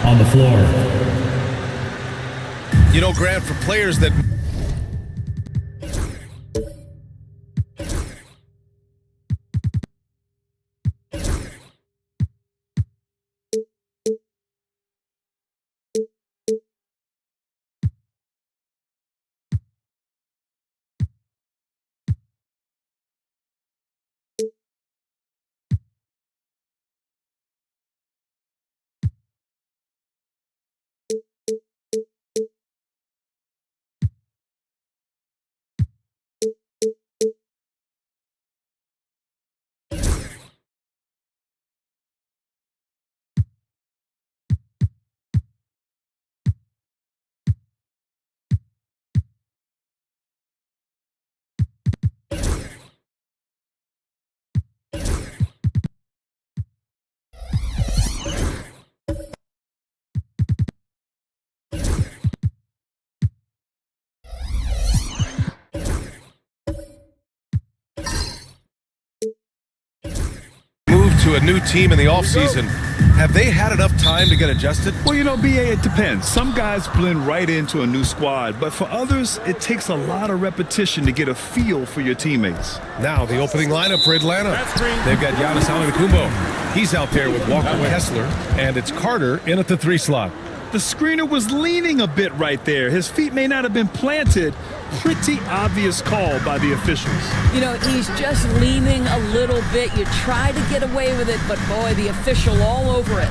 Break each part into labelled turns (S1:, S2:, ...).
S1: on the floor.
S2: You know, Grant, for players that to a new team in the offseason, have they had enough time to get adjusted?
S3: Well, you know, BA, it depends. Some guys blend right into a new squad, but for others, it takes a lot of repetition to get a feel for your teammates.
S2: Now, the opening lineup for Atlanta. They've got Giannis Antetokounmpo. He's out there with Walker Kessler, and it's Carter in at the 3 slot.
S3: The screener was leaning a bit right there. His feet may not have been planted. Pretty obvious call by the officials.
S4: You know, he's just leaning a little bit. You try to get away with it, but boy, the official all over it.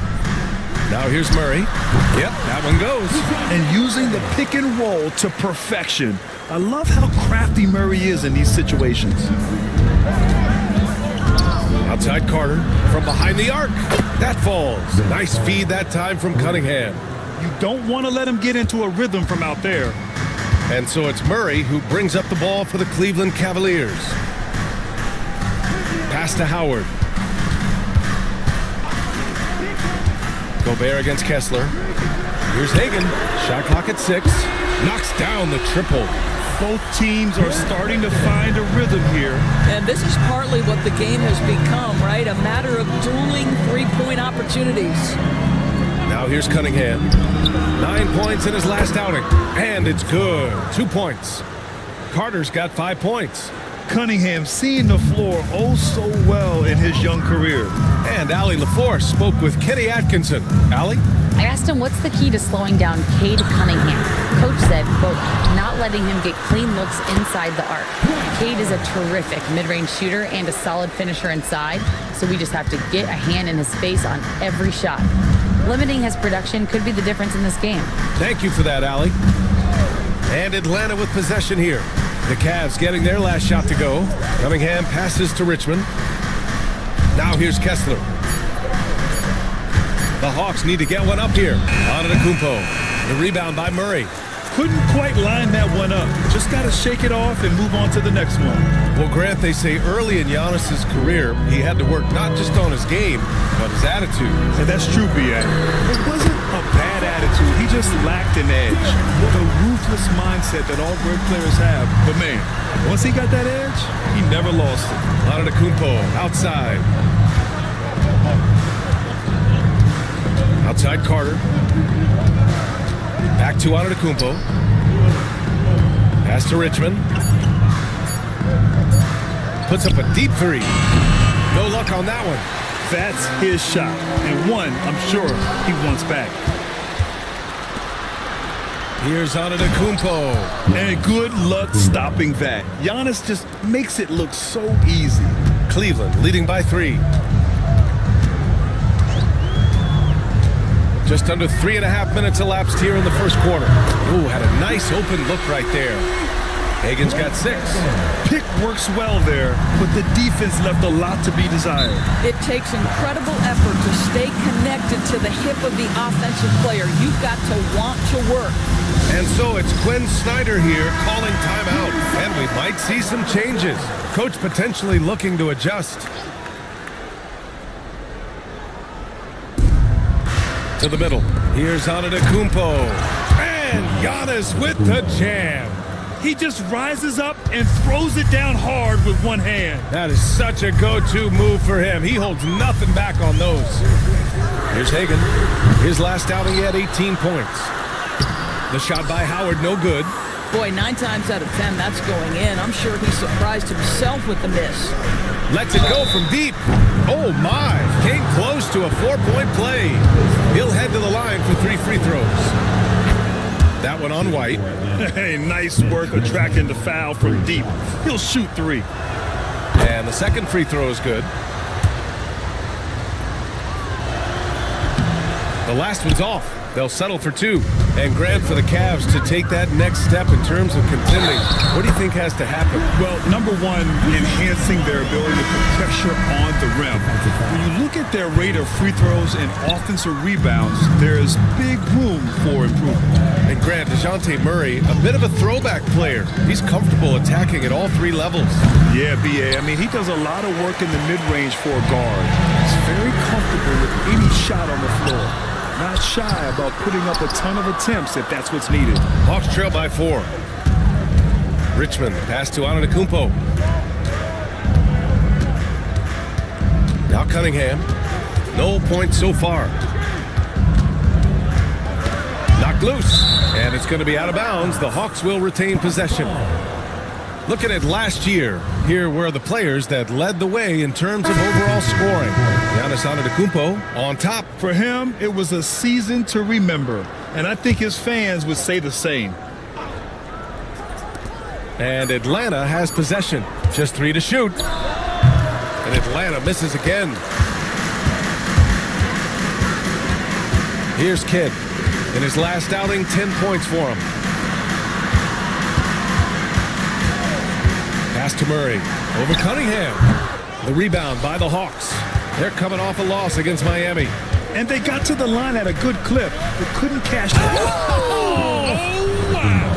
S2: Now here's Murray. Yep, that one goes.
S3: And using the pick and roll to perfection. I love how crafty Murray is in these situations.
S2: Outside Carter from behind the arc. That falls. Nice feed that time from Cunningham.
S3: You don't want to let him get into a rhythm from out there.
S2: And so it's Murray who brings up the ball for the Cleveland Cavaliers. Pass to Howard. Gobert against Kessler. Here's Hagan. Shot clock at 6. Knocks down the triple.
S3: Both teams are starting to find a rhythm here.
S4: And this is partly what the game has become, right? A matter of dueling three-point opportunities.
S2: Now here's Cunningham. 9 points in his last outing. And it's good. 2 points. Carter's got 5 points.
S3: Cunningham seeing the floor oh so well in his young career.
S2: And Allie LaForce spoke with Kenny Atkinson. Allie?
S5: I asked him what's the key to slowing down Cade Cunningham. Coach said, quote, not letting him get clean looks inside the arc. Cade is a terrific mid-range shooter and a solid finisher inside, so we just have to get a hand in his face on every shot. Limiting his production could be the difference in this game.
S2: Thank you for that, Allie. And Atlanta with possession here. The Cavs getting their last shot to go. Cunningham passes to Richmond. Now here's Kessler. The Hawks need to get one up here. Antetokounmpo. The rebound by Murray.
S3: Couldn't quite line that one up. Just got to shake it off and move on to the next one.
S2: Well, Grant, they say early in Giannis's career, he had to work not just on his game, but his attitude.
S3: And that's true, B.A. It wasn't a bad attitude. He just lacked an edge. The ruthless mindset that all great players have. But, man, once he got that edge, he never lost it.
S2: Antetokounmpo outside. Outside Carter. Back to Antetokounmpo. Pass to Richmond. Puts up a deep 3. No luck on that one.
S3: That's his shot. And one, I'm sure, he wants back.
S2: Here's Antetokounmpo.
S3: And good luck stopping that. Giannis just makes it look so easy.
S2: Cleveland leading by 3. Just under 3.5 minutes elapsed here in the first quarter. Ooh, had a nice open look right there. Hagan's got 6.
S3: Pick works well there, but the defense left a lot to be desired.
S4: It takes incredible effort to stay connected to the hip of the offensive player. You've got to want to work.
S2: And so it's Quinn Snyder here calling timeout. And we might see some changes. Coach potentially looking to adjust. To the middle. Here's Antetokounmpo. And Giannis with the jam.
S3: He just rises up and throws it down hard with one hand.
S2: That is such a go-to move for him. He holds nothing back on those. Here's Hagan. His last outing, he had 18 points. The shot by Howard, no good.
S4: Boy, 9 times out of 10, that's going in. I'm sure he surprised himself with the miss.
S2: Lets it go from deep. Oh, my. Came close to a 4-point play. He'll head to the line for 3 free throws. That one on White.
S3: Hey, nice work attracting the foul from deep. He'll shoot 3.
S2: And the second free throw is good. The last one's off. They'll settle for 2. And Grant, for the Cavs to take that next step in terms of contending, what do you think has to happen?
S3: Well, number one, enhancing their ability to put pressure on the rim. When you look at their rate of free throws and offensive rebounds, there's big room for improvement.
S2: And Grant, DeJounte Murray, a bit of a throwback player. He's comfortable attacking at all 3 levels.
S3: Yeah, B.A. I mean, he does a lot of work in the mid-range for a guard. He's very comfortable with any shot on the floor. Not shy about putting up a ton of attempts if that's what's needed.
S2: Hawks trail by 4. Richmond pass to Antetokounmpo. Now Cunningham. No points so far. Knocked loose. And it's going to be out of bounds. The Hawks will retain possession. Looking at last year, here were the players that led the way in terms of overall scoring. Giannis Antetokounmpo on top.
S3: For him, it was a season to remember, and I think his fans would say the same.
S2: And Atlanta has possession. Just 3 to shoot. And Atlanta misses again. Here's Kidd. In his last outing, 10 points for him. Pass to Murray. Over Cunningham. The rebound by the Hawks. They're coming off a loss against Miami.
S3: And they got to the line at a good clip, but couldn't cash it. Oh, wow.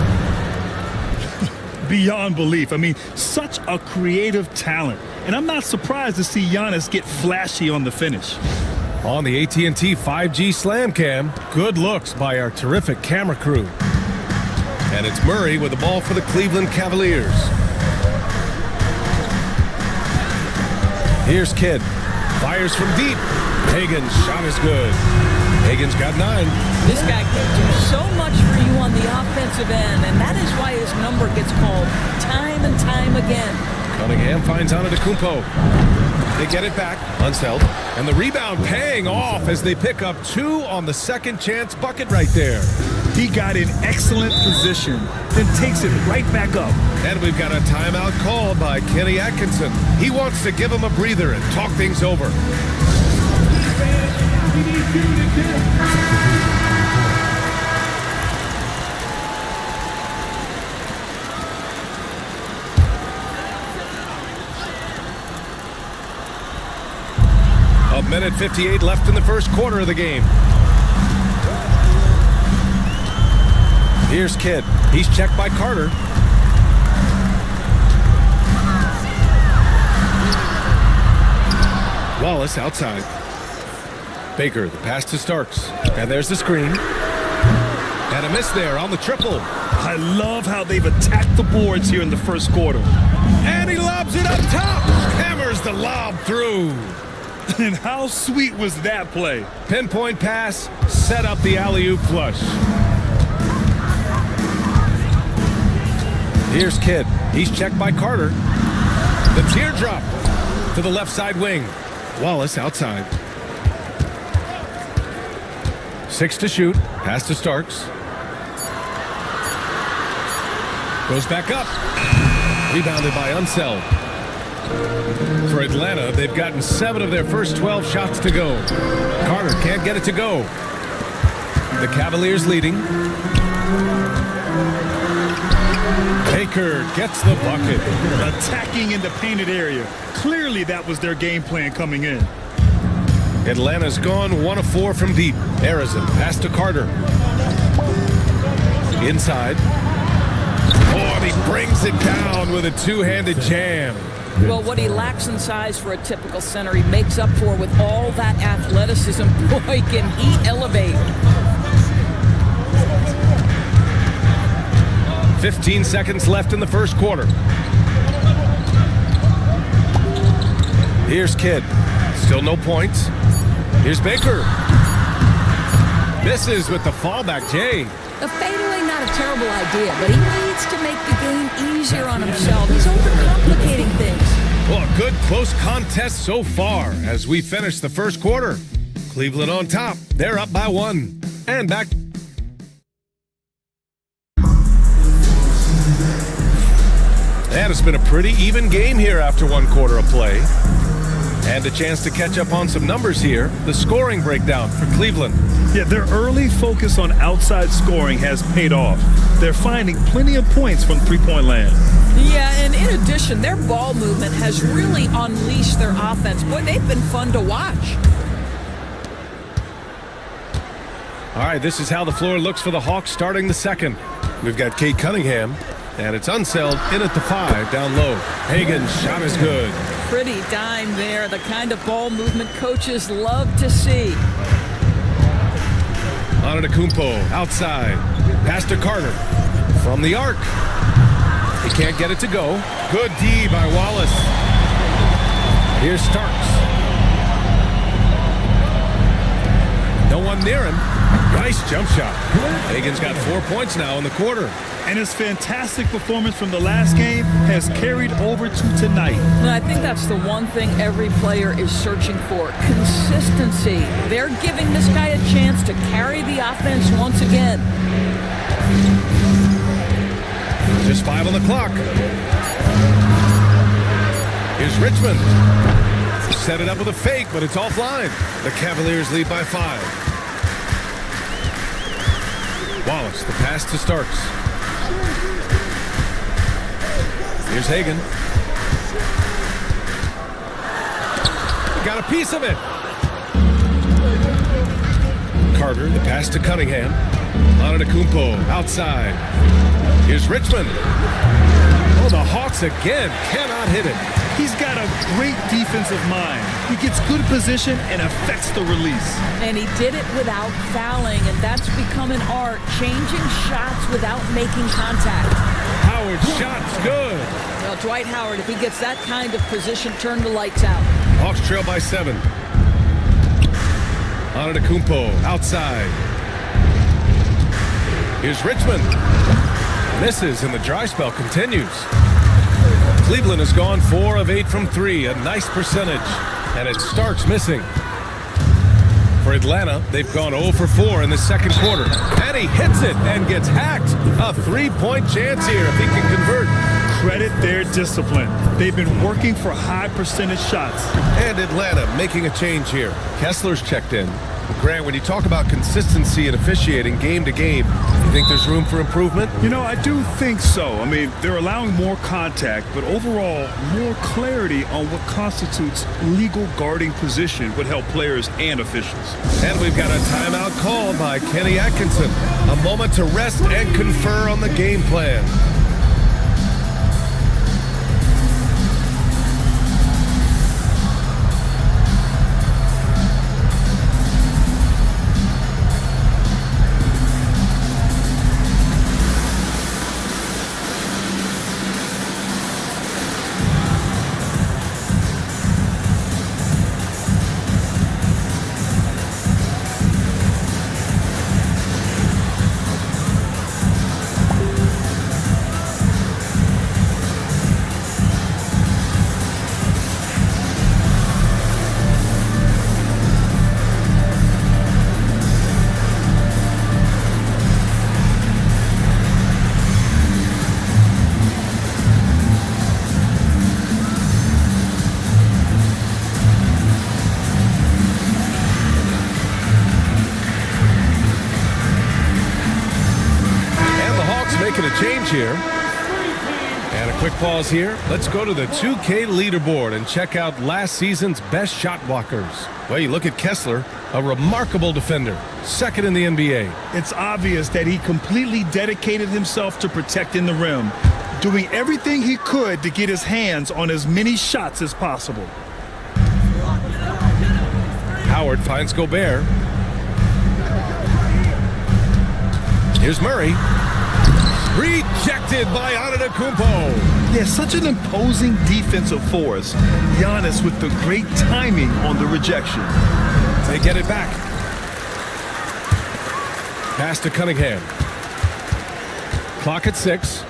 S3: Beyond belief. I mean, such a creative talent. And I'm not surprised to see Giannis get flashy on the finish.
S2: On the AT&T 5G Slam Cam, good looks by our terrific camera crew. And it's Murray with the ball for the Cleveland Cavaliers. Here's Kidd. Fires from deep. Hagan's shot is good. Hagan's got 9.
S4: This guy can do so much for you on the offensive end, and that is why his number gets called time and time again.
S2: Cunningham finds Antetokounmpo. They get it back. Unseld. And the rebound paying off as they pick up 2 on the second chance bucket right there.
S3: He got in excellent position, then takes it right back up.
S2: And we've got a timeout called by Kenny Atkinson. He wants to give him a breather and talk things over. A minute 58 left in the first quarter of the game. Here's Kidd. He's checked by Carter. Wallace outside. Baker, the pass to Starks. And there's the screen. And a miss there on the triple.
S3: I love how they've attacked the boards here in the first quarter.
S2: And he lobs it up top. Hammers the lob through.
S3: And how sweet was that play?
S2: Pinpoint pass, set up the alley-oop flush. Here's Kidd. He's checked by Carter. The teardrop to the left side wing. Wallace outside. 6 to shoot. Pass to Starks. Goes back up. Rebounded by Unseld. For Atlanta, they've gotten 7 of their first 12 shots to go. Carter can't get it to go. The Cavaliers leading. Baker gets the bucket.
S3: Attacking in the painted area. Clearly that was their game plan coming in.
S2: Atlanta's gone 1 of 4 from deep. Arizin pass to Carter. Inside. Oh, and he brings it down with a 2-handed jam.
S4: Well, what he lacks in size for a typical center, he makes up for with all that athleticism. Boy, can he elevate.
S2: 15 seconds left in the first quarter. Here's Kidd. Still no points. Here's Baker. Misses with the fallback, Jay.
S4: A fadeaway, not a terrible idea, but he needs to make the game easier on himself. He's overcomplicating things.
S2: Well, a good close contest so far as we finish the first quarter. Cleveland on top. They're up by 1. And back. And it's been a pretty even game here after 1 quarter of play. And a chance to catch up on some numbers here. The scoring breakdown for Cleveland.
S3: Yeah, their early focus on outside scoring has paid off. They're finding plenty of points from three-point land.
S4: Yeah, and in addition, their ball movement has really unleashed their offense. Boy, they've been fun to watch.
S2: All right, this is how the floor looks for the Hawks starting the second. We've got Cade Cunningham, and it's Unseld in at the 5, down low. Hagan's shot is good.
S4: Pretty dime there, the kind of ball movement coaches love to see.
S2: Antetokounmpo outside. Pass to Carter. From the arc. He can't get it to go. Good D by Wallace. Here's Starks. No one near him. Nice jump shot. Hagan's got 4 points now in the quarter.
S3: And his fantastic performance from the last game has carried over to tonight.
S4: And I think that's the one thing every player is searching for, consistency. They're giving this guy a chance to carry the offense once again.
S2: Just 5 on the clock. Here's Richmond. Set it up with a fake, but it's offline. The Cavaliers lead by 5. Wallace, the pass to Starks. Here's Hagan. Got a piece of it. Carter, the pass to Cunningham. Antetokounmpo outside. Here's Richmond. Oh, the Hawks again cannot hit it.
S3: He's got a great defensive mind. He gets good position and affects the release.
S4: And he did it without fouling, and that's become an art, changing shots without making contact.
S2: Howard's shot's good.
S4: Well, Dwight Howard, if he gets that kind of position, turn the lights out.
S2: Hawks trail by 7. Antetokounmpo outside. Here's Richmond. Misses, and the dry spell continues. Cleveland has gone 4 of 8 from 3, a nice percentage, and it starts missing. For Atlanta, they've gone 0 for 4 in the second quarter. And he hits it and gets hacked. A 3-point chance here if he can convert.
S3: Credit their discipline. They've been working for high percentage shots.
S2: And Atlanta making a change here. Kessler's checked in. Grant, when you talk about consistency and officiating game to game, you think there's room for improvement?
S3: You know, I do think so. I mean, they're allowing more contact, but overall, more clarity on what constitutes legal guarding position would help players and officials.
S2: And we've got a timeout called by Kenny Atkinson. A moment to rest and confer on the game plan. Here. And a quick pause here. Let's go to the 2K leaderboard and check out last season's best shot blockers. Well, you look at Kessler, a remarkable defender, second in the NBA.
S3: It's obvious that he completely dedicated himself to protecting the rim, doing everything he could to get his hands on as many shots as possible.
S2: Howard finds Gobert. Here's Murray. Rejected by Antetokounmpo.
S3: Yeah, such an imposing defensive force. Giannis with the great timing on the rejection.
S2: They get it back. Pass to Cunningham. Clock at 6.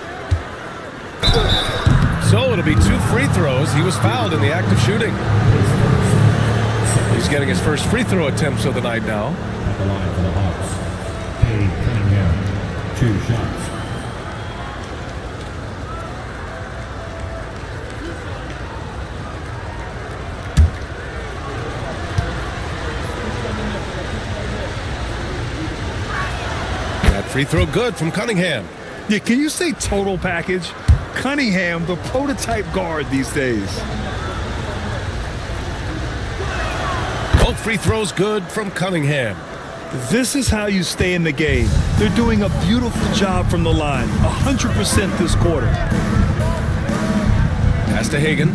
S2: So it'll be 2 free throws. He was fouled in the act of shooting. He's getting his first free throw attempts of the night now.
S1: At the line for the Hawks, Cade Cunningham, 2 shots.
S2: That free throw good from Cunningham.
S3: Yeah, can you say total package? Cunningham, the prototype guard these days.
S2: Both free throws good from Cunningham.
S3: This is how you stay in the game. They're doing a beautiful job from the line. 100% this quarter.
S2: Pass to Hagan.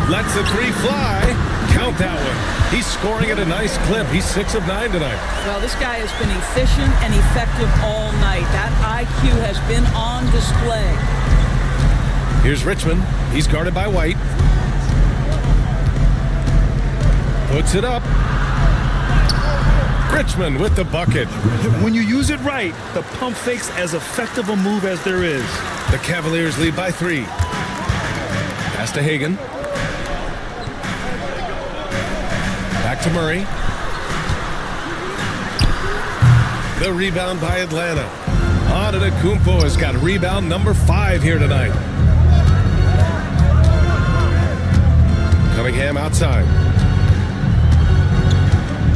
S2: Lets the 3 fly. Count that one. He's scoring at a nice clip. He's 6 of 9 tonight.
S4: Well, this guy has been efficient and effective all night. That IQ has been on display.
S2: Here's Richmond. He's guarded by White. Puts it up. Richmond with the bucket.
S3: When you use it right, the pump fake's as effective a move as there is.
S2: The Cavaliers lead by 3. Pass to Hagan. Back to Murray. The rebound by Atlanta. Antetokounmpo has got rebound number 5 here tonight. Cunningham outside.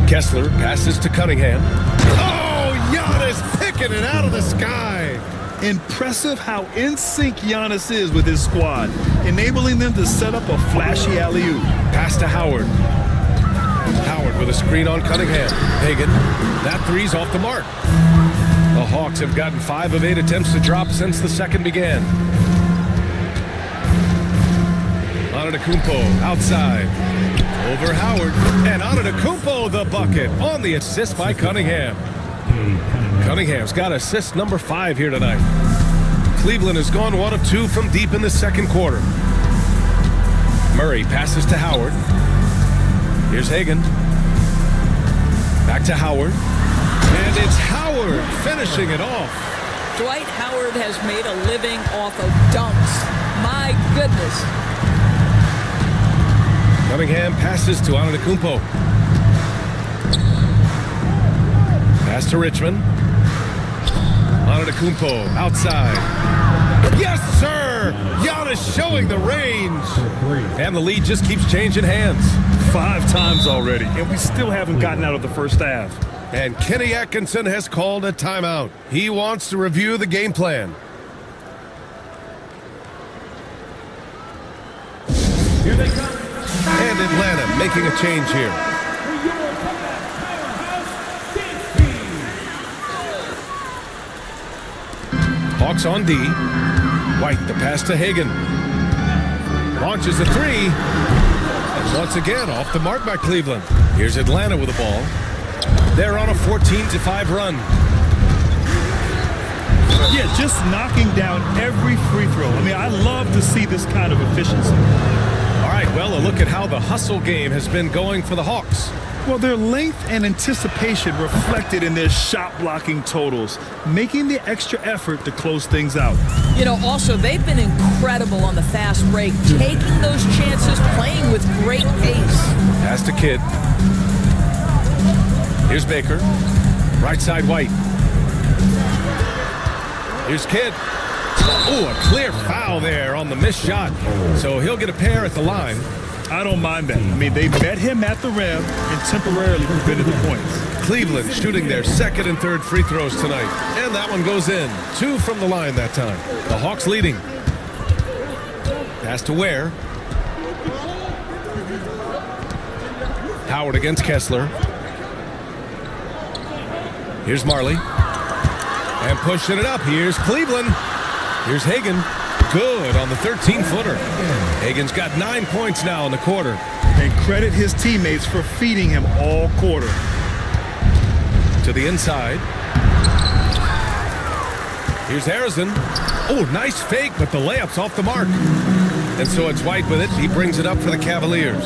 S2: Kessler passes to Cunningham. Oh, Giannis picking it out of the sky.
S3: Impressive how in sync Giannis is with his squad, enabling them to set up a flashy alley-oop.
S2: Pass to Howard. Howard with a screen on Cunningham. Hagan. That 3's off the mark. The Hawks have gotten 5 of 8 attempts to drop since the second began. Antetokounmpo outside. Over Howard. And Antetokounmpo the bucket on the assist by Cunningham. Cunningham's got assist number 5 here tonight. Cleveland has gone 1 of 2 from deep in the second quarter. Murray passes to Howard. Here's Hagan. Back to Howard. And it's Howard finishing it off.
S4: Dwight Howard has made a living off of dunks. My goodness.
S2: Cunningham passes to Antetokounmpo. Pass to Richmond. Antetokounmpo outside. Yes, sir! Giannis showing the range. And the lead just keeps changing hands.
S3: 5 times already, and we still haven't gotten out of the first half.
S2: And Kenny Atkinson has called a timeout. He wants to review the game plan.
S1: Here they come.
S2: And Atlanta making a change here. Hawks on D. White, the pass to Hagan. Launches the 3. And once again, off the mark by Cleveland. Here's Atlanta with the ball. They're on a 14-5 run.
S3: Yeah, just knocking down every free throw. I mean, I love to see this kind of efficiency.
S2: All right, well, a look at how the hustle game has been going for the Hawks.
S3: Well, their length and anticipation reflected in their shot blocking totals, making the extra effort to close things out.
S4: You know, also, they've been incredible on the fast break, taking those chances, playing with great pace.
S2: Pass to Kidd. Here's Baker. Right side, White. Here's Kidd. Oh, a clear foul there on the missed shot. So he'll get a pair at the line.
S3: I don't mind that. I mean, they met him at the rim and temporarily prevented the points.
S2: Cleveland shooting their second and third free throws tonight. And that one goes in. 2 from the line that time. The Hawks leading. Pass to Ware. Howard against Kessler. Here's Marley. And pushing it up. Here's Cleveland. Here's Hagan. Good on the 13-footer. Hagan's got 9 points now in the quarter.
S3: And credit his teammates for feeding him all quarter.
S2: To the inside. Here's Harrison. Oh, nice fake, but the layup's off the mark. And so it's White with it. He brings it up for the Cavaliers.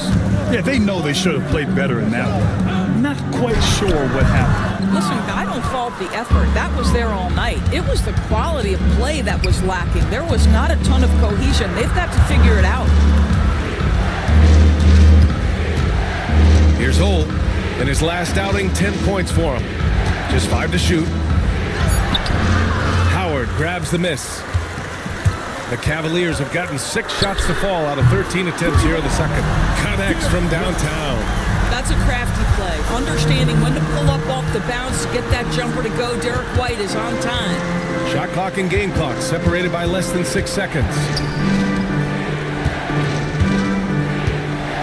S3: Yeah, they know they should have played better in that one. Not quite sure what happened.
S4: Listen, I don't fault the effort. That was there all night. It was the quality of play that was lacking. There was not a ton of cohesion. They've got to figure it out.
S2: Here's Holt. In his last outing, 10 points for him. Just 5 to shoot. Howard grabs the miss. The Cavaliers have gotten 6 shots to fall out of 13 attempts here in the second. Connects from downtown.
S4: That's a crafty play. Understanding when to pull up off the bounce to get that jumper to go. Derek White is on time.
S2: Shot clock and game clock separated by less than 6 seconds.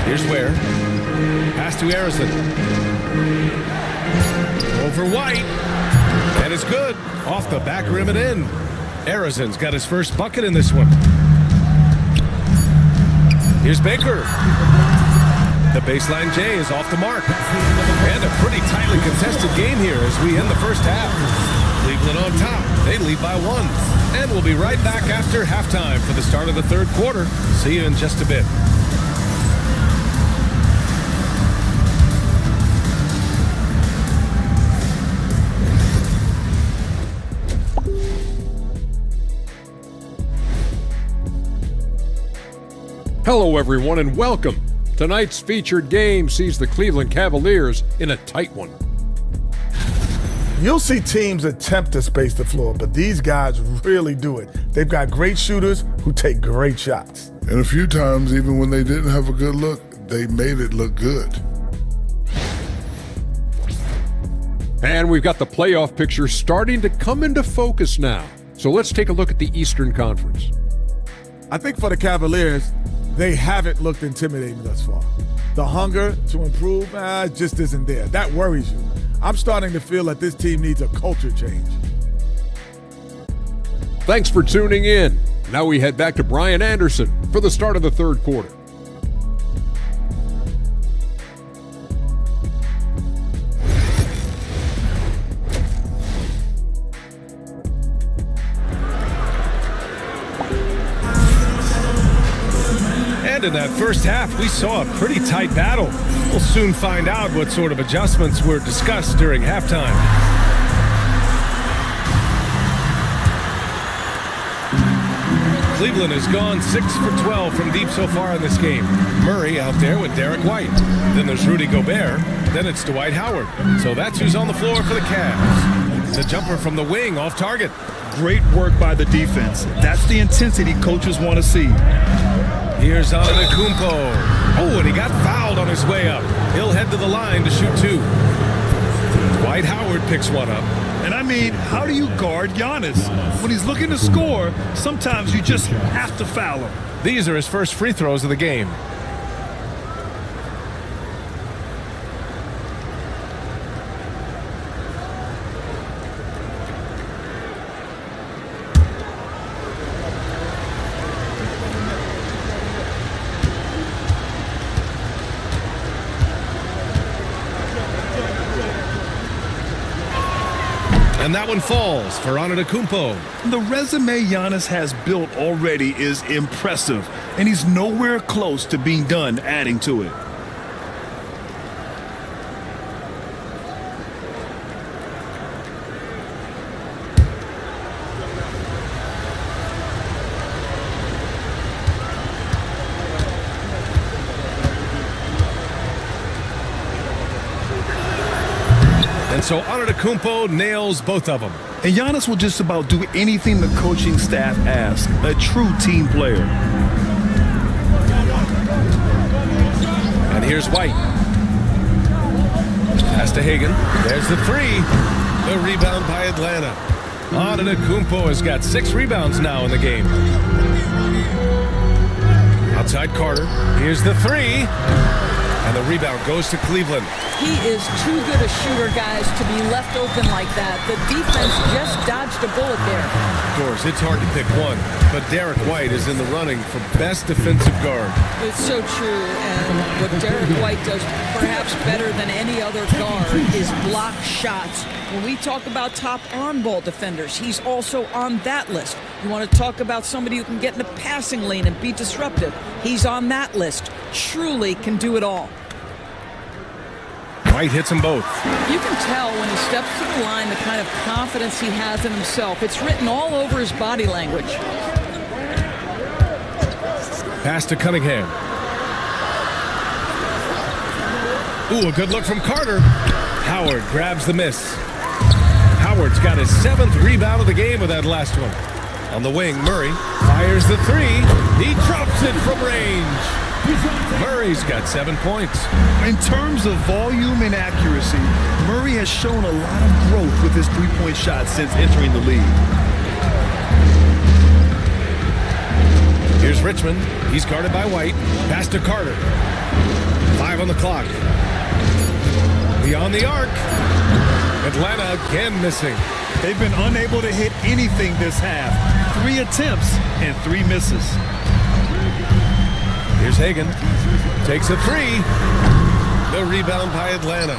S2: Here's Ware. Pass to Harrison. Over White. And it's good. Off the back rim and in. Harrison's got his first bucket in this one. Here's Baker. The baseline J is off the mark. And a pretty tightly contested game here as we end the first half. Cleveland on top. They lead by 1. And we'll be right back after halftime for the start of the third quarter. See you in just a bit.
S6: Hello, everyone, and welcome. Tonight's featured game sees the Cleveland Cavaliers in a tight one.
S7: You'll see teams attempt to space the floor, but these guys really do it. They've got great shooters who take great shots.
S8: And a few times, even when they didn't have a good look, they made it look good.
S6: And we've got the playoff picture starting to come into focus now. So let's take a look at the Eastern Conference.
S7: I think for the Cavaliers, they haven't looked intimidating thus far. The hunger to improve just isn't there. That worries you. I'm starting to feel that this team needs a culture change.
S6: Thanks for tuning in. Now we head back to Brian Anderson for the start of the third quarter.
S2: And in that first half, we saw a pretty tight battle. We'll soon find out what sort of adjustments were discussed during halftime. Cleveland has gone 6 for 12 from deep so far in this game. Murray out there with Derek White. Then there's Rudy Gobert. Then it's Dwight Howard. So that's who's on the floor for the Cavs. The jumper from the wing off target.
S3: Great work by the defense. That's the intensity coaches want to see.
S2: Here's Antetokounmpo. Oh, and he got fouled on his way up. He'll head to the line to shoot 2. Dwight Howard picks one up.
S3: And I mean, how do you guard Giannis? When he's looking to score, sometimes you just have to foul him.
S2: These are his first free throws of the game. And that one falls for Antetokounmpo.
S3: The resume Giannis has built already is impressive, and he's nowhere close to being done adding to it.
S2: And so Antetokounmpo nails both of them.
S3: And Giannis will just about do anything the coaching staff asks. A true team player.
S2: And here's White. Pass to Hagan. There's the 3. The rebound by Atlanta. Antetokounmpo has got 6 rebounds now in the game. Outside Carter. Here's the 3. And the rebound goes to Cleveland.
S4: He is too good a shooter, guys, to be left open like that. The defense just dodged a bullet there.
S2: Of course, it's hard to pick one, but Derek White is in the running for best defensive guard.
S4: It's so true, and what Derek White does perhaps better than any other guard is block shots. When we talk about top on-ball defenders, he's also on that list. You want to talk about somebody who can get in the passing lane and be disruptive, he's on that list. Truly can do it all.
S2: White hits them both.
S4: You can tell when he steps to the line the kind of confidence he has in himself. It's written all over his body language.
S2: Pass to Cunningham. Ooh, a good look from Carter. Howard grabs the miss. Howard's got his 7th rebound of the game with that last one. On the wing, Murray fires the three. He drops it from range. Murray's got 7 points.
S3: In terms of volume and accuracy, Murray has shown a lot of growth with his three-point shot since entering the league.
S2: Here's Richmond. He's guarded by White. Pass to Carter. 5 on the clock. Beyond the arc. Atlanta again missing.
S3: They've been unable to hit anything this half. 3 attempts and 3 misses.
S2: Here's Hagan. Takes a three. The rebound by Atlanta.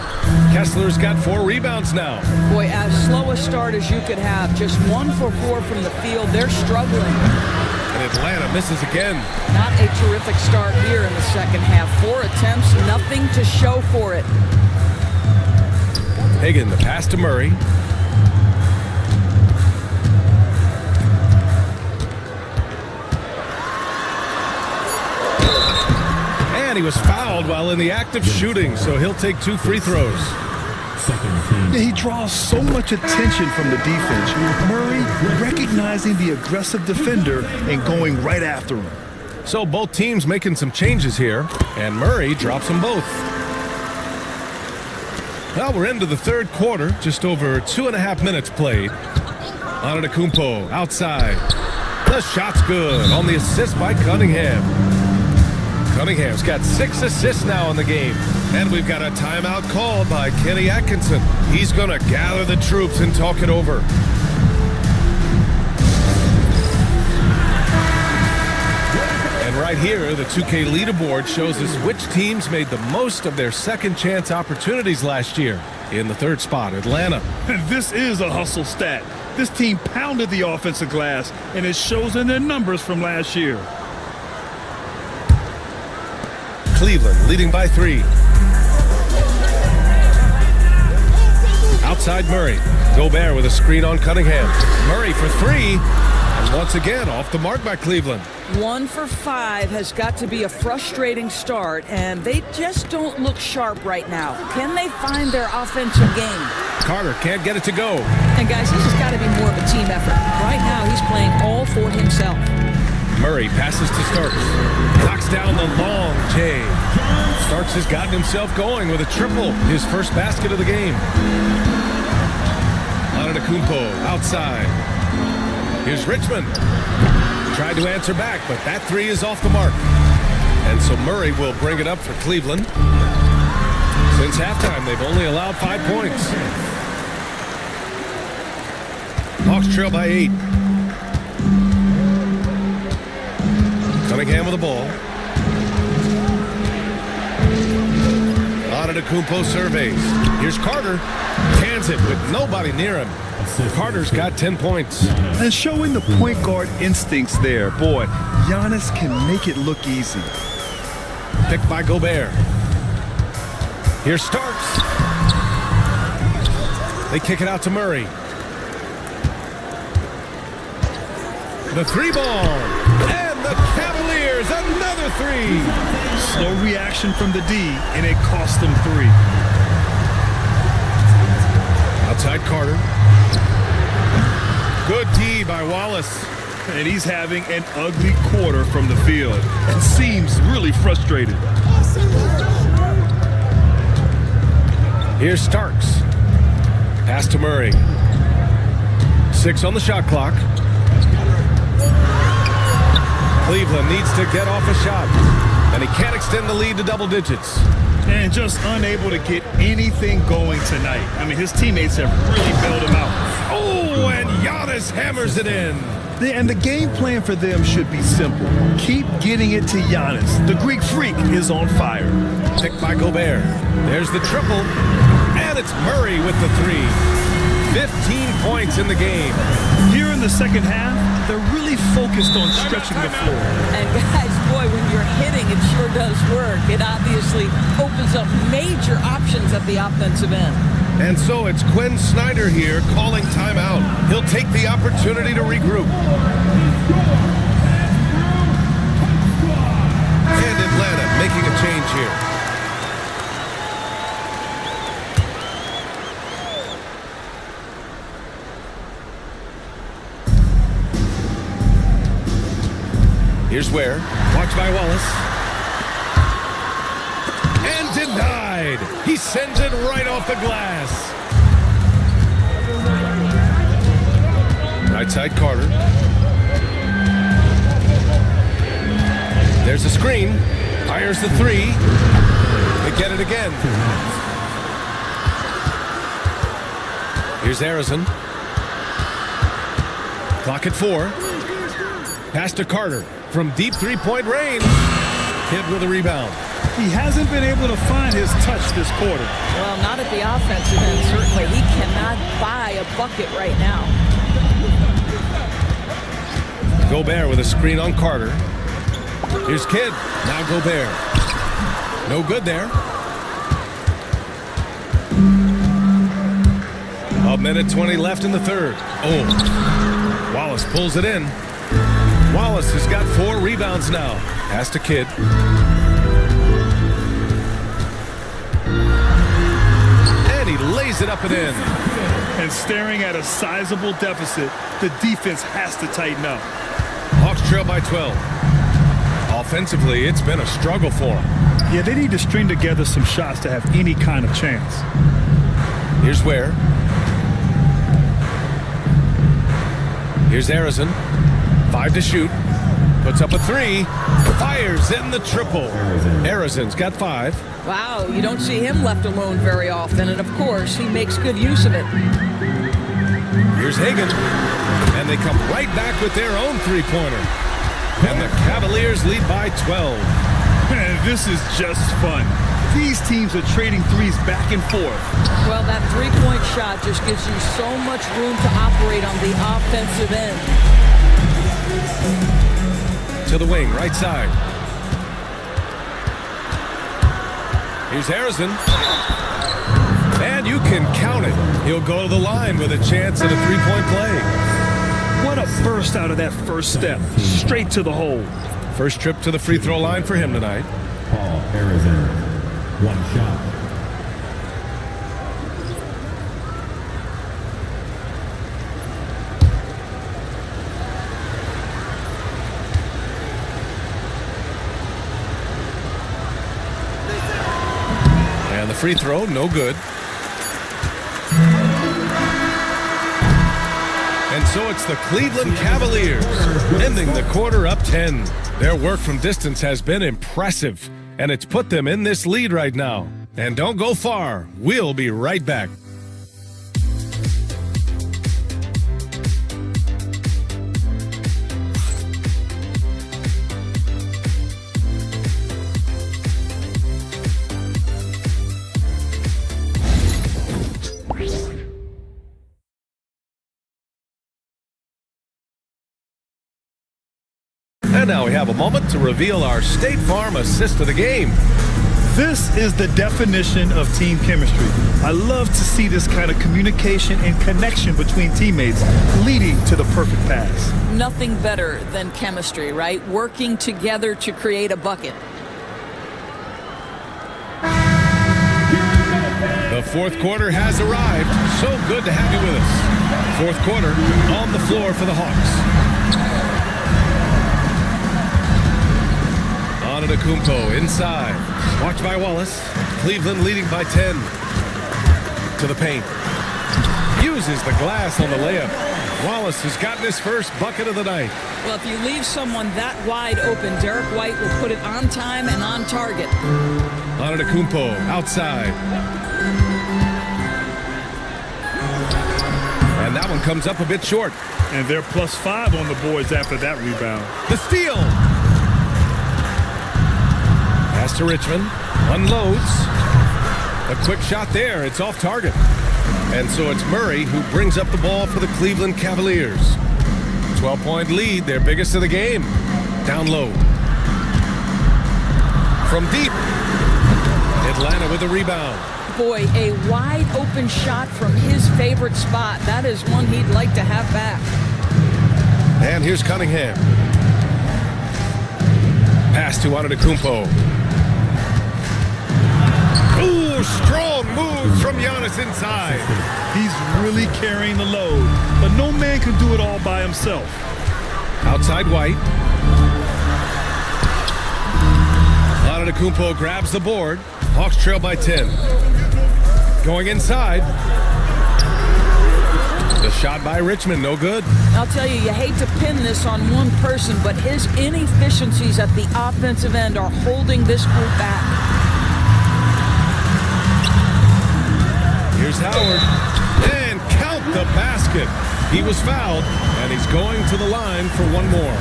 S2: Kessler's got 4 rebounds now.
S4: Boy, as slow a start as you could have. Just 1 for 4 from the field. They're struggling.
S2: And Atlanta misses again.
S4: Not a terrific start here in the second half. 4 attempts, nothing to show for it.
S2: Hagan, the pass to Murray. And he was fouled while in the act of shooting, so he'll take 2 free throws.
S3: Yeah, he draws so much attention from the defense. Murray recognizing the aggressive defender and going right after him.
S2: So both teams making some changes here, and Murray drops them both. Well, we're into the third quarter, just over 2.5 minutes played. Antetokounmpo outside. The shot's good on the assist by Cunningham. Cunningham's got 6 assists now in the game. And we've got a timeout called by Kenny Atkinson. He's going to gather the troops and talk it over. And right here, the 2K leaderboard shows us which teams made the most of their second chance opportunities last year. In the third spot, Atlanta.
S3: This is a hustle stat. This team pounded the offensive glass, and it shows in their numbers from last year.
S2: Cleveland leading by 3. Outside Murray. Gobert with a screen on Cunningham. Murray for 3. And once again, off the mark by Cleveland.
S4: 1 for 5 has got to be a frustrating start, and they just don't look sharp right now. Can they find their offensive game?
S2: Carter can't get it to go.
S4: And guys, this has got to be more of a team effort. Right now, he's playing all for himself.
S2: Murray passes to Starks. Knocks down the long J. Starks has gotten himself going with a triple. His first basket of the game. Antetokounmpo outside. Here's Richmond. Tried to answer back, but that 3 is off the mark. And so Murray will bring it up for Cleveland. Since halftime, they've only allowed 5 points. Hawks trail by 8. Cunningham with the ball. Antetokounmpo surveys. Here's Carter. Cans it with nobody near him. Carter's got 10 points.
S3: And showing the point guard instincts there. Boy, Giannis can make it look easy.
S2: Picked by Gobert. Here's Starks. They kick it out to Murray. The 3 ball. And the Cavaliers, another 3.
S3: Slow reaction from the D, and it cost them 3.
S2: Outside Carter. Good D by Wallace.
S3: And he's having an ugly quarter from the field and seems really frustrated.
S2: Here's Starks. Pass to Murray. 6 on the shot clock. Cleveland needs to get off a shot, and he can't extend the lead to double digits.
S3: And just unable to get anything going tonight. I mean, his teammates have really bailed him out.
S2: Oh, and Giannis hammers it in.
S3: And the game plan for them should be simple. Keep getting it to Giannis. The Greek freak is on fire.
S2: Picked by Gobert. There's the triple. And it's Murray with the three. 15 points in the game.
S3: Here in the second half, they're really focused on stretching the floor.
S4: And guys, boy, when you're hitting, it sure does work. It obviously opens up major options at the offensive end.
S2: And so it's Quinn Snyder here calling timeout. He'll take the opportunity to regroup. And Atlanta making a change here. Here's Ware. Watched by Wallace. And denied. He sends it right off the glass. Right side Carter. There's a screen. Fires the three. They get it again. Here's Harrison. Clock at 4. Pass to Carter. From deep three-point range. Kidd with a rebound.
S3: He hasn't been able to find his touch this quarter.
S4: Well, not at the offensive end, certainly. He cannot buy a bucket right now.
S2: Gobert with a screen on Carter. Here's Kidd. Now Gobert. No good there. A minute 20 left in the third. Oh. Wallace pulls it in. Wallace has got 4 rebounds now. Pass to Kidd. And he lays it up and in.
S3: And staring at a sizable deficit, the defense has to tighten up.
S2: Hawks trail by 12. Offensively, it's been a struggle for them.
S3: Yeah, they need to string together some shots to have any kind of chance.
S2: Here's Ware. Here's Harrison. 5 to shoot. Puts up a 3. Fires in the triple. Harrison's got 5.
S4: Wow, you don't see him left alone very often, and of course, he makes good use of it.
S2: Here's Hagan. And they come right back with their own three-pointer. And the Cavaliers lead by 12.
S3: Man, this is just fun. These teams are trading threes back and forth.
S4: Well, that three-point shot just gives you so much room to operate on the offensive end.
S2: To the wing, right side. Here's Harrison. And you can count it. He'll go to the line with a chance at a three-point play.
S3: What a burst out of that first step. Straight to the hole.
S2: First trip to the free throw line for him tonight.
S1: Paul Harrison, 1 shot.
S2: And the free throw, no good. And so it's the Cleveland Cavaliers ending the quarter up 10. Their work from distance has been impressive, and it's put them in this lead right now. And don't go far. We'll be right back. And now we have a moment to reveal our State Farm assist of the game.
S3: This is the definition of team chemistry. I love to see this kind of communication and connection between teammates leading to the perfect pass.
S4: Nothing better than chemistry, right? Working together to create a bucket.
S2: The fourth quarter has arrived. So good to have you with us. Fourth quarter on the floor for the Hawks. Antetokounmpo inside. Watched by Wallace. Cleveland leading by 10. To the paint. Uses the glass on the layup. Wallace has gotten his first bucket of the night.
S4: Well, if you leave someone that wide open, Derek White will put it on time and on target.
S2: Antetokounmpo outside. And that one comes up a bit short.
S3: And they're +5 on the boards after that rebound.
S2: The steal. Pass to Richmond. Unloads. A quick shot there. It's off target. And so it's Murray who brings up the ball for the Cleveland Cavaliers. 12-point lead, their biggest of the game. Down low. From deep. Atlanta with a rebound.
S4: Boy, a wide open shot from his favorite spot. That is one he'd like to have back.
S2: And here's Cunningham. Pass to Antetokounmpo. Ooh, strong move from Giannis inside.
S3: He's really carrying the load, but no man can do it all by himself.
S2: Outside White. Antetokounmpo grabs the board. Hawks trail by 10. Going inside. The shot by Richmond, no good.
S4: I'll tell you, you hate to pin this on one person, but his inefficiencies at the offensive end are holding this group back.
S2: Here's Howard. And count the basket. He was fouled, and he's going to the line for one more.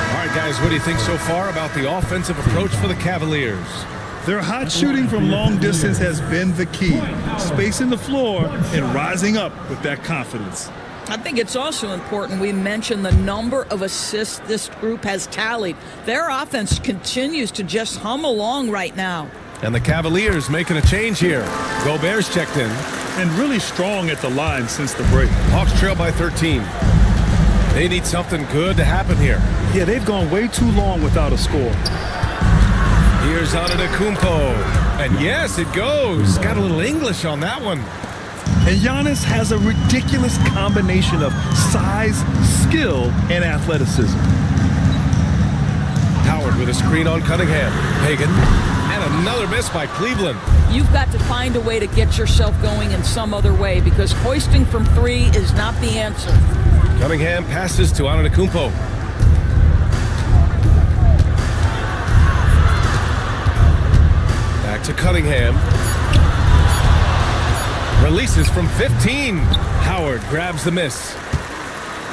S2: All right, guys, what do you think so far about the offensive approach for the Cavaliers?
S3: Their hot shooting from long distance has been the key. Spacing the floor and rising up with that confidence.
S4: I think it's also important we mention the number of assists this group has tallied. Their offense continues to just hum along right now.
S2: And the Cavaliers making a change here. Gobert's checked in.
S3: And really strong at the line since the break.
S2: Hawks trail by 13. They need something good to happen here.
S3: Yeah, they've gone way too long without a score.
S2: Here's Antetokounmpo. And yes, it goes. Got a little English on that one.
S3: And Giannis has a ridiculous combination of size, skill, and athleticism.
S2: Howard with a screen on Cunningham. Hagan. And another miss by Cleveland.
S4: You've got to find a way to get yourself going in some other way because hoisting from three is not the answer.
S2: Cunningham passes to Antetokounmpo. Back to Cunningham. Releases from 15. Howard grabs the miss.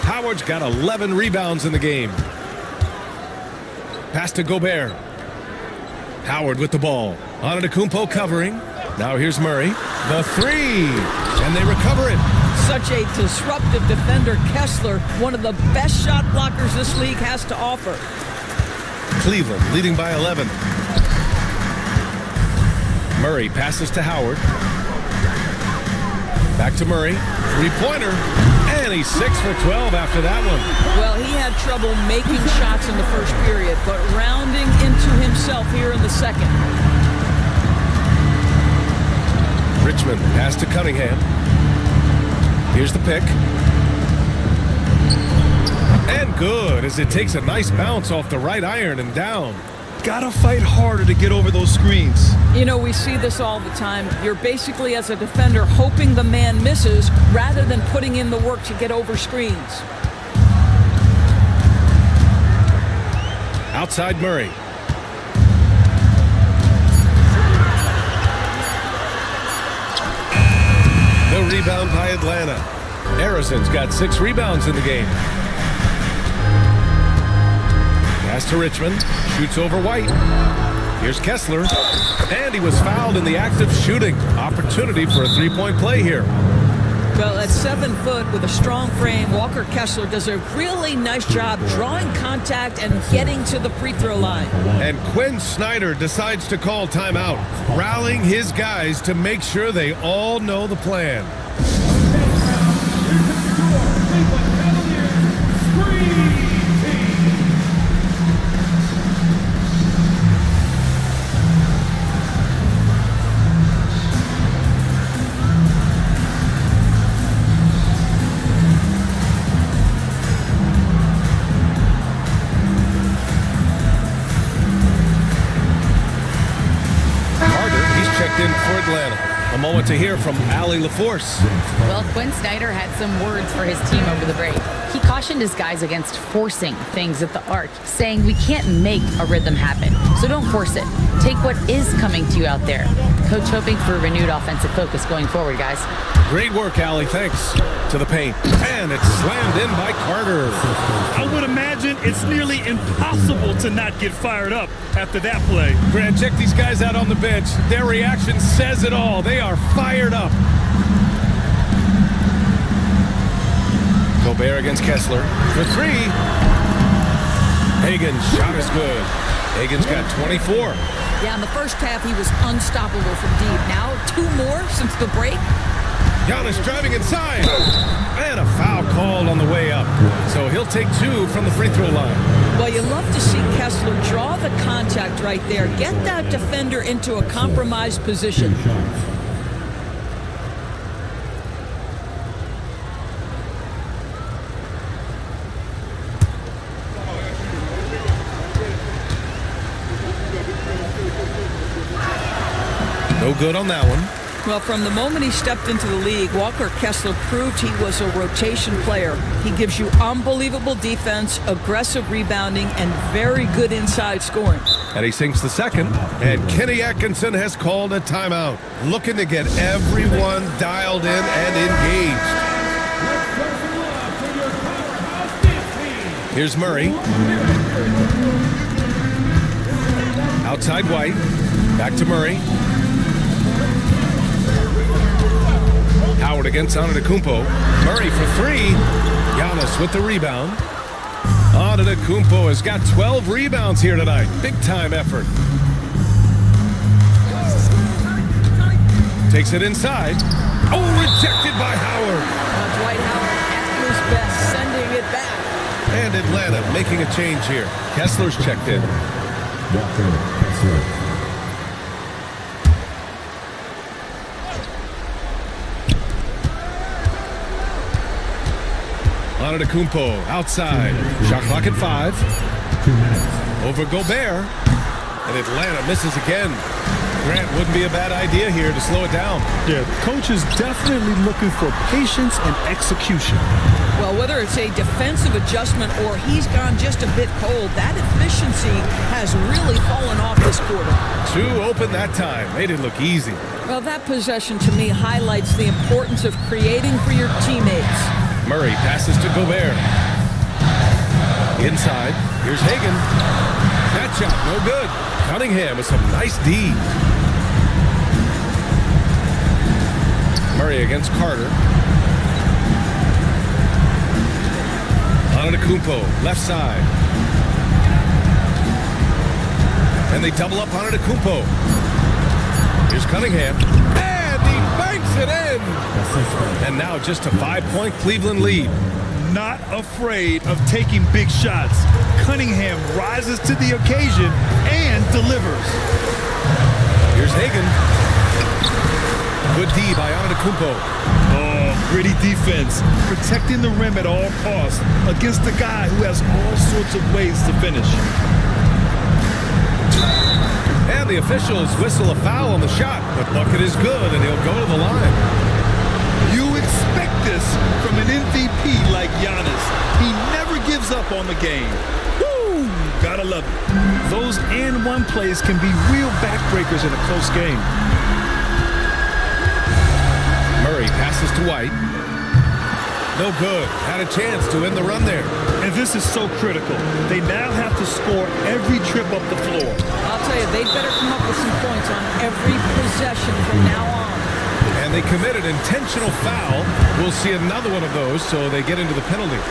S2: Howard's got 11 rebounds in the game. Pass to Gobert. Howard with the ball. Antetokounmpo covering. Now here's Murray. The three. And they recover it.
S4: Such a disruptive defender, Kessler, one of the best shot blockers this league has to offer.
S2: Cleveland leading by 11. Murray passes to Howard. Back to Murray. Three-pointer. And he's 6 for 12 after that one.
S4: Well, he had trouble making shots in the first period, but rounding into himself here in the second.
S2: Richmond pass to Cunningham. Here's the pick. And good as it takes a nice bounce off the right iron and down.
S3: Gotta fight harder to get over those screens.
S4: You know, we see this all the time. You're basically, as a defender, hoping the man misses rather than putting in the work to get over screens.
S2: Outside Murray. The rebound by Atlanta. Harrison's got 6 rebounds in the game. Pass to Richmond. Shoots over White. Here's Kessler. And he was fouled in the act of shooting. Opportunity for a three-point play here.
S4: Well, at 7 foot with a strong frame, Walker Kessler does a really nice job drawing contact and getting to the free throw line.
S2: And Quinn Snyder decides to call timeout, rallying his guys to make sure they all know the plan. In for Atlanta. A moment to hear from Allie LaForce.
S5: Well, Quinn Snyder had some words for his team over the break. He cautioned his guys against forcing things at the arc, saying we can't make a rhythm happen, so don't force it. Take what is coming to you out there. Coach hoping for a renewed offensive focus going forward, guys.
S2: Great work, Allie. Thanks. To the paint. And it's slammed in by Carter.
S3: I would imagine it's nearly impossible to not get fired up after that play.
S2: Grant, check these guys out on the bench. Their reaction says it all. They are fired up. Gobert against Kessler for three. Hagen's shot is good. Hagen's got 24.
S4: Yeah, in the first half, he was unstoppable from deep. Now, 2 more since the break.
S2: Giannis driving inside. And a foul called on the way up. So he'll take 2 from the free throw line.
S4: Well, you love to see Kessler draw the contact right there. Get that defender into a compromised position.
S1: 2 shots.
S2: No good on that one.
S4: Well, from the moment he stepped into the league, Walker Kessler proved he was a rotation player. He gives you unbelievable defense, aggressive rebounding, and very good inside scoring.
S2: And he sinks the second. And Kenny Atkinson has called a timeout. Looking to get everyone dialed in and engaged. Here's Murray. Outside White. Back to Murray. Howard against Antetokounmpo. Murray for 3. Giannis with the rebound. Antetokounmpo has got 12 rebounds here tonight. Big time effort. Takes it inside. Oh, rejected by Howard.
S4: Dwight Howard at his best, sending it back.
S2: And Atlanta making a change here. Kessler's checked in.
S1: Walker Kessler.
S2: Antetokounmpo outside. Shot clock at 5.
S1: 2 minutes.
S2: Over Gobert. And Atlanta misses again. Grant, wouldn't be a bad idea here to slow it down.
S3: Yeah, coach is definitely looking for patience and execution.
S4: Well, whether it's a defensive adjustment or he's gone just a bit cold, that efficiency has really fallen off this quarter.
S2: 2 open that time. Made it look easy.
S4: Well, that possession to me highlights the importance of creating for your teammates.
S2: Murray passes to Gobert. Inside. Here's Hagen. That shot, no good. Cunningham with some nice D. Murray against Carter. Antetokounmpo, left side. And they double up Antetokounmpo. Here's Cunningham. And he banks it in. And now just a 5-point Cleveland lead.
S3: Not afraid of taking big shots. Cunningham rises to the occasion and delivers.
S2: Here's Hagen. Good D by Antetokounmpo.
S3: Oh, gritty defense. Protecting the rim at all costs against a guy who has all sorts of ways to finish.
S2: And the officials whistle a foul on the shot. The bucket is good, and he'll go to the line.
S3: You expect this from an MVP like Giannis. He never gives up on the game. Woo! Gotta love it. Those and-one plays can be real backbreakers in a close game.
S2: Murray passes to White. No good. Had a chance to end the run there.
S3: And this is so critical. They now have to score every trip up the floor.
S4: I'll tell you, they better come up with some points on every possession from now on.
S2: And they committed intentional foul. We'll see another one of those, so they get into the penalty.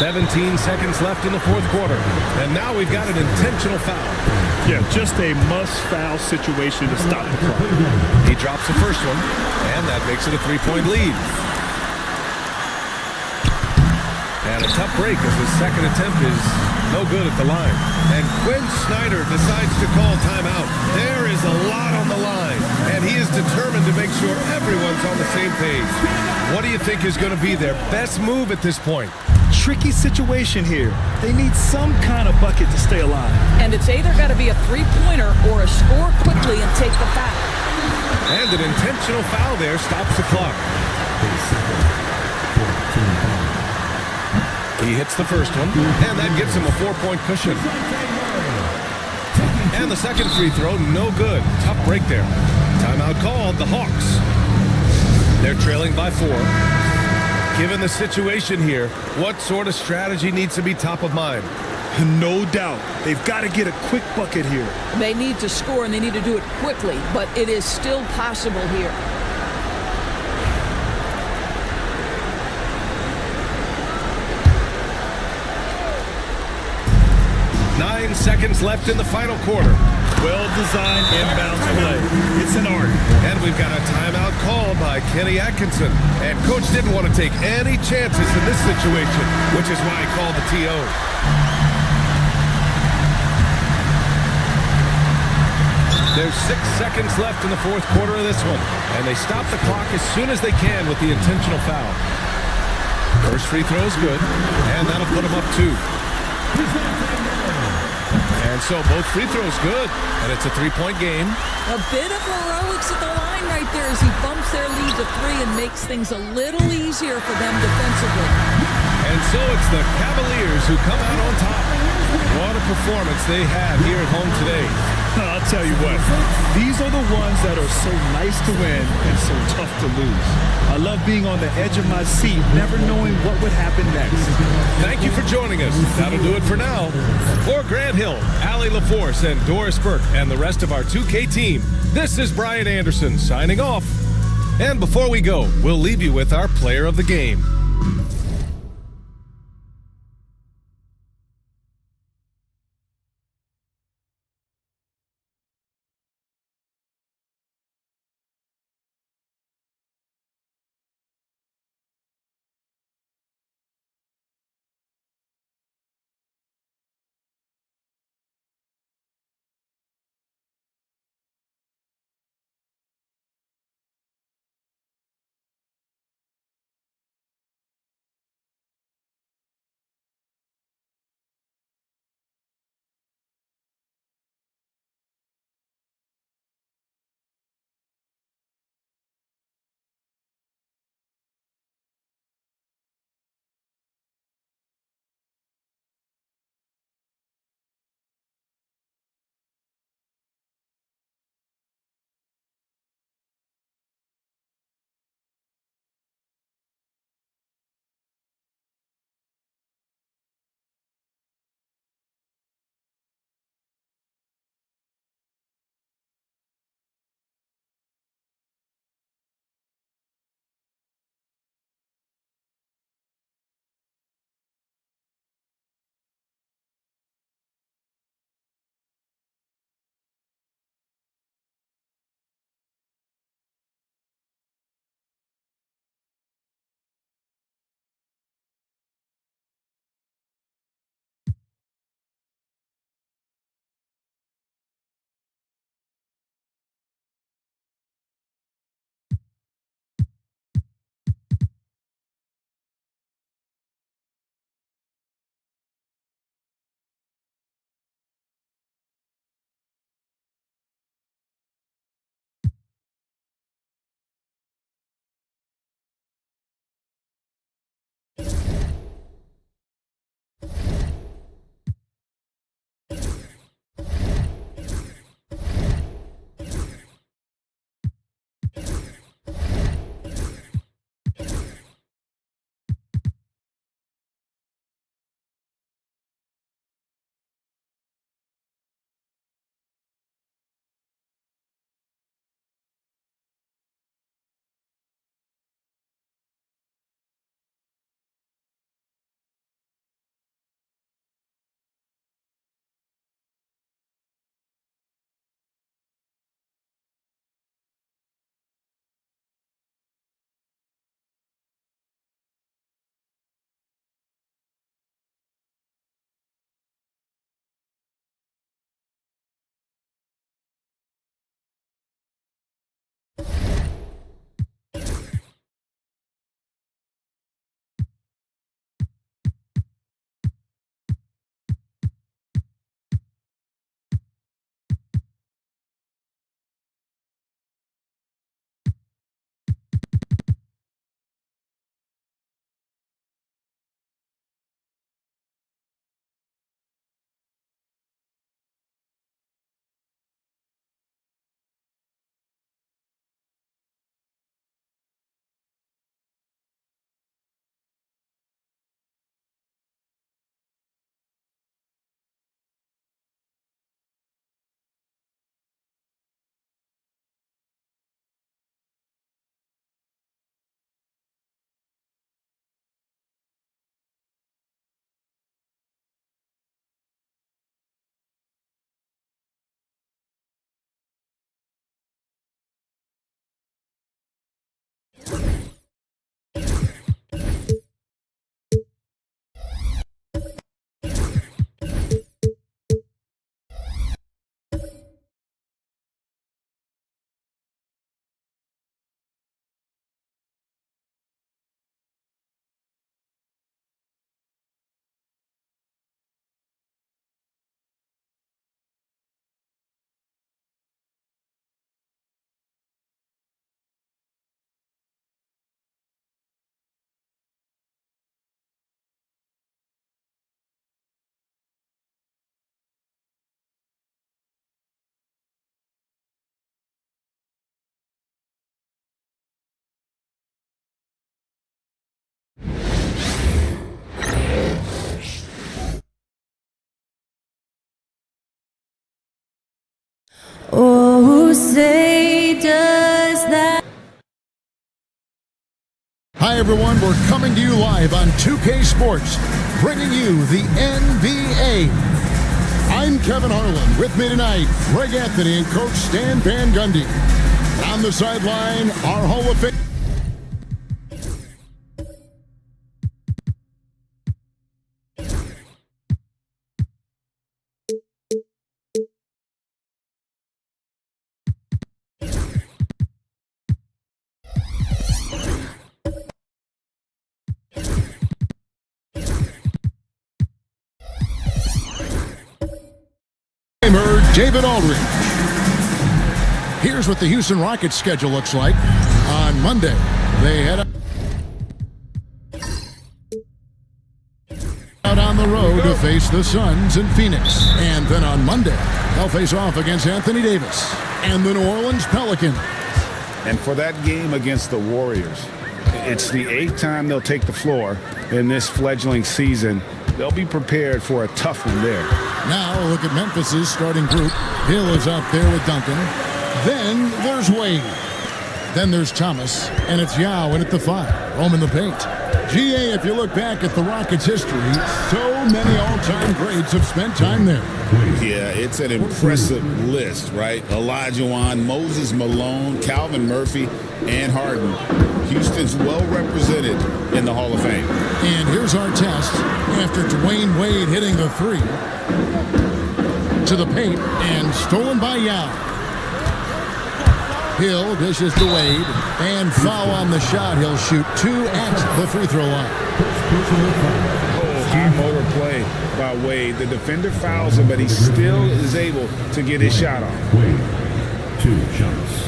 S2: 17 seconds left in the fourth quarter. And now we've got an intentional foul.
S3: Yeah, just a must-foul situation to stop the clock.
S2: He drops the first one, and that makes it a 3-point lead. And a tough break as his second attempt is no good at the line. And Quinn Snyder decides to call timeout. There is a lot on the line, and he is determined to make sure everyone's on the same page. What do you think is going to be their best move at this point?
S3: Tricky situation here. They need some kind of bucket to stay alive.
S4: And it's either got to be a three-pointer or a score quickly and take the foul.
S2: And an intentional foul there stops the clock. He hits the first one, and that gives him a 4-point cushion. And the second free throw, no good. Tough break there. Timeout called, the Hawks. They're trailing by 4. Given the situation here, what sort of strategy needs to be top of mind?
S3: No doubt. They've got to get a quick bucket here.
S4: They need to score, and they need to do it quickly, but it is still possible here.
S2: 9 seconds left in the final quarter.
S3: Well-designed inbounds play. It's an art.
S2: And we've got a timeout called by Kenny Atkinson. And Coach didn't want to take any chances in this situation, which is why he called the TO. There's 6 seconds left in the fourth quarter of this one. And they stop the clock as soon as they can with the intentional foul. First free throw is good, and that'll put them up 2. And so both free throws good, and it's a 3-point game.
S4: A bit of heroics at the line right there as he bumps their lead to 3 and makes things a little easier for them defensively.
S2: And so it's the Cavaliers who come out on top. What a performance they have here at home today.
S3: I'll tell you what, these are the ones that are so nice to win and so tough to lose. I love being on the edge of my seat, never knowing what would happen next.
S2: Thank you for joining us. That'll do it for now. For Grant Hill, Allie LaForce, and Doris Burke, and the rest of our 2K team, this is Brian Anderson signing off. And before we go, we'll leave you with our player of the game.
S9: Oh, say does that.
S10: Hi, everyone. We're coming to you live on 2K Sports, bringing you the NBA. I'm Kevin Harlan. With me tonight, Greg Anthony and Coach Stan Van Gundy. On the sideline, our Hall of Fame. David Aldridge. Here's what the Houston Rockets schedule looks like. On Monday, they head out on the road to face the Suns in Phoenix. And then on Monday, they'll face off against Anthony Davis and the New Orleans Pelicans.
S11: And for that game against the Warriors, it's the 8th time they'll take the floor in this fledgling season. They'll be prepared for a tough one there.
S10: Now look at Memphis's starting group. Hill is out there with Duncan. Then there's Wade. Then there's Thomas. And it's Yao in at the 5. Rome in the paint. GA, if you look back at the Rockets' history, so many all-time greats have spent time there.
S12: Yeah, it's an impressive list, right? Olajuwon, Moses Malone, Calvin Murphy, and Harden. Houston's well represented in the Hall of Fame.
S10: And here's our test after Dwayne Wade hitting the 3 to the paint and stolen by Yao. Hill dishes to Wade and foul on the shot. He'll shoot 2 at the free throw line.
S11: High motor play by Wade. The defender fouls him, but he still is able to get his shot off.
S1: Wade, 2 shots.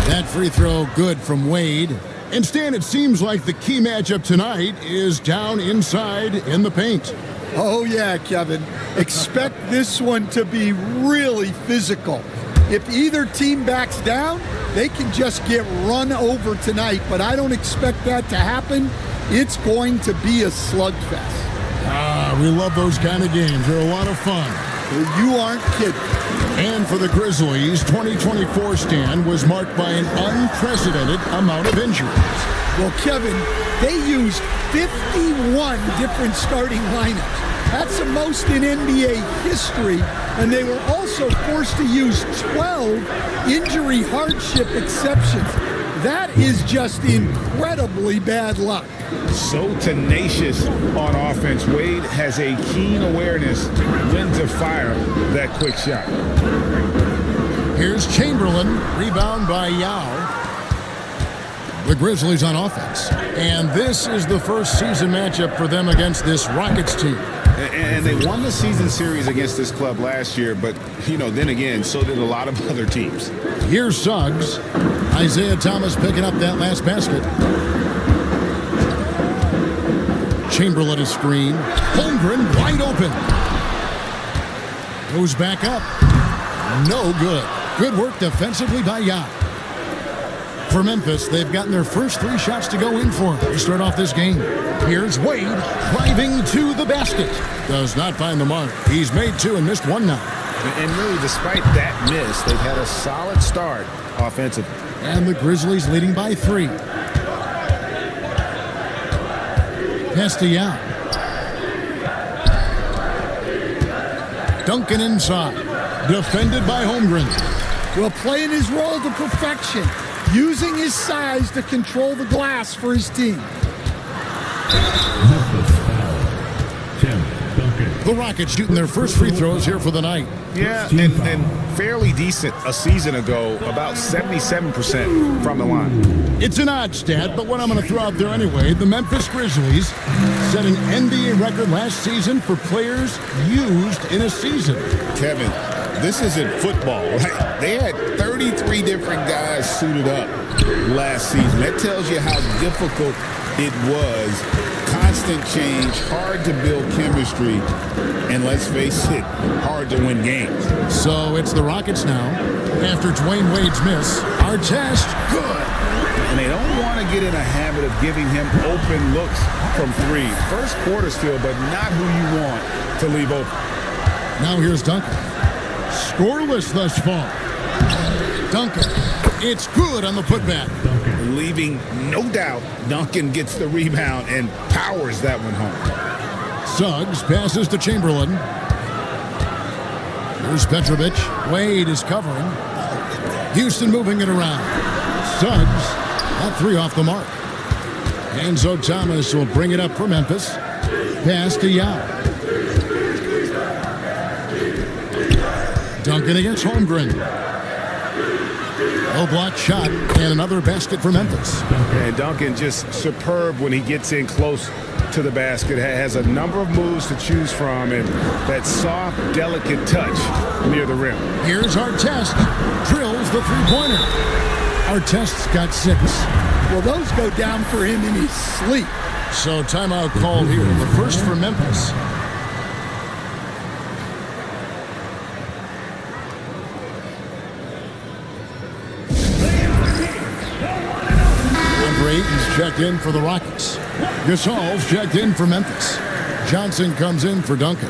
S10: That free throw good from Wade. And Stan, it seems like the key matchup tonight is down inside in the paint.
S13: Oh, yeah, Kevin. Expect this one to be really physical. If either team backs down, they can just get run over tonight, but I don't expect that to happen. It's going to be a slugfest.
S10: We love those kind of games. They're a lot of fun.
S13: You aren't kidding.
S10: And for the Grizzlies, 2024 Stan was marked by an unprecedented amount of injuries.
S13: Well, Kevin, they used 51 different starting lineups. That's the most in NBA history, and they were also forced to use 12 injury hardship exceptions. That is just incredibly bad luck.
S11: So tenacious on offense. Wade has a keen awareness when to fire that quick shot.
S10: Here's Chamberlain, rebound by Yao. The Grizzlies on offense. And this is the first season matchup for them against this Rockets team.
S11: And they won the season series against this club last year, but, then again, so did a lot of other teams.
S10: Here's Suggs. Isaiah Thomas picking up that last basket. Chamberlain is screen. Holmgren wide open. Goes back up. No good. Good work defensively by Yao. For Memphis, they've gotten their first 3 shots to go in for them to start off this game. Here's Wade driving to the basket. Does not find the mark. He's made 2 and missed 1 now.
S11: And really, despite that miss, they've had a solid start offensively.
S10: And the Grizzlies leading by 3. Pass to Yao. Duncan inside. Defended by Holmgren.
S13: Well, playing his role to perfection. Using his size to control the glass for his team.
S10: The Rockets shooting their first free throws here for the night.
S11: Yeah, and fairly decent a season ago, about 77% from the line.
S10: It's an odd stat, but what I'm going to throw out there anyway, the Memphis Grizzlies set an NBA record last season for players used in a season.
S12: Kevin, this isn't football, right? They had 33 different guys suited up last season. That tells you how difficult it was. constant change, hard to build chemistry, and let's face it, hard to win games.
S10: So it's the Rockets now. After Dwayne Wade's miss, Artest, good.
S11: And they don't want to get in a habit of giving him open looks from three. First quarter still, but not who you want to leave open.
S10: Now here's Duncan. Scoreless thus far. Duncan, it's good on the putback.
S12: Leaving no doubt, Duncan gets the rebound and powers that one home.
S10: Suggs passes to Chamberlain. Here's Petrovic. Wade is covering. Houston moving it around. Suggs, that three off the mark. Enzo Thomas will bring it up for Memphis. Pass to Yao. Duncan against Holmgren. Low block shot and another basket for Memphis.
S11: And Duncan just superb when he gets in close to the basket. Has a number of moves to choose from and that soft, delicate touch near the rim.
S10: Here's Artest. Drills the three-pointer. Artest's got 6.
S13: Well, those go down for him in his sleep.
S10: So timeout called here. The first for Memphis. Brayton's checked in for the Rockets. Gasol's checked in for Memphis. Johnson comes in for Duncan.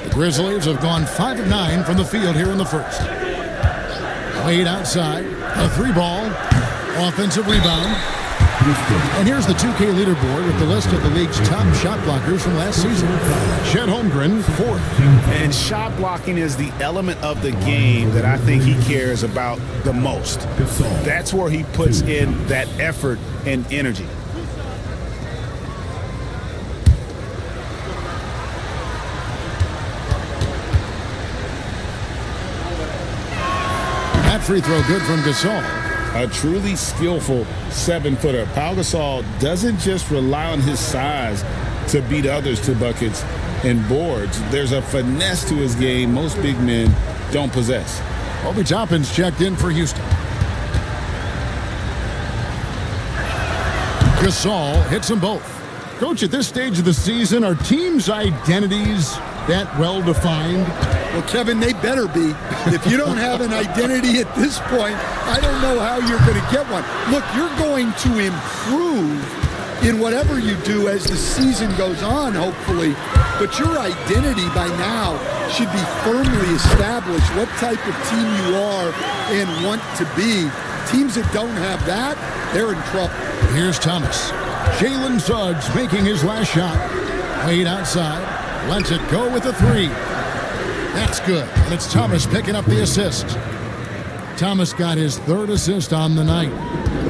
S10: The Grizzlies have gone 5 of 9 from the field here in the first. Wade outside. A 3-ball. Offensive rebound. And here's the 2K leaderboard with the list of the league's top shot blockers from last season. Chet Holmgren, 4th.
S11: And shot blocking is the element of the game that I think he cares about the most. That's where he puts in that effort and energy.
S10: That free throw good from Gasol.
S12: A truly skillful 7-footer. Pau Gasol doesn't just rely on his size to beat others to buckets and boards. There's a finesse to his game most big men don't possess.
S10: Obi Toppin's checked in for Houston. Gasol hits them both. Coach, at this stage of the season, are teams' identities that well-defined?
S13: Well, Kevin, they better be. If you don't have an identity at this point, I don't know how you're going to get one. Look, you're going to improve in whatever you do as the season goes on, hopefully. But your identity by now should be firmly established, what type of team you are and want to be. Teams that don't have that, they're in trouble.
S10: Here's Thomas. Jalen Suggs making his last shot. Wade outside. Lets it go with a 3. That's good. And it's Thomas picking up the assist. Thomas got his 3rd assist on the night.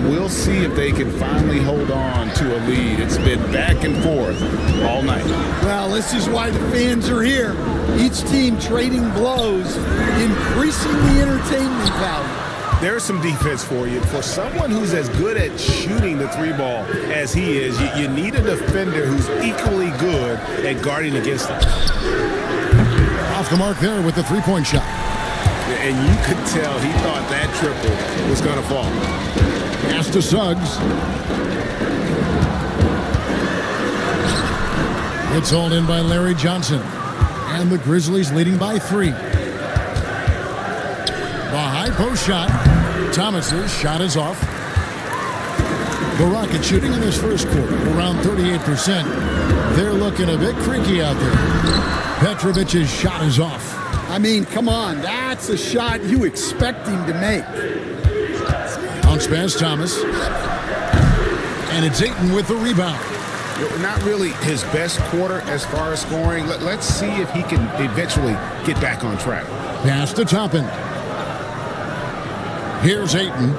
S12: We'll see if they can finally hold on to a lead. It's been back and forth all night.
S13: Well, this is why the fans are here. Each team trading blows, increasing the entertainment value.
S11: There's some defense for you. For someone who's as good at shooting the 3-ball as he is, you need a defender who's equally good at guarding against him.
S10: Off the mark there with the 3-point shot.
S11: And you could tell he thought that triple was going to fall.
S10: Pass to Suggs. It's hauled in by Larry Johnson. And the Grizzlies leading by 3. The high post shot. Thomas's shot is off. The Rockets shooting in this first quarter around 38%. They're looking a bit creaky out there. Petrovic's shot is off.
S13: I mean, come on. That's a shot you expect him to make.
S10: Bounce pass, Thomas. And it's Ayton with the rebound.
S12: Not really his best quarter as far as scoring. Let's see if he can eventually get back on track.
S10: Pass to Toppin. Here's Ayton.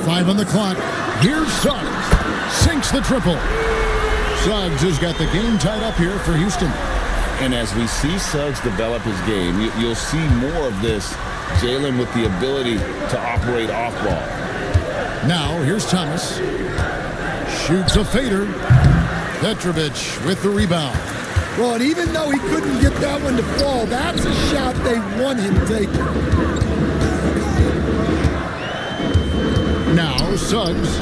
S10: 5 on the clock. Here's Suggs. Sinks the triple. Suggs has got the game tied up here for Houston.
S12: And as we see Suggs develop his game, you'll see more of this. Jalen with the ability to operate off ball.
S10: Now, here's Thomas. Shoots a fader. Petrovic with the rebound.
S13: Well, and even though he couldn't get that one to fall, that's a shot they want him taking.
S10: Now Suggs,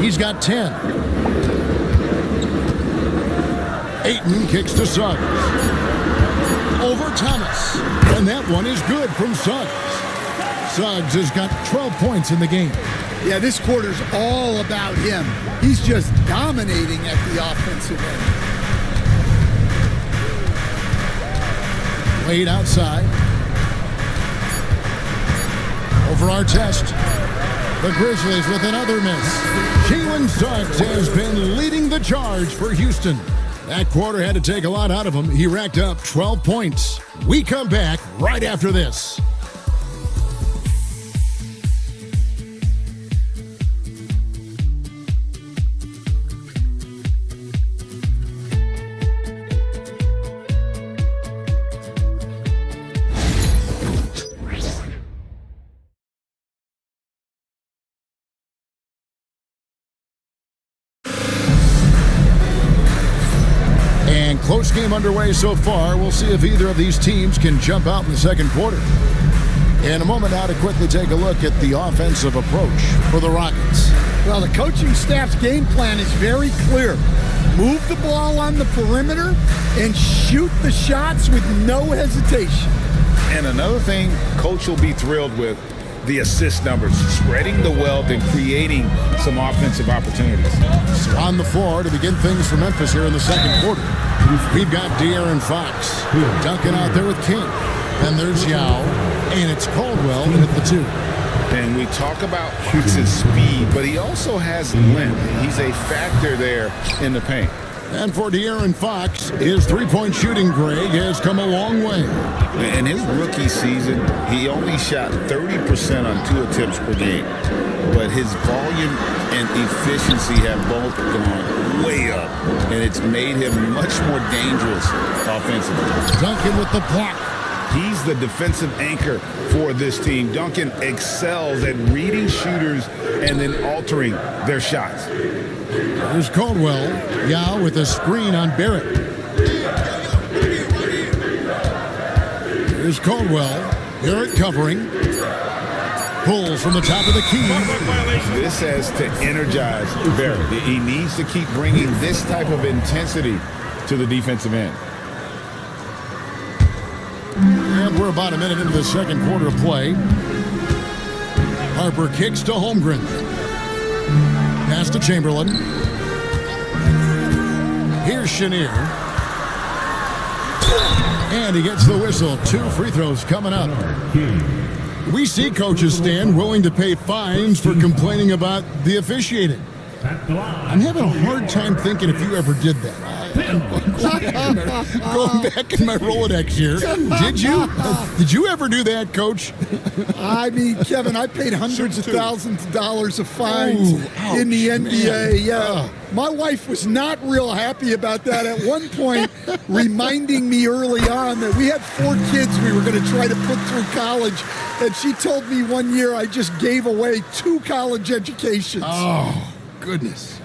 S10: he's got 10. Ayton kicks to Suggs. Over Thomas. And that one is good from Suggs. Suggs has got 12 points in the game.
S13: Yeah, this quarter's all about him. He's just dominating at the offensive end.
S10: Played outside. Over our test. The Grizzlies with another miss. Jalen Suggs has been leading the charge for Houston. That quarter had to take a lot out of him. He racked up 12 points. We come back right after this. Close game underway so far. We'll see if either of these teams can jump out in the second quarter. In a moment now to quickly take a look at the offensive approach for the Rockets.
S13: Well, the coaching staff's game plan is very clear. Move the ball on the perimeter and shoot the shots with no hesitation.
S11: And another thing Coach will be thrilled with, the assist numbers, spreading the wealth and creating some offensive opportunities.
S10: So on the floor to begin things for Memphis here in the second quarter. We've got De'Aaron Fox. Duncan out there with King. Then there's Yao. And it's Caldwell at the 2.
S11: And we talk about Fox's speed, but he also has length. He's a factor there in the paint.
S10: And for De'Aaron Fox, his three-point shooting, Greg, has come a long way.
S11: In his rookie season, he only shot 30% on 2 attempts per game. But his volume and efficiency have both gone way up. And it's made him much more dangerous offensively.
S10: Duncan with the block.
S11: He's the defensive anchor for this team. Duncan excels at reading shooters and then altering their shots.
S10: Here's Caldwell. Yao with a screen on Barrett. Here's Caldwell. Barrett covering. Pulls from the top of the key.
S11: This has to energize Barrett. He needs to keep bringing this type of intensity to the defensive end.
S10: And we're about a minute into the second quarter of play. Harper kicks to Holmgren. Pass to Chamberlain. Here's Chenier. And he gets the whistle. 2 free throws coming up. We see coaches, Stan, willing to pay fines for complaining about the officiating. I'm having a hard time thinking if you ever did that. Going back in my Rolodex here. Did you ever do that, Coach?
S13: I mean, Kevin, I paid hundreds of thousands of dollars of fines in the NBA. Man. Yeah. My wife was not real happy about that at one point, reminding me early on that we had 4 kids we were going to try to put through college. And she told me one year I just gave away 2 college educations.
S10: Oh, goodness.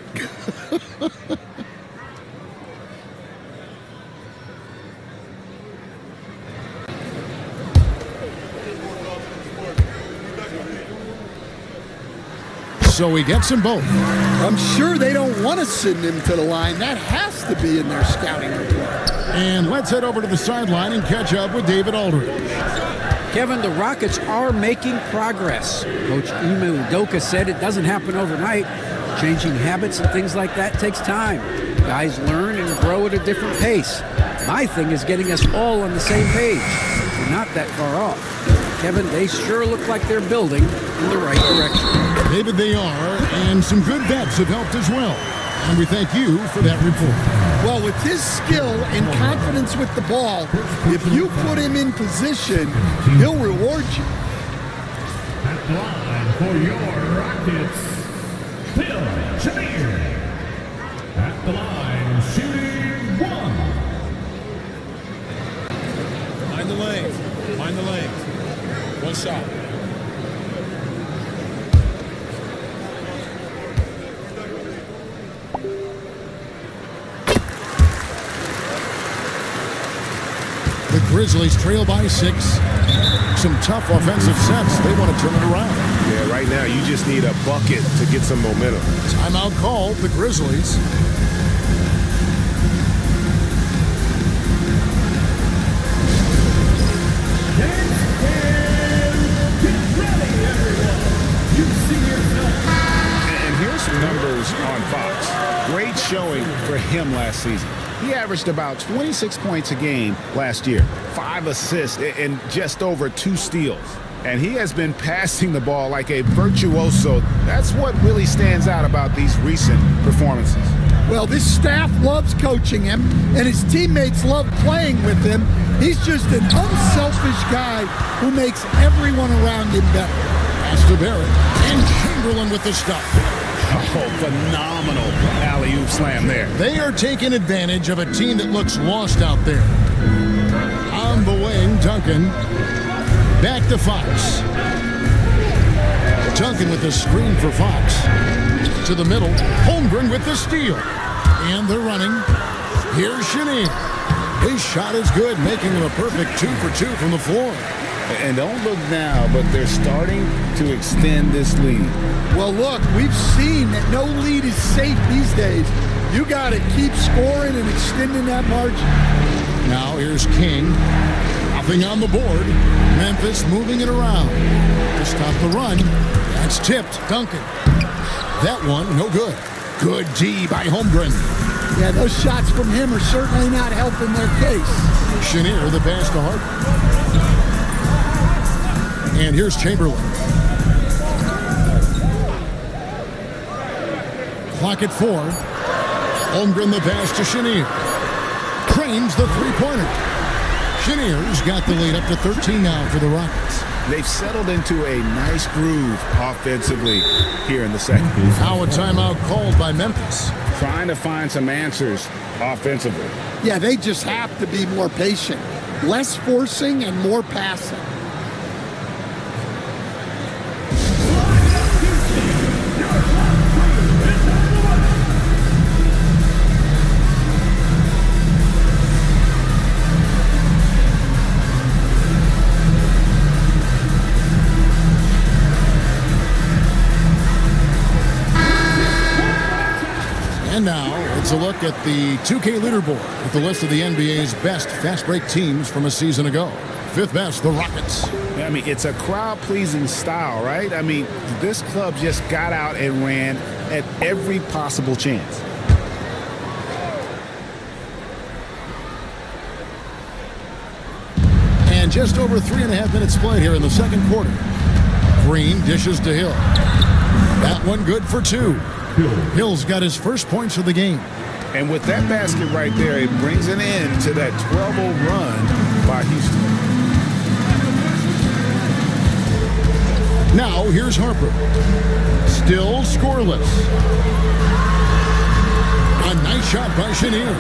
S10: So he gets them both.
S13: I'm sure they don't want to send him to the line. That has to be in their scouting report.
S10: And let's head over to the sideline and catch up with David Aldridge.
S14: Kevin, the Rockets are making progress. Coach Ime Udoka said it doesn't happen overnight. Changing habits and things like that takes time. Guys learn and grow at a different pace. My thing is getting us all on the same page. We're not that far off. Kevin, they sure look like they're building in the right direction.
S10: David, they are, and some good vets have helped as well. And we thank you for that report.
S13: Well, with his skill and confidence with the ball, if you put him in position, he'll reward you.
S1: At the line for your Rockets, Phil Chenier. At the line, shooting 1.
S2: Mind the lanes. Mind the lanes. 1 shot.
S10: Grizzlies trail by 6. Some tough offensive sets. They want to turn it around.
S15: Yeah, right now you just need a bucket to get some momentum.
S10: Timeout called, the Grizzlies.
S12: And here's some numbers on Fox. Great showing for him last season. He averaged about 26 points a game last year, 5 assists, and just over 2 steals. And he has been passing the ball like a virtuoso. That's what really stands out about these recent performances.
S13: Well, this staff loves coaching him, and his teammates love playing with him. He's just an unselfish guy who makes everyone around him better.
S10: Pass to Barrett, and Chamberlain with the stop.
S12: Oh, phenomenal alley-oop slam there.
S10: They are taking advantage of a team that looks lost out there. On the wing, Duncan. Back to Fox. Duncan with the screen for Fox. To the middle. Holmgren with the steal. And they're running. Here's Chenier. His shot is good, making him a perfect 2 for 2 from the floor.
S12: And don't look now, but they're starting to extend this lead.
S13: Well, look, we've seen that no lead is safe these days. You got to keep scoring and extending that margin.
S10: Now here's King. Nothing on the board. Memphis moving it around. To stop the run. That's tipped. Duncan. That one, no good. Good D by Holmgren.
S13: Yeah, those shots from him are certainly not helping their case.
S10: Chenier, the pass to Harper. And here's Chamberlain. Clock at 4. Holmgren the pass to Chenier. Cranes the three-pointer. Chenier's got the lead up to 13 now for the Rockets.
S12: They've settled into a nice groove offensively here in the second.
S10: Now a timeout called by Memphis.
S12: Trying to find some answers offensively.
S13: Yeah, they just have to be more patient. Less forcing and more passing.
S10: And now, it's a look at the 2K leaderboard with the list of the NBA's best fast break teams from a season ago. 5th best, the Rockets.
S12: I mean, it's a crowd-pleasing style, right? I mean, this club just got out and ran at every possible chance.
S10: And just over 3.5 minutes played here in the second quarter. Green dishes to Hill. That one good for 2. Hill's got his first points of the game.
S12: And with that basket right there, it brings an end to that 12-0 run by Houston.
S10: Now here's Harper. Still scoreless. A nice shot by Chenier.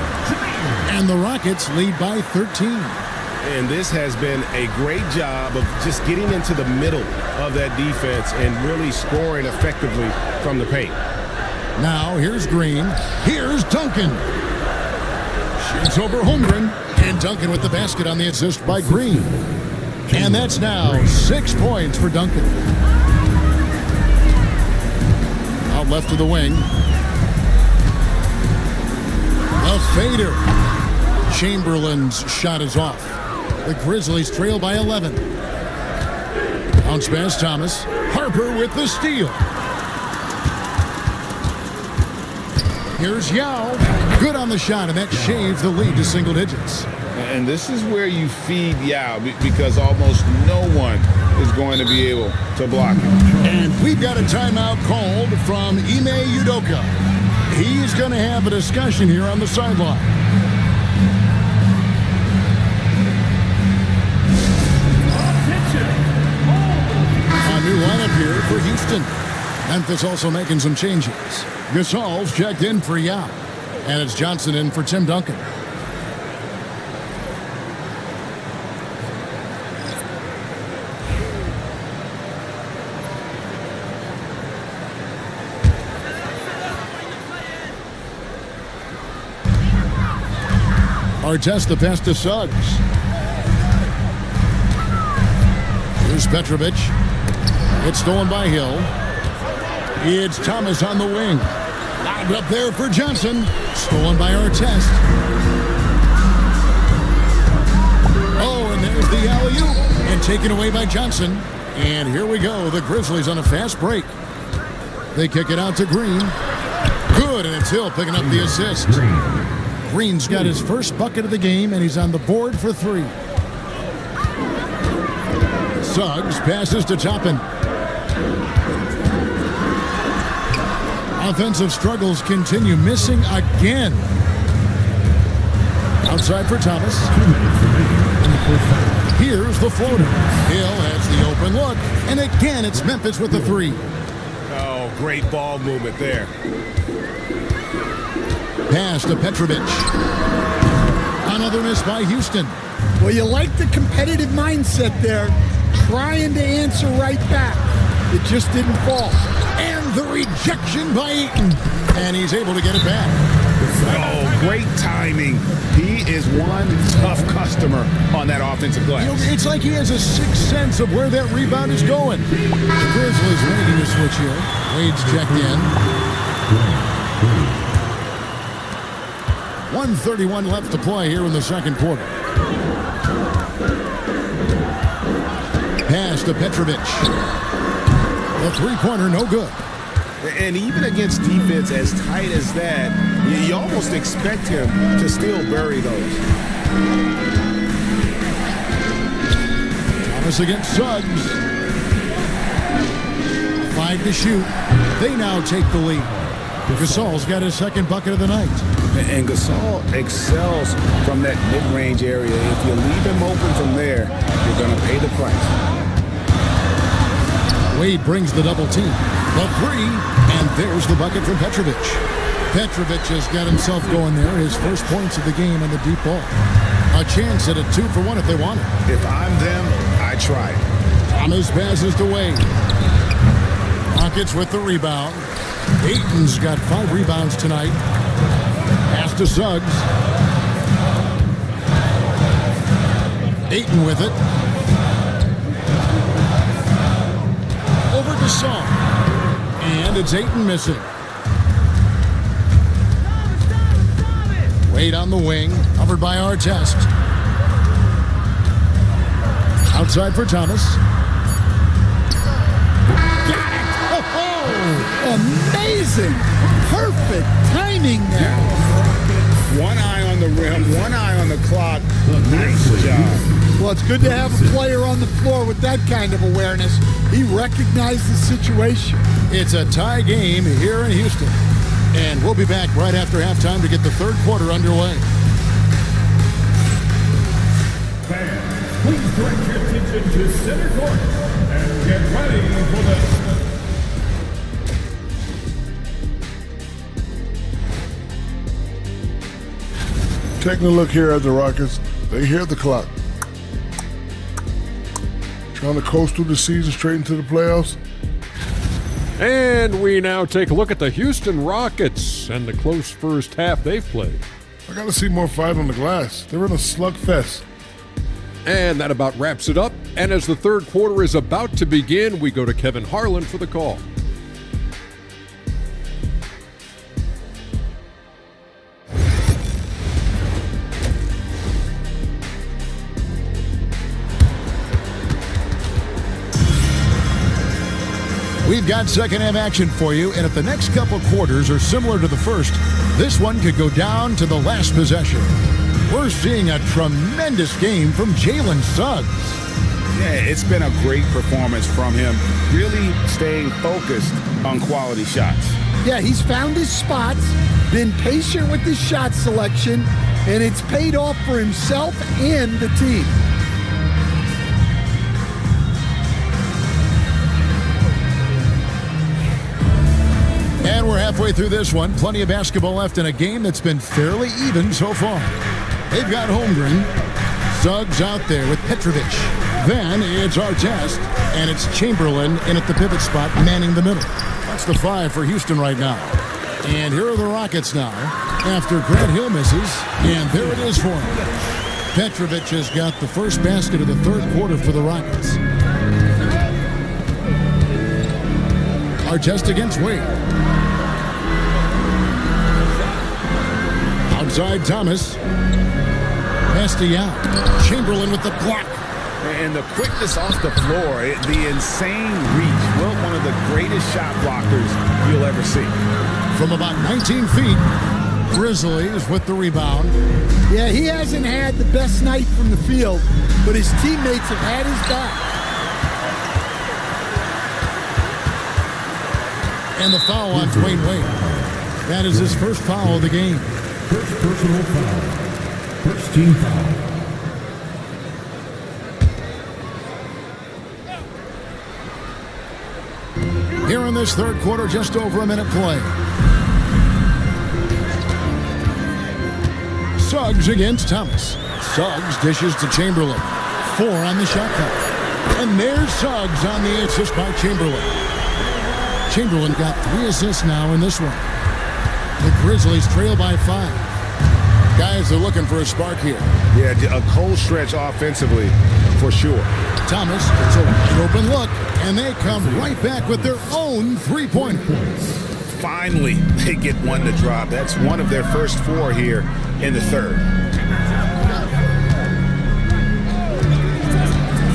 S10: And the Rockets lead by 13.
S15: And this has been a great job of just getting into the middle of that defense and really scoring effectively from the paint.
S10: Now here's Green. Here's Duncan. Shoots over Holmgren. And Duncan with the basket on the assist by Green. And that's now 6 points for Duncan. Out left to the wing. A fader. Chamberlain's shot is off. The Grizzlies trail by 11. Bounce pass Thomas. Harper with the steal. Here's Yao. Good on the shot, and that shaves the lead to single digits.
S12: And this is where you feed Yao because almost no one is going to be able to block him.
S10: And we've got a timeout called from Ime Udoka. He's going to have a discussion here on the sideline. A new lineup here for Houston. Memphis also making some changes. Gasol's checked in for Yao. And it's Johnson in for Tim Duncan. Artest the pass to Suggs. Here's Petrovic. It's stolen by Hill. It's Thomas on the wing. Lobbed up there for Johnson. Stolen by Artest. Oh, and there's the alley-oop. And taken away by Johnson. And here we go. The Grizzlies on a fast break. They kick it out to Green. Good, and it's Hill picking up the assist. Green's got his first bucket of the game, and he's on the board for 3. Suggs passes to Toppin. Offensive struggles continue, missing again. Outside for Thomas. Here's the floater. Hill has the open look, and again it's Memphis with the 3.
S15: Oh, great ball movement there.
S10: Pass to Petrovic. Another miss by Houston.
S13: Well, you like the competitive mindset there, trying to answer right back. It just didn't fall.
S10: And the rejection by Eaton. And he's able to get it back.
S12: Oh, great timing. He is one tough customer on that offensive glass.
S10: You know, it's like he has a sixth sense of where that rebound is going. The Grizzlies making a switch here. Wade's checked in. 1:31 left to play here in the second quarter. Pass to Petrovic. The three-pointer, no good.
S12: And even against defense as tight as that, you almost expect him to still bury those.
S10: Thomas against Suggs. 5 to shoot. They now take the lead. Gasol's got his second bucket of the night.
S12: And Gasol excels from that mid-range area. If you leave him open from there, you're going to pay the price.
S10: Wade brings the double team. The 3, and there's the bucket from Petrovic. Petrovic has got himself going there. His first points of the game on the deep ball. A chance at a 2-for-1 if they want it.
S12: If I'm them, I try.
S10: Thomas passes to Wade. Rockets with the rebound. Ayton's got 5 rebounds tonight. Pass to Suggs. Ayton with it. Over to Song. And it's Ayton missing. Wade on the wing. Covered by Artest. Outside for Thomas.
S13: Got it! Oh, amazing! Perfect timing there.
S12: One eye on the rim, one eye on the clock. Nice job.
S13: Well, it's good to have a player on the floor with that kind of awareness. He recognized the situation.
S10: It's a tie game here in Houston. And we'll be back right after halftime to get the third quarter underway.
S1: Fans, please direct your attention to center court and get ready for the...
S8: Taking a look here at the Rockets, they hear the clock. Trying to coast through the season straight into the playoffs.
S6: And we now take a look at the Houston Rockets and the close first half they've played.
S8: I got to see more fight on the glass. They're in a slugfest.
S6: And that about wraps it up. And as the third quarter is about to begin, we go to Kevin Harlan for the call.
S10: We've got second half action for you, and if the next couple quarters are similar to the first, this one could go down to the last possession. We're seeing a tremendous game from Jalen Suggs.
S12: Yeah, it's been a great performance from him, really staying focused on quality shots.
S13: Yeah, he's found his spots, been patient with his shot selection, and it's paid off for himself and the team.
S10: And we're halfway through this one. Plenty of basketball left in a game that's been fairly even so far. They've got Holmgren. Suggs out there with Petrovic. Then it's Artest. And it's Chamberlain in at the pivot spot, manning the middle. That's the 5 for Houston right now. And here are the Rockets now. After Grant Hill misses. And there it is for him. Petrovic has got the first basket of the third quarter for the Rockets. Artest against Wade. Outside Thomas. Pass to Yao. Chamberlain with the block.
S12: And the quickness off the floor, the insane reach. Well, one of the greatest shot blockers you'll ever see.
S10: From about 19 feet, Grizzlies with the rebound.
S13: Yeah, he hasn't had the best night from the field, but his teammates have had his back.
S10: And the foul on Dwayne Wade. That is his first foul of the game.
S1: First personal foul. First team foul.
S10: Here in this third quarter, just over a minute play. Suggs against Thomas. Suggs dishes to Chamberlain. 4 on the shot clock. And there's Suggs on the assist by Chamberlain. Chamberlain got 3 assists now in this one. The Grizzlies trail by 5. Guys are looking for a spark here.
S12: Yeah, a cold stretch offensively for sure.
S10: Thomas, it's a wide open look, and they come right back with their own three-pointer.
S12: Finally, they get one to drop. That's one of their first 4 here in the third.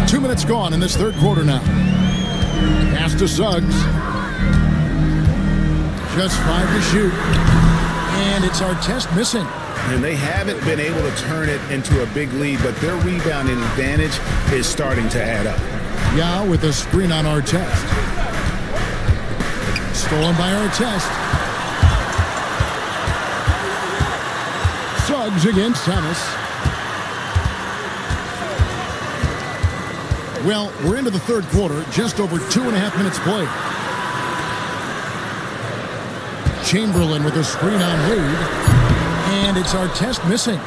S10: 2 minutes gone in this third quarter now. Pass to Suggs. Just 5 to shoot. And it's Artest missing.
S12: And they haven't been able to turn it into a big lead, but their rebounding advantage is starting to add up.
S10: Yao with a screen on Artest. Stolen by Artest. Suggs against Thomas. Well, we're into the third quarter, just over 2.5 minutes played. Chamberlain with a screen on Wade. And it's Artest missing.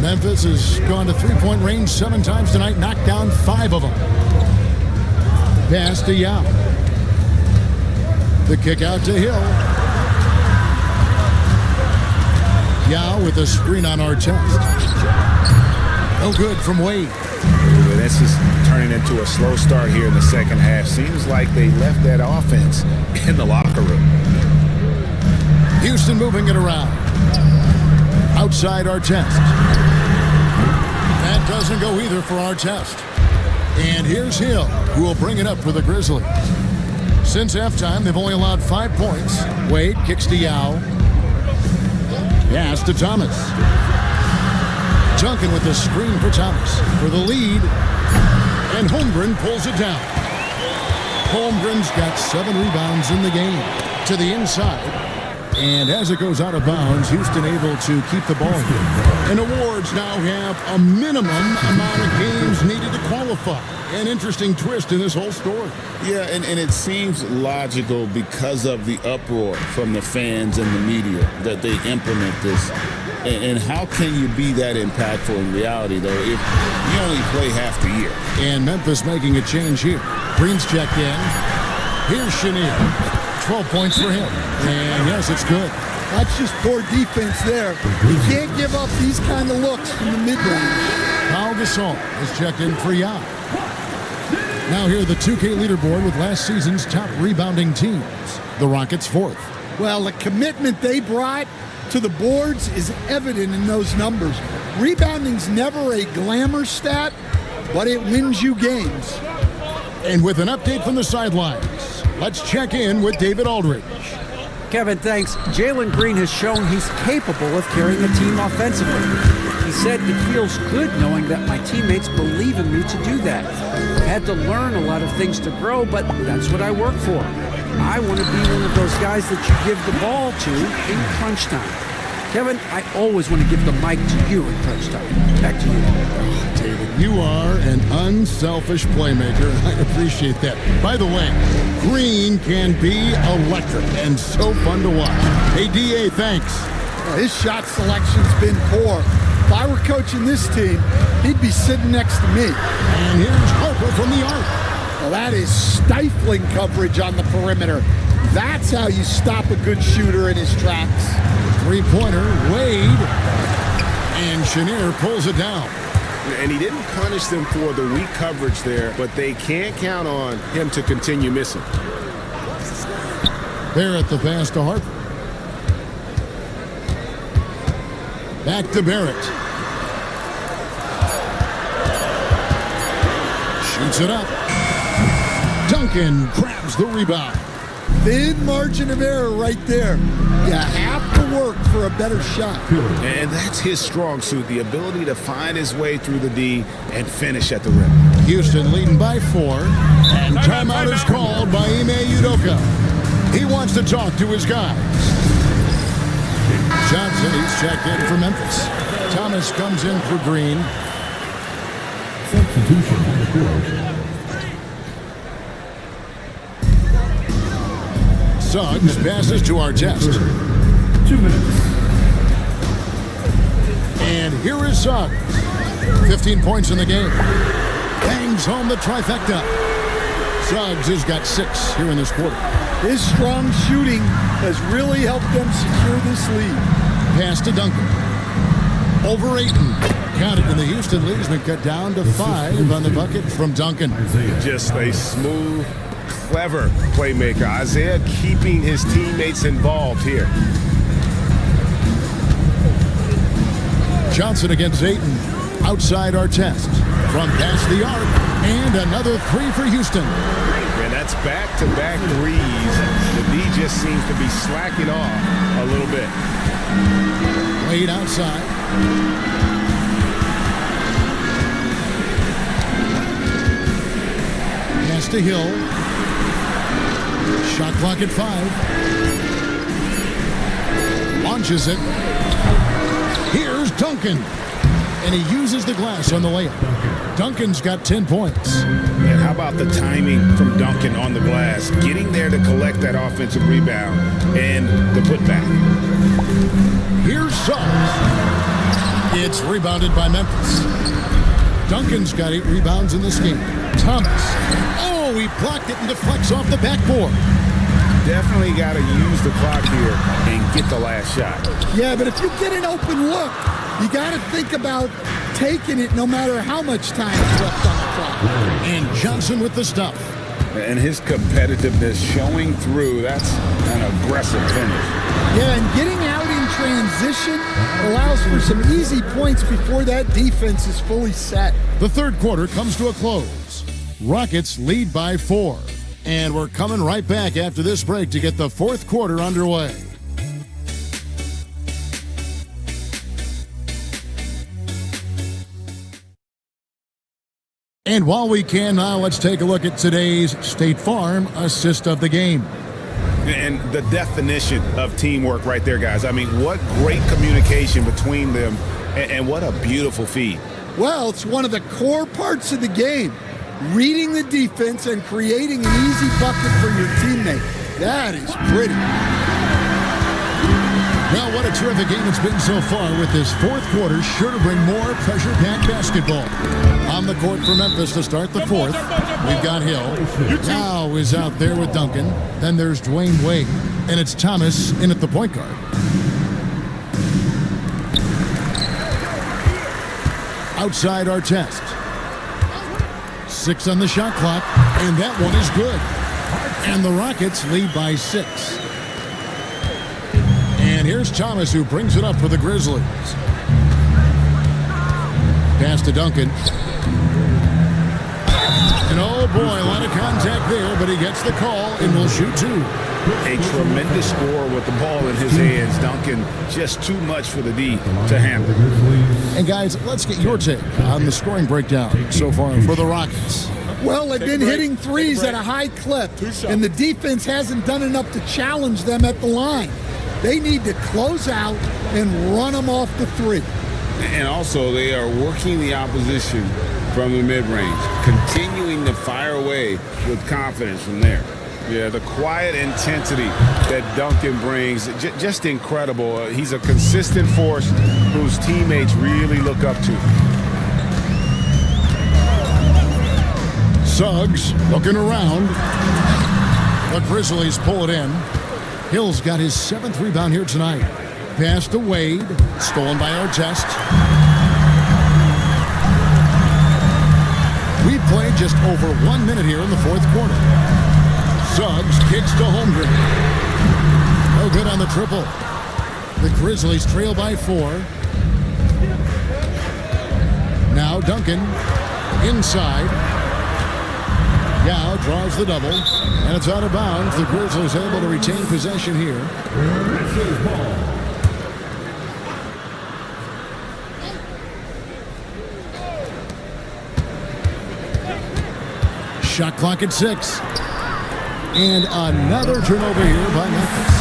S10: Memphis has gone to three-point range 7 times tonight, knocked down 5 of them. Pass to Yao. The kick out to Hill. Yao with a screen on Artest. No good from Wade.
S12: This is turning into a slow start here in the second half. Seems like they left that offense in the locker room.
S10: Houston moving it around. Outside Artest. That doesn't go either for Artest. And here's Hill, who will bring it up for the Grizzlies. Since halftime, they've only allowed 5 points. Wade kicks to Yao. Pass to Thomas. Duncan with the screen for Thomas for the lead. And Holmgren pulls it down. Holmgren's got 7 rebounds in the game. To the inside. And as it goes out of bounds, Houston able to keep the ball here. And awards now have a minimum amount of games needed to qualify. An interesting twist in this whole story.
S11: Yeah, and it seems logical because of the uproar from the fans and the media that they implement this. And how can you be that impactful in reality, though, if you only play half the year?
S10: And Memphis making a change here. Green's checked in. Here's Chenier. 12 points for him. And yes, it's good.
S13: That's just poor defense there. You can't give up these kind of looks from the mid-range.
S10: Pau Gasol is checked in for Yao. Now here the 2K leaderboard with last season's top rebounding teams. The Rockets 4th.
S13: Well, the commitment they brought to the boards is evident in those numbers. Rebounding's never a glamour stat, but it wins you games.
S10: And with an update from the sidelines, let's check in with David Aldridge.
S14: Kevin, thanks. Jalen Green has shown he's capable of carrying a team offensively. He said, "It feels good knowing that my teammates believe in me to do that. I've had to learn a lot of things to grow, but that's what I work for. I want to be one of those guys that you give the ball to in crunch time." Kevin, I always want to give the mic to you in crunch time. Back to you.
S10: Oh, David, you are an unselfish playmaker, and I appreciate that. By the way, Green can be electric and so fun to watch. Hey, DA, thanks.
S13: His shot selection's been poor. If I were coaching this team, he'd be sitting next to me.
S10: And here's Harper from the arc.
S13: Well, that is stifling coverage on the perimeter. That's how you stop a good shooter in his tracks.
S10: Three-pointer, Wade. And Chenier pulls it down.
S15: And he didn't punish them for the weak coverage there, but they can't count on him to continue missing.
S10: There at the pass to Harper. Back to Barrett. Shoots it up. Duncan grabs the rebound.
S13: Thin margin of error right there. You have to work for a better shot.
S12: And that's his strong suit, the ability to find his way through the D and finish at the rim.
S10: Houston leading by 4. And timeout is called by Ime Udoka. He wants to talk to his guys. Johnson, he's checked in for Memphis. Thomas comes in for Green.
S1: Substitution on the court.
S10: Suggs passes to Artest.
S1: 2 minutes.
S10: And here is Suggs. 15 points in the game. Bangs home the trifecta. Suggs has got 6 here in this quarter.
S13: His strong shooting has really helped them secure this lead.
S10: Pass to Duncan. Over Ayton. Counted in the Houston lead has been cut down to 5 on the bucket from Duncan.
S15: Just a smooth, clever playmaker. Isaiah keeping his teammates involved here.
S10: Johnson against Ayton. Outside Artest. From past the arc. And another 3 for Houston.
S15: And that's back-to-back threes. The D just seems to be slacking off a little bit.
S10: Wade outside. Pass to Hill. Shot clock at 5. Launches it. Here's Duncan. And he uses the glass on the layup. Duncan's got 10 points.
S12: And how about the timing from Duncan on the glass? Getting there to collect that offensive rebound and the putback.
S10: Here's Suggs. It's rebounded by Memphis. Duncan's got 8 rebounds in this game. Thomas. Oh, he blocked it and deflects off the backboard.
S12: Definitely got to use the clock here and get the last shot.
S13: Yeah, but if you get an open look, you got to think about taking it no matter how much time is left on the clock.
S10: And Johnson with the stuff.
S12: And his competitiveness showing through. That's an aggressive finish.
S13: Yeah, and getting out in transition allows for some easy points before that defense is fully set.
S10: The third quarter comes to a close. Rockets lead by 4. And we're coming right back after this break to get the fourth quarter underway. And while we can now, let's take a look at today's State Farm assist of the game.
S12: And the definition of teamwork right there, guys. I mean, what great communication between them, and what a beautiful feed.
S13: Well, it's one of the core parts of the game. Reading the defense and creating an easy bucket for your teammate. That is pretty.
S10: Well, what a terrific game it's been so far, with this fourth quarter sure to bring more pressure-packed basketball. On the court for Memphis to start the fourth, we've got Hill. Now is out there with Duncan. Then there's Dwayne Wade. And it's Thomas in at the point guard. Outside Artest. 6 on the shot clock, and that one is good. And the Rockets lead by 6. And here's Thomas, who brings it up for the Grizzlies. Pass to Duncan. And oh boy, a lot of contact there, but he gets the call and will shoot 2.
S12: A tremendous score with the ball in his hands. Duncan, just too much for the D to handle.
S10: And guys, let's get your take on the scoring breakdown so far for the Rockets.
S13: Well, they've been hitting threes at a high clip, and the defense hasn't done enough to challenge them at the line. They need to close out and run them off the 3.
S12: And also, they are working the opposition from the mid-range, continuing to fire away with confidence from there. Yeah, the quiet intensity that Duncan brings, just incredible. He's a consistent force whose teammates really look up to.
S10: Suggs looking around. The Grizzlies pull it in. Hill's got his 7th rebound here tonight. Pass to Wade. Stolen by Artest. We've played just over 1 minute here in the fourth quarter. Suggs kicks to Holmgren. No good on the triple. The Grizzlies trail by 4. Now Duncan inside. Yao draws the double, and it's out of bounds. The Grizzlies able to retain possession here. Shot clock at 6. And another turnover here by Memphis.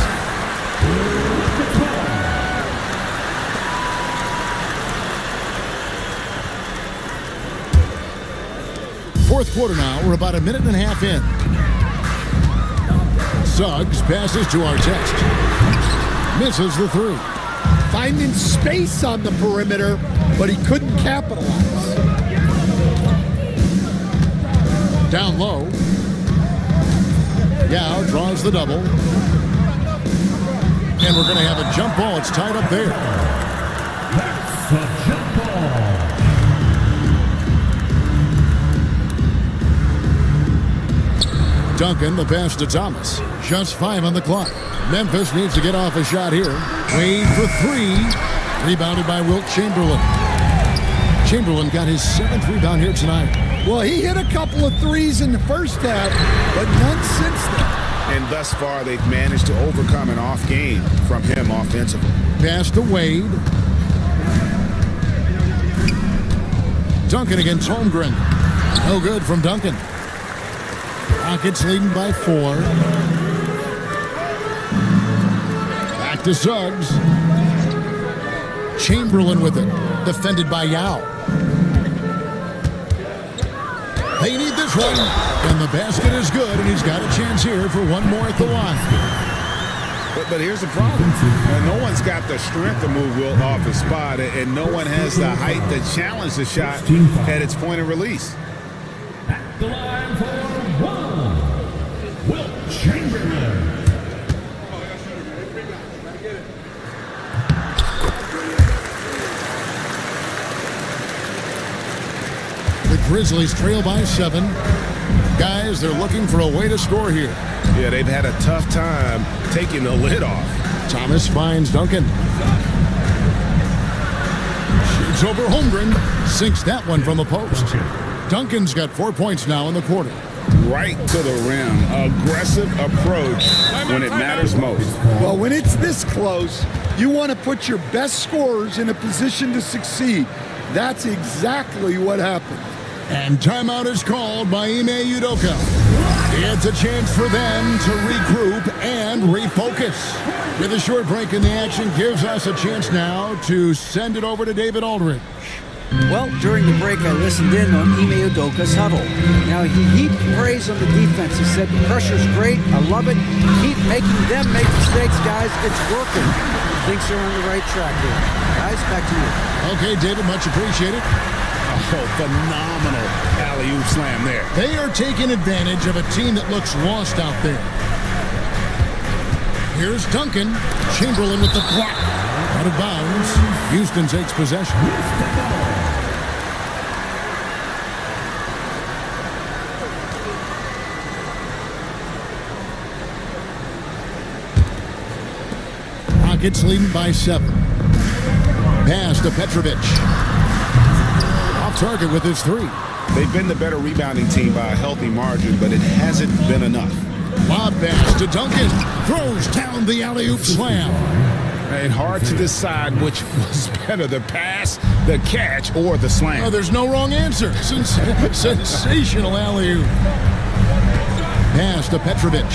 S10: Fourth quarter now. We're about a minute and a half in. Suggs passes to Artest. Misses the 3.
S13: Finding space on the perimeter, but he couldn't capitalize.
S10: Down low. Yao draws the double. And we're going to have a jump ball. It's tied up there.
S1: That's a jump ball.
S10: Duncan, the pass to Thomas. Just 5 on the clock. Memphis needs to get off a shot here. Wade for 3. Rebounded by Wilt Chamberlain. Chamberlain got his 7th rebound here tonight.
S13: Well, he hit a couple of threes in the first half, but none since then.
S12: And thus far, they've managed to overcome an off game from him offensively.
S10: Pass to Wade. Duncan against Holmgren. No good from Duncan. Rockets leading by 4. Back to Suggs. Chamberlain with it. Defended by Yao. They need this one. And the basket is good, and he's got a chance here for one more at the line.
S12: But here's the problem. No one's got the strength to move Wilt off his spot, and no one has the height to challenge the shot at its point of release.
S1: At the line for 1, Wilt Chamberlain.
S10: The Grizzlies trail by 7. Guys, they're looking for a way to score here.
S15: Yeah, they've had a tough time taking the lid off.
S10: Thomas finds Duncan. Shoots over Holmgren. Sinks that one from the post. Duncan's got 4 points now in the quarter.
S12: Right to the rim. Aggressive approach when it matters most.
S13: Well, when it's this close, you want to put your best scorers in a position to succeed. That's exactly what happened.
S10: And timeout is called by Ime Udoka. It's a chance for them to regroup and refocus. With a short break in the action, gives us a chance now to send it over to David Aldridge.
S14: Well, during the break, I listened in on Ime Udoka's huddle. Now, he heaped praise on the defense. He said, the pressure's great. I love it. Keep making them make mistakes, guys. It's working. Thinks they're on the right track here. Guys, back to you.
S10: Okay, David, much appreciated.
S12: Oh, phenomenal alley-oop slam there.
S10: They are taking advantage of a team that looks lost out there. Here's Duncan. Chamberlain with the block. Out of bounds. Houston takes possession. Rockets leading by 7. Pass to Petrovic. Off target with his 3.
S12: They've been the better rebounding team by a healthy margin, but it hasn't been enough.
S10: Lob pass to Duncan. Throws down the alley-oop slam.
S12: And hard to decide which was better, the pass, the catch, or the slam.
S10: Oh, there's no wrong answer. Sensational alley-oop. Pass to Petrovic.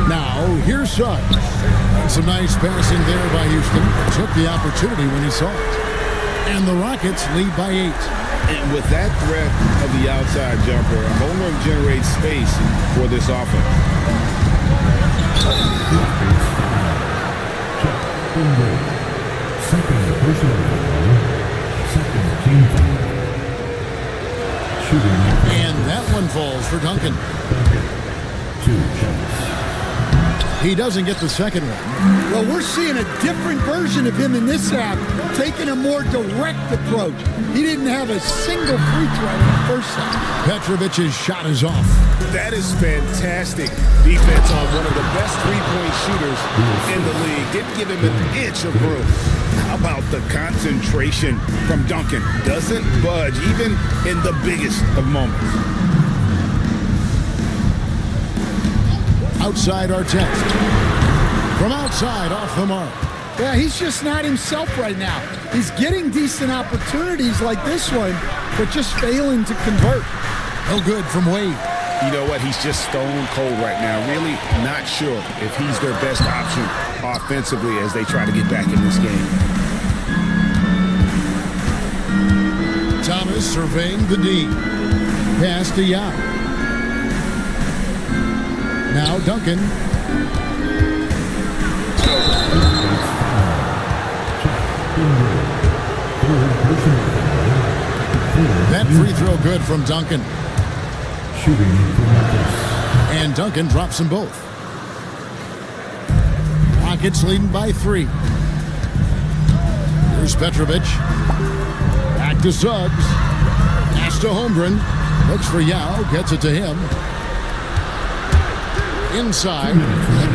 S10: Now, here's Suggs. And some nice passing there by Houston. Took the opportunity when he saw it. And the Rockets lead by 8.
S12: And with that threat of the outside jumper, Holmgren generates space for this offense.
S1: Second personal foul. Second team foul. Shooting.
S10: And that one falls for Duncan.
S1: 2 shots.
S10: He doesn't get the second one.
S13: Well, we're seeing a different version of him in this half, taking a more direct approach. He didn't have a single free throw in the first half.
S10: Petrovic's shot is off.
S15: That is fantastic defense on one of the best three-point shooters in the league. Didn't give him an inch of room.
S12: How about the concentration from Duncan? Doesn't budge even in the biggest of moments.
S10: Outside our test. From outside, off the mark.
S13: Yeah, he's just not himself right now. He's getting decent opportunities like this one, but just failing to convert.
S10: No good from Wade.
S12: You know what? He's just stone cold right now. Really not sure if he's their best option offensively as they try to get back in this game.
S10: Thomas surveying the D. Pass to Yao. Now Duncan. That free throw good from Duncan. And Duncan drops them both. Rockets leading by 3. Here's Petrovic. Back to Suggs. Pass to Holmgren. Looks for Yao. Gets it to him. Inside.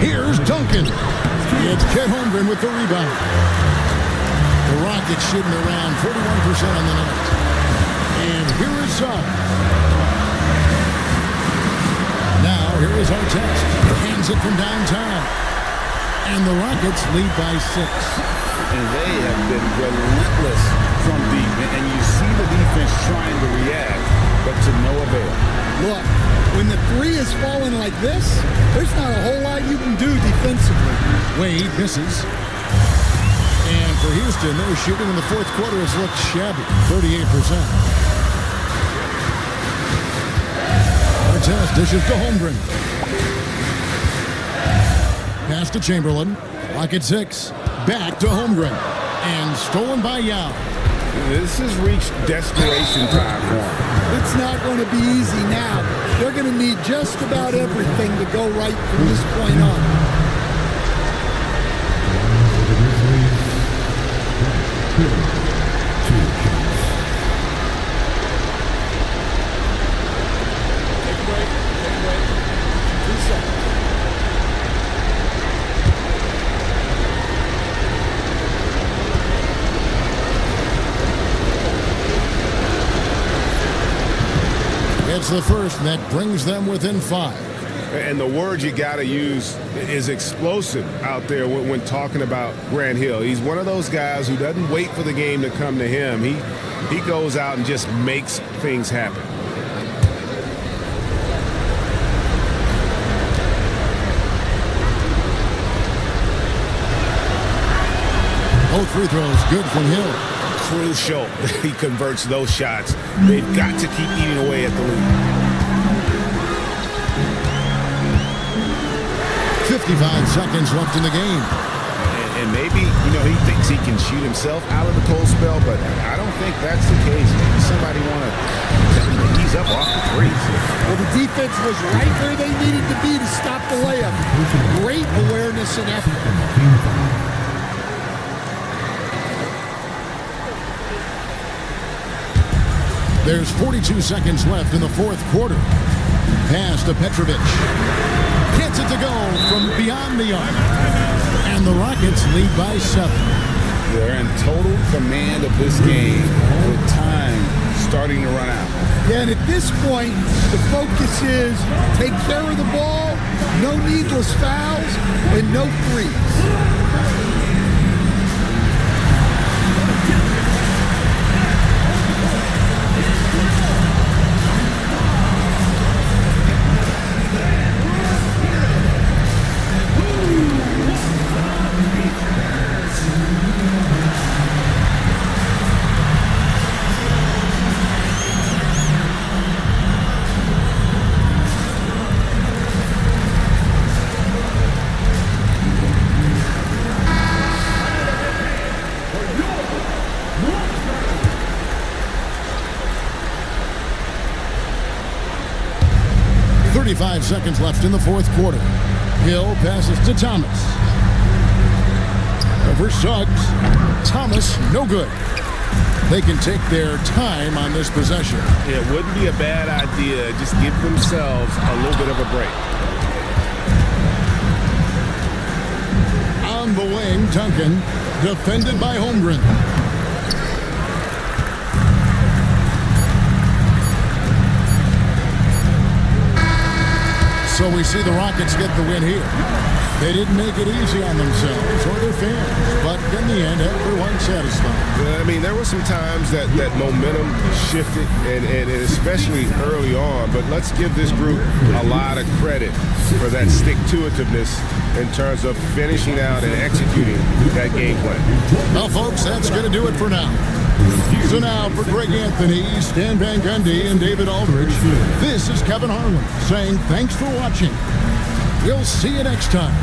S10: Here's Duncan. It's Chet Holmgren with the rebound. The Rockets shooting around 41% on the night. And here is Suggs. Now, here is our test. Hands it from downtown. And the Rockets lead by 6.
S12: And they have been relentless from deep. And you see the defense trying to react, but to no avail.
S13: Look, when the three is falling like this, there's not a whole lot you can do defensively.
S10: Wade misses. And for Houston, their shooting in the fourth quarter has looked shabby, 38%. Test dishes to Holmgren. Pass to Chamberlain. Rocket 6. Back to Holmgren. And stolen by Yao.
S12: This has reached desperation time for him.
S13: It's not going to be easy now. They're going to need just about everything to go right from this point on.
S10: It's the first, and that brings them within 5.
S15: And the word you got to use is explosive out there when talking about Grant Hill. He's one of those guys who doesn't wait for the game to come to him. He goes out and just makes things happen.
S10: Both free throws good from Hill.
S15: Crucial that he converts those shots. They've got to keep eating away at the lead.
S10: 55 seconds left in the game.
S15: And maybe, he thinks he can shoot himself out of the cold spell, but I don't think that's the case. Somebody want to ease up off the threes.
S13: Well, the defense was right where they needed to be to stop the layup. Great awareness and effort.
S10: There's 42 seconds left in the fourth quarter. Pass to Petrovic. Gets it to go from beyond the arc. And the Rockets lead by 7.
S12: They're in total command of this game with time starting to run out.
S13: Yeah, and at this point, the focus is take care of the ball, no needless fouls, and no threes.
S10: Seconds left in the fourth quarter. Hill passes to Thomas. For Suggs. Thomas, no good. They can take their time on this possession.
S15: Yeah, it wouldn't be a bad idea. Just give themselves a little bit of a break.
S10: On the wing, Duncan, defended by Holmgren. So we see the Rockets get the win here. They didn't make it easy on themselves or their fans, but in the end, everyone's satisfied.
S15: Well, I mean, there were some times that momentum shifted, and especially early on, but let's give this group a lot of credit for that stick-to-itiveness in terms of finishing out and executing that game plan.
S10: Well, folks, that's going to do it for now. So now for Greg Anthony, Stan Van Gundy, and David Aldridge, this is Kevin Harlan saying thanks for watching. We'll see you next time.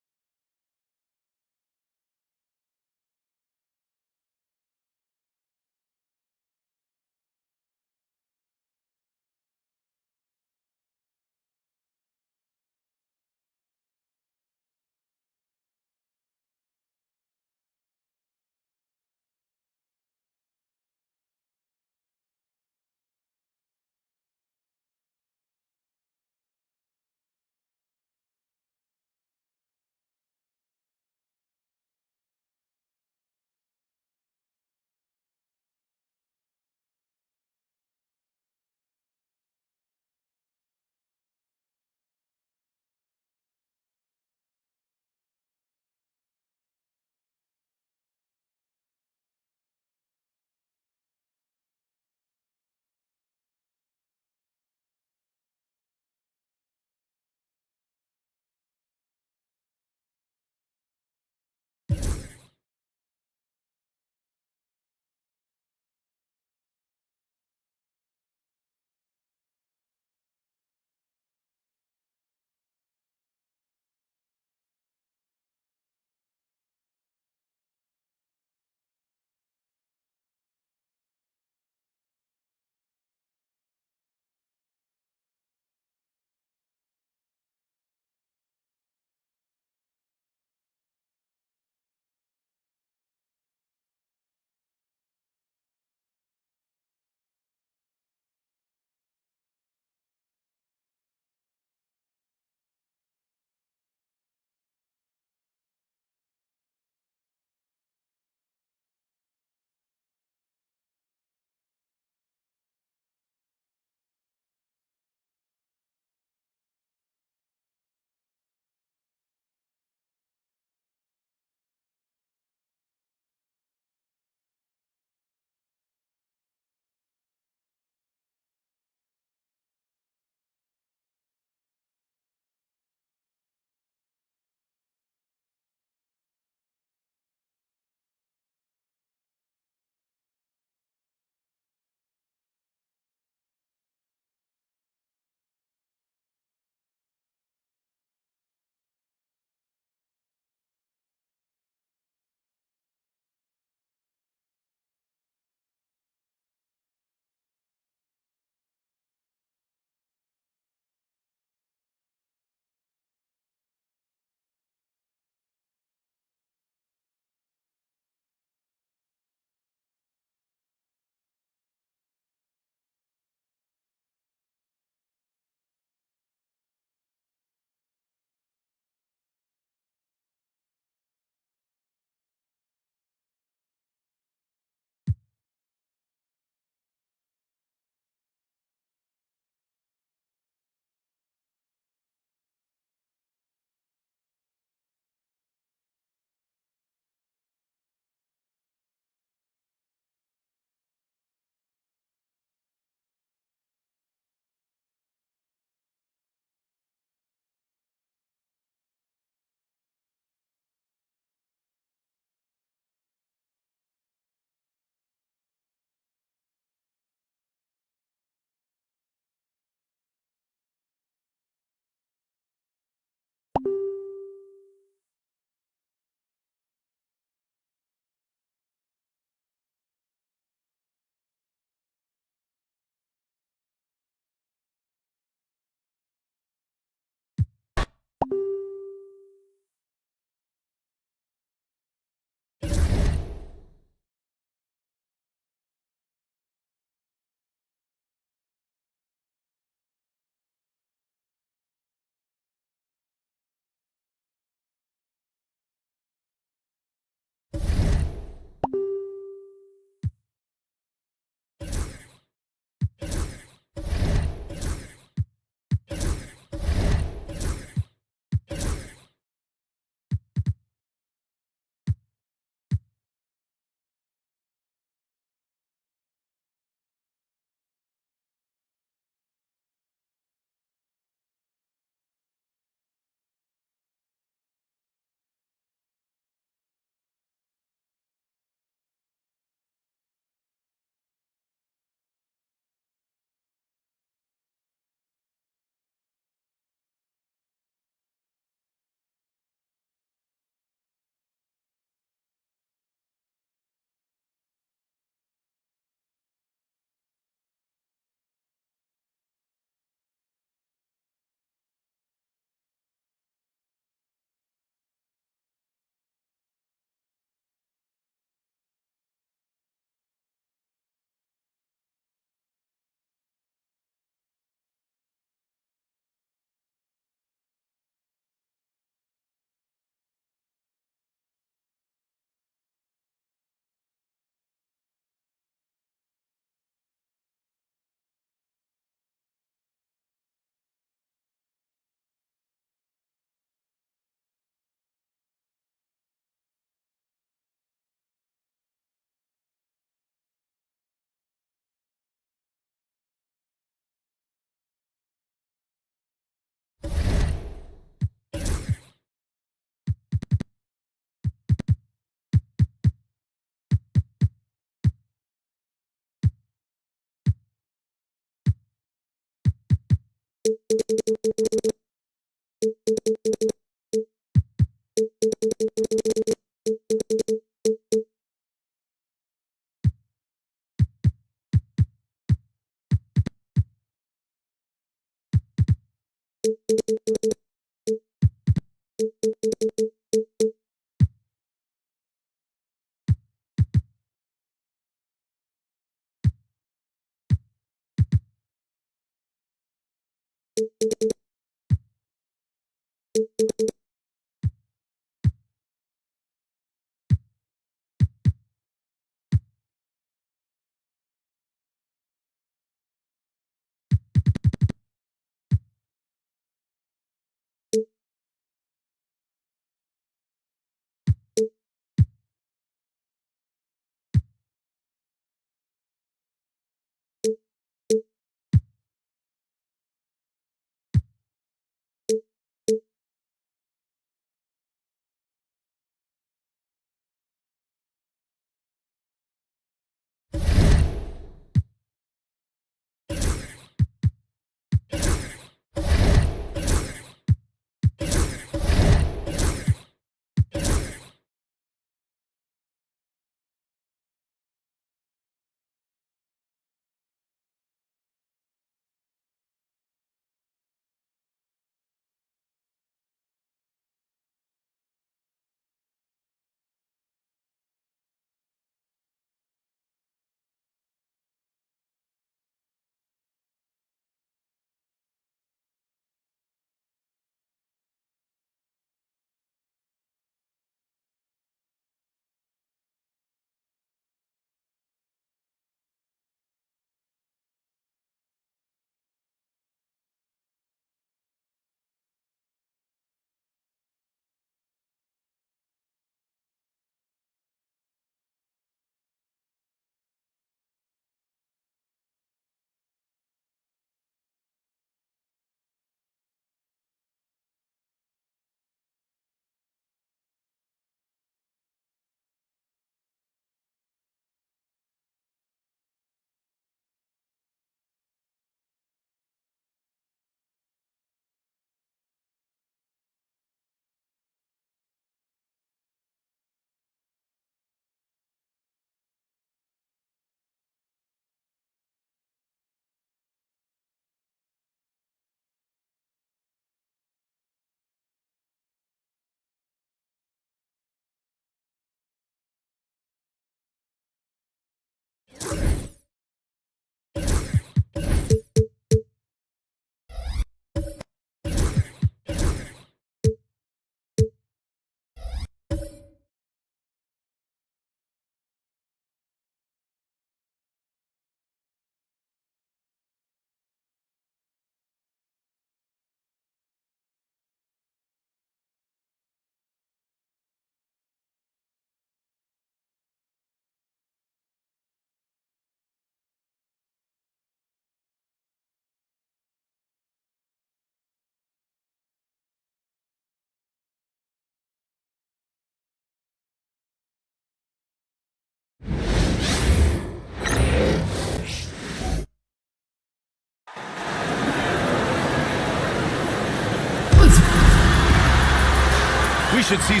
S2: We should see.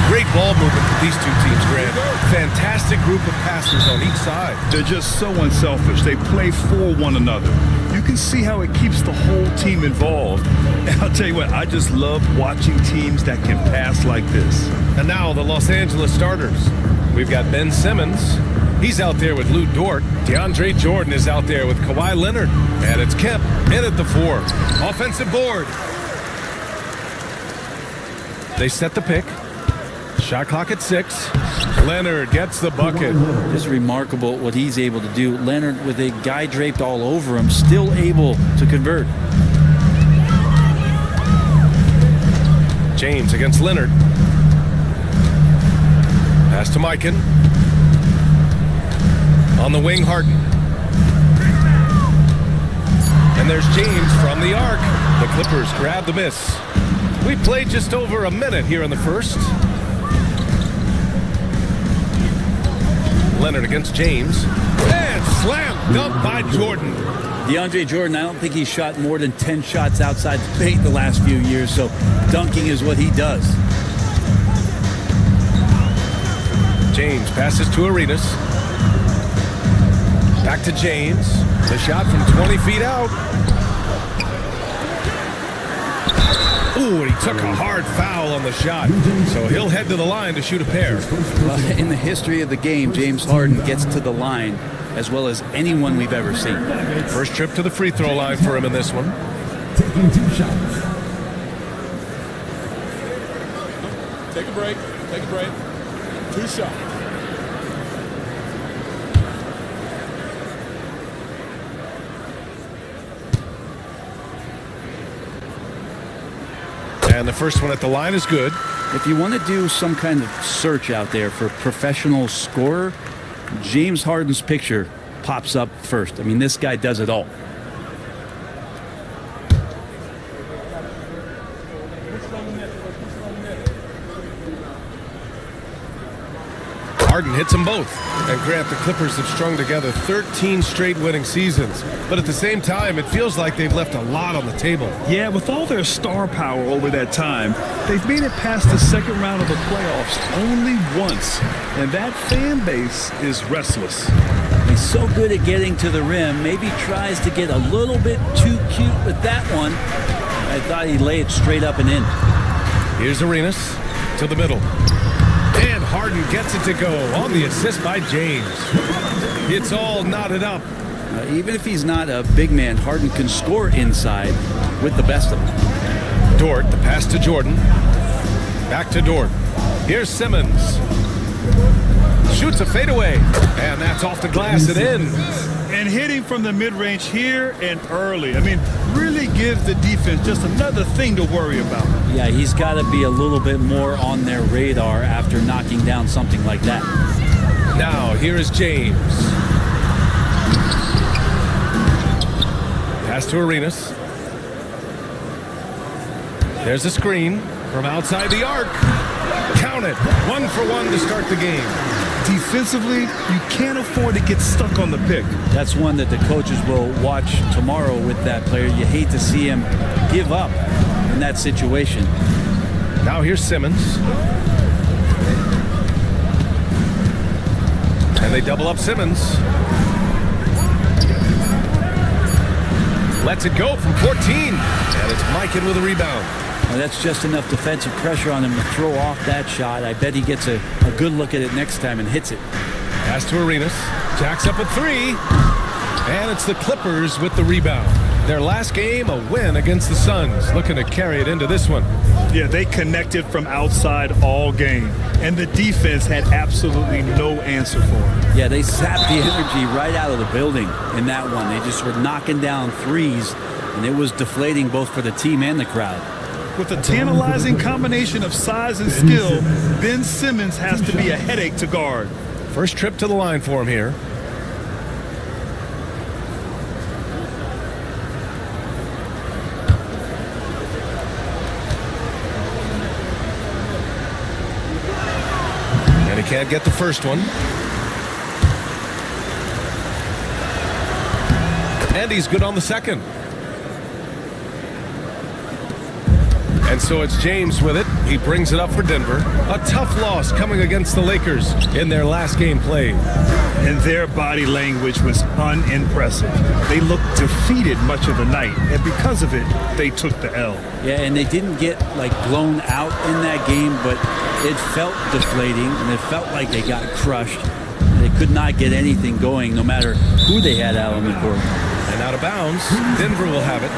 S2: Great ball movement with these two teams, Grant. Fantastic group of passers on each side.
S3: They're just so unselfish. They play for one another. You can see how it keeps the whole team involved. And I'll tell you what, I just love watching teams that can pass like this.
S2: And now the Los Angeles starters. We've got Ben Simmons. He's out there with Lou Dort. DeAndre Jordan is out there with Kawhi Leonard. And it's Kemp in at the 4. Offensive board. They set the pick. Shot clock at 6. Leonard gets the bucket.
S16: Just remarkable what he's able to do. Leonard, with a guy draped all over him, still able to convert.
S2: James against Leonard. Pass to Mikan. On the wing, Harden. And there's James from the arc. The Clippers grab the miss. We played just over a minute here in the first. Leonard against James. And slam dunk by Jordan.
S16: DeAndre Jordan, I don't think he's shot more than 10 shots outside the paint the last few years, so dunking is what he does.
S2: James passes to Arenas. Back to James. The shot from 20 feet out. Ooh, and he took a hard foul on the shot. So he'll head to the line to shoot a pair.
S16: Well, in the history of the game, James Harden gets to the line as well as anyone we've ever seen.
S2: First trip to the free throw line for him in this one.
S1: Taking 2 shots.
S7: Take a break. Take a break. 2 shots.
S2: And the first one at the line is good.
S16: If you want to do some kind of search out there for professional scorer, James Harden's picture pops up first. I mean, this guy does it all.
S2: Harden hits them both. And Grant, the Clippers have strung together 13 straight winning seasons. But at the same time, it feels like they've left a lot on the table.
S3: Yeah, with all their star power over that time, they've made it past the second round of the playoffs only once. And that fan base is restless.
S16: He's so good at getting to the rim, maybe tries to get a little bit too cute with that one. I thought he'd lay it straight up and in.
S2: Here's Arenas to the middle. And Harden gets it to go on the assist by James. It's all knotted up.
S16: Even if he's not a big man, Harden can score inside with the best of them.
S2: Dort, the pass to Jordan. Back to Dort. Here's Simmons. Shoots a fadeaway. And that's off the glass and in.
S3: And hitting from the mid-range here and early. I mean, really gives the defense just another thing to worry about.
S16: Yeah, he's got to be a little bit more on their radar after knocking down something like that.
S2: Now, here is James. Pass to Arenas. There's a screen from outside the arc. Count it. 1 for 1 to start the game.
S3: Defensively, you can't afford to get stuck on the pick.
S16: That's one that the coaches will watch tomorrow with that player. You hate to see him give up in that situation.
S2: Now here's Simmons. And they double up Simmons. Lets it go from 14. And it's Mikan with a rebound.
S16: Well, that's just enough defensive pressure on him to throw off that shot. I bet he gets a good look at it next time and hits it.
S2: Pass to Arenas. Jacks up a 3. And it's the Clippers with the rebound. Their last game, a win against the Suns. Looking to carry it into this one.
S3: Yeah, they connected from outside all game. And the defense had absolutely no answer for it.
S16: Yeah, they sapped the energy right out of the building in that one. They just were knocking down threes. And it was deflating both for the team and the crowd.
S3: With a tantalizing combination of size and skill, Ben Simmons has to be a headache to guard.
S2: First trip to the line for him here. And he can't get the first one. And he's good on the second. And so it's James with it. He brings it up for Denver. A tough loss coming against the Lakers in their last game played.
S3: And their body language was unimpressive. They looked defeated much of the night, and because of it, they took the L.
S16: Yeah, and they didn't get like blown out in that game, but it felt deflating, and it felt like they got crushed. They could not get anything going, no matter who they had out on the court.
S2: And out of bounds, Denver will have it.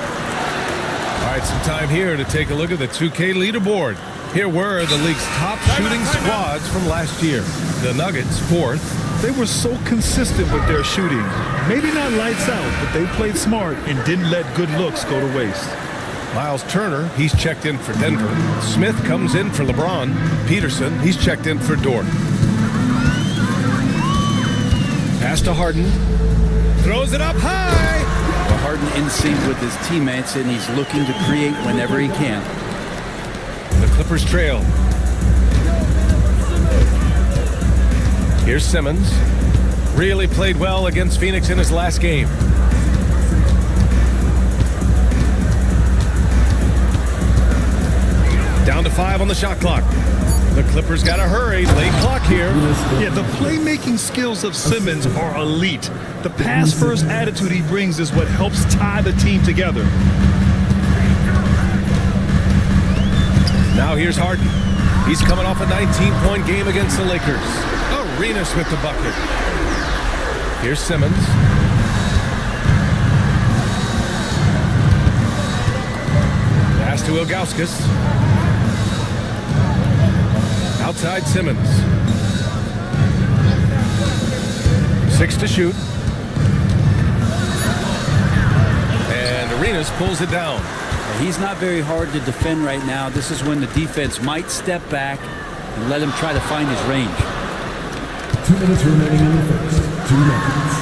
S2: All right, some time here to take a look at the 2K leaderboard. Here were the league's top shooting squads from last year. The Nuggets, 4th.
S3: They were so consistent with their shooting. Maybe not lights out, but they played smart and didn't let good looks go to waste.
S2: Miles Turner, he's checked in for Denver. Smith comes in for LeBron. Peterson, he's checked in for Dort. Pass to Harden. Throws it up high.
S16: Well, Harden in sync with his teammates, and he's looking to create whenever he can.
S2: The Clippers trail. Here's Simmons. Really played well against Phoenix in his last game. Down to 5 on the shot clock. The Clippers got to hurry. Late clock here.
S3: Yeah, the playmaking skills of Simmons are elite. The pass-first attitude he brings is what helps tie the team together.
S2: Now here's Harden. He's coming off a 19-point game against the Lakers. Arenas with the bucket. Here's Simmons. Pass to Ilgauskas. Outside Simmons. 6 to shoot. And Arenas pulls it down.
S16: He's not very hard to defend right now. This is when the defense might step back and let him try to find his range.
S1: 2 minutes remaining in the first. 2 minutes.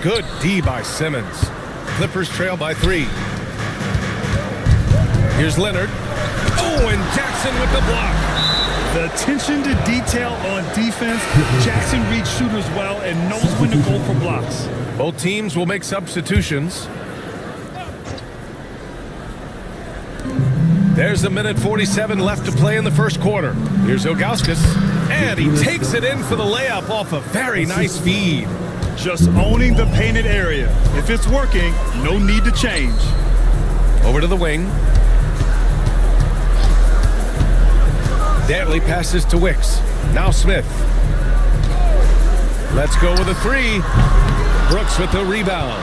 S2: Good D by Simmons. Clippers trail by 3. Here's Leonard. Oh, and Jackson with the block.
S3: The attention to detail on defense. Jackson reads shooters well and knows when to go for blocks.
S2: Both teams will make substitutions. There's 1:47 left to play in the first quarter. Here's Ilgauskas. And he takes it in for the layup off a very nice feed.
S3: Just owning the painted area. If it's working, no need to change.
S2: Over to the wing. Dantley passes to Wicks. Now Smith. Let's go with a 3. Brooks with the rebound.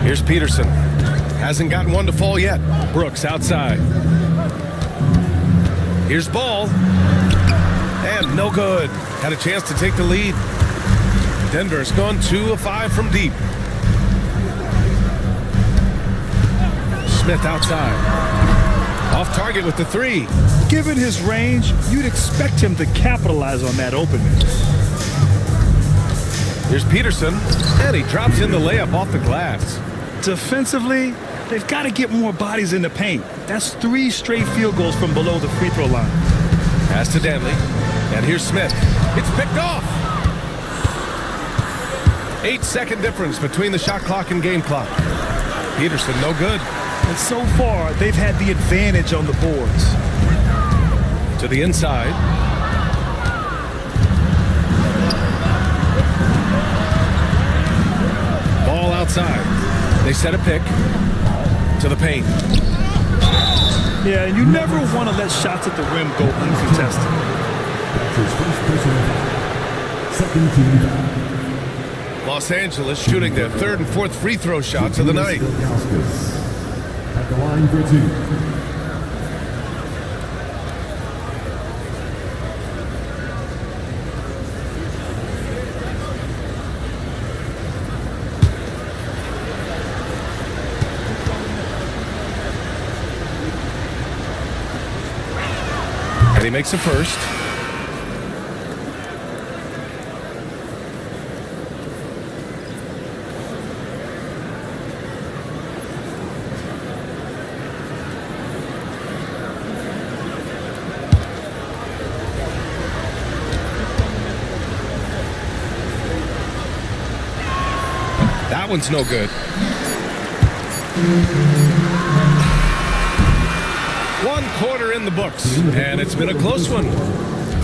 S2: Here's Peterson. Hasn't gotten one to fall yet. Brooks outside. Here's Ball. And no good. Had a chance to take the lead. Denver's gone 2 of 5 from deep. Smith outside. Off target with the 3.
S3: Given his range, you'd expect him to capitalize on that opening.
S2: Here's Peterson, and he drops in the layup off the glass.
S3: Defensively, they've got to get more bodies in the paint. That's 3 straight field goals from below the free throw line.
S2: Pass to Dantley, and here's Smith. It's picked off. 8-second difference between the shot clock and game clock. Peterson, no good.
S3: And so far, they've had the advantage on the boards.
S2: To the inside. Ball outside. They set a pick to the paint.
S3: Yeah, and you never want to let shots at the rim go uncontested.
S1: Second team foul.
S2: Los Angeles shooting their 3rd and 4th free throw shots of the night.
S1: At the line for 2.
S2: he makes a first. That one's no good. One quarter in the books, and it's been a close one.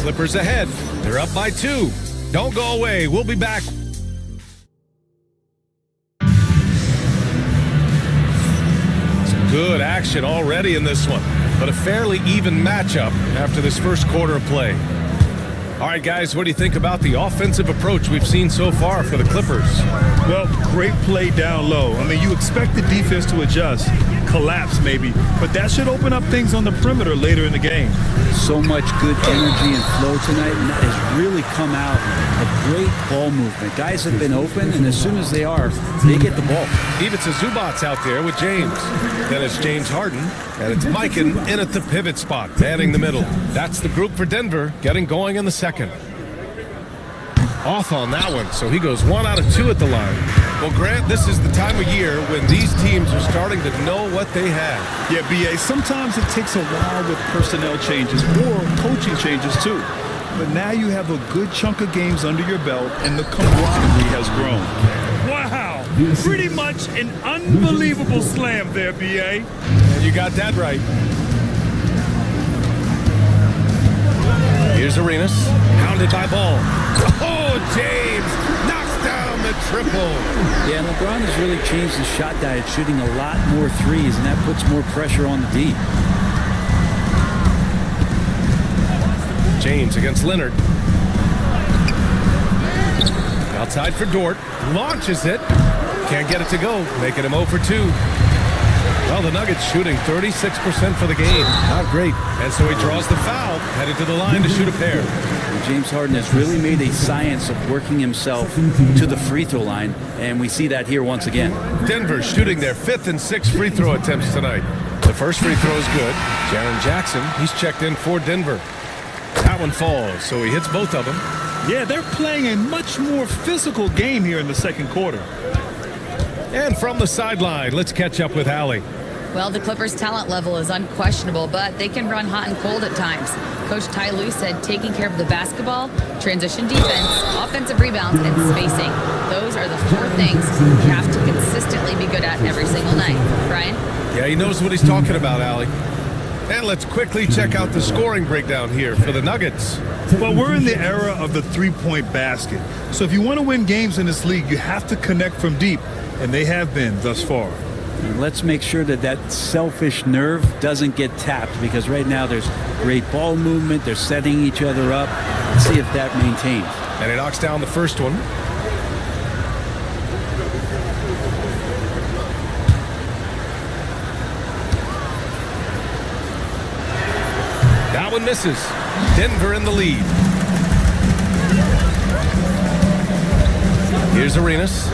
S2: Clippers ahead. They're up by 2. Don't go away. We'll be back. Some good action already in this one, but a fairly even matchup after this first quarter of play. All right, guys, what do you think about the offensive approach we've seen so far for the Clippers?
S3: Well, great play down low. I mean, you expect the defense to adjust, collapse maybe, but that should open up things on the perimeter later in the game.
S16: So much good energy and flow tonight, and that has really come out of great ball movement. Guys have been open, and as soon as they are, they get the ball.
S2: Ivica Zubac's out there with James. Then it's James Harden, and it's Mikan in at the pivot spot, manning the middle. That's the group for Denver, getting going in the second. Off on that one, so he goes 1 out of 2 at the line. Well, Grant, this is the time of year when these teams are starting to know what they have.
S3: Yeah, B.A., sometimes it takes a while with personnel changes or coaching changes too. But now you have a good chunk of games under your belt and the camaraderie has grown. Wow, pretty much an unbelievable slam there, B.A.
S2: You got that right. Here's Arenas, pounded by Ball. Oh, James knocks down the triple.
S16: Yeah, and LeBron has really changed his shot diet, shooting a lot more threes, and that puts more pressure on the D.
S2: James against Leonard. Outside for Dort. Launches it. Can't get it to go. Making him 0 for 2. Well, the Nuggets shooting 36% for the game. Not great. And so he draws the foul, headed to the line to shoot a pair.
S16: James Harden has really made a science of working himself to the free throw line, and we see that here once again.
S2: Denver shooting their 5th and 6th free throw attempts tonight. The first free throw is good. Jaren Jackson, he's checked in for Denver. That one falls, so he hits both of them.
S3: Yeah, they're playing a much more physical game here in the second quarter.
S2: And from the sideline, let's catch up with Allie.
S5: Well, the Clippers' talent level is unquestionable, but they can run hot and cold at times. Coach Ty Lue said taking care of the basketball, transition defense, offensive rebounds, and spacing. Those are the 4 things you have to consistently be good at every single night. Brian?
S2: Yeah, he knows what he's talking about, Allie. And let's quickly check out the scoring breakdown here for the Nuggets.
S3: Well, we're in the era of the three-point basket. So if you want to win games in this league, you have to connect from deep, and they have been thus far.
S16: Let's make sure that that selfish nerve doesn't get tapped, because right now there's great ball movement. They're setting each other up. Let's see if that maintains.
S2: And he knocks down the first one. That one misses. Denver in the lead. Here's Arenas.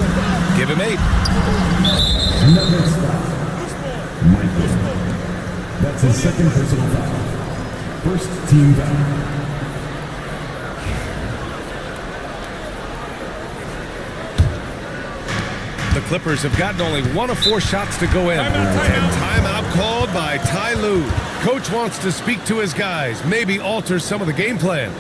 S2: Give him 8.
S1: Nuggets foul. Michael. That's his second personal foul. First team foul.
S2: The Clippers have gotten only 1 of 4 shots to go in. And timeout called by Ty Lue. Coach wants to speak to his guys, maybe alter some of the game plan.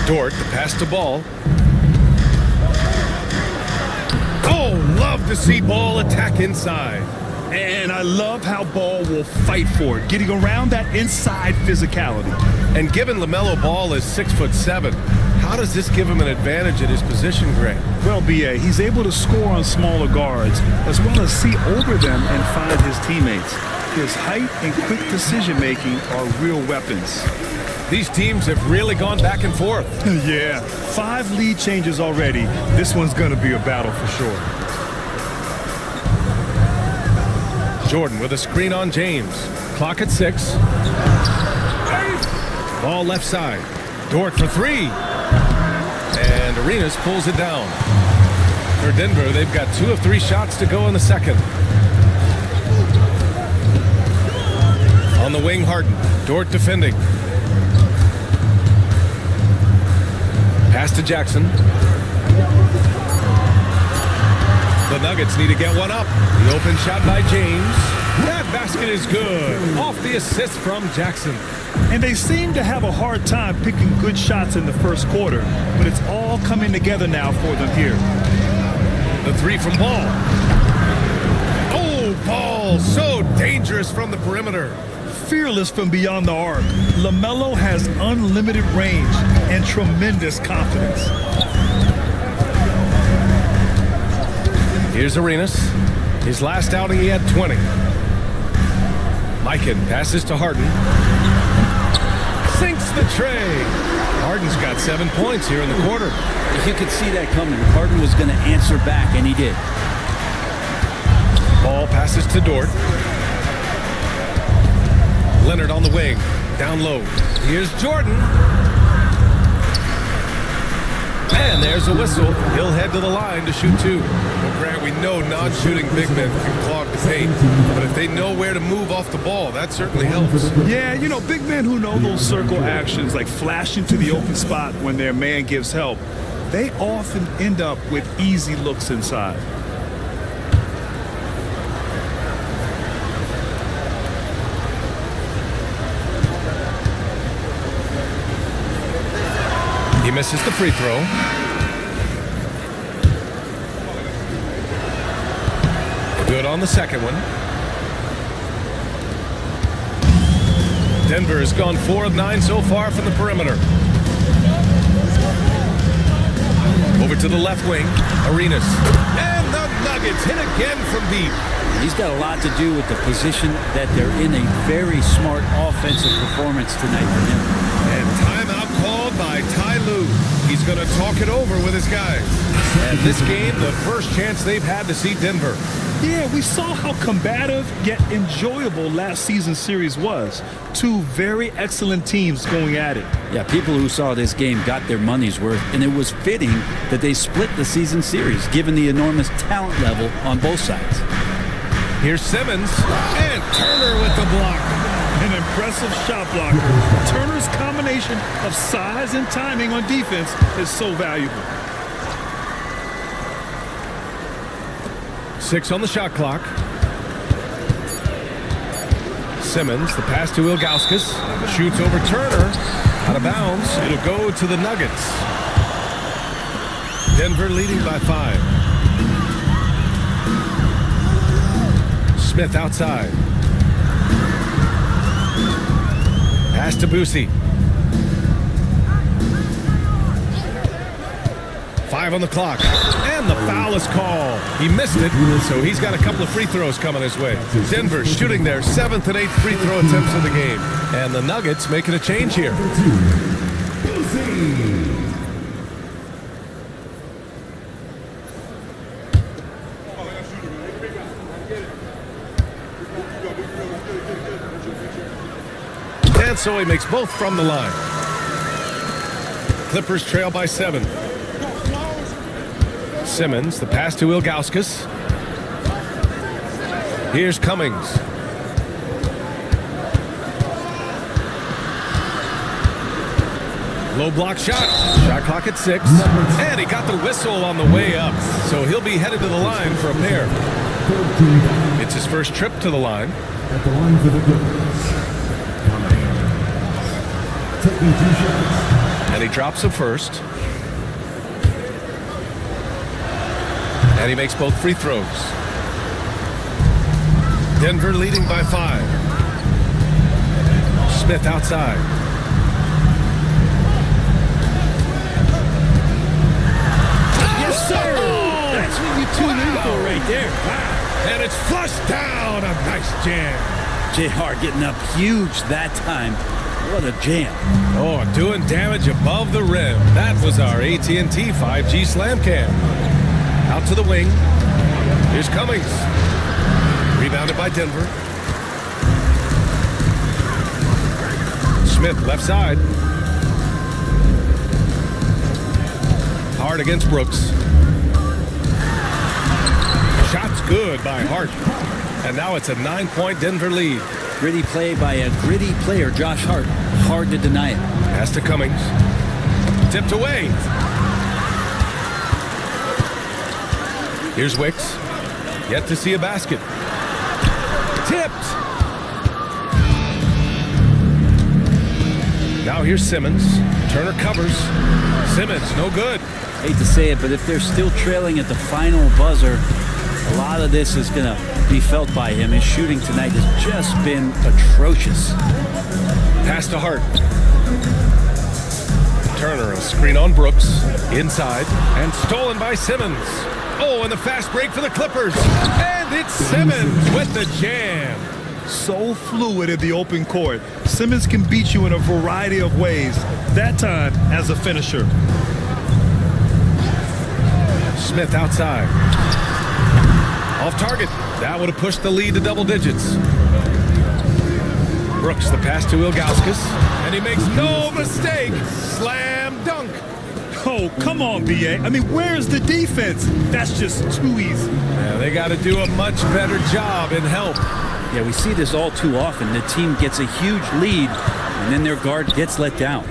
S2: Dort, the pass to Ball. Oh, love to see Ball attack inside.
S3: And I love how Ball will fight for it, getting around that inside physicality.
S2: And given LaMelo Ball is 6'7", how does this give him an advantage at his position, Grant?
S3: Well, B.A., he's able to score on smaller guards, as well as see over them and find his teammates. His height and quick decision-making are real weapons.
S2: These teams have really gone back and forth.
S17: Yeah, 5 lead changes already. This one's going to be a battle for sure.
S2: Jordan with a screen on James. Clock at 6. Ball left side. Dort for 3. And Arenas pulls it down. For Denver, they've got 2 of 3 shots to go in the second. On the wing, Harden. Dort defending. Pass to Jackson. The Nuggets need to get one up. The open shot by James. That basket is good. Off the assist from Jackson.
S17: And they seem to have a hard time picking good shots in the first quarter, but it's all coming together now for them here.
S2: The 3 from Ball. Oh, Ball, so dangerous from the perimeter.
S17: Fearless from beyond the arc. LaMelo has unlimited range and tremendous confidence.
S2: Here's Arenas. His last outing, he had 20. Mikan passes to Harden. Sinks the tray. Harden's got 7 points here in the quarter.
S16: You could see that coming. Harden was going to answer back, and he did.
S2: Ball passes to Dort. Leonard on the wing. Down low. Here's Jordan. And there's a whistle. He'll head to the line to shoot 2. Well, Grant, we know non-shooting big men can clog the paint, but if they know where to move off the ball, that certainly helps.
S17: Yeah, you know, big men who know those circle actions, like flashing to the open spot when their man gives help, they often end up with easy looks inside.
S2: He misses the free throw. Good on the second one. Denver has gone 4 of 9 so far from the perimeter. Over to the left wing, Arenas. And the Nuggets hit again from deep.
S16: He's got a lot to do with the position that they're in. A very smart offensive performance tonight for him.
S2: And timeout called by Ty Lue. He's going to talk it over with his guys. And this game, the first chance they've had to see Denver.
S17: Yeah, we saw how combative yet enjoyable last season's series was. 2 very excellent teams going at it.
S16: Yeah, people who saw this game got their money's worth, and it was fitting that they split the season series, given the enormous talent level on both sides.
S2: Here's Simmons, and Turner with the block.
S17: An impressive shot blocker. Turner's combination of size and timing on defense is so valuable.
S2: 6 on the shot clock. Simmons, the pass to Ilgauskas. Shoots over Turner. Out of bounds. It'll go to the Nuggets. Denver leading by 5. Smith outside. Pass to Boosie. 5 on the clock. And the foul is called. He missed it, so he's got a couple of free throws coming his way. Denver shooting their 7th and 8th free throw attempts of the game. And the Nuggets making a change here. And so he makes both from the line. Clippers trail by 7. Simmons, the pass to Ilgauskas. Here's Cummings. Low block shot. Shot clock at 6. And he got the whistle on the way up. So he'll be headed to the line for a pair. It's his first trip to the line.
S1: At the line for the Clippers. Taking 2 shots.
S2: And he drops a first. And he makes both free throws. Denver leading by 5. Smith outside.
S17: Yes, sir! That's what you tune in for right there.
S2: Wow. And it's flushed down. A nice jam.
S16: JR getting up huge that time. What a jam.
S2: Oh, doing damage above the rim. That was our AT&T 5G Slam Cam. Out to the wing. Here's Cummings. Rebounded by Denver. Smith, left side. Hart against Brooks. Shot's good by Hart. And now it's a 9-point Denver lead.
S16: Gritty play by a gritty player, Josh Hart. Hard to deny it.
S2: Pass to Cummings. Tipped away. Here's Wicks. Yet to see a basket. Tipped. Now here's Simmons. Turner covers. Simmons, no good.
S16: Hate to say it, but if they're still trailing at the final buzzer, a lot of this is going to be felt by him. His shooting tonight has just been atrocious.
S2: Pass to Hart. Turner, a screen on Brooks. Inside. And stolen by Simmons. Oh, and the fast break for the Clippers. And it's Simmons with the jam.
S17: So fluid in the open court. Simmons can beat you in a variety of ways. That time as a finisher.
S2: Smith outside. Off target. That would have pushed the lead to double digits. Brooks, the pass to Ilgauskas. And he makes no mistake. Slam dunk.
S17: Oh, come on, B.A. I mean, where's the defense? That's just too easy.
S2: Yeah, they got to do a much better job in help.
S16: Yeah, we see this all too often. The team gets a huge lead, and then their guard gets let down.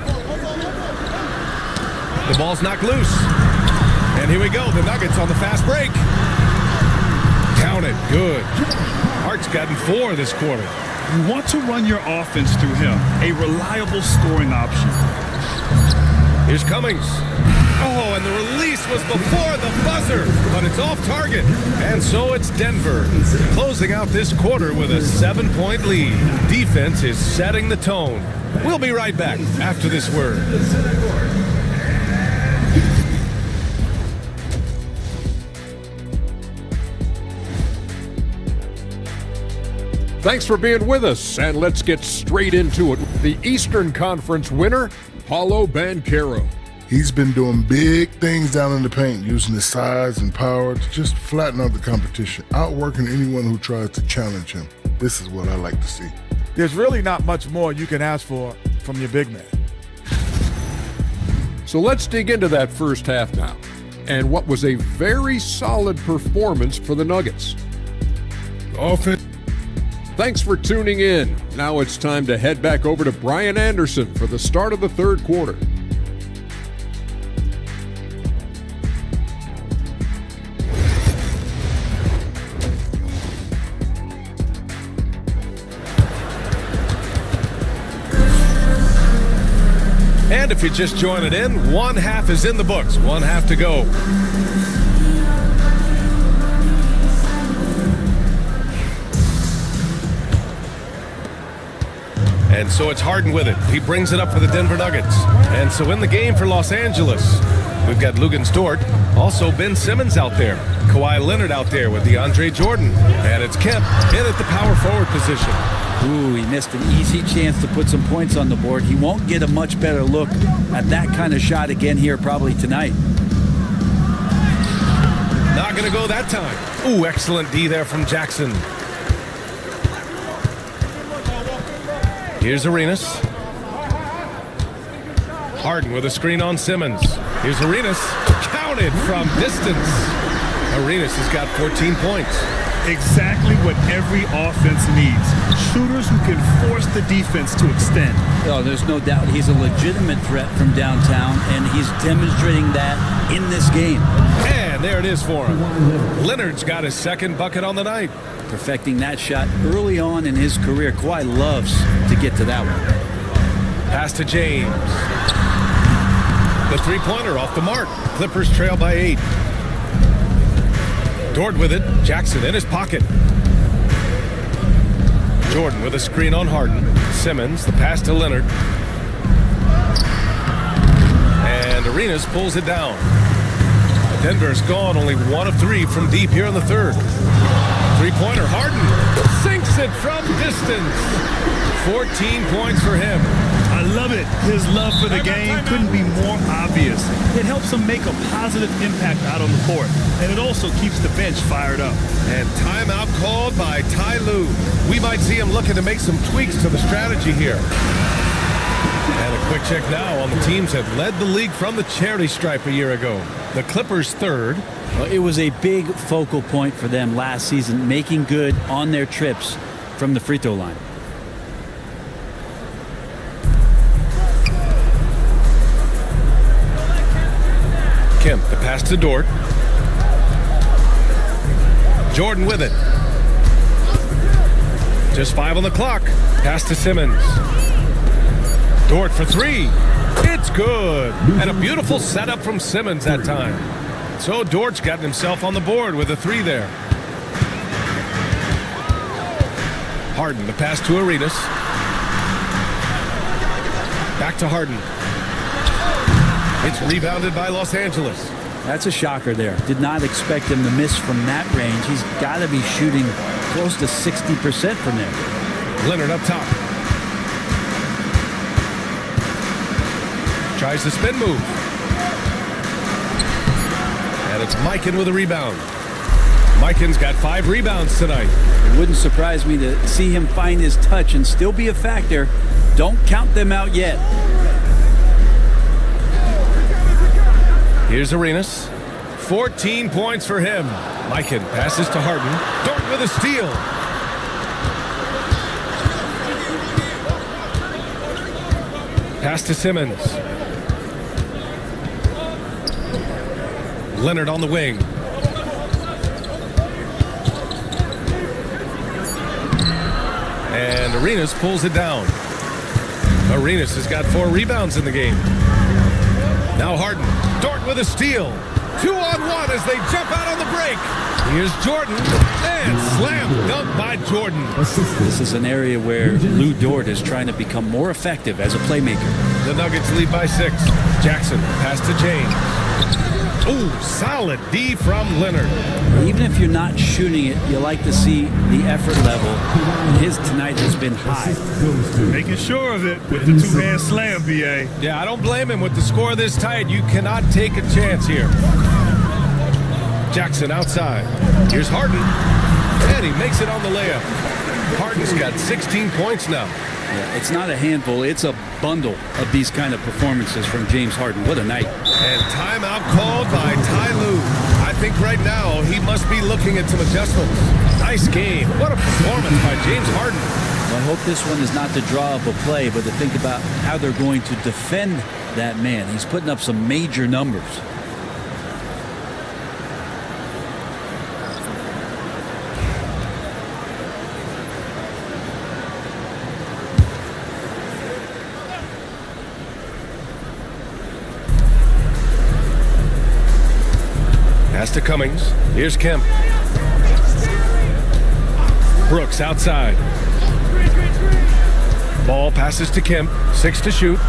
S2: The ball's knocked loose. And here we go. The Nuggets on the fast break. Count it. Good. Hart's gotten 4 this quarter.
S17: You want to run your offense through him. A reliable scoring option.
S2: Here's Cummings. Oh, and the release was before the buzzer, but it's off target. And so it's Denver closing out this quarter with a 7-point lead. Defense is setting the tone. We'll be right back after this word.
S6: Thanks for being with us, and let's get straight into it. The Eastern Conference winner, Paulo Banchero.
S8: He's been doing big things down in the paint, using his size and power to just flatten out the competition, outworking anyone who tries to challenge him. This is what I like to see.
S7: There's really not much more you can ask for from your big man.
S6: So let's dig into that first half now, and what was a very solid performance for the Nuggets.
S8: Offense.
S6: Thanks for tuning in. Now it's time to head back over to Brian Anderson for the start of the third quarter.
S2: And if you're just joining in, one half is in the books. One half to go. And so it's Harden with it. He brings it up for the Denver Nuggets. And so in the game for Los Angeles, we've got Luguentz Dort. Also Ben Simmons out there. Kawhi Leonard out there with DeAndre Jordan. And it's Kemp in at the power forward position.
S16: Ooh, he missed an easy chance to put some points on the board. He won't get a much better look at that kind of shot again here probably tonight.
S2: Not going to go that time. Ooh, excellent D there from Jackson. Here's Arenas. Harden with a screen on Simmons. Here's Arenas. Counted from distance. Arenas has got 14 points.
S17: Exactly what every offense needs. Shooters who can force the defense to extend.
S16: Oh, there's no doubt he's a legitimate threat from downtown, and he's demonstrating that in this game.
S2: And there it is for him. Leonard's got his second bucket on the night.
S16: Perfecting that shot early on in his career. Kawhi loves to get to that one.
S2: Pass to James. The three-pointer off the mark. Clippers trail by 8. Dort with it. Jackson in his pocket. Jordan with a screen on Harden. Simmons, the pass to Leonard. And Arenas pulls it down. Denver's gone only 1 of 3 from deep here in the third. Three-pointer, Harden sinks it from distance. 14 points for him.
S17: love it. His love for the game couldn't be more obvious. It helps him make a positive impact out on the court, and it also keeps the bench fired up.
S2: And timeout called by Ty Lue. We might see him looking to make some tweaks to the strategy here. And a quick check now on the teams that led the league from the charity stripe a year ago. The Clippers third.
S16: Well, it was a big focal point for them last season, making good on their trips from the free throw line.
S2: Kemp, the pass to Dort. Jordan with it. Just 5 on the clock. Pass to Simmons. Dort for 3. It's good. And a beautiful setup from Simmons that time. So Dort's gotten himself on the board with a 3 there. Harden, the pass to Arenas. Back to Harden. It's rebounded by Los Angeles.
S16: That's a shocker there. Did not expect him to miss from that range. He's got to be shooting close to 60% from there.
S2: Leonard up top. Tries the spin move. And it's Mikan with a rebound. Mikan's got 5 rebounds tonight.
S16: It wouldn't surprise me to see him find his touch and still be a factor. Don't count them out yet.
S2: Here's Arenas. 14 points for him. Mikan passes to Harden. Dort with a steal. Pass to Simmons. Leonard on the wing. And Arenas pulls it down. Arenas has got 4 rebounds in the game. Now Harden. Dort with a steal. 2-on-1 as they jump out on the break. Here's Jordan. And slam dunk by Jordan.
S16: This is an area where Lou Dort is trying to become more effective as a playmaker.
S2: The Nuggets lead by 6. Jackson pass to James. Ooh, solid D from Leonard.
S16: Even if you're not shooting it, you like to see the effort level. And his tonight has been high.
S17: Making sure of it with the 2-hand slam, B.A.
S2: Yeah, I don't blame him. With the score this tight, you cannot take a chance here. Jackson outside. Here's Harden. And he makes it on the layup. Harden's got 16 points now.
S16: Yeah, it's not a handful, it's a bundle of these kind of performances from James Harden. What a night.
S2: And timeout called by Ty Lue. I think right now he must be looking at some adjustments. Nice game. What a performance by James Harden.
S16: Well, I hope this one is not to draw up a play, but to think about how they're going to defend that man. He's putting up some major numbers.
S2: Pass to Cummings. Here's Kemp. Brooks outside. Ball passes to Kemp. 6 to shoot.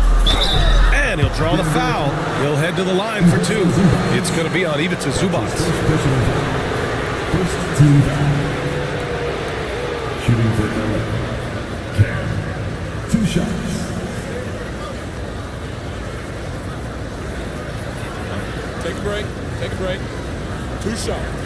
S2: And he'll draw the foul. He'll head to the line for 2. It's going to be on Ivica Zubac.
S1: First team foul. Shooting for LA. Kemp. 2 shots.
S6: Take a break. Take a break. 2 shots.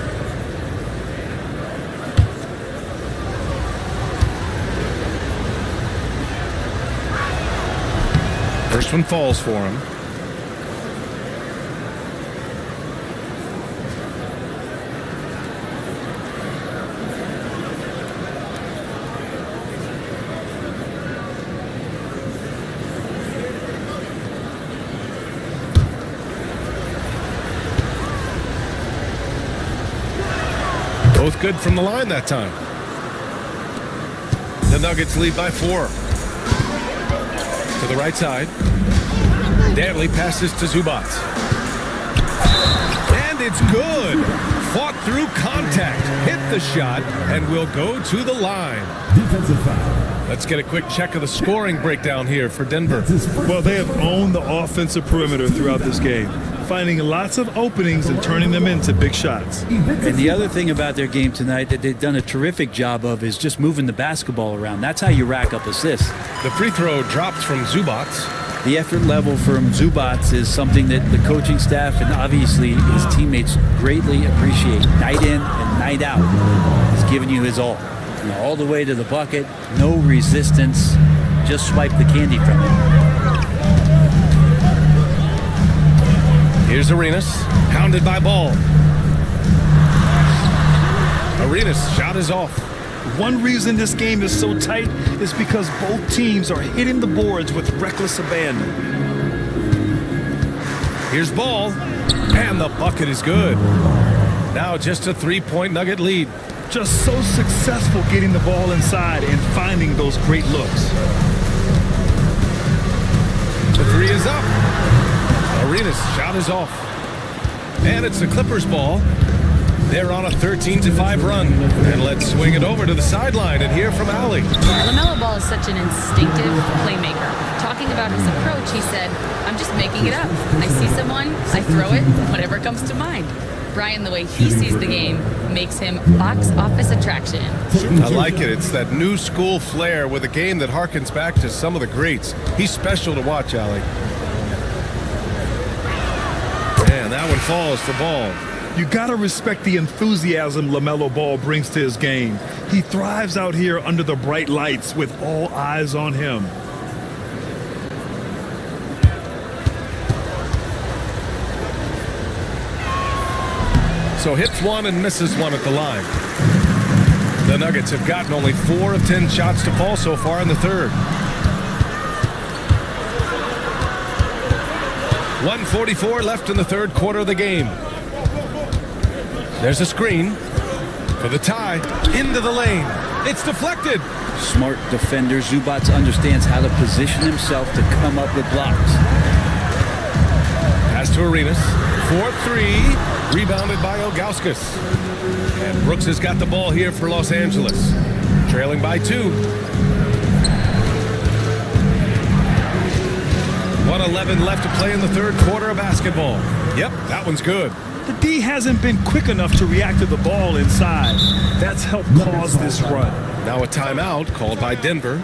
S2: First one falls for him. Both good from the line that time. The Nuggets lead by 4. To the right side. Danley passes to Zubac. And it's good. Fought through contact. Hit the shot and will go to the line.
S1: Defensive foul.
S2: Let's get a quick check of the scoring breakdown here for Denver.
S17: Well, they have owned the offensive perimeter throughout this game. finding lots of openings and turning them into big shots.
S16: And the other thing about their game tonight that they've done a terrific job of is just moving the basketball around. That's how you rack up assists.
S2: The free throw drops from Zubats.
S16: The effort level from Zubats is something that the coaching staff and obviously his teammates greatly appreciate. Night in and night out, he's giving you his all. All the way to the bucket, no resistance, just swipe the candy from him.
S2: Here's Arenas, hounded by Ball. Arenas' shot is off.
S17: One reason this game is so tight is because both teams are hitting the boards with reckless abandon.
S2: Here's Ball, and the bucket is good. Now just a 3-point Nugget lead.
S17: Just so successful getting the ball inside and finding those great looks.
S2: The three is up. Arenas' shot is off. And it's the Clippers' ball. They're on a 13-5 run. And let's swing it over to the sideline and hear from Allie.
S5: LaMelo Ball is such an instinctive playmaker. Talking about his approach, he said, I'm just making it up. I see someone, I throw it, whatever comes to mind. Brian, the way he sees the game makes him box office attraction.
S2: I like it. It's that new school flair with a game that harkens back to some of the greats. He's special to watch, Allie. And that one falls for Ball.
S17: You gotta respect the enthusiasm LaMelo Ball brings to his game. He thrives out here under the bright lights with all eyes on him.
S2: So hits one and misses one at the line. The Nuggets have gotten only 4 of 10 shots to fall so far in the third. 1:44 left in the third quarter of the game. There's a screen for the tie into the lane. It's deflected.
S16: Smart defender. Zubats understands how to position himself to come up with blocks.
S2: Pass to Arenas. 4-3. Rebounded by Ilgauskas. And Brooks has got the ball here for Los Angeles. Trailing by 2. 1:11 left to play in the third quarter of basketball. Yep, that one's good.
S17: The D hasn't been quick enough to react to the ball inside. That's helped cause this run.
S2: Now a timeout called by Denver.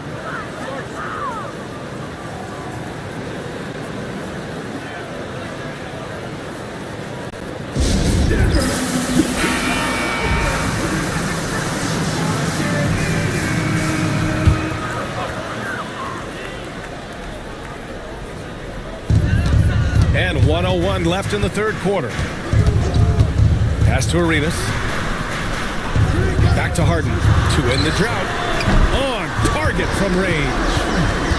S2: And 1:01 left in the third quarter. Pass to Arenas. Back to Harden to end the drought. On target from range.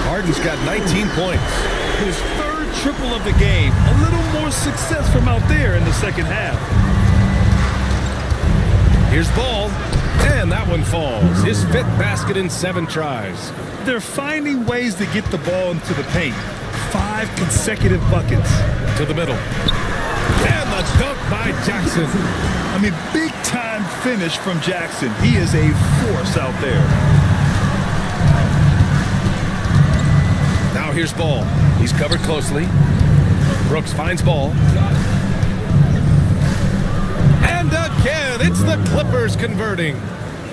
S2: Harden's got 19 points.
S17: His third triple of the game. A little more success from out there in the second half.
S2: Here's Ball. And that one falls. His 5th basket in 7 tries.
S17: They're finding ways to get the ball into the paint. 5 consecutive buckets.
S2: To the middle. And the dunk by Jackson.
S17: I mean, big-time finish from Jackson. He is a force out there.
S2: Now here's Ball. He's covered closely. Brooks finds Ball. And again, it's the Clippers converting.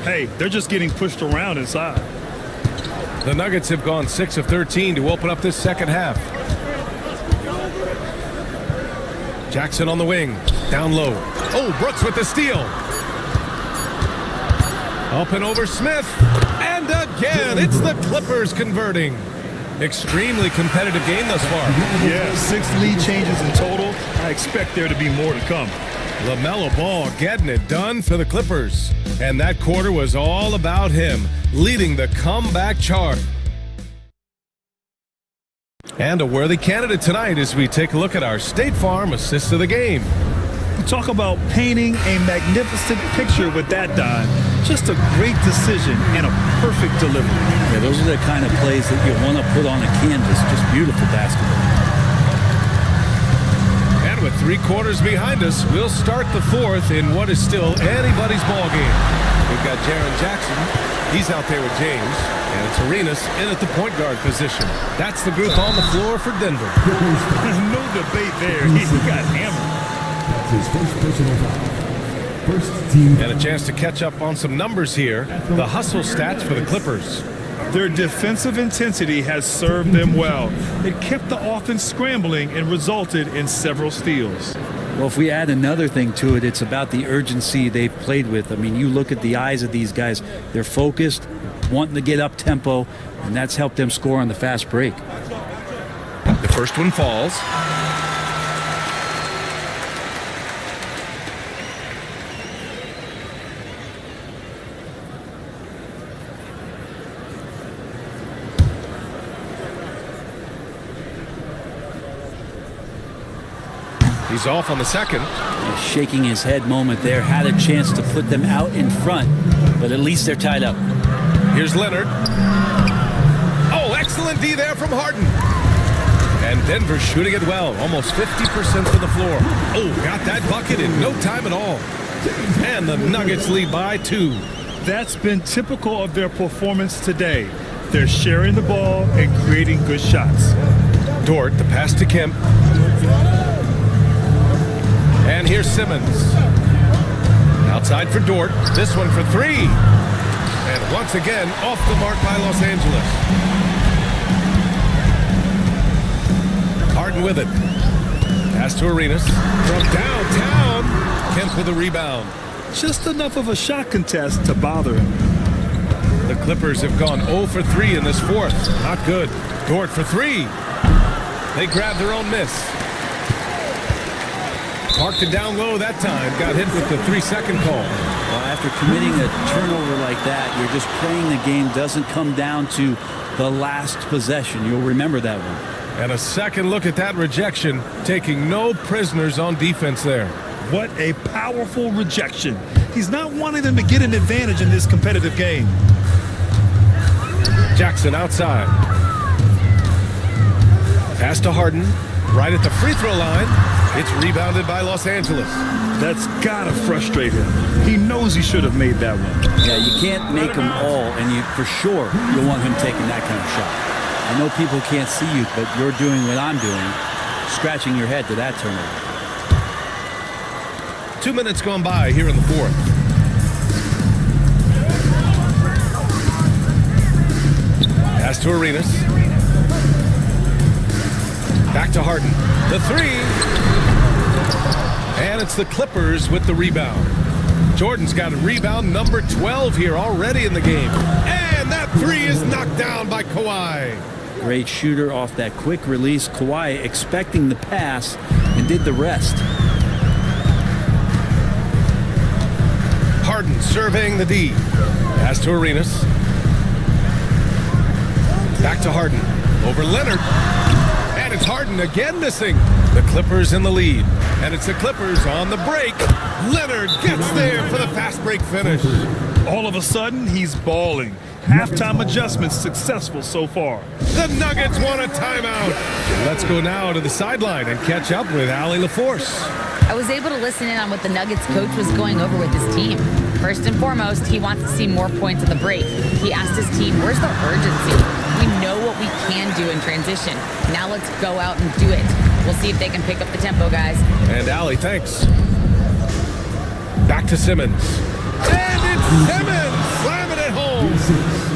S17: Hey, they're just getting pushed around inside.
S2: The Nuggets have gone 6 of 13 to open up this second half. Jackson on the wing, down low. Oh, Brooks with the steal. Up and over Smith. And again, it's the Clippers converting. Extremely competitive game thus far.
S17: Yeah, 6 lead changes in total. I expect there to be more to come.
S2: LaMelo Ball getting it done for the Clippers. And that quarter was all about him, leading the comeback charge. And a worthy candidate tonight as we take a look at our State Farm assist of the game.
S17: Talk about painting a magnificent picture with that dime. Just a great decision and a perfect delivery.
S16: Yeah, those are the kind of plays that you want to put on a canvas. Just beautiful basketball.
S2: And with 3 quarters behind us, we'll start the 4th in what is still anybody's ball game. We've got Jaren Jackson. He's out there with James. And it's Arenas in at the point guard position. That's the group on the floor for Denver.
S17: No debate there. He got hammered.
S1: His first personal foul. First team.
S2: And a chance to catch up on some numbers here. The hustle stats for the Clippers.
S17: Their defensive intensity has served them well. It kept the offense scrambling and resulted in several steals.
S16: Well, if we add another thing to it, it's about the urgency they've played with. I mean, you look at the eyes of these guys. They're focused, wanting to get up tempo, and that's helped them score on the fast break.
S2: The first one falls. He's off on the second.
S16: A shaking his head moment there. Had a chance to put them out in front, but at least they're tied up.
S2: Here's Leonard. Oh, excellent D there from Harden. And Denver shooting it well. Almost 50% from the floor. Oh, got that bucket in no time at all. And the Nuggets lead by 2.
S17: That's been typical of their performance today. They're sharing the ball and creating good shots.
S2: Dort, the pass to Kemp. And here's Simmons. Outside for Dort. This one for 3. And once again, off the mark by Los Angeles. Harden with it. Pass to Arenas. From downtown. Kemp with a rebound.
S17: Just enough of a shot contest to bother him.
S2: The Clippers have gone 0 for 3 in this fourth. Not good. Dort for 3. They grabbed their own miss. Parked it down low that time. Got hit with the 3-second call.
S16: Well, after committing a turnover like that, you're just playing the game. Doesn't come down to the last possession. You'll remember that one.
S2: And a second look at that rejection. Taking no prisoners on defense there.
S17: What a powerful rejection. He's not wanting them to get an advantage in this competitive game.
S2: Jackson outside. Pass to Harden. Right at the free throw line. It's rebounded by Los Angeles.
S17: That's gotta frustrate him. He knows he should have made that one.
S16: Yeah, you can't make them all, and you for sure you'll want him taking that kind of shot. I know people can't see you, but you're doing what I'm doing, scratching your head to that turnover.
S2: 2 minutes gone by here in the fourth. Pass to Arenas. Back to Harden. The 3. And it's the Clippers with the rebound. Jordan's got a rebound number 12 here already in the game. And that 3 is knocked down by Kawhi.
S16: Great shooter off that quick release. Kawhi expecting the pass and did the rest.
S2: Harden surveying the D. Pass to Arenas. Back to Harden. Over Leonard. And it's Harden again missing. The Clippers in the lead. And it's the Clippers on the break. Leonard gets there for the fast break finish.
S17: All of a sudden, he's balling. Halftime adjustments successful so far.
S2: The Nuggets want a timeout. Let's go now to the sideline and catch up with Allie LaForce.
S5: I was able to listen in on what the Nuggets coach was going over with his team. First and foremost, he wants to see more points at the break. He asked his team, where's the urgency? We know what we can do in transition. Now let's go out and do it. We'll see if they can pick up the tempo, guys.
S2: And Allie, thanks. Back to Simmons. And it's Simmons slamming it home.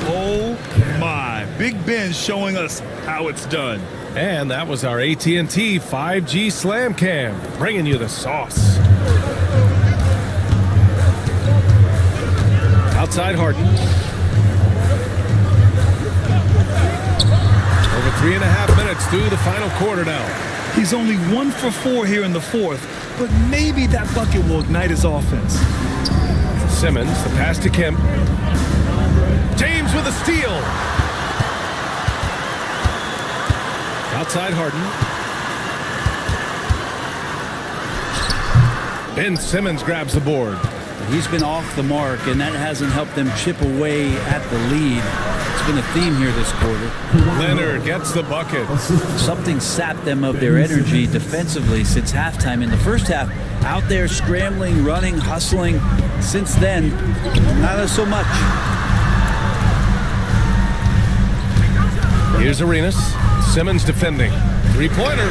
S17: Oh my. Big Ben showing us how it's done.
S2: And that was our AT&T 5G Slam Cam, bringing you the sauce. Outside Harden. Over 3.5 minutes through the final quarter now.
S17: He's only 1 for 4 here in the fourth, but maybe that bucket will ignite his offense.
S2: Simmons, the pass to Kemp. James with a steal. Outside Harden. Ben Simmons grabs the board.
S16: He's been off the mark, and that hasn't helped them chip away at the lead. It's been a theme here this quarter.
S2: Leonard gets the bucket.
S16: Something sapped them of their energy defensively since halftime. In the first half, out there scrambling, running, hustling. Since then, not so much.
S2: Here's Arenas. Simmons defending. Three-pointer.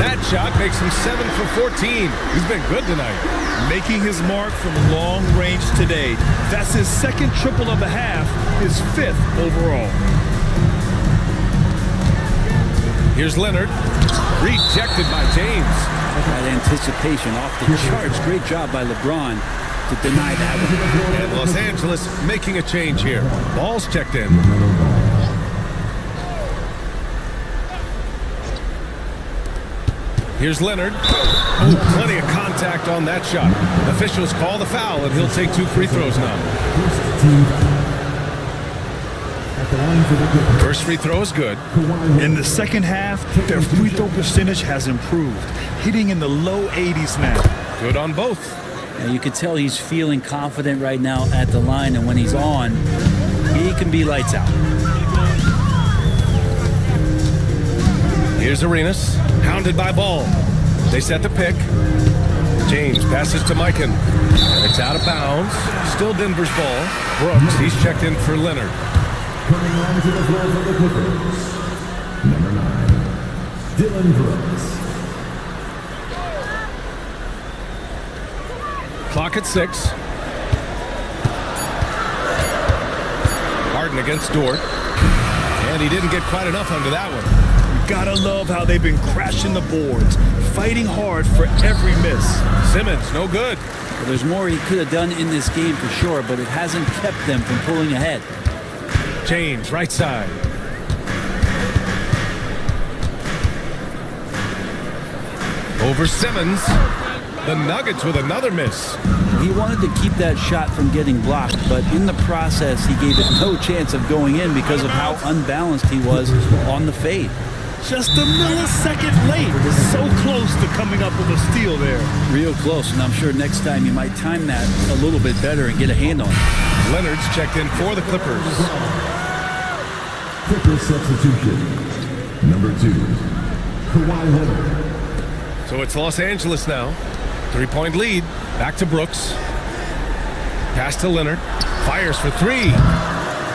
S2: That shot makes him 7 for 14. He's been good tonight.
S17: Making his mark from long range today. That's his second triple of the half, his 5th overall.
S2: Here's Leonard. Rejected by James.
S16: That anticipation off the charts. Great job by LeBron to deny that one.
S2: And Los Angeles making a change here. Ball's checked in. Here's Leonard. Oh, plenty of contact on that shot. Officials call the foul, and he'll take 2 free throws now. First free throw is good.
S17: In the second half, their free throw percentage has improved, hitting in the low 80s now.
S2: Good on both.
S16: And you can tell he's feeling confident right now at the line, and when he's on, he can be lights out.
S2: Here's Arenas, hounded by Ball. They set the pick. James passes to Mikan. And it's out of bounds. Still Denver's ball. Brooks, he's checked in for Leonard.
S1: Coming on to the floor for the Clippers, number 9, Dylan Brooks.
S2: Clock at 6. Harden against Dort. And he didn't get quite enough under that one.
S17: Gotta love how they've been crashing the boards, fighting hard for every miss.
S2: Simmons, no good.
S16: Well, there's more he could have done in this game for sure, but it hasn't kept them from pulling ahead.
S2: James, right side. Over Simmons. The Nuggets with another miss.
S16: He wanted to keep that shot from getting blocked, but in the process, he gave it no chance of going in because of how unbalanced he was on the fade.
S17: Just a millisecond late. So close to coming up with a steal there.
S16: Real close, and I'm sure next time you might time that a little bit better and get a hand on it.
S2: Leonard's checked in for the Clippers.
S1: Clippers substitution, number 2, Kawhi Leonard.
S2: So it's Los Angeles now. 3-point lead. Back to Brooks. Pass to Leonard. Fires for 3.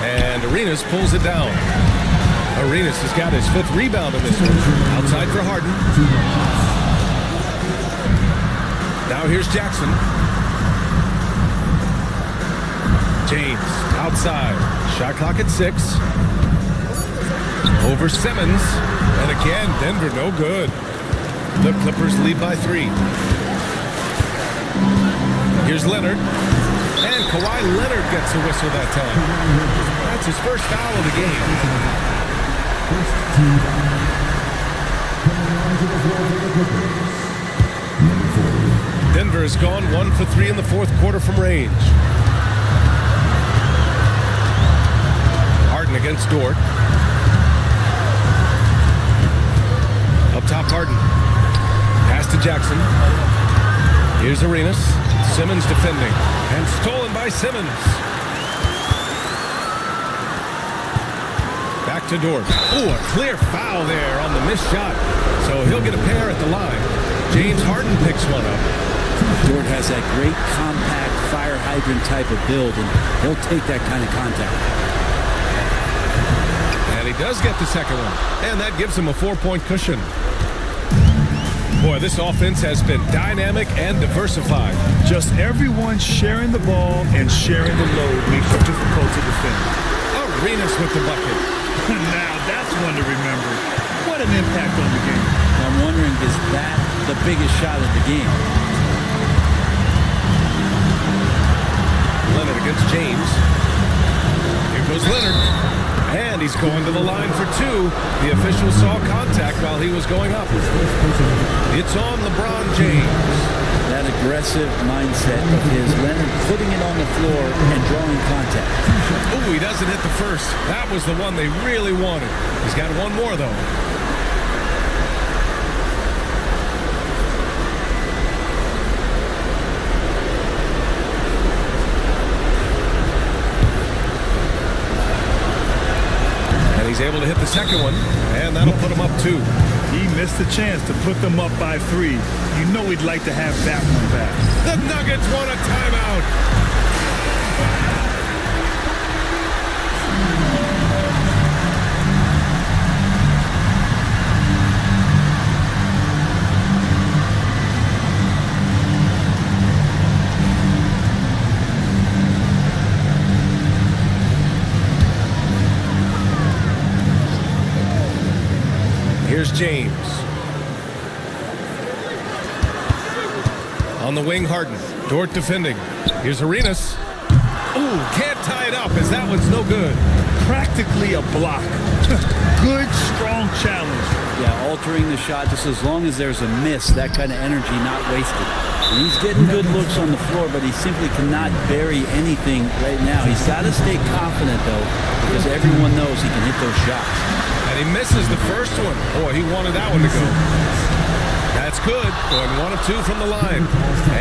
S2: And Arenas pulls it down. Arenas has got his 5th rebound in this one. Outside for Harden. Now here's Jackson. James outside. Shot clock at 6. Over Simmons. And again, Denver no good. The Clippers lead by 3. Here's Leonard. And Kawhi Leonard gets a whistle that time. That's his first foul of the game.
S1: First team foul. Coming on to the floor for the Clippers, number 4.
S2: Denver has gone 1 for 3 in the 4th quarter from range. Harden against Dort. Up top, Harden. Pass to Jackson. Here's Arenas. Simmons defending. And stolen by Simmons. Back to Dort. Oh, a clear foul there on the missed shot. So he'll get a pair at the line. James Harden picks one up.
S16: Dort has that great compact fire hydrant type of build, and he'll take that kind of contact.
S2: And he does get the second one. And that gives him a 4-point cushion. Boy, this offense has been dynamic and diversified.
S17: Just everyone sharing the ball and sharing the load makes it difficult to defend.
S2: Arenas with the bucket.
S17: Now that's one to remember. What an impact on the game.
S16: I'm wondering, is that the biggest shot of the game?
S2: Leonard against James. Here goes Leonard. And he's going to the line for 2. The official saw contact while he was going up. It's on LeBron James.
S16: That aggressive mindset of his, Leonard putting it on the floor and drawing contact.
S2: Oh, he doesn't hit the first. That was the one they really wanted. He's got one more, though. He's able to hit the second one, and that'll put him up 2.
S17: He missed a chance to put them up by 3. You know he'd like to have that one back.
S2: The Nuggets want a timeout. Here's James. On the wing, Harden. Dort defending. Here's Arenas. Ooh, can't tie it up as that one's no good.
S17: Practically a block. Good, strong challenge.
S16: Yeah, altering the shot just as long as there's a miss, that kind of energy not wasted. And he's getting good looks on the floor, but he simply cannot bury anything right now. He's got to stay confident, though, because everyone knows he can hit those shots.
S2: And he misses the first one. Boy, he wanted that one to go. That's good. Going 1 of 2 from the line.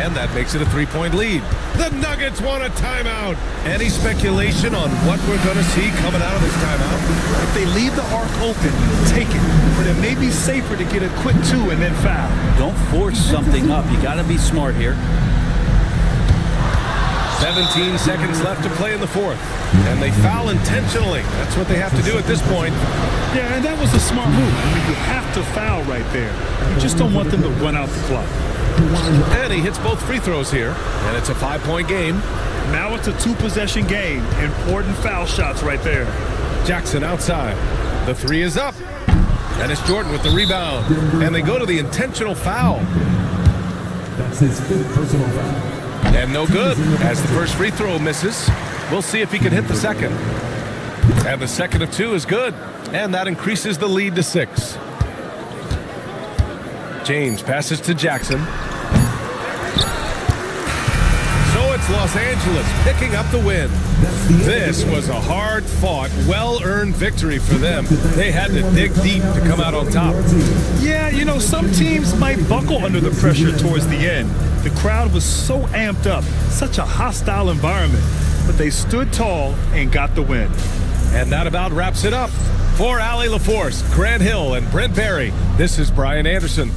S2: And that makes it a 3-point lead. The Nuggets want a timeout. Any speculation on what we're going to see coming out of this timeout?
S17: If they leave the arc open, take it. But it may be safer to get a quick 2 and then foul.
S16: Don't force something up. You got to be smart here.
S2: 17 seconds left to play in the fourth. And they foul intentionally. That's what they have to do at this point.
S17: Yeah, and that was a smart move. I mean, you have to foul right there. You just don't want them to run out the clock.
S2: And he hits both free throws here. And it's a 5-point game.
S17: Now it's a 2-possession game. Important foul shots right there.
S2: Jackson outside. The 3 is up. And it's Jordan with the rebound. And they go to the intentional foul.
S1: That's his 5th personal foul.
S2: And no good, as the first free throw misses. We'll see if he can hit the second. And the second of 2 is good. And that increases the lead to 6. James passes to Jackson. So it's Los Angeles picking up the win. This was a hard-fought, well-earned victory for them. They had to dig deep to come out on top.
S17: Yeah, you know, some teams might buckle under the pressure towards the end. The crowd was so amped up, such a hostile environment. But they stood tall and got the win.
S2: And that about wraps it up. For Allie LaForce, Grant Hill, and Brent Barry, this is Brian Anderson.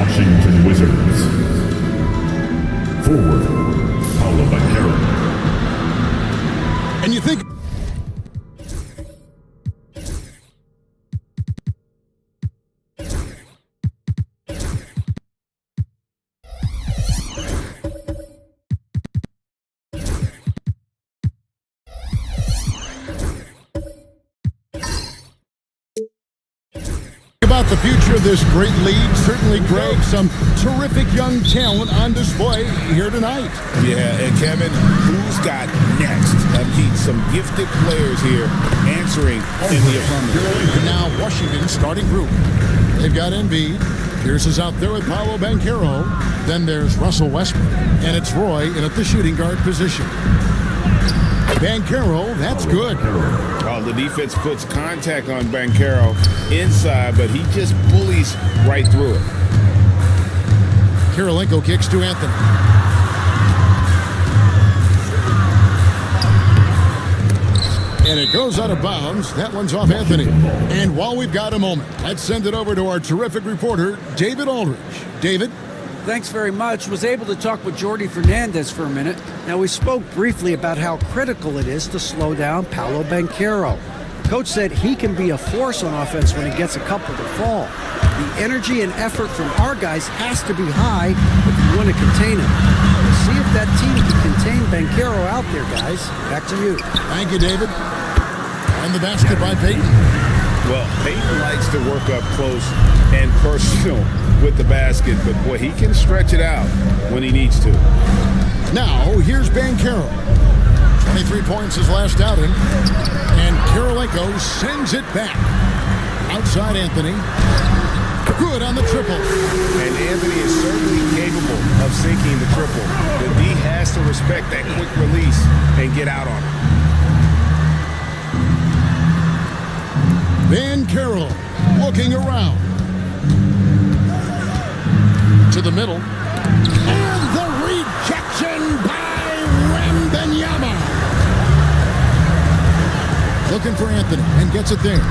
S1: Washington Wizards. Forward, Paulo Banchero.
S10: And you think... about the future of this great league. Certainly, Greg, some terrific young talent on display here tonight.
S12: Yeah, and Kevin, who's got next? He's some gifted players here answering in the affirmative.
S10: And now Washington starting group. They've got Embiid. Pierce is out there with Paolo Banchero. Then there's Russell Westbrook. And it's Roy in at the shooting guard position. Banchero, that's good.
S12: Well, the defense puts contact on Banchero inside, but he just bullies right through it.
S10: Kirilenko kicks to Anthony. And it goes out of bounds. That one's off Anthony. And while we've got a moment, let's send it over to our terrific reporter, David Aldridge. David?
S14: Thanks very much. Was able to talk with Jordi Fernandez for a minute. Now, we spoke briefly about how critical it is to slow down Paolo Banchero. Coach said he can be a force on offense when he gets a couple to fall. The energy and effort from our guys has to be high if you want to contain him. We'll see if that team can contain Banchero out there, guys. Back to you.
S10: Thank you, David. And the basket by Peyton.
S12: Well, Peyton likes to work up close and personal with the basket, but boy, he can stretch it out when he needs to.
S10: Now, here's Banchero. 23 points his last outing. And Kirilenko sends it back. Outside Anthony. Good on the triple.
S12: And Anthony is certainly capable of sinking the triple. The D has to respect that quick release and get out on it.
S10: Banchero looking around. To the middle. And the rejection by Wembanyama. Looking for Anthony and gets it there.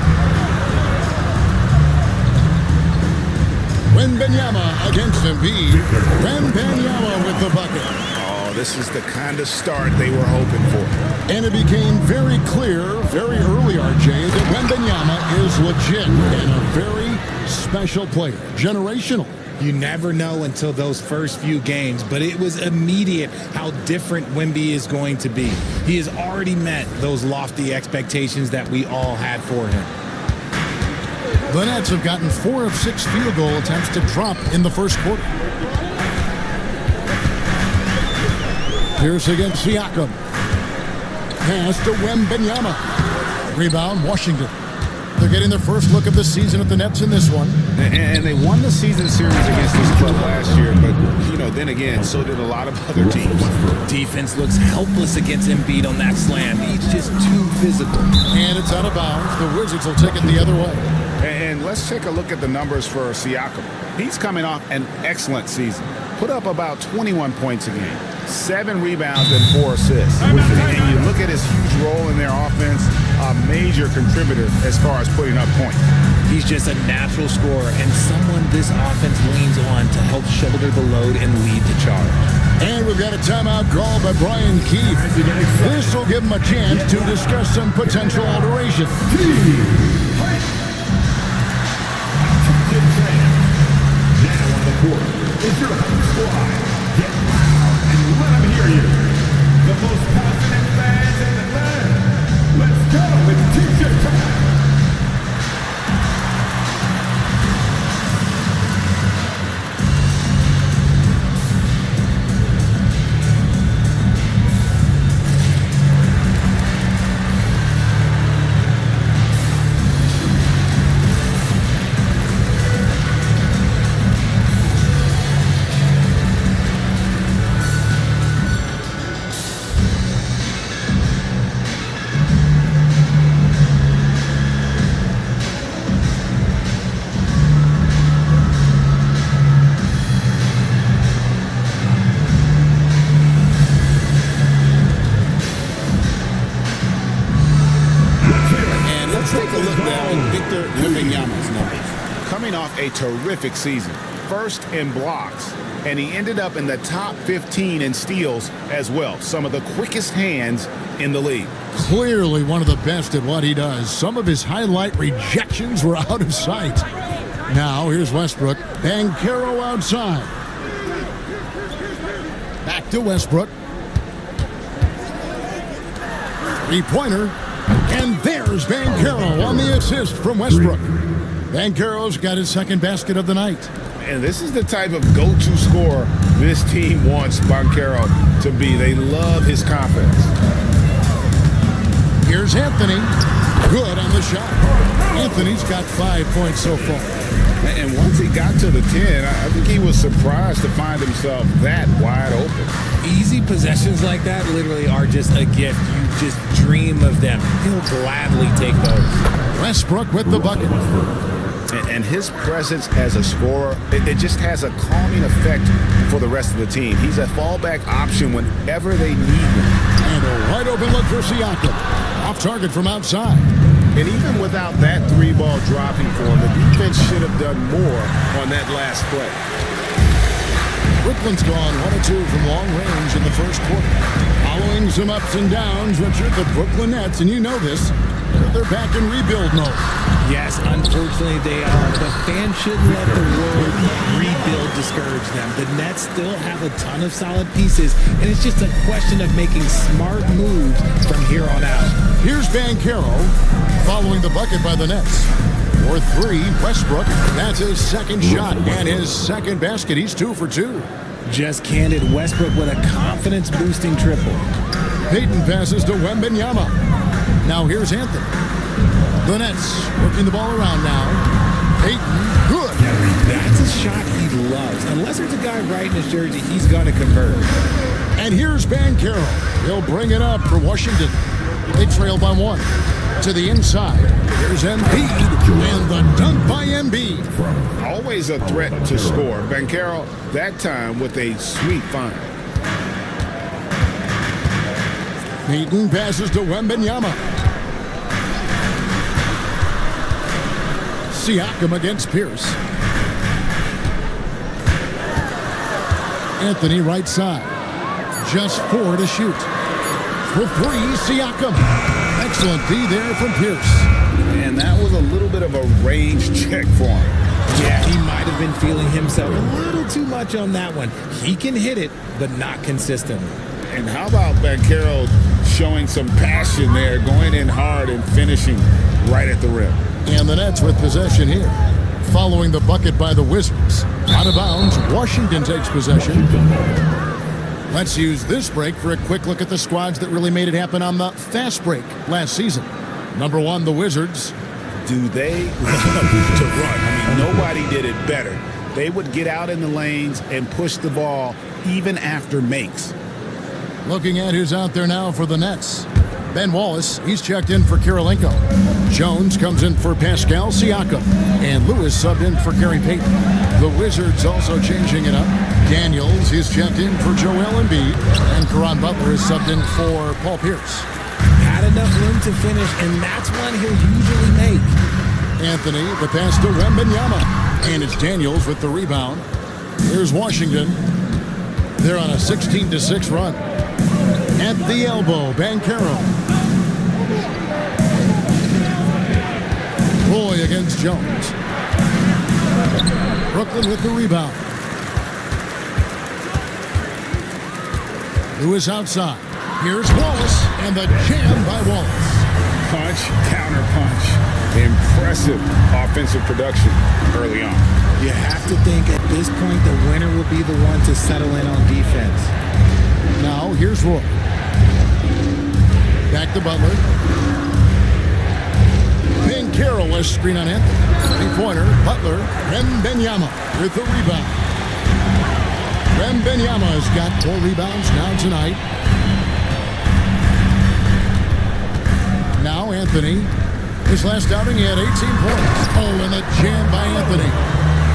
S10: Wembanyama against Embiid. Wembanyama with the bucket.
S12: Oh, this is the kind of start they were hoping for.
S10: And it became very clear, very early, RJ, that Wembanyama is legit and a very special player. Generational.
S18: You never know until those first few games, but it was immediate how different Wemby is going to be. He has already met those lofty expectations that we all had for him.
S10: The Nets have gotten 4 of 6 field goal attempts to drop in the first quarter. Pierce against Siakam. Pass to Wembanyama. Rebound, Washington. They're getting their first look of the season at the Nets in this one.
S12: And they won the season series against this club last year, but, you know, then again, so did a lot of other teams.
S18: Defense looks helpless against Embiid on that slam. He's just too physical.
S10: And it's out of bounds. The Wizards will take it the other way.
S12: And let's take a look at the numbers for Siakam. He's coming off an excellent season. Put up about 21 points a game, 7 rebounds and 4 assists. And you look at his huge role in their offense, a major contributor as far as putting up points.
S18: He's just a natural scorer and someone this offense leans on to help shoulder the load and lead the charge.
S10: And we've got a timeout call by Brian Keefe. This will give him a chance to discuss some potential alteration.
S1: Now on the court is your home squad. Get loud and let them hear you. The most passionate fans in the land. Let's go with T-shirt time.
S12: A terrific season.
S11: first in blocks, and he ended up in the top 15 in steals as well. Some of the quickest hands in the league.
S10: Clearly one of the best at what he does. Some of his highlight rejections were out of sight. Now here's Westbrook. Banchero outside. Back to Westbrook. Three-pointer. And there's Banchero on the assist from Westbrook. Banchero's got his second basket of the night.
S11: And this is the type of go-to scorer this team wants Banchero to be. They love his confidence.
S10: Here's Anthony. Good on the shot. Anthony's got 5 points so far.
S11: And once he got to the 10, I think he was surprised to find himself that wide open.
S18: Easy possessions like that literally are just a gift. You just dream of them. He'll gladly take those.
S10: Westbrook with the bucket.
S11: And his presence as a scorer, it just has a calming effect for the rest of the team. He's a fallback option whenever they need him.
S10: And a wide open look for Siakam. Off target from outside.
S11: And even without that three-ball dropping for him, the defense should have done more on that last play.
S10: Brooklyn's gone 1 of 2 from long range in the first quarter. Following some ups and downs, Richard, the Brooklyn Nets, and you know this, they're back in rebuild mode.
S18: Yes, unfortunately they are. The fans shouldn't let the word rebuild discourage them. The Nets still have a ton of solid pieces, and it's just a question of making smart moves from here on out.
S10: Here's Banchero following the bucket by the Nets. For 3, Westbrook. That's his second shot and his second basket. He's 2 for 2.
S18: Just candid Westbrook with a confidence-boosting triple.
S10: Payton passes to Wembanyama. Now here's Anthony. The Nets working the ball around now. Payton, good.
S18: That's a shot he loves. Unless there's a guy right in his jersey, he's going to convert.
S10: And here's Banchero. He'll bring it up for Washington. They trail by 1. To the inside. Here's Embiid. And the dunk by Embiid.
S11: Always a threat to score. Banchero, that time with a sweet find.
S10: Payton passes to Wembanyama. Siakam against Pierce. Anthony right side. Just 4 to shoot. For 3, Siakam. Excellent D there from Pierce.
S11: And that was a little bit of a range check for him.
S18: Yeah, he might have been feeling himself a little too much on that one. He can hit it, but not consistently.
S11: And how about Banchero showing some passion there, going in hard and finishing right at the rim.
S10: And the Nets with possession here. Following the bucket by the Wizards. Out of bounds, Washington takes possession. Let's use this break for a quick look at the squads that really made it happen on the fast break last season. Number 1, the Wizards.
S11: Do they love to run? I mean, nobody did it better. They would get out in the lanes and push the ball even after makes.
S10: Looking at who's out there now for the Nets. Ben Wallace, he's checked in for Kirilenko. Jones comes in for Pascal Siakam. And Lewis subbed in for Gary Payton. The Wizards also changing it up. Daniels, he's checked in for Joel Embiid. And Caron Butler is subbed in for Paul Pierce.
S18: Had enough room to finish, and that's one he'll usually make.
S10: Anthony, the pass to Wembanyama. And it's Daniels with the rebound. Here's Washington. They're on a 16-6 run. At the elbow, Banchero. Roy against Jones. Brooklyn with the rebound. Lewis outside. Here's Wallace, and the jam by Wallace.
S11: Punch, counter punch. Impressive offensive production early on.
S18: You have to think at this point the winner will be the one to settle in on defense.
S10: Now here's Roy. Back to Butler. Banchero was screen on Anthony. Three-pointer, Butler, Wembanyama with the rebound. Wembanyama has got 4 rebounds now tonight. Now Anthony. His last outing, he had 18 points. Oh, and a jam by Anthony.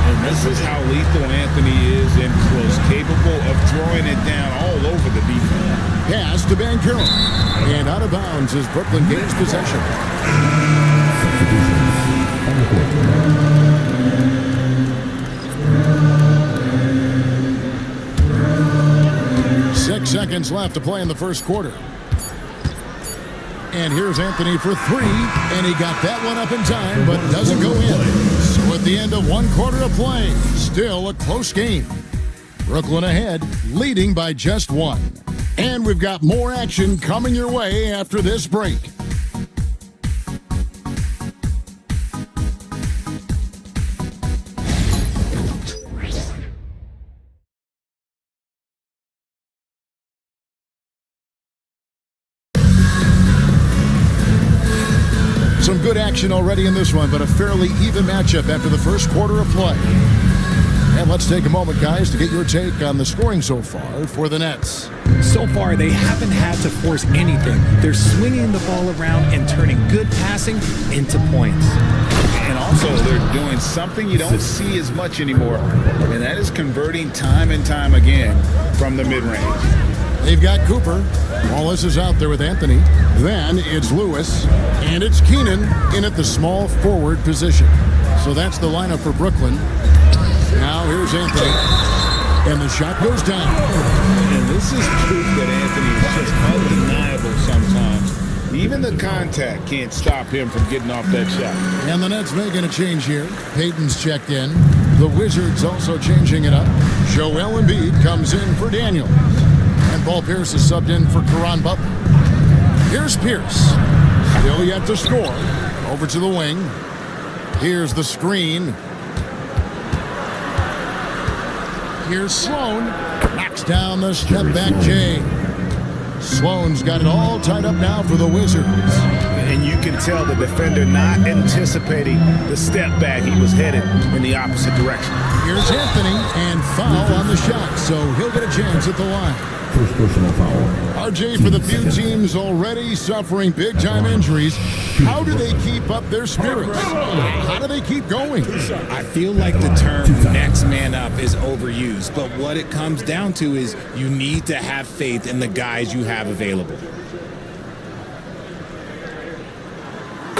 S11: And this is how lethal Anthony is in close, capable of throwing it down all over the defense.
S10: Pass to Banchero. And out of bounds as Brooklyn gains possession. 6 seconds left to play in the first quarter. And here's Anthony for three, and he got that one up in time, but doesn't go in. So at the end of 1 quarter of play, still a close game. Brooklyn ahead, leading by just 1. And we've got more action coming your way after this break. Some good action already in this one, but a fairly even matchup after the first quarter of play. And let's take a moment, guys, to get your take on the scoring so far for the Nets.
S18: So far, they haven't had to force anything. They're swinging the ball around and turning good passing into points.
S11: And also, they're doing something you don't see as much anymore, and that is converting time and time again from the mid-range.
S10: They've got Cooper. Wallace is out there with Anthony. Then it's Lewis. And it's Keenan in at the small forward position. So that's the lineup for Brooklyn. Now here's Anthony. And the shot goes down.
S11: And this is proof that Anthony is just undeniable sometimes. Even the contact can't stop him from getting off that shot.
S10: And the Nets making a change here. Payton's checked in. The Wizards also changing it up. Joel Embiid comes in for Daniels. And Paul Pierce is subbed in for Caron Butler. Here's Pierce. Still yet to score. Over to the wing. Here's the screen. Here's Sloan. Knocks down the step back Jay. Sloan's got it all tied up now for the Wizards.
S15: And you can tell the defender not anticipating the step back. He was headed in the opposite direction.
S10: Here's Anthony, and foul on the shot, so he'll get a chance at the line.
S1: First personal foul.
S10: RJ, for the few teams already suffering big-time injuries, how do they keep up their spirits? How do they keep going?
S18: I feel like the term next man up is overused, but what it comes down to is you need to have faith in the guys you have available.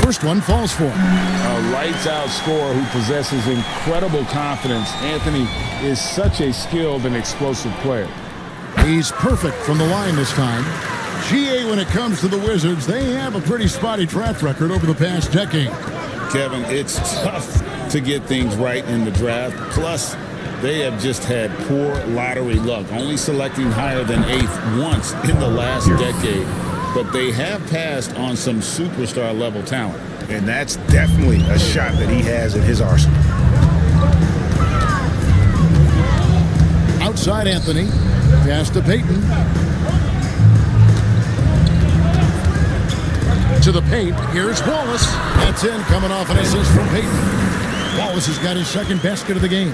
S10: First one falls for him.
S12: A lights-out scorer who possesses incredible confidence. Anthony is such a skilled and explosive player.
S10: He's perfect from the line this time. GA, when it comes to the Wizards, they have a pretty spotty track record over the past decade.
S11: Kevin, it's tough to get things right in the draft. Plus, they have just had poor lottery luck, only selecting higher than 8th once in the last decade. But they have passed on some superstar-level talent.
S15: And that's definitely a shot that he has in his arsenal.
S10: Outside Anthony. Pass to Payton. To the paint. Here's Wallace. That's in, coming off an assist from Payton. Wallace has got his second basket of the game.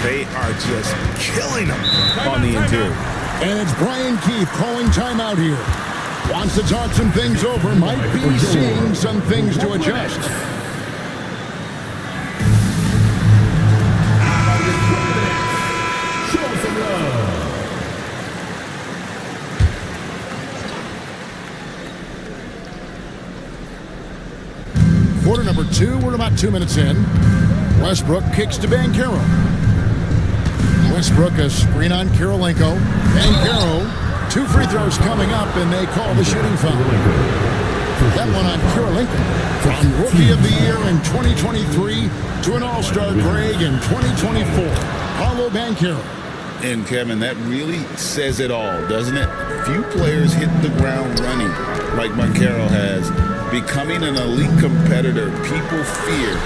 S15: They are just killing him on the interior.
S10: And it's Brian Keefe calling timeout here. Wants to talk some things over. Might be seeing some things to adjust. Quarter number 2, we're about 2 minutes in. Westbrook kicks to Banchero. Westbrook a screen on Kirilenko. Banchero, 2 free throws coming up, and they call the shooting foul. That one on Kirilenko. From Rookie of the Year in 2023 to an All-Star Greg in 2024. Paulo Banchero.
S11: And Kevin, that really says it all, doesn't it? Few players hit the ground running like Banchero has. Becoming an elite competitor, people fear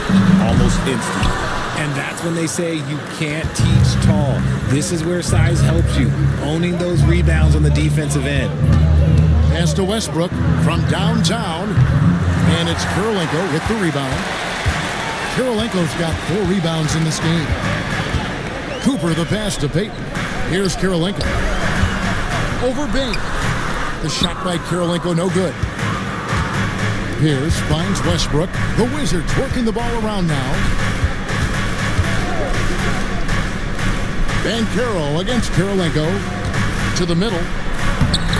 S11: almost instantly.
S18: And that's when they say you can't teach tall. This is where size helps you, owning those rebounds on the defensive end.
S10: Pass to Westbrook from downtown, and it's Kirilenko with the rebound. Kirilenko's got 4 rebounds in this game. Cooper the pass to Payton. Here's Kirilenko. Over Bain. The shot by Kirilenko, no good. Pierce finds Westbrook. The Wizards working the ball around now. Banchero against Kirilenko. To the middle.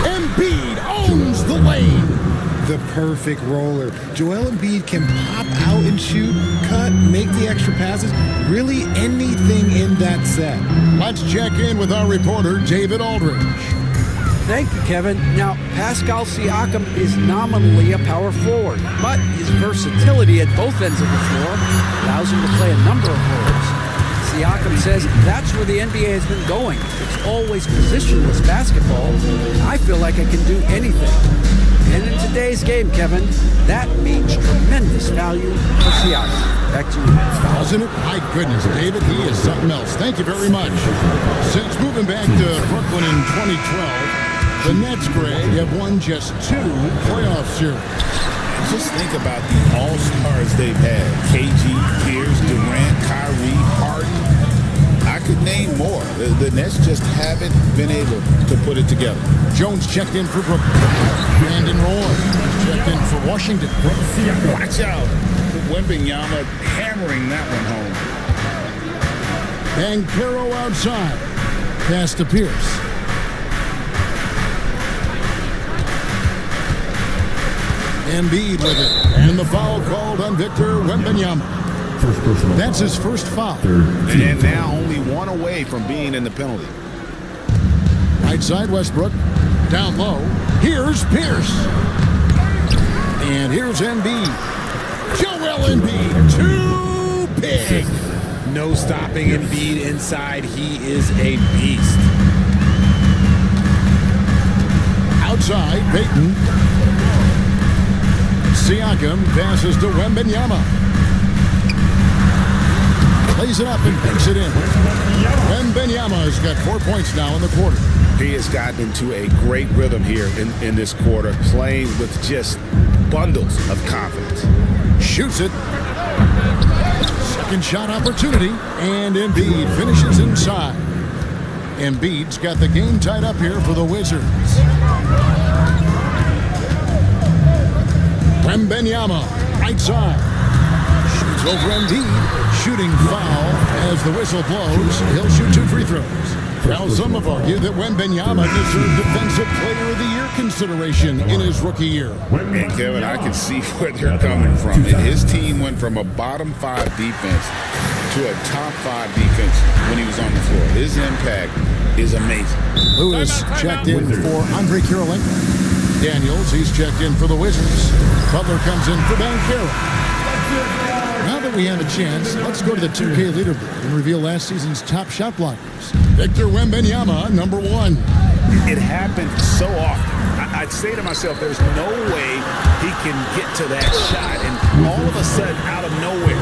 S10: Embiid owns the lane.
S18: The perfect roller. Joel Embiid can pop out and shoot, cut, make the extra passes, really anything in that set.
S10: Let's check in with our reporter, David Aldridge.
S14: Thank you, Kevin. Now, Pascal Siakam is nominally a power forward, but his versatility at both ends of the floor allows him to play a number of roles. Siakam says that's where the NBA has been going. It's always positionless basketball. I feel like I can do anything. And in today's game, Kevin, that means tremendous value for Siakam. Back to you.
S10: Doesn't it? My goodness, David, he is something else. Thank you very much. Since moving back to Brooklyn in 2012, the Nets, Greg, have won just 2 playoff series.
S11: Just think about the all-stars they've had. KG, Pierce, Durant, Kyrie, Harden. I could name more. The Nets just haven't been able to put it together.
S10: Jones checked in for Brooklyn. Brandon Roy checked in for Washington.
S11: Watch out. Wembanyama hammering that one home.
S10: Banchero outside. Pass to Pierce. Embiid with it. And the foul called on Victor Wembanyama. That's his first foul.
S11: And now only one away from being in the penalty.
S10: Right side, Westbrook. Down low. Here's Pierce. And here's Embiid. Joel Embiid. Too big.
S18: No stopping Embiid inside. He is a beast.
S10: Outside, Payton. Siakam passes to Wembanyama. Plays it up and picks it in. Wembanyama has got 4 points now in the quarter.
S11: He has gotten into a great rhythm here in this quarter, playing with just bundles of confidence.
S10: Shoots it. Second shot opportunity. And Embiid finishes inside. Embiid's got the game tied up here for the Wizards. Wembanyama, right side. Shoots over Embiid. Shooting foul as the whistle blows. He'll shoot 2 free throws. Now, some have argued that Wembanyama deserved Defensive Player of the Year consideration in his rookie year.
S11: And, Kevin, I can see where they're coming from. His team went from a bottom 5 defense to a top 5 defense when he was on the floor. His impact is amazing.
S10: Lewis checked in for Andre Kirilenko. Daniels, he's checked in for the Wizards. Butler comes in for Banchero. Now that we have a chance, let's go to the 2K leaderboard and reveal last season's top shot blockers. Victor Wembanyama, number 1.
S11: It happened so often. I'd say to myself, there's no way he can get to that shot. And all of a sudden, out of nowhere,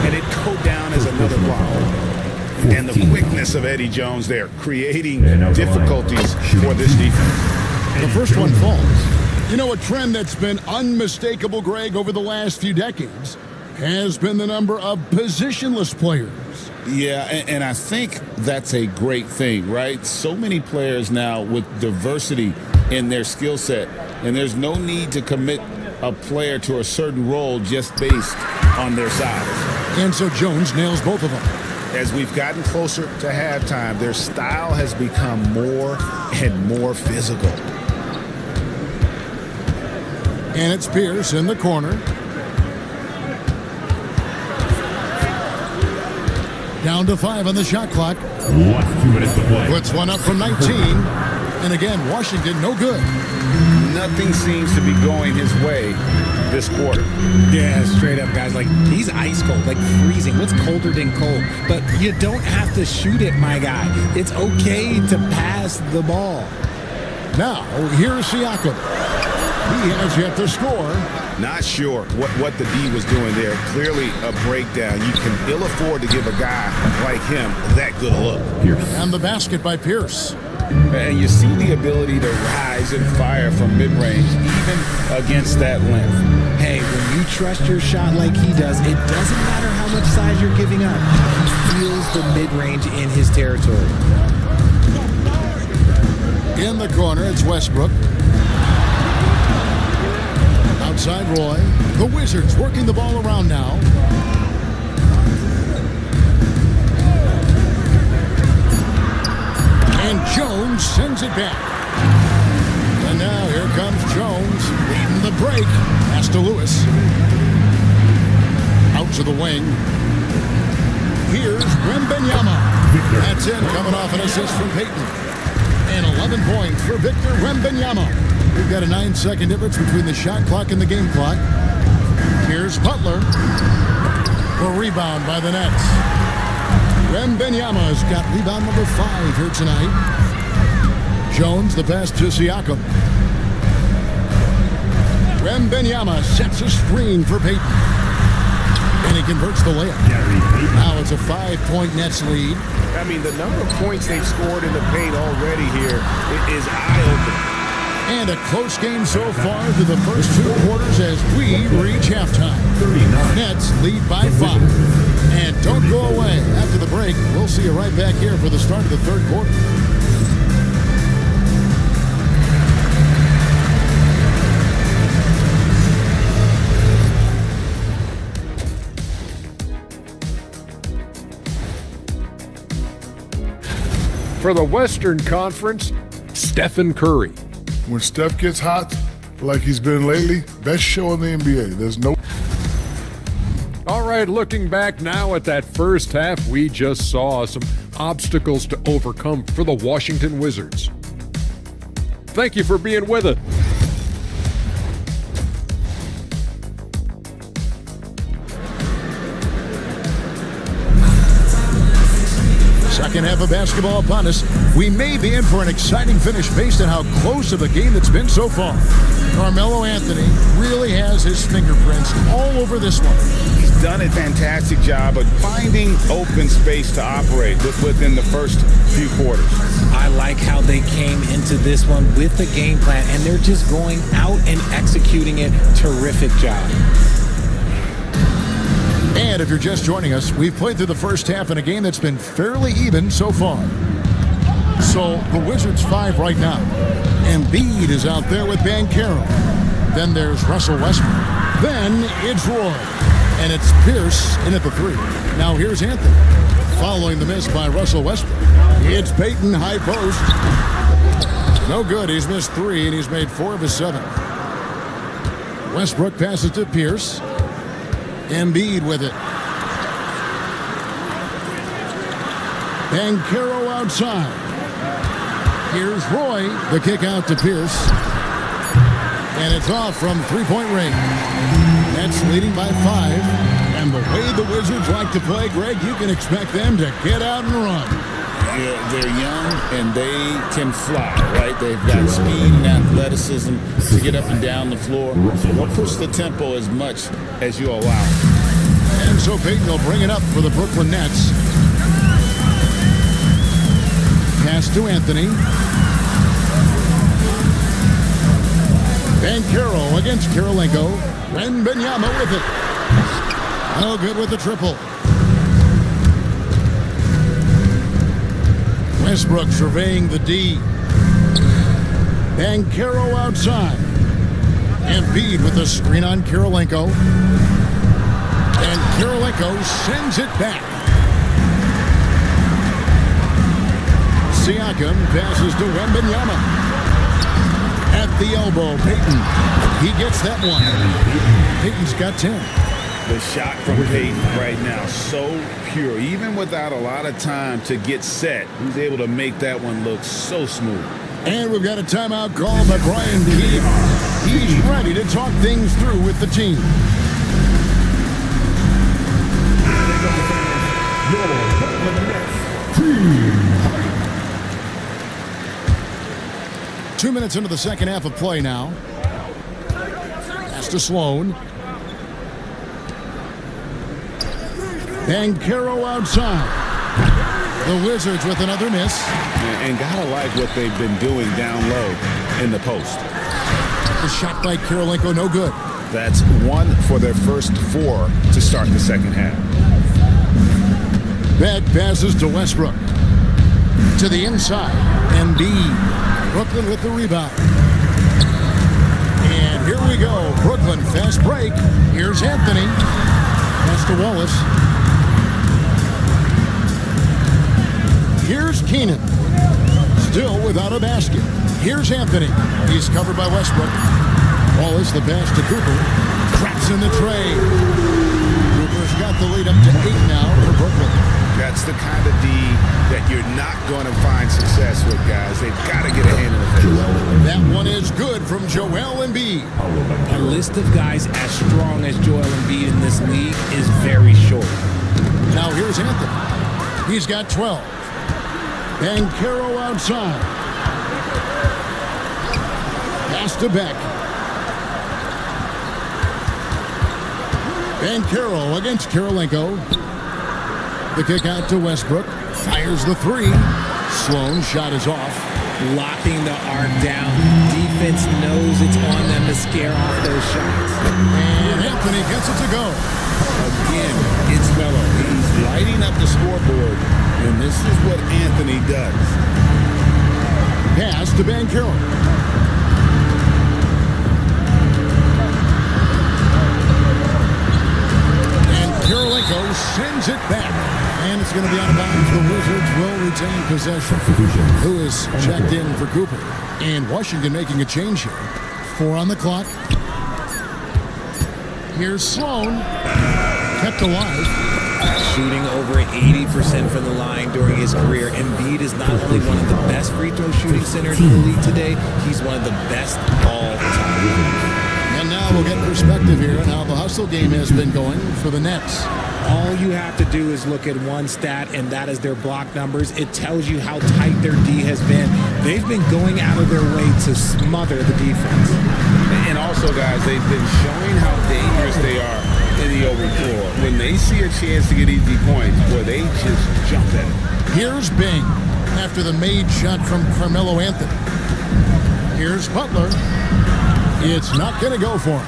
S11: and it go down as another block. And the quickness of Eddie Jones there, creating difficulties for this defense.
S10: The first one falls. You know, a trend that's been unmistakable, Greg, over the last few decades has been the number of positionless players.
S11: Yeah, and I think that's a great thing, right? So many players now with diversity in their skill set, and there's no need to commit a player to a certain role just based on their size.
S10: And so Jones nails both of them.
S11: As we've gotten closer to halftime, their style has become more and more physical.
S10: And it's Pierce in the corner. Down to 5 on the shot clock.
S1: 2 minutes to play.
S10: Puts one up from 19. And again, Washington, no good.
S11: Nothing seems to be going his way this quarter.
S18: Yeah, straight up, guys. Like, he's ice cold, like freezing. What's colder than cold? But you don't have to shoot it, my guy. It's okay to pass the ball.
S10: Now, here's Siakam. He has yet to score.
S11: Not sure what the D was doing there. Clearly a breakdown. You can ill afford to give a guy like him that good a look.
S10: And the basket by Pierce.
S11: And you see the ability to rise and fire from mid-range, even against that length.
S18: Hey, when you trust your shot like he does, it doesn't matter how much size you're giving up. He feels the mid-range in his territory.
S10: In the corner, it's Westbrook. Outside Roy. The Wizards working the ball around now. And Jones sends it back. And now here comes Jones leading the break. Pass to Lewis. Out to the wing. Here's Wembanyama. That's in, coming off an assist from Payton. And 11 points for Victor Wembanyama. We've got a 9-second difference between the shot clock and the game clock. Here's Butler. The rebound by the Nets. Wembanyama's got rebound number 5 here tonight. Jones, the pass to Siakam. Wembanyama sets a screen for Payton. And he converts the layup. Now it's a 5-point Nets lead.
S15: I mean, the number of points they've scored in the paint already here is eye-opening.
S10: And a close game so far through the first 2 quarters as we reach halftime. Nets lead by 5. And don't go away. After the break, we'll see you right back here for the start of the third quarter.
S6: For the Western Conference, Stephen Curry.
S8: When Steph gets hot, like he's been lately, best show in the NBA. There's no...
S6: All right, looking back now at that first half, we just saw some obstacles to overcome for the Washington Wizards. Thank you for being with us.
S10: Second half of basketball upon us. We may be in for an exciting finish based on how close of a game it's been so far. Carmelo Anthony really has his fingerprints all over this one.
S11: He's done a fantastic job of finding open space to operate within the first few quarters.
S18: I like how they came into this one with the game plan, and they're just going out and executing it. Terrific job.
S10: And if you're just joining us, we've played through the first half in a game that's been fairly even so far. So the Wizards 5 right now. Embiid is out there with Banchero. Then there's Russell Westbrook. Then it's Roy. And it's Pierce in at the 3. Now here's Anthony. Following the miss by Russell Westbrook. It's Payton, high post. No good. He's missed 3 and he's made 4 of his 7. Westbrook passes to Pierce. Embiid with it. Banchero outside. Here's Roy. The kick out to Pierce. And it's off from three-point range. That's leading by 5. And the way the Wizards like to play, Greg, you can expect them to get out and run.
S11: Yeah, they're young and they can fly, right? They've got speed and athleticism to get up and down the floor. So they'll push the tempo as much as you allow.
S10: And so Payton will bring it up for the Brooklyn Nets. Pass to Anthony. Banchero against Karolinko. Wembanyama with it. No good with the triple. Westbrook surveying the D. Banchero outside. Embiid with a screen on Karolinko. And Karolinko sends it back. Siakam passes to Wembanyama. At the elbow, Payton. He gets that one. Payton's got 10.
S11: The shot from Payton right now, so pure. Even without a lot of time to get set, he's able to make that one look so smooth.
S10: And we've got a timeout called by Brian Keefe. He's ready to talk things through with the team.
S1: Team.
S10: 2 minutes into the second half of play now. Pass to Sloan. Banchero outside. The Wizards with another miss.
S11: And gotta like what they've been doing down low in the post.
S10: The shot by Karolinko, no good.
S11: That's 1 for their first 4 to start the second half.
S10: Back passes to Westbrook. To the inside. Embiid. Brooklyn with the rebound. And here we go. Brooklyn, fast break. Here's Anthony. Pass to Wallace. Here's Keenan. Still without a basket. Here's Anthony. He's covered by Westbrook. Wallace, the pass to Cooper. Cracks in the tray. Cooper's got the lead up to 8 now for Brooklyn.
S11: That's the kind of D that you're not going to find success with, guys. They've got to get a hand in the face.
S10: That one is good from Joel Embiid.
S18: A list of guys as strong as Joel Embiid in this league is very short.
S10: Now here's Anthony. He's got 12. Banchero outside. Pass to Beck. Banchero against Karolinko. The kick out to Westbrook. Fires the three. Sloan shot is off.
S18: Locking the arc down. Defense knows it's on them to scare off those shots.
S10: And Anthony gets it to go.
S11: Again, it's Melo. He's lighting up the scoreboard, and this is what Anthony does.
S10: Pass to Banchero. And Karolinko sends it back. And it's going to be out of bounds. The Wizards will retain possession. Who is checked in for Cooper. And Washington making a change here. 4 on the clock. Here's Sloan. Kept alive.
S18: Shooting over 80% from the line during his career. Embiid is not only one of the best free throw shooting centers in the league today, he's one of the best all time.
S10: And now we'll get perspective here on how the hustle game has been going for the Nets.
S18: All you have to do is look at one stat, and that is their block numbers. It tells you how tight their D has been. They've been going out of their way to smother the defense.
S11: And also, guys, they've been showing how dangerous they are in the open floor. When they see a chance to get easy points, boy, they just jump at it.
S10: Here's Bing after the made shot from Carmelo Anthony. Here's Butler. It's not going to go for him.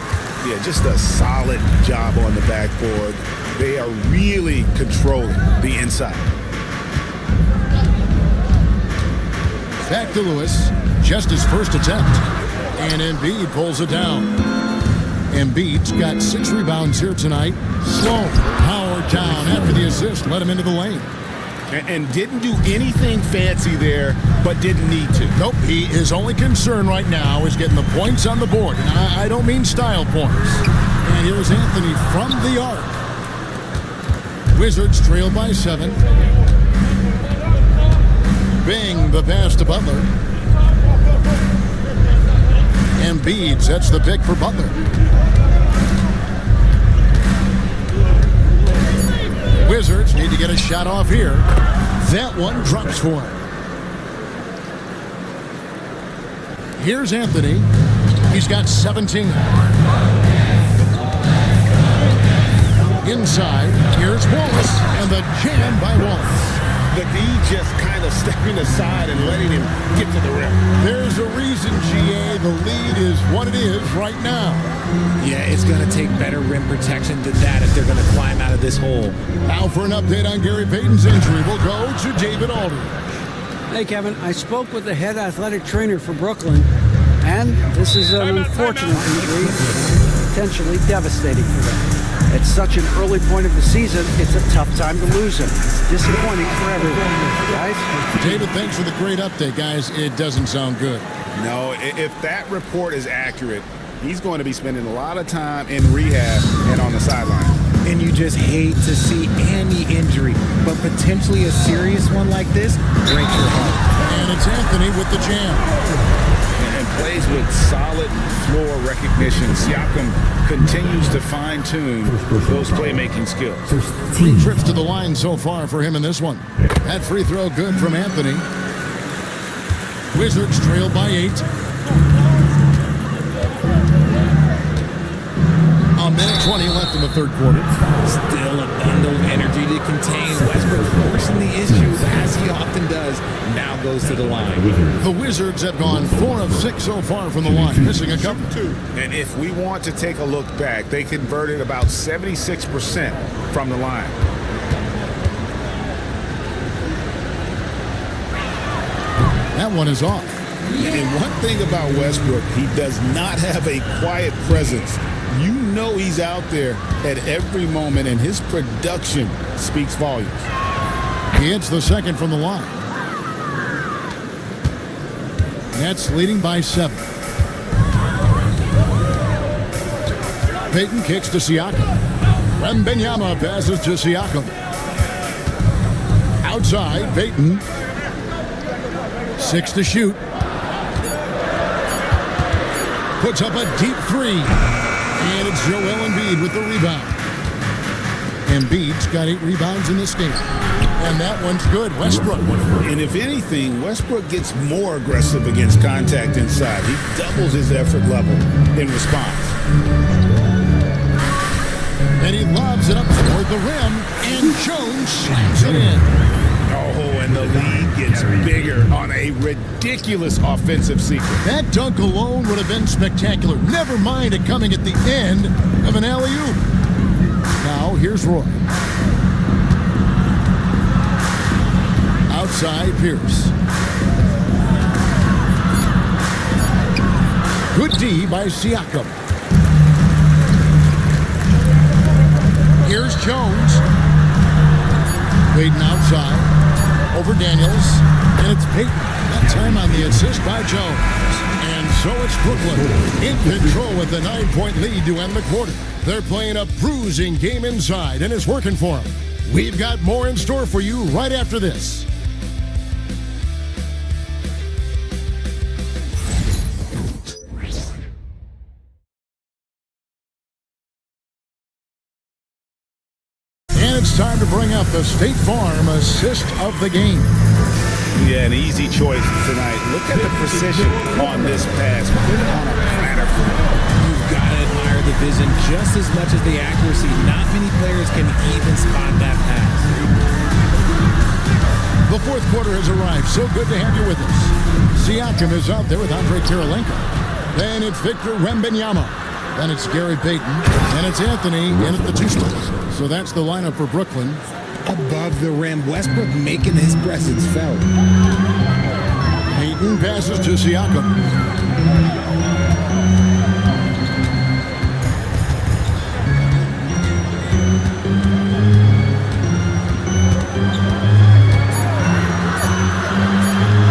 S11: Yeah, just a solid job on the backboard. They are really controlling the inside.
S10: Back to Lewis. Just his first attempt. And Embiid pulls it down. Embiid's got 6 rebounds here tonight. Slow. Power down after the assist. Let him into the lane.
S11: And didn't do anything fancy there, but didn't need to.
S10: Nope. His only concern right now is getting the points on the board. And I don't mean style points. And here's Anthony from the arc. Wizards trail by 7. Bing the pass to Butler. Embiid sets the pick for Butler. Wizards need to get a shot off here. That one drops for him. Here's Anthony. He's got 17. Inside, here's Wallace, and the jam by Wallace.
S11: The D just kind of stepping aside and letting him get to the rim.
S10: There's a reason, GA, the lead is what it is right now.
S18: Yeah, it's going to take better rim protection than that if they're going to climb out of this hole.
S10: Now for an update on Gary Payton's injury, we'll go to David Aldridge.
S14: Hey, Kevin, I spoke with the head athletic trainer for Brooklyn, and this is an unfortunate injury, potentially devastating for them. At such an early point of the season, it's a tough time to lose him. It's disappointing for everyone. Guys?
S10: David, thanks for the great update, guys. It doesn't sound good.
S11: No, if that report is accurate, he's going to be spending a lot of time in rehab and on the sideline.
S18: And you just hate to see any injury, but potentially a serious one like this breaks your heart.
S10: And it's Anthony with the jam.
S11: And plays with solid floor recognition. Siakam continues to fine-tune those playmaking skills.
S10: 3 trips to the line so far for him in this one. That free throw good from Anthony. Wizards trail by 8. A minute 20 left in the third quarter.
S18: Still a bundle of energy to contain. Westbrook forcing the issue, as he often does, now goes to the line.
S10: The Wizards have gone 4 of 6 so far from the line, missing a couple.
S11: And if we want to take a look back, they converted about 76% from the line.
S10: That one is off.
S11: And one thing about Westbrook, he does not have a quiet presence. You know he's out there at every moment, and his production speaks volumes.
S10: He hits the second from the line. Nets leading by 7. Payton kicks to Siakam. Wembanyama passes to Siakam. inside. Payton. 6 to shoot. Puts up a deep three. And it's Joel Embiid with the rebound. Embiid's got 8 rebounds in this game. And that one's good. Westbrook.
S11: And if anything, Westbrook gets more aggressive against contact inside. He doubles his effort level in response.
S10: And he lobs it up toward the rim. And Jones slams it in.
S11: Oh, and the lead gets bigger on a ridiculous offensive sequence.
S10: That dunk alone would have been spectacular. Never mind it coming at the end of an alley-oop. Now, here's Roy. Outside, Pierce. Good D by Siakam. Here's Jones. Payton outside. Over Daniels. And it's Payton. That time on the assist by Jones. And so it's Brooklyn in control with the 9-point lead to end the quarter. They're playing a bruising game inside, and it's working for them. We've got more in store for you right after this. And it's time to bring up the State Farm assist of the game.
S11: Yeah, an easy choice tonight. Look at the precision on this pass. Put it on a platter for him.
S18: You've got to admire the vision just as much as the accuracy. Not many players can even spot that pass.
S10: The fourth quarter has arrived. So good to have you with us. Siakam is out there with Andre Kirilenko. Then it's Victor Wembanyama. Then it's Gary Payton. And it's Anthony in at the 2 spot. So that's the lineup for Brooklyn.
S18: Above the rim, Westbrook making his presence felt.
S10: Payton passes to Siakam.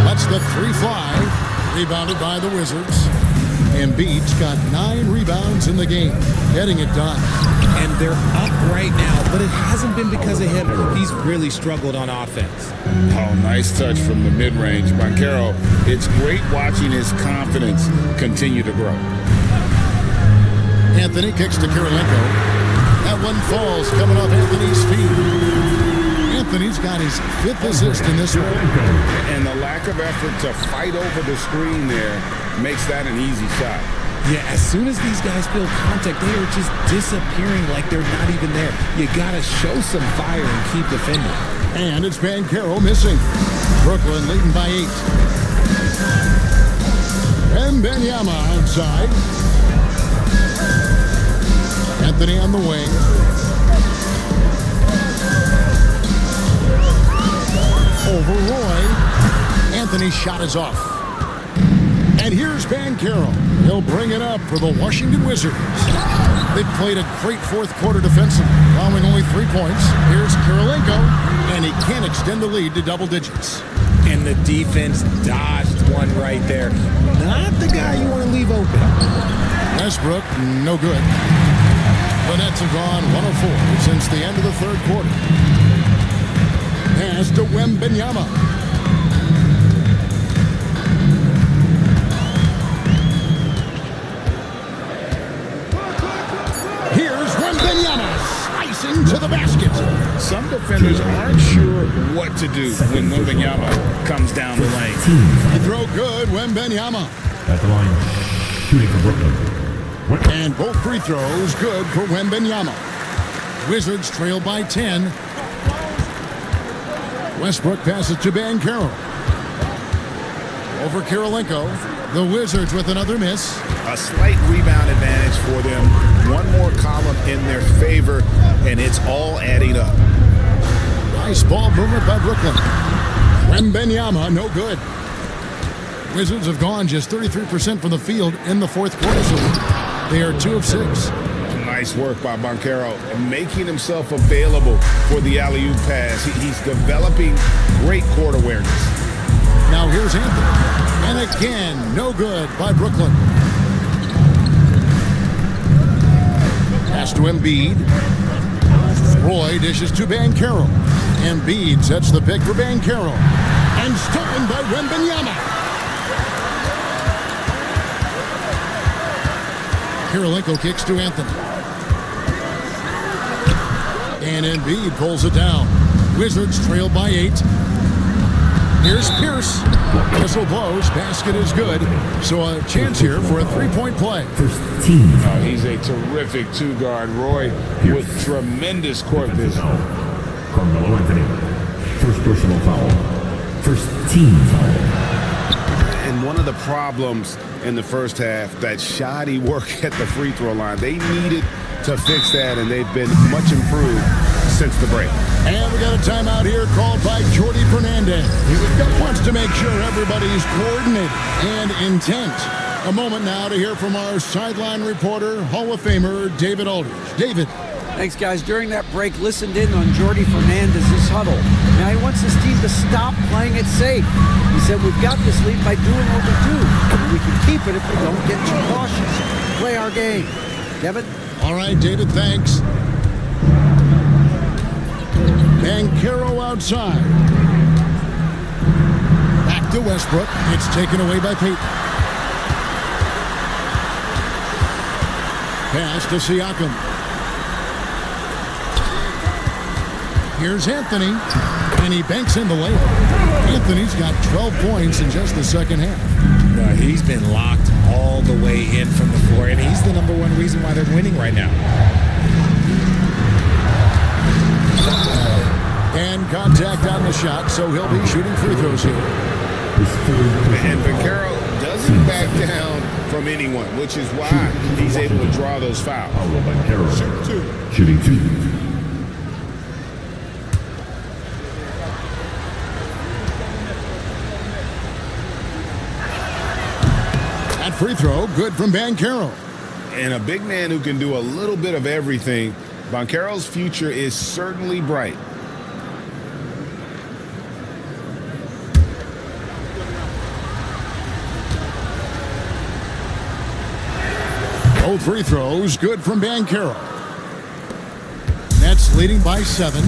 S10: That's the 3 fly. Rebounded by the Wizards. Embiid's got 9 rebounds in the game. Getting it done.
S18: And they're up right now, but it hasn't been because of him. He's really struggled on offense.
S11: Oh, nice touch from the mid-range. Banchero, it's great watching his confidence continue to grow.
S10: Anthony kicks to Kirilenko. That one falls coming off Anthony's feet. Anthony's got his 5th assist in this one.
S11: And the lack of effort to fight over the screen there makes that an easy shot.
S18: Yeah, as soon as these guys feel contact, they are just disappearing like they're not even there. You got to show some fire and keep defending.
S10: And it's Banchero missing. Brooklyn leading by 8. Wembanyama outside. Anthony on the wing. Over Roy. Anthony's shot is off. And here's Banchero. He'll bring it up for the Washington Wizards. They've played a great fourth quarter defensively, allowing only 3 points. Here's Kirilenko, and he can't extend the lead to double digits.
S18: And the defense dodged one right there. Not the guy you want to leave open.
S10: Westbrook, no good. The Nets have gone 104 since the end of the third quarter. Pass to Wembanyama. Here's Wembanyama slicing to the basket.
S11: Some defenders aren't sure what to do when Wembanyama comes down the lane.
S10: You throw good, Wembanyama.
S1: At the line, shooting for Brooklyn.
S10: And both free throws good for Wembanyama. Wizards trail by 10. Westbrook passes to Banchero. Over Kirilenko. The Wizards with another miss.
S11: A slight rebound advantage for them. One more column in their favor, and it's all adding up.
S10: Nice ball movement by Brooklyn. Wembanyama, no good. Wizards have gone just 33% from the field in the fourth quarter, so they are 2 of 6.
S11: Nice work by Banchero, making himself available for the alley-oop pass. He's developing great court awareness.
S10: Now here's Anthony. And again, no good by Brooklyn. Pass to Embiid. Roy dishes to Banchero. Embiid sets the pick for Banchero. And stolen by Wembanyama. Kirilenko kicks to Anthony. And Embiid pulls it down. Wizards trail by 8. Here's Pierce. Whistle blows. Basket is good. So a chance here for a three-point play.
S11: Oh, he's a terrific two-guard. Roy with tremendous court vision.
S1: Carmelo Anthony. First personal foul. First team foul.
S15: And one of the problems in the first half, that shoddy work at the free throw line. They needed to fix that, and they've been much improved since the break.
S10: And we got a timeout here called by Jordi Fernandez. He wants to make sure everybody's coordinated and intent. A moment now to hear from our sideline reporter, Hall of Famer David Aldridge. David.
S14: Thanks, guys. During that break, listened in on Jordi Fernandez's huddle. Now, he wants his team to stop playing it safe. He said, we've got this lead by doing what we do. We can keep it if we don't get too cautious. Play our game. Kevin?
S10: All right, David, thanks. Banchero outside. Back to Westbrook. It's taken away by Peyton. Pass to Siakam. Here's Anthony, and he banks in the layup. Anthony's got 12 points in just the second half.
S18: He's been locked all the way in from the floor, and he's the number one reason why they're winning right now.
S10: And contact on the shot, so he'll be shooting free throws here.
S15: And Banchero doesn't back down from anyone, which is why he's able to draw those fouls.
S1: Shooting two.
S10: That free throw, good from Banchero.
S15: And a big man who can do a little bit of everything. Banchero's future is certainly bright.
S10: Both free throws, good from Banchero. Nets leading by 7.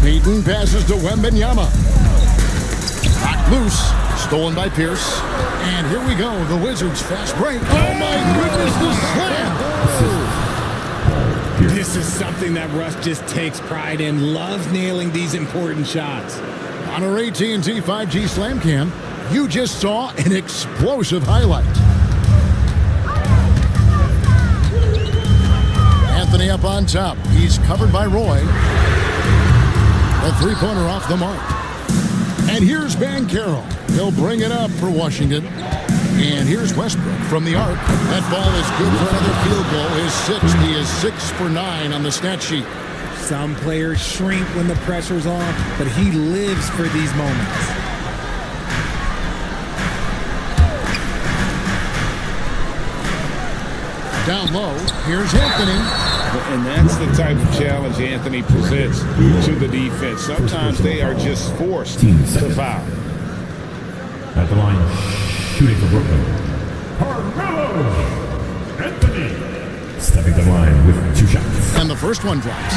S10: Peyton passes to Wembanyama. Knocked loose, stolen by Pierce. And here we go, the Wizards fast break. Oh my goodness, the slam!
S18: This is something that Russ just takes pride in. Loves nailing these important shots.
S10: On our AT&T 5G Slam Cam, you just saw an explosive highlight. Anthony up on top. He's covered by Roy. A three-pointer off the mark. And here's Banchero. He'll bring it up for Washington. And here's Westbrook from the arc. That ball is good for another field goal. His 6th. He is 6 for 9 on the stat sheet.
S18: Some players shrink when the pressure's on, but he lives for these moments.
S10: Down low, here's Anthony.
S11: And that's the type of challenge Anthony presents to the defense. Sometimes they are just forced to foul.
S1: At the line, shooting for Brooklyn. Carmelo Anthony. Stepping the line with 2 shots.
S10: And the first one drops.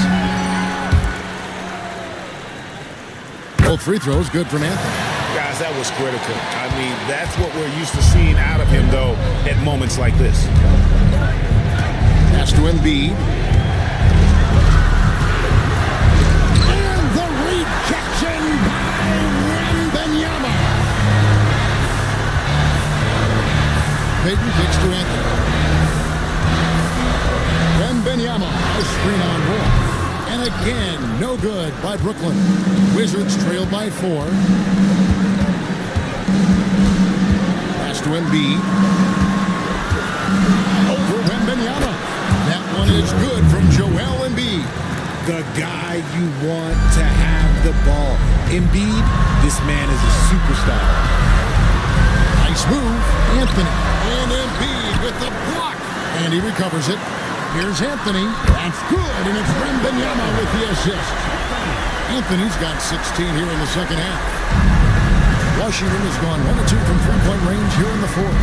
S10: Both free throws, good from Anthony.
S15: Guys, that was critical. I mean, that's what we're used to seeing out of him, though, at moments like this.
S10: Pass to Embiid. And the rejection by Wembanyama. Peyton kicks to Anthony. Wembanyama, a screen on Roy. And again, no good by Brooklyn. Wizards trail by 4. Pass to Embiid. Over Wembanyama. That one is good from Joel Embiid.
S18: The guy you want to have the ball. Embiid, this man is a superstar.
S10: Nice move, Anthony. And Embiid with the block. And he recovers it. Here's Anthony. That's good, and it's Wembanyama with the assist. Anthony's got 16 here in the second half. Washington has gone 1-2 from three-point range here in the fourth.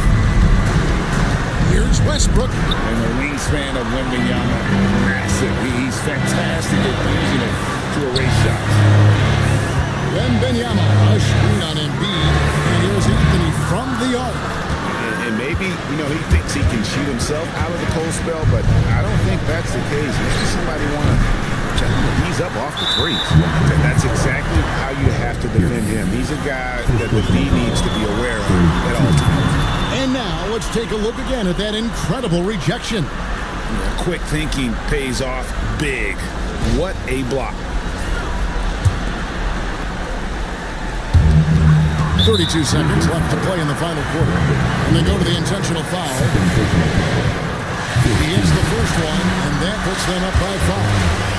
S10: Here's Westbrook. Westbrook.
S11: And the wingspan of Wembanyama, massive. He's fantastic at using it to erase shots.
S10: Wembanyama, a screen on Embiid. And here's Anthony from the arc.
S15: And maybe, he thinks he can shoot himself out of the cold spell, but I don't think that's the case. Maybe somebody want to check him if he's up off the threes. And that's exactly how you have to defend him. He's a guy that the D needs to be aware of at all times.
S10: And now let's take a look again at that incredible rejection.
S11: Quick thinking pays off big. What a block.
S10: 32 seconds left to play in the final quarter. And they go to the intentional foul. He hits the first one, and that puts them up by 5.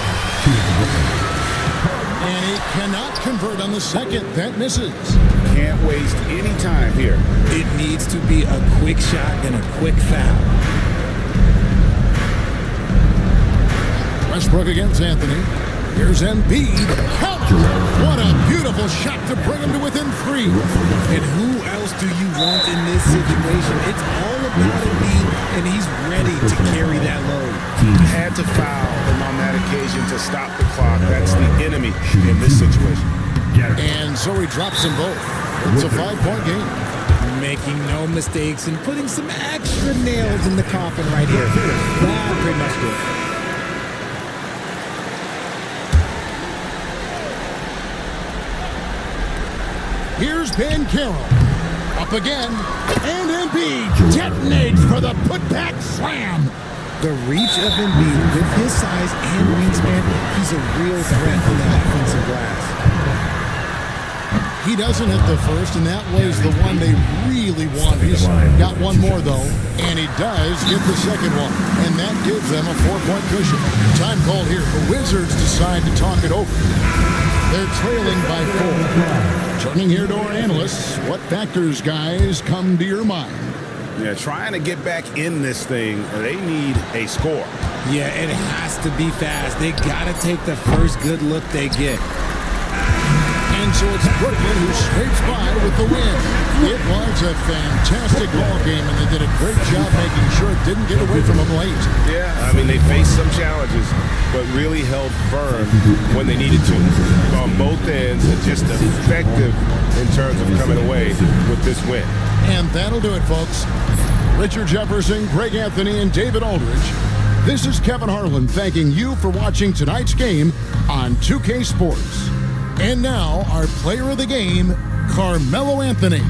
S10: And he cannot convert on the second. That misses.
S11: Can't waste any time here.
S18: It needs to be a quick shot and a quick foul.
S10: Westbrook against Anthony. Here's Embiid. Count! What a beautiful shot to bring him to within 3.
S18: And who else do you want in this situation? It's all about Embiid, and he's ready to carry that load.
S15: He had to foul him on that occasion to stop the clock. That's the enemy in this situation.
S10: And so he drops them both. It's a 5-point game.
S18: Making no mistakes and putting some extra nails in the coffin right here. That pretty much good.
S10: Here's Ben Carroll. Up again. And Embiid detonates for the putback slam.
S18: The reach of Embiid with his size and wingspan, he's a real threat on that offensive glass.
S10: He doesn't hit the first, and that was the one they really wanted. He's got one more, though, and he does get the second one, and that gives them a 4-point cushion. Time called here. The Wizards decide to talk it over. They're trailing by 4. Turning here to our analysts, what factors, guys, come to your mind?
S15: Yeah, trying to get back in this thing, they need a score.
S18: Yeah, it has to be fast. They got to take the first good look they get.
S10: And so it's Brooklyn who scrapes by with the win. It was a fantastic ball game, and they did a great job making sure it didn't get away from them late.
S15: Yeah, I mean, they faced some challenges, but really held firm when they needed to. On both ends, and just effective in terms of coming away with this win.
S10: And that'll do it, folks. Richard Jefferson, Greg Anthony, and David Aldridge. This is Kevin Harlan thanking you for watching tonight's game on 2K Sports. And now, our player of the game, Carmelo Anthony.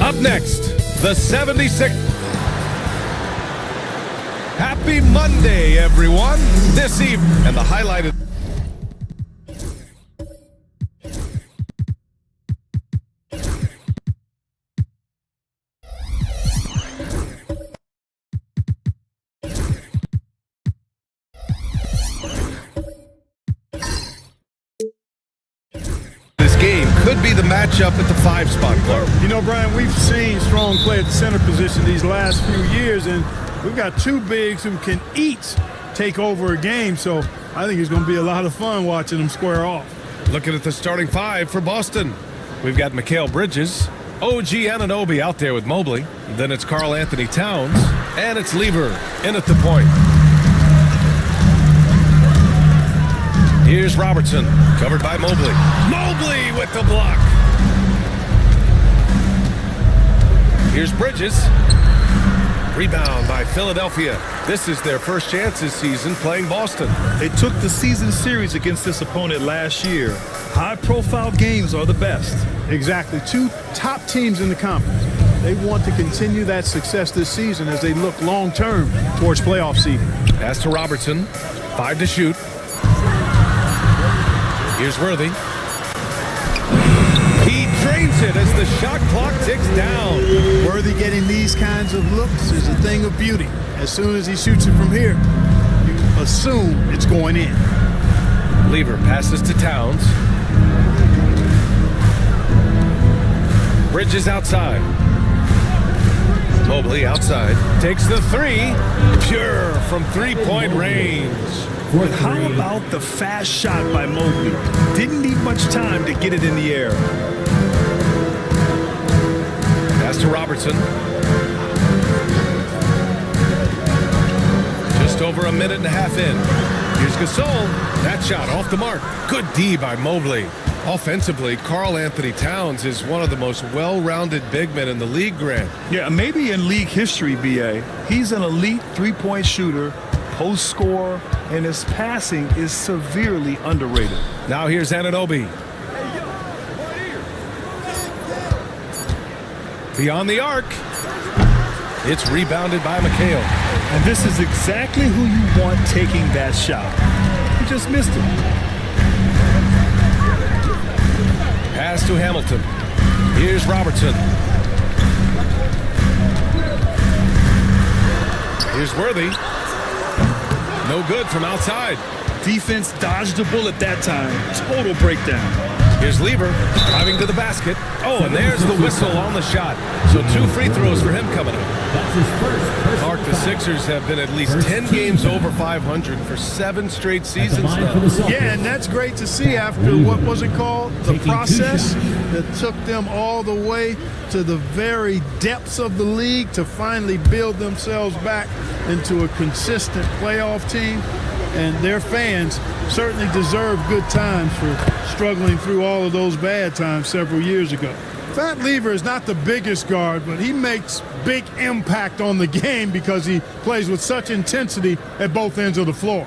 S2: Up next, the 76th. Happy Monday, everyone. This evening, and the highlighted. This game could be the matchup at the 5 spot, Clark.
S19: You know, Brian, we've seen strong play at the center position these last few years, and we've got two bigs who can each take over a game, so I think it's going to be a lot of fun watching them square off.
S2: Looking at the starting 5 for Boston. We've got Mikal Bridges, OG Anunoby out there with Mobley. Then it's Karl Anthony Towns, and it's Lever in at the point. Here's Robertson, covered by Mobley. Mobley with the block. Here's Bridges. Rebound by Philadelphia. This is their first chance this season playing Boston.
S17: They took the season series against this opponent last year. High-profile games are the best.
S19: Exactly. Two top teams in the conference. They want to continue that success this season as they look long-term towards playoff seeding.
S2: Pass to Robertson. 5 to shoot. Here's Worthy. He drains it as the shot clock ticks down.
S19: Worthy getting these kinds of looks is a thing of beauty. As soon as he shoots it from here, you assume it's going in.
S2: Lever passes to Towns. Bridges outside. Mobley outside. Takes the 3. Pure from three-point range.
S17: But how about the fast shot by Mobley? Didn't need much time to get it in the air.
S2: Pass to Robertson. Just over a minute and a half in. Here's Here's Gasol. That shot off the mark. Good D by Mobley. Offensively, Karl Anthony Towns is one of the most well-rounded big men in the league, Grant.
S17: Yeah, maybe in league history, B.A. He's an elite three-point shooter, post scorer, and his passing is severely underrated.
S2: Now here's Anunoby. Beyond the arc. It's rebounded by McHale.
S17: And this is exactly who you want taking that shot. He just missed it.
S2: Pass to Hamilton. Here's Robertson. Here's Worthy. No good from outside.
S17: Defense dodged the bullet that time. Total breakdown.
S2: Here's Lever driving to the basket. Oh, and there's the whistle on the shot. So 2 free throws for him coming up. Clark, the Sixers have been at least 10 games over 500 for 7 straight seasons now.
S19: Yeah, and that's great to see after what was it called? The process that took them all the way to the very depths of the league to finally build themselves back into a consistent playoff team. And their fans certainly deserve good times for struggling through all of those bad times several years ago. Fat Lever is not the biggest guard, but he makes big impact on the game because he plays with such intensity at both ends of the floor.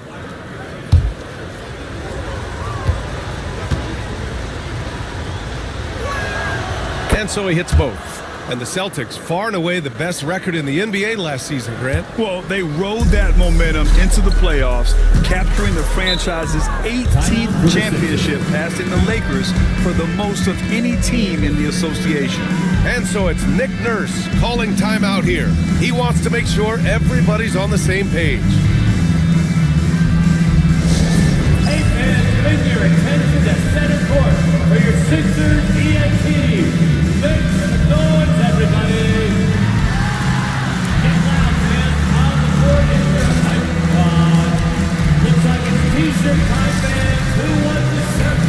S2: And so he hits both. And the Celtics, far and away the best record in the NBA last season, Grant.
S17: Well, they rode that momentum into the playoffs, capturing the franchise's 18th championship, passing the Lakers for the most of any team in the association.
S2: And so it's Nick Nurse calling timeout here. He wants to make sure everybody's on the same page.
S1: Hey fans, bring your attention to center court for your Sixers ENT team. Make some noise, everybody. Get loud, fans. On the court is your hype squad. Looks like it's T-shirt time, fans. Who wants the shirt?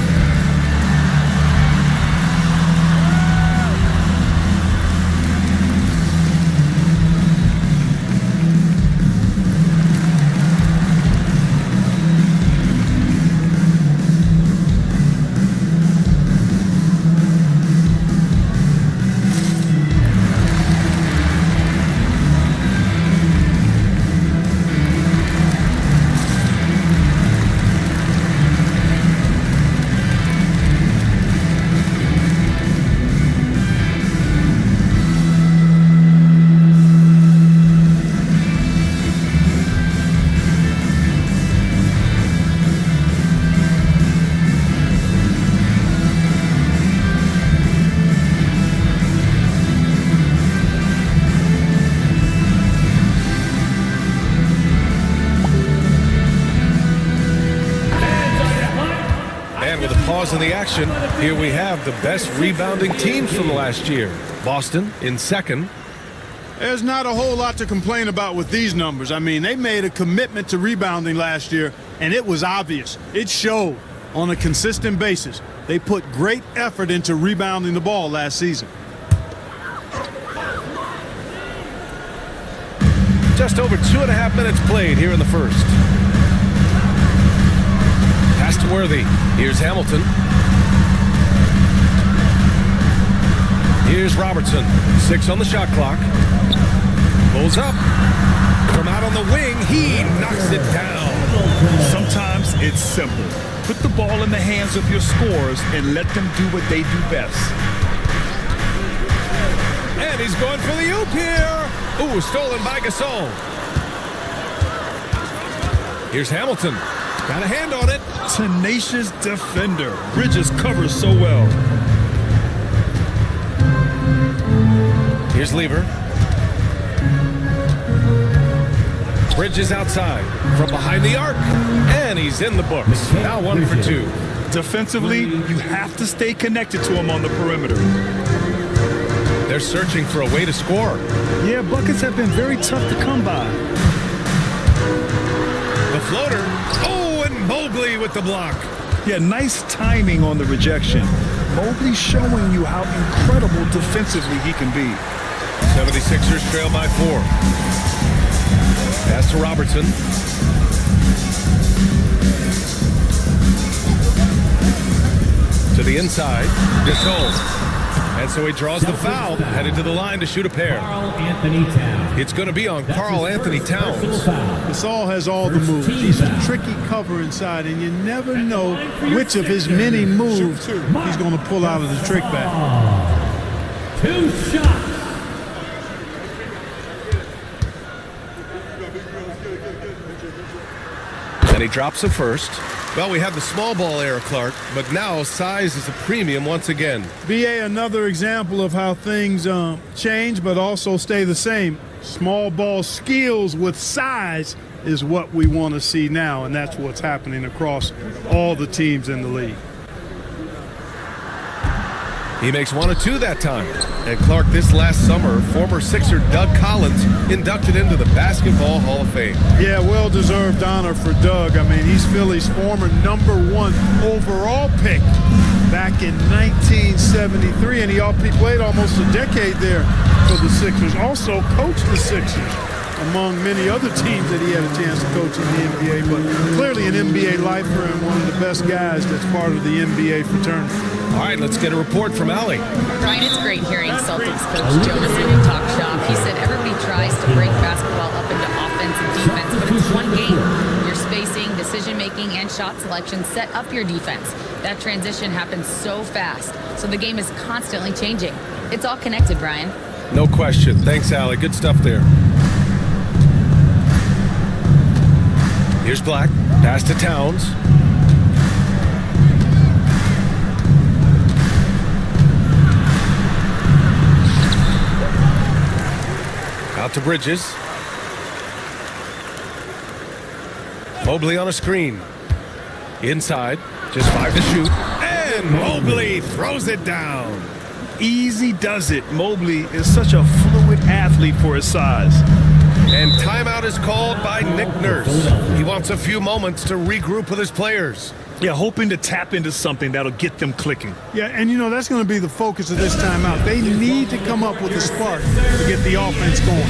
S2: In the action, here we have the best rebounding teams from last year. Boston in second.
S19: There's not a whole lot to complain about with these numbers. I mean, they made a commitment to rebounding last year, and it was obvious. It showed on a consistent basis. They put great effort into rebounding the ball last season.
S2: Just over 2.5 minutes played here in the first. Pass to Worthy. Here's Hamilton. Here's Robertson. 6 on the shot clock. Pulls up. From out on the wing, he knocks it down.
S17: Sometimes it's simple. Put the ball in the hands of your scorers and let them do what they do best.
S2: And he's going for the oop here. Ooh, stolen by Gasol. Here's Hamilton. Got a hand on it.
S17: Tenacious defender. Bridges covers so well.
S2: Here's Lever. Bridges outside from behind the arc. And he's in the books. Now 1 for 2.
S17: Defensively, you have to stay connected to him on the perimeter.
S2: They're searching for a way to score.
S17: Yeah, buckets have been very tough to come by.
S2: The floater. Oh, and Mobley with the block.
S17: Yeah, nice timing on the rejection. Mobley showing you how incredible defensively he can be.
S2: 76ers trail by 4. Pass to Robertson. the inside. Gasol. And so he draws the foul, headed to the line to shoot a pair. It's going to be on Karl Anthony Towns.
S19: Gasol has all the moves. He's a tricky cover inside, and you never know which of his many moves he's going to pull out of the trick bag.
S1: 2 shots.
S2: And he drops a first. Well, we have the small ball era, Clark, but now size is a premium once again.
S19: BA, another example of how things change but also stay the same. Small ball skills with size is what we want to see now, and that's what's happening across all the teams in the league.
S2: He makes 1 of 2 that time. And Clark, this last summer, former Sixer Doug Collins inducted into the Basketball Hall of Fame.
S19: Yeah, well-deserved honor for Doug. I mean, he's Philly's former #1 overall pick back in 1973, and he played almost a decade there for the Sixers. Also coached the Sixers, among many other teams that he had a chance to coach in the NBA, but clearly an NBA lifer and one of the best guys that's part of the NBA fraternity.
S2: All right, let's get a report from Allie.
S5: Brian, it's great hearing Celtics coach Jonas talk shop. He said everybody tries to break basketball up into offense and defense, but it's one game. Your spacing, decision-making, and shot selection set up your defense. That transition happens so fast, so the game is constantly changing. It's all connected, Brian.
S2: No question. Thanks, Allie. Good stuff there. Here's Black. Pass to Towns. Out to Bridges. Mobley on a screen. Inside. Just 5 to shoot. And Mobley throws it down.
S17: Easy does it. Mobley is such a fluid athlete for his size.
S2: And timeout is called by Nick Nurse. He wants a few moments to regroup with his players.
S17: Yeah, hoping to tap into something that'll get them clicking.
S19: Yeah, and you know, that's going to be the focus of this timeout. They need to come up with a spark to get the offense going.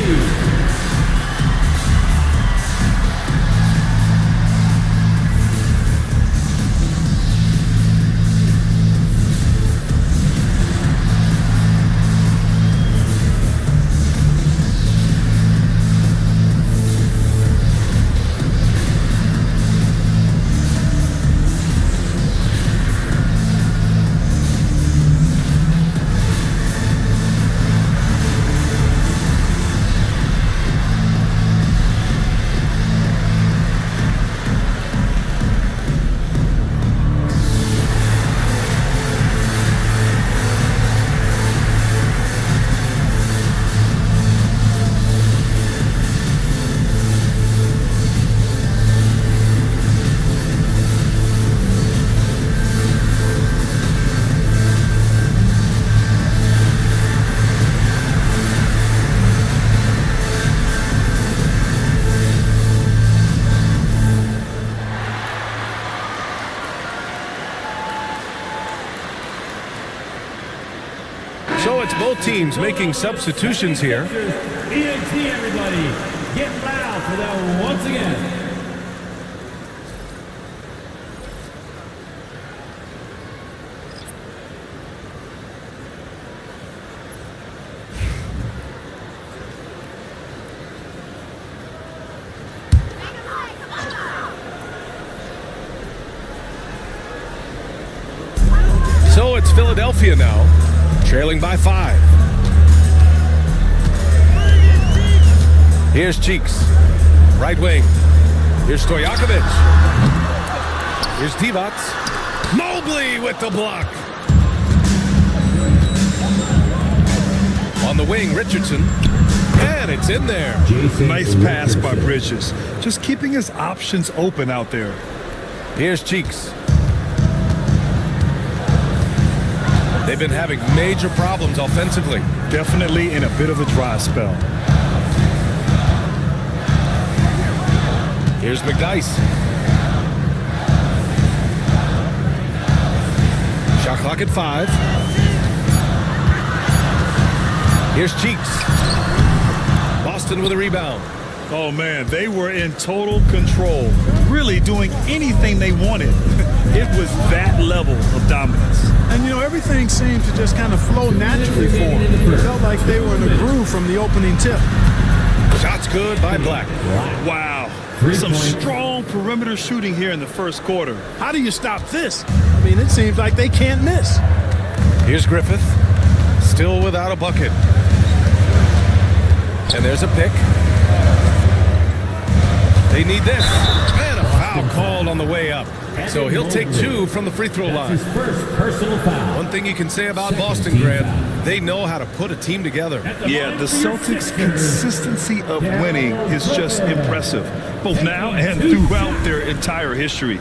S2: So it's both teams making substitutions here.
S1: ENT, everybody. Get loud for that once again.
S2: So it's Philadelphia now, trailing by 5. Here's Cheeks, right wing. Here's Stojakovic. Here's Divac. Mobley with the block. On the wing, Richardson. And it's in there.
S17: Nice pass by Bridges. Just keeping his options open out there.
S2: Here's Cheeks. They've been having major problems offensively.
S17: Definitely in a bit of a dry spell.
S2: Here's McDyess. Shot clock at 5. Here's Cheeks. Boston with a rebound.
S17: Oh, man, they were in total control, really doing anything they wanted. It was that level of dominance.
S19: And, everything seemed to just kind of flow naturally for them. It felt like they were in a groove from the opening tip.
S2: Shots good by Black.
S17: Wow. Some strong perimeter shooting here in the first quarter.
S19: How do you stop this? I mean, it seems like they can't miss.
S2: Here's Griffith, still without a bucket. And there's a pick. They need this. And a foul called on the way up. So he'll take 2 from the free throw line.
S1: His first personal foul.
S2: One thing you can say about Boston, Grant, they know how to put a team together.
S17: Yeah, the Celtics' consistency of winning is just impressive, both now and throughout their entire history.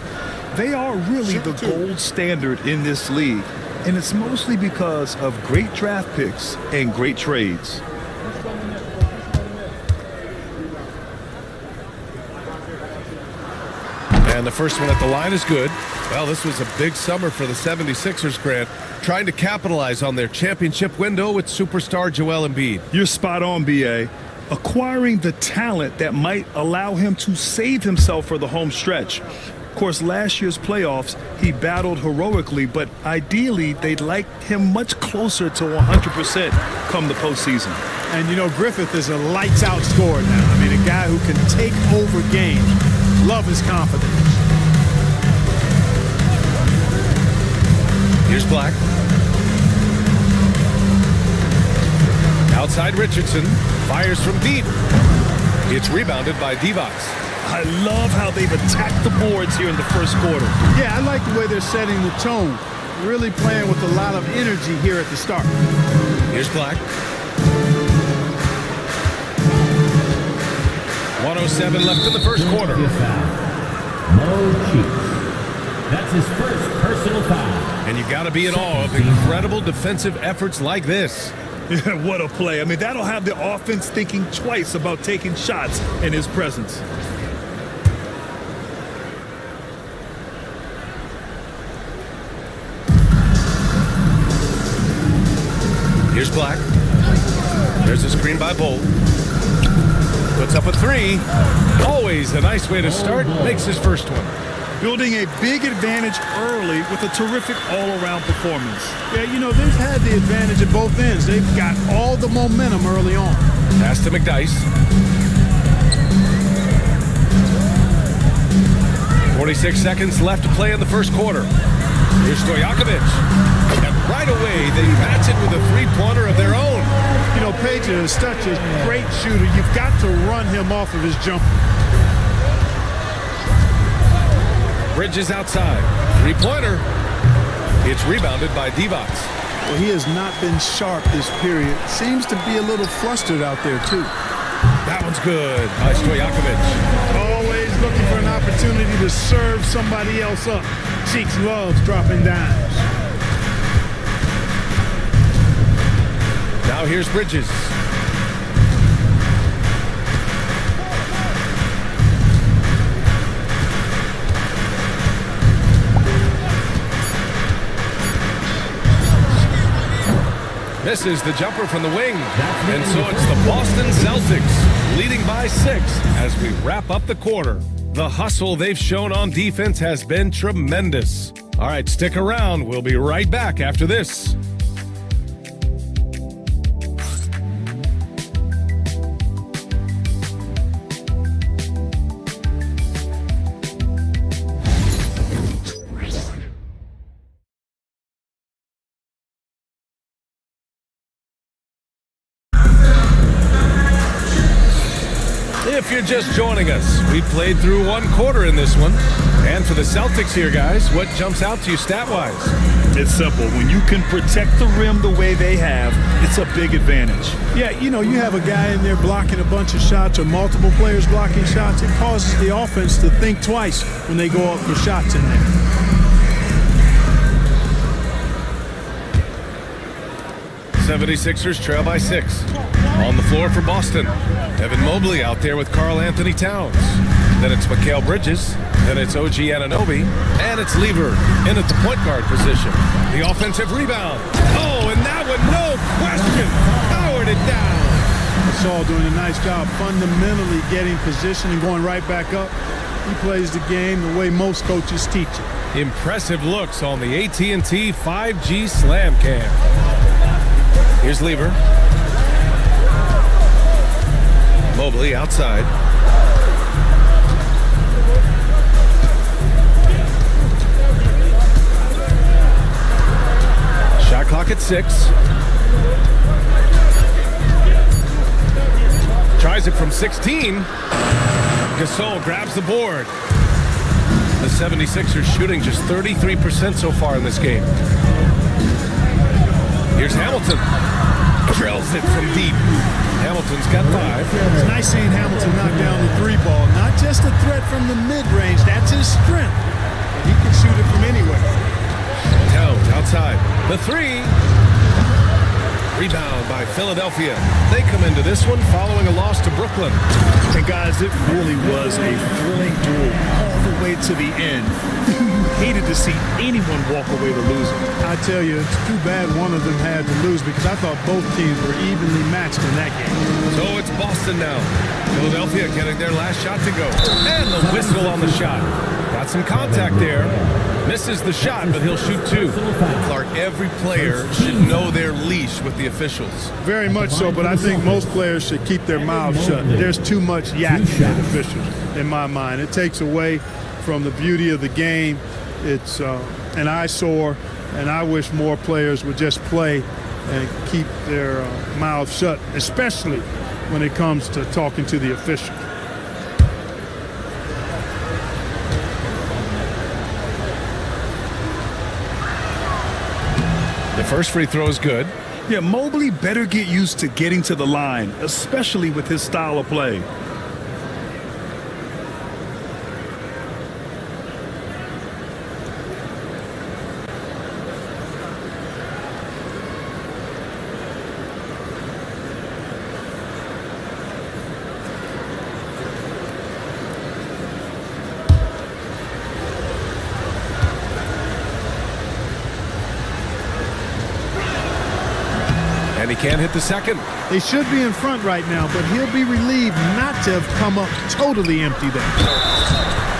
S17: They are really the gold standard in this league, and it's mostly because of great draft picks and great trades.
S2: And the first one at the line is good. Well, this was a big summer for the 76ers, Grant, trying to capitalize on their championship window with superstar Joel Embiid.
S17: You're spot on, B.A. Acquiring the talent that might allow him to save himself for the home stretch. Of course, last year's playoffs, he battled heroically, but ideally, they'd like him much closer to 100% come the postseason.
S19: And, Griffith is a lights-out scorer now. I mean, a guy who can take over games. Love his confidence.
S2: Here's Black. Outside Richardson. Fires from deep. It's rebounded by Divac.
S17: I love how they've attacked the boards here in the first quarter.
S19: Yeah, I like the way they're setting the tone. Really playing with a lot of energy here at the start.
S2: Here's Black. 1:07 left in the first quarter.
S1: That's his first personal foul.
S2: And you got to be in awe of incredible defensive efforts like this.
S17: What a play. I mean, that'll have the offense thinking twice about taking shots in his presence.
S2: Here's Black. There's a screen by Bolt. Puts up a 3. Always a nice way to start. Makes his first one.
S17: Building a big advantage early with a terrific all-around performance.
S19: Yeah, they've had the advantage at both ends. They've got all the momentum early on.
S2: Pass to McDyess. 46 seconds left to play in the first quarter. Here's Stojakovic. And right away, they match it with a three-pointer of their own.
S19: Page is such a great shooter. You've got to run him off of his jumper.
S2: Bridges outside. Three-pointer. It's rebounded by Divac.
S19: Well, he has not been sharp this period. Seems to be a little flustered out there, too.
S2: That one's good by Stojakovic.
S19: Always looking for an opportunity to serve somebody else up. Cheeks loves dropping dimes.
S2: Now here's Bridges. Misses the jumper from the wing. And so it's the Boston Celtics leading by 6 as we wrap up the quarter. The hustle they've shown on defense has been tremendous. All right, stick around. We'll be right back after this. If you're just joining us, we played through one quarter in this one. And for the Celtics here, guys, what jumps out to you stat-wise?
S17: It's simple. When you can protect the rim the way they have, it's a big advantage.
S19: Yeah, you have a guy in there blocking a bunch of shots or multiple players blocking shots. It causes the offense to think twice when they go up for shots in there.
S2: '76ers trail by 6. On the floor for Boston. Evan Mobley out there with Karl Anthony Towns. Then it's Mikal Bridges. Then it's OG Anunoby. And it's Lever in at the point guard position. The offensive rebound. Oh, and that one, no question, powered it down.
S19: Saul doing a nice job fundamentally getting position and going right back up. He plays the game the way most coaches teach it.
S2: Impressive looks on the AT&T 5G Slam Cam. Here's Lever. Mobley outside. Shot clock at 6. Tries it from 16. Gasol grabs the board. The 76ers shooting just 33% so far in this game. Here's Hamilton. Drills it from deep. Hamilton's got 5.
S19: It's nice seeing Hamilton knock down the 3 ball. Not just a threat from the mid-range. That's his strength. But he can shoot it from anywhere.
S2: Towns outside. The 3. Rebound by Philadelphia. They come into this one following a loss to Brooklyn.
S17: And guys, it really was a thrilling duel all the way to the end. Hated to see anyone walk away the loser.
S19: I tell you, it's too bad one of them had to lose because I thought both teams were evenly matched in that game.
S2: So it's Boston now. Philadelphia getting their last shot to go. And the whistle on the shot. Got some contact there. Misses the shot, but he'll shoot 2. Clark, every player should know their leash with the officials.
S19: Very much so, but I think most players should keep their mouths shut. There's too much yakking at officials, in my mind. It takes away from the beauty of the game. It's an eyesore, and I wish more players would just play and keep their mouths shut, especially when it comes to talking to the official.
S2: The first free throw is good.
S17: Yeah, Mobley better get used to getting to the line, especially with his style of play.
S2: And he can't hit the second.
S19: They should be in front right now, but he'll be relieved not to have come up totally empty there.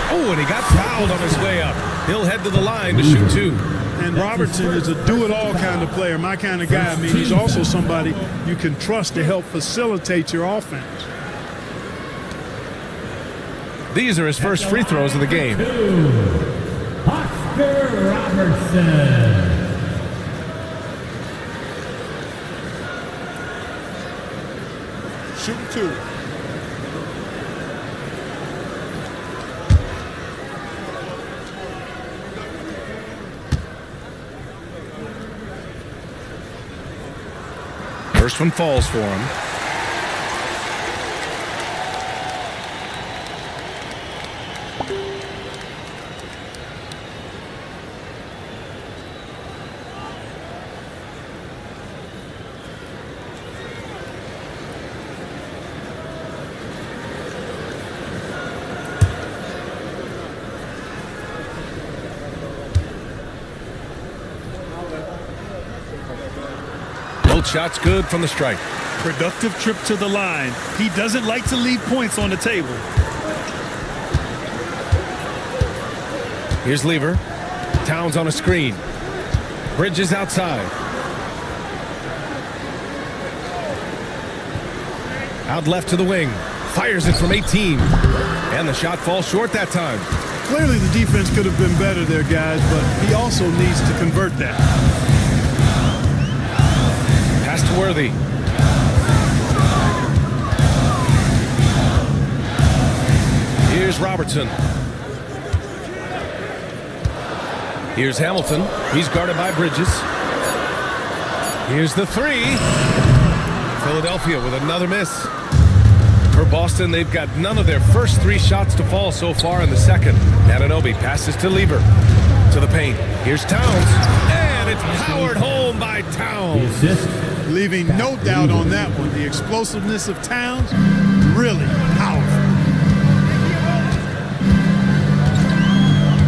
S2: Oh, and he got fouled on his way up. He'll head to the line to shoot 2.
S19: And Robertson is a do-it-all kind of player, my kind of guy. I mean, he's also somebody you can trust to help facilitate your offense.
S2: These are his first free throws of the game.
S1: Oscar Robertson.
S7: Shooting 2.
S2: First one falls for him. Both shots good from the stripe.
S17: Productive trip to the line. He doesn't like to leave points on the table.
S2: Here's Lever. Towns on a screen. Bridges outside. Out left to the wing. Fires it from 18. And the shot falls short that time.
S19: Clearly the defense could have been better there, guys, but he also needs to convert that.
S2: Pass to Worthy. Here's Robertson. Here's Hamilton. He's guarded by Bridges. Here's the 3. Philadelphia with another miss. For Boston, they've got none of their first 3 shots to fall so far in the second. Anunoby passes to Lever. To the paint. Here's Towns. And it's powered home by Towns.
S19: Leaving no doubt on that one. The explosiveness of Towns, really powerful.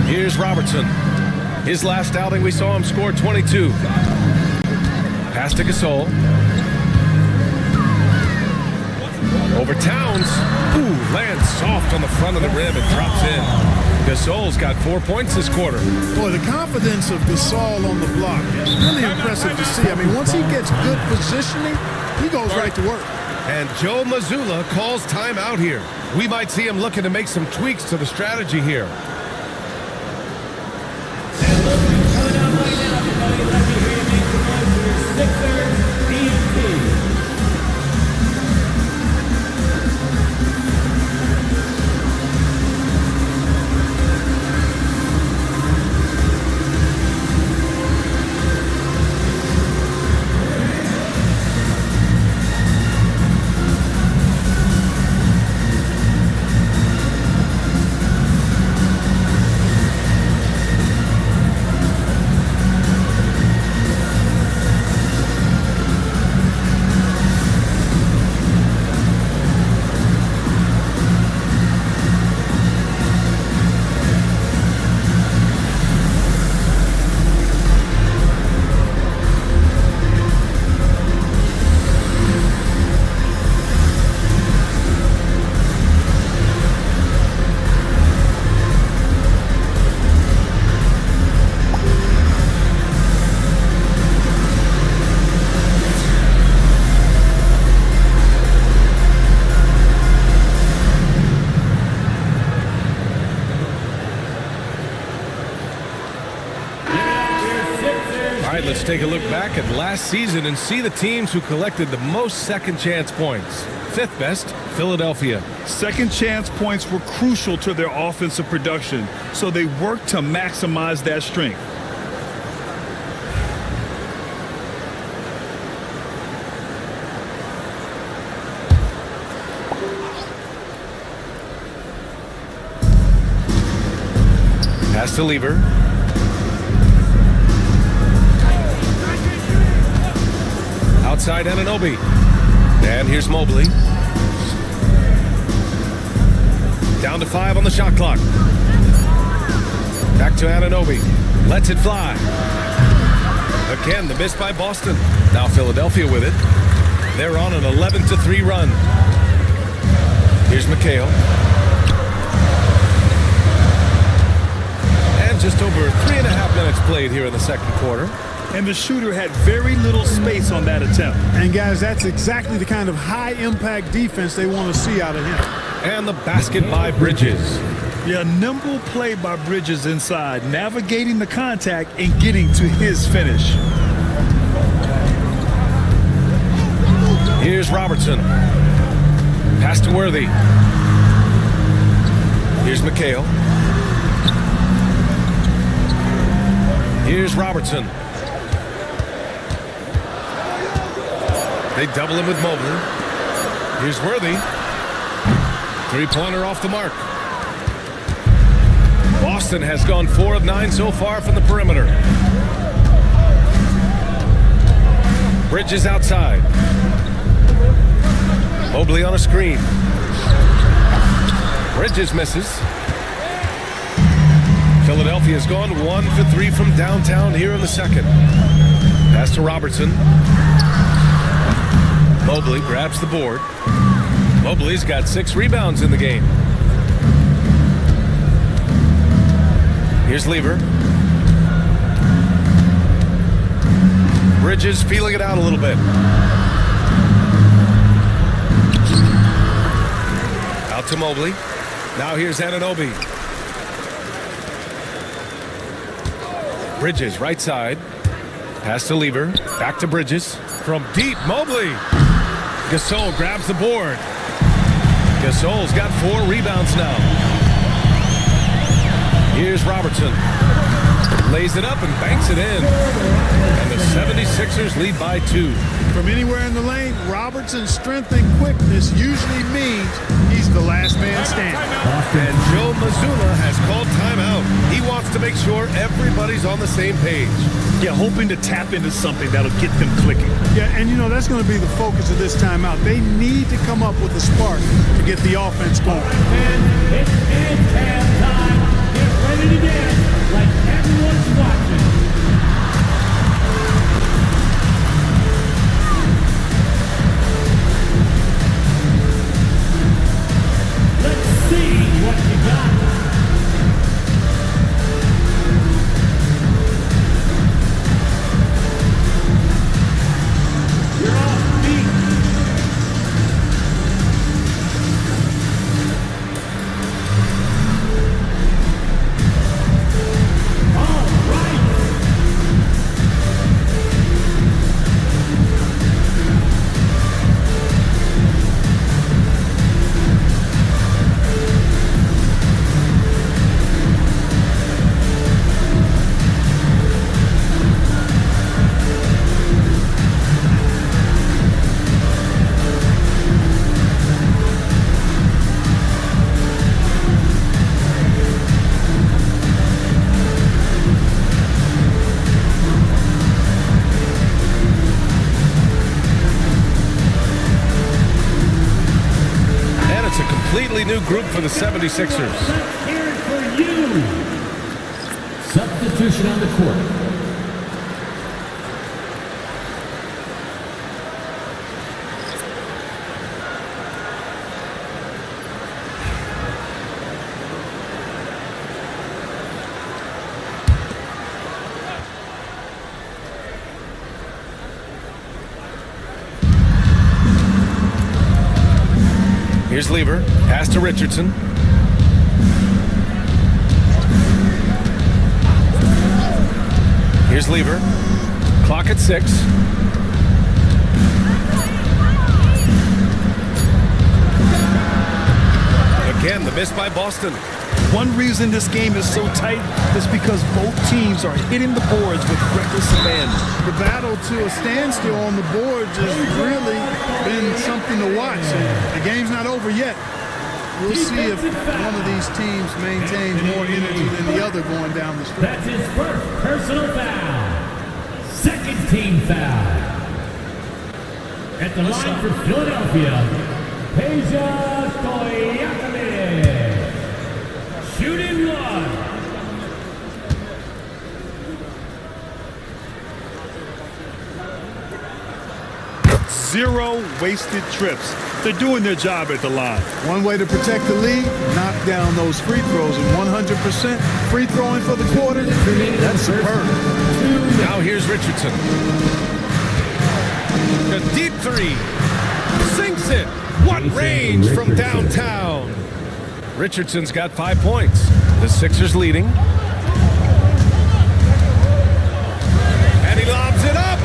S2: Here's Robertson. His last outing, we saw him score 22. Pass to Gasol. Over Towns. Ooh, lands soft on the front of the rim and drops in. Gasol's got 4 points this quarter.
S19: Boy, the confidence of Gasol on the block is really impressive to see. I mean, once he gets good positioning, he goes right to work.
S2: And Joe Mazzulla calls timeout here. We might see him looking to make some tweaks to the strategy here. Let's take a look back at last season and see the teams who collected the most second chance points. Fifth best, Philadelphia.
S17: Second chance points were crucial to their offensive production, so they worked to maximize that strength.
S2: Pass to Lever. Outside Anunoby. And here's Mobley. Down to 5 on the shot clock. Back to Anunoby. Lets it fly. Again, the miss by Boston. Now Philadelphia with it. They're on an 11-3 run. Here's McHale. And just over 3.5 minutes played here in the second quarter.
S17: And the shooter had very little space on that attempt.
S19: And guys, that's exactly the kind of high-impact defense they want to see out of him.
S2: And the basket by Bridges.
S17: Yeah, nimble play by Bridges inside, navigating the contact and getting to his finish.
S2: Here's Robertson. Pass to Worthy. Here's McHale. Here's Robertson. They double him with Mobley. Here's Worthy. Three-pointer off the mark. Boston has gone 4 of 9 so far from the perimeter. Bridges outside. Mobley on a screen. Bridges misses. Philadelphia's gone 1 for 3 from downtown here in the second. Pass to Robertson. Mobley grabs the board. Mobley's got 6 rebounds in the game. Here's Lever. Bridges feeling it out a little bit. Out to Mobley. Now here's Anunoby. Bridges right side. Pass to Lever. Back to Bridges. From deep, Mobley. Gasol grabs the board. Gasol's got 4 rebounds now. Here's Robertson. Lays it up and banks it in. And the 76ers lead by 2.
S19: From anywhere in the lane, Robertson's strength and quickness usually means he's the last man standing.
S2: And Joe Mazzulla has called timeout. He wants to make sure everybody's on the same page.
S17: Yeah, hoping to tap into something that'll get them clicking.
S19: Yeah, and you know, that's going to be the focus of this timeout. They need to come up with a spark to get the offense going.
S1: And it's time. Get ready to dance like everyone's watching. see what you got. You're off beat. All right.
S2: And it's a completely new group for the 76ers.
S1: Let's hear it for you. Substitution on the court.
S2: Here's Lever. Pass to Richardson. Here's Lever. Clock at 6. Again, the miss by Boston.
S17: One reason this game is so tight is because both teams are hitting the boards with reckless abandon.
S19: The battle to a standstill on the boards has really been something to watch. The game's not over yet. We'll see if one of these teams maintains more energy than the other going down the stretch.
S1: That's his first personal foul. Second team foul. At the line for Philadelphia, Peja Stoyakovich. Shooting one.
S17: Zero wasted trips. They're doing their job at the line.
S19: One way to protect the lead, knock down those free throws, and 100% free throwing for the quarter, that's superb.
S2: Now here's Richardson. A deep three. Sinks it. What range from downtown. Richardson's got 5 points. The Sixers leading. And he lobs it up.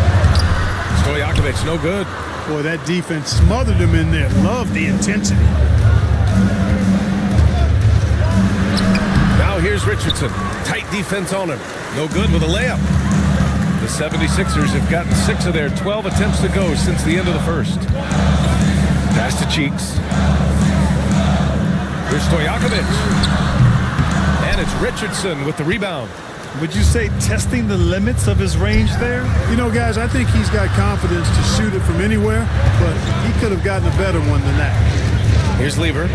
S2: Stojakovic, no good.
S19: Boy, that defense smothered him in there. Love the intensity.
S2: Now here's Richardson. Tight defense on him. No good with a layup. The 76ers have gotten 6 of their 12 attempts to go since the end of the first. Pass to Cheeks. Here's Stojakovic. And it's Richardson with the rebound.
S17: Would you say testing the limits of his range there?
S19: You know, guys, I think he's got confidence to shoot it from anywhere, but he could have gotten a better one than that.
S2: Here's Lever.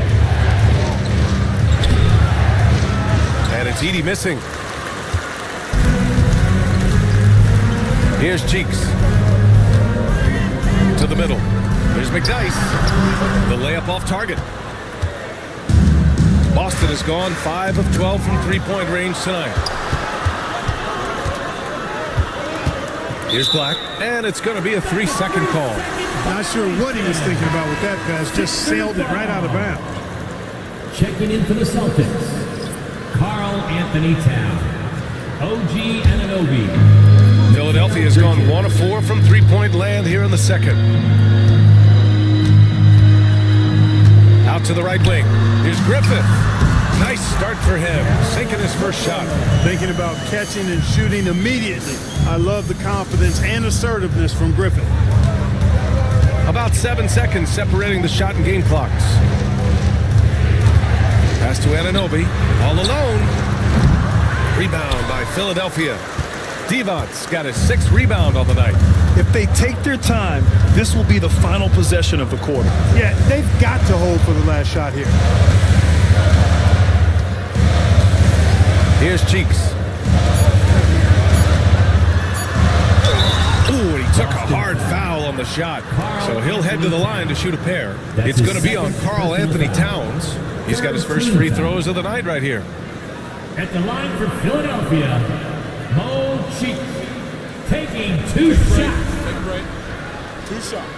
S2: And it's Edey missing. Here's Cheeks. To the middle. Here's McDyess. The layup off target. Boston has gone 5 of 12 from three-point range tonight. Here's Black, and it's going to be a 3-second call.
S19: Not sure what he was thinking about with that pass. Just sailed it right out of bounds.
S1: Checking in for the Celtics, Karl Anthony Towns, OG Anunoby.
S2: Philadelphia has gone 1 of 4 from three-point land here in the second. Out to the right wing. Here's Griffith. Nice start for him, sinking his first shot.
S19: Thinking about catching and shooting immediately. I love the confidence and assertiveness from Griffith.
S2: About 7 seconds separating the shot and game clocks. Pass to Anunoby, all alone. Rebound by Philadelphia. Divant's got his 6th rebound on the night.
S17: If they take their time, this will be the final possession of the quarter.
S19: Yeah, they've got to hold for the last shot here.
S2: Here's Cheeks. Ooh, and he took a hard foul on the shot. So he'll head to the line to shoot a pair. It's going to be on Karl Anthony Towns. He's got his first free throws of the night right here.
S1: At the line for Philadelphia, Mo Cheeks taking 2 shots.
S7: 2 shots.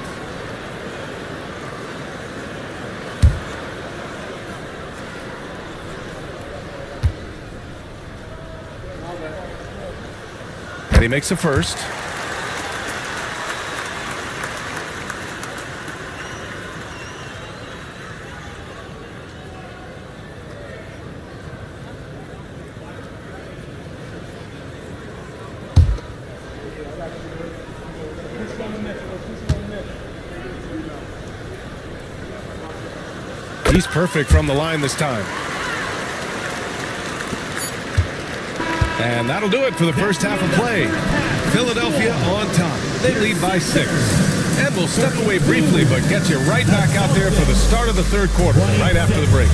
S2: And he makes the first. He's perfect from the line this time. And that'll do it for the first half of play. Philadelphia on top. They lead by 6. And we'll step away briefly, but get you right back out there for the start of the third quarter, right after the break.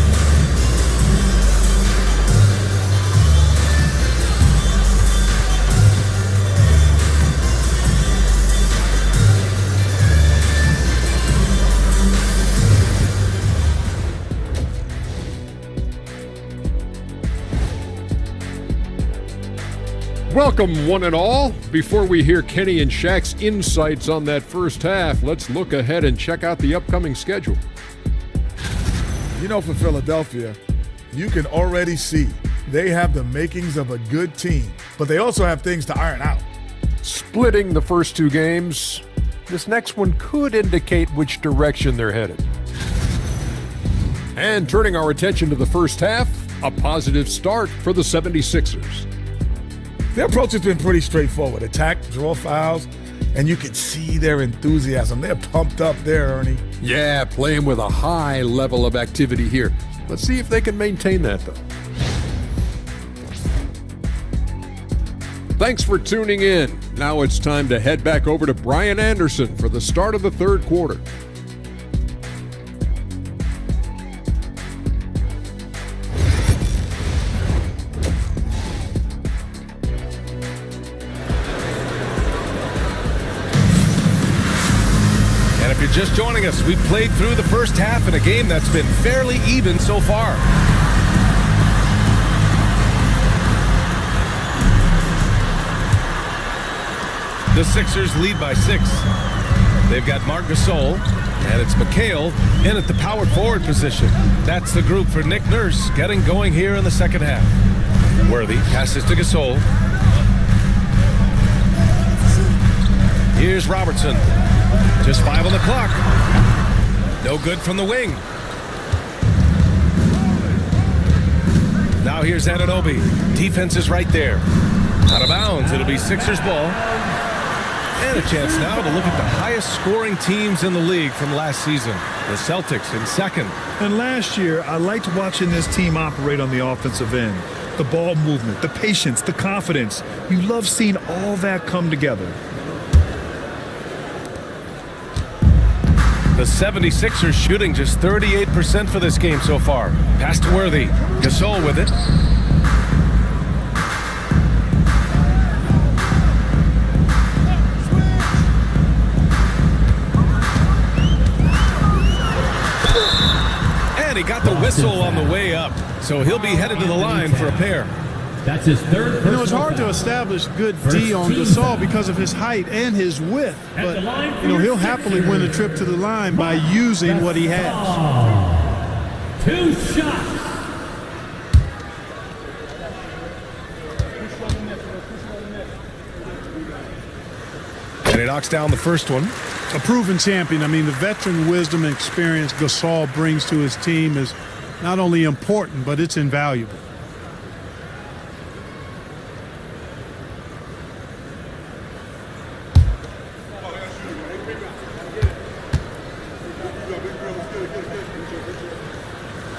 S6: Welcome, one and all. Before we hear Kenny and Shaq's insights on that first half, let's look ahead and check out the upcoming schedule.
S7: You know, for Philadelphia, you can already see they have the makings of a good team, but they also have things to iron out.
S6: Splitting the first 2 games, this next one could indicate which direction they're headed. And turning our attention to the first half, a positive start for the 76ers.
S7: Their approach has been pretty straightforward. Attack, draw fouls, and you can see their enthusiasm. They're pumped up there, Ernie.
S6: Yeah, playing with a high level of activity here. Let's see if they can maintain that, though. Thanks for tuning in. Now it's time to head back over to Brian Anderson for the start of the third quarter.
S2: If you're just joining us, we've played through the first half in a game that's been fairly even so far. The Sixers lead by 6. They've got Marc Gasol, and it's McHale in at the power forward position. That's the group for Nick Nurse getting going here in the second half. Worthy passes to Gasol. Here's Robertson. Just 5 on the clock. No good from the wing. Now here's Anunoby. Defense is right there. Out of bounds. It'll be Sixers ball. And a chance now to look at the highest scoring teams in the league from last season. The Celtics in second.
S17: And last year, I liked watching this team operate on the offensive end. The ball movement, the patience, the confidence. You love seeing all that come together.
S2: The 76ers shooting just 38% for this game so far. Pass to Worthy. Gasol with it. And he got the whistle on the way up. So he'll be headed to the line for a pair.
S1: That's his third.
S19: You know, it's hard to establish good D on Gasol because of his height and his width. But, you know, he'll happily win a trip to the line by using what he has.
S1: 2 shots.
S2: And he knocks down the first one.
S19: A proven champion. I mean, the veteran wisdom and experience Gasol brings to his team is not only important, but it's invaluable.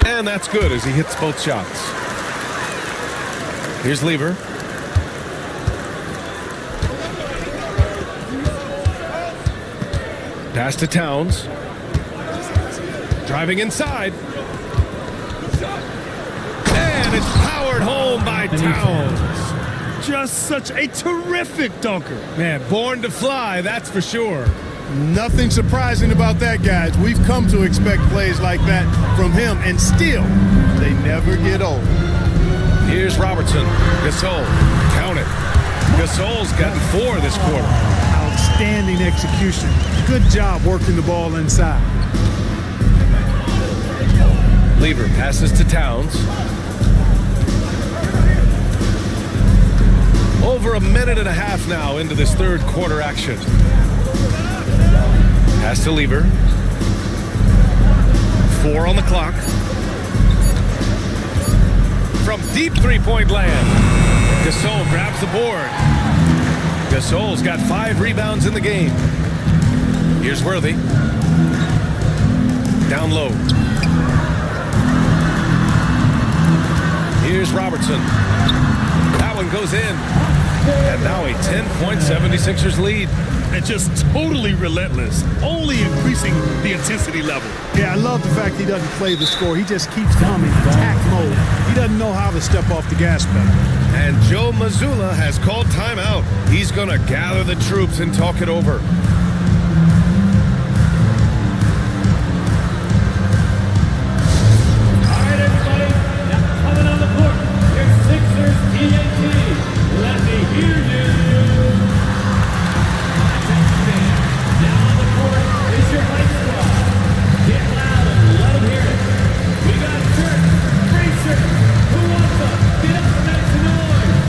S2: And that's good as he hits both shots. Here's Lever. Pass to Towns. Driving inside. And it's powered home by Towns.
S17: Just such a terrific dunker.
S2: Man, born to fly, that's for sure.
S19: Nothing surprising about that, guys. We've come to expect plays like that from him, and still, they never get old.
S2: Here's Robertson. Gasol. Count it. Gasol's gotten 4 this quarter.
S19: Outstanding execution. Good job working the ball inside.
S2: Lever passes to Towns. Over a minute and a half now into this third quarter action. Pass to Lever. 4 on the clock. From deep three-point land. Gasol grabs the board. Gasol's got 5 rebounds in the game. Here's Worthy. Down low. Here's Robertson. That one goes in. And now a 10-point 76ers lead.
S17: And just totally relentless, only increasing the intensity level.
S19: Yeah, I love the fact he doesn't play the score. He just keeps coming, attack mode. He doesn't know how to step off the gas pedal.
S2: And Joe Mazzulla has called timeout. He's going to gather the troops and talk it over.
S1: All right, everybody. Now coming on the court, your Sixers TNT. Let me hear you. Now on the court is your Light Squad. Get loud and let them hear it. We got Kirk, Fraser, who wants them? Get up and make some noise.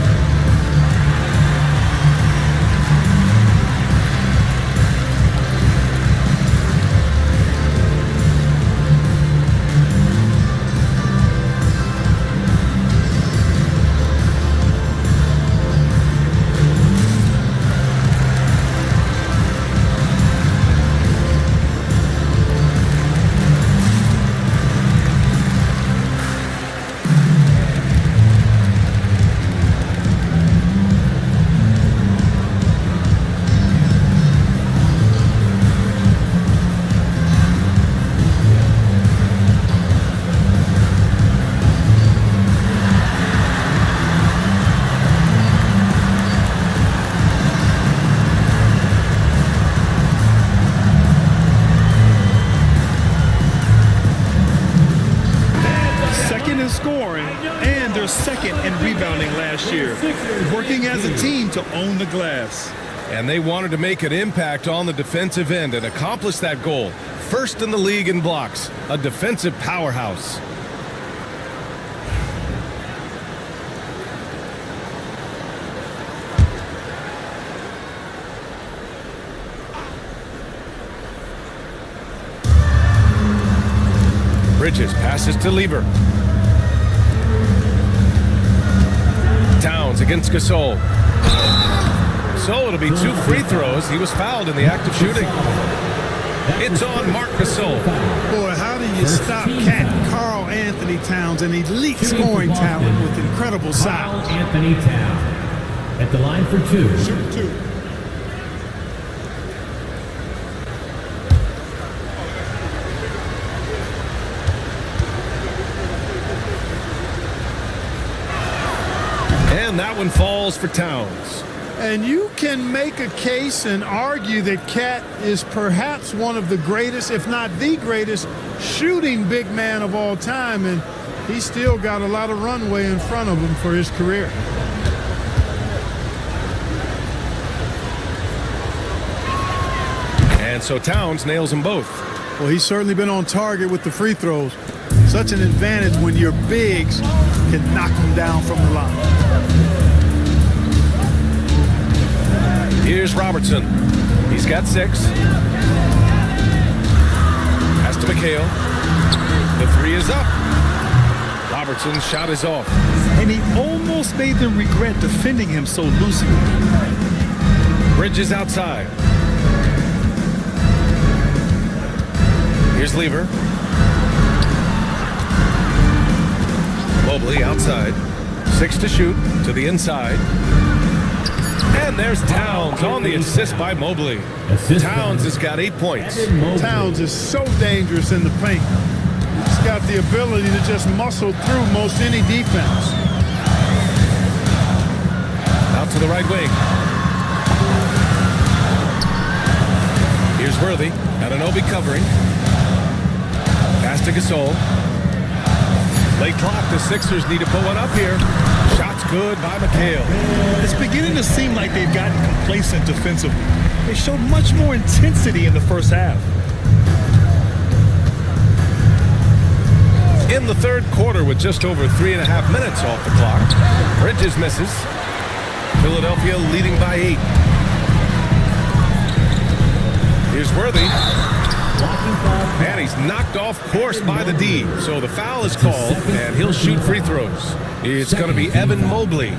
S17: Working as a team to own the glass.
S2: And they wanted to make an impact on the defensive end and accomplish that goal. First in the league in blocks, a defensive powerhouse. Bridges passes to Lever. Towns against Gasol. So it'll be 2 free throws. He was fouled in the act of shooting. It's on Marc Gasol.
S19: Boy, how do you stop Karl Anthony Towns, an elite scoring talent with incredible size?
S1: Anthony Towns at the line for 2.
S19: Shoot 2.
S2: And that one falls for Towns.
S19: And you can make a case and argue that Cat is perhaps one of the greatest, if not the greatest, shooting big man of all time, and he's still got a lot of runway in front of him for his career.
S2: And so Towns nails them both.
S19: Well, he's certainly been on target with the free throws. Such an advantage when your bigs can knock them down from the line.
S2: Here's Robertson. He's got 6. Pass to McHale. The 3 is up. Robertson's shot is off.
S17: And he almost made them regret defending him so loosely.
S2: Bridges outside. Here's Lever. Mobley outside. 6 to shoot to the inside. And there's Towns on the assist by Mobley. Towns has got 8 points.
S19: Towns is so dangerous in the paint. He's got the ability to just muscle through most any defense.
S2: Out to the right wing. Here's Worthy. Anunoby covering. Pass to Gasol. Late clock. The Sixers need to put one up here. Shot's good by McHale.
S17: It's beginning to seem like they've gotten complacent defensively. They showed much more intensity in the first half.
S2: In the third quarter with just over 3.5 minutes off the clock. Bridges misses. Philadelphia leading by 8. Here's Worthy. And he's knocked off course by the D. So the foul is called, and he'll shoot free throws. It's going to be Evan Mobley.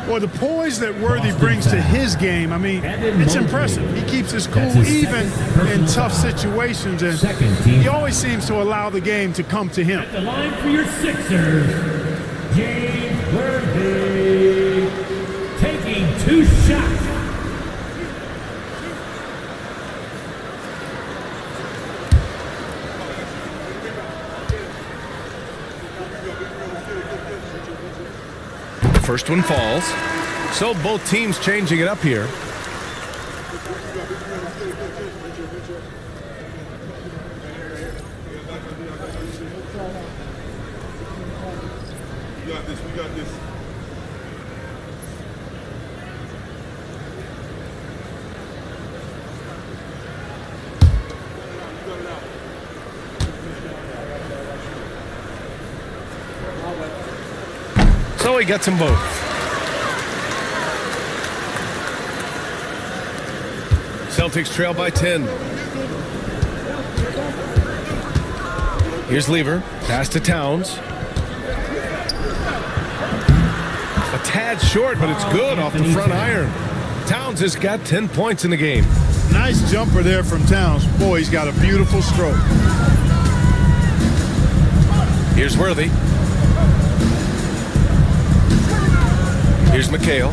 S19: Well, the poise that Worthy brings to his game, I mean, it's impressive. He keeps his cool even in tough situations, and he always seems to allow the game to come to him.
S1: At the line for your Sixers, James Worthy, taking 2 shots.
S2: First one falls. So both teams changing it up here.
S8: We got this.
S2: So he gets them both. Celtics trail by 10. Here's Lever. Pass to Towns. A tad short, but it's good off the front iron. Towns has got 10 points in the game.
S19: Nice jumper there from Towns. Boy, he's got a beautiful stroke.
S2: Here's Worthy. Here's McHale.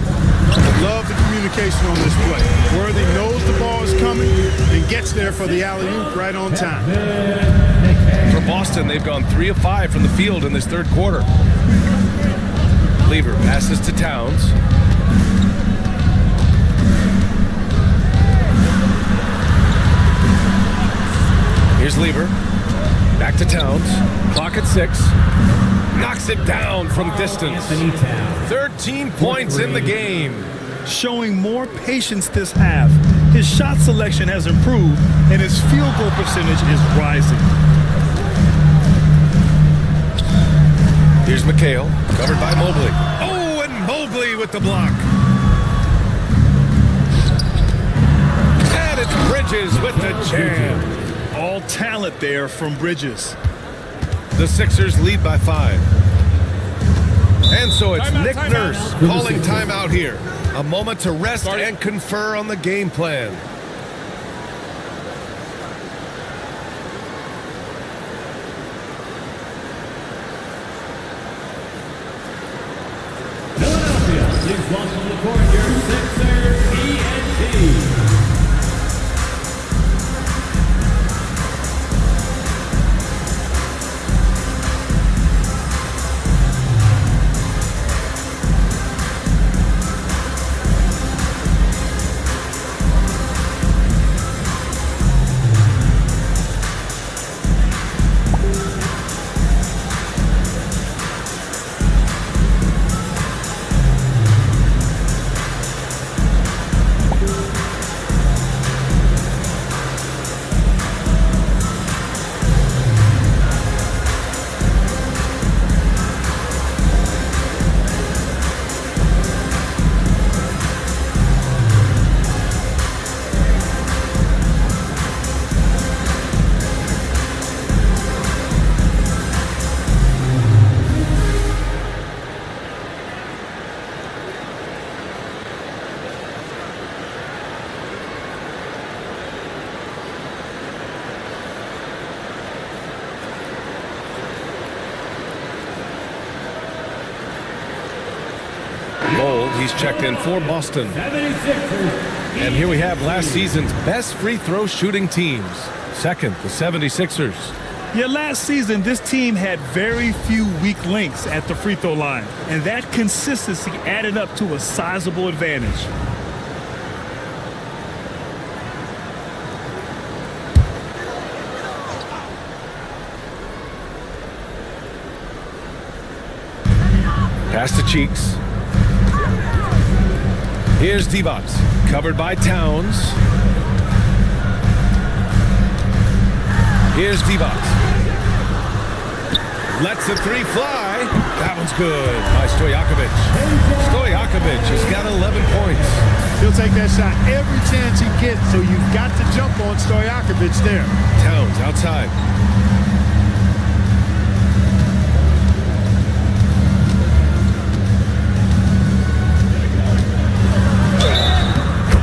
S19: Love the communication on this play. Worthy knows the ball is coming and gets there for the alley-oop right on time.
S2: For Boston, they've gone 3 of 5 from the field in this third quarter. Lever passes to Towns. Here's Lever. Back to Towns. Clock at 6. Knocks it down from distance. 13 points in the game.
S17: Showing more patience this half. His shot selection has improved, and his field goal percentage is rising.
S2: Here's McHale, covered by Mobley. Oh, and Mobley with the block. And it's Bridges with the jam.
S17: All talent there from Bridges.
S2: The Sixers lead by 5. And so it's Nick Nurse calling timeout here. A moment to rest and confer on the game plan.
S1: Philadelphia is welcome to court your Sixers ENT.
S2: He's checked in for Boston. And here we have last season's best free throw shooting teams. Second, the 76ers.
S17: Yeah, last season, this team had very few weak links at the free throw line, and that consistency added up to a sizable advantage.
S2: Pass to Cheeks. Here's Divac, covered by Towns. Here's Divac. Lets the three fly. That one's good by Stojakovic. Stojakovic has got 11 points.
S19: He'll take that shot every chance he gets, so you've got to jump on Stojakovic there.
S2: Towns outside.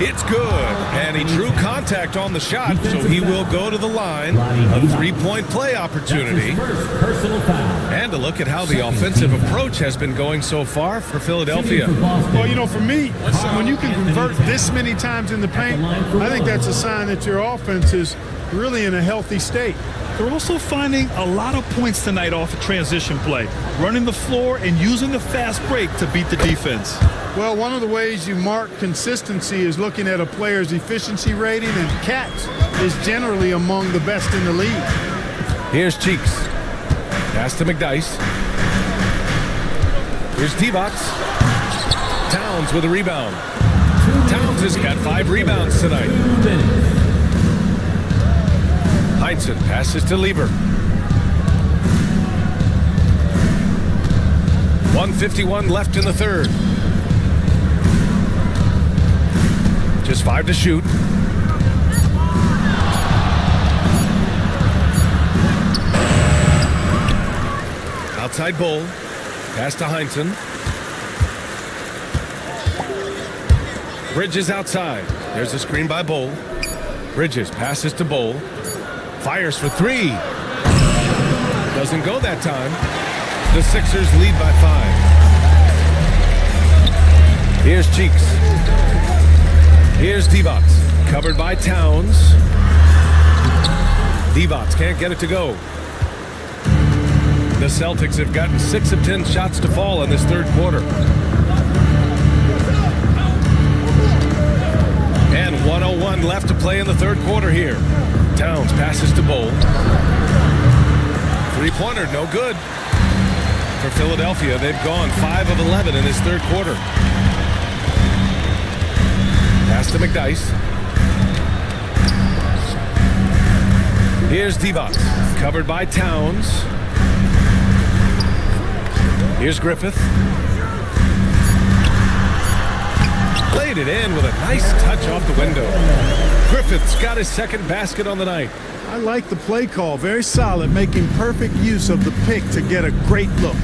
S2: It's good, and he drew contact on the shot, so he will go to the line. A three-point play opportunity. And a look at how the offensive approach has been going so far for Philadelphia.
S19: Well, you know, for me, when you can convert this many times in the paint, I think that's a sign that your offense is really in a healthy state.
S17: They're also finding a lot of points tonight off of transition play, running the floor and using the fast break to beat the defense.
S19: Well, one of the ways you mark consistency is looking at a player's efficiency rating, and Katz is generally among the best in the league.
S2: Here's Cheeks. Pass to McDyess. Here's Divac. Towns with a rebound. Towns has got 5 rebounds tonight. Heinsohn passes to Lieber. 1:51 left in the third. Just 5 to shoot. Outside Bull. Pass to Heinsohn. Bridges outside. There's a screen by Bull. Bridges passes to Bull. Fires for 3. Doesn't go that time. The Sixers lead by 5. Here's Cheeks. Here's Divac, covered by Towns. Divac can't get it to go. The Celtics have gotten 6 of 10 shots to fall in this third quarter. And 1:01 left to play in the third quarter here. Towns passes to Bull. Three-pointer, no good. For Philadelphia, they've gone 5 of 11 in this third quarter. Pass to McDyess. Here's Divac, covered by Towns. Here's Griffith. Laid it in with a nice touch off the window. Griffith's got his second basket on the night.
S19: I like the play call. Very solid, making perfect use of the pick to get a great look.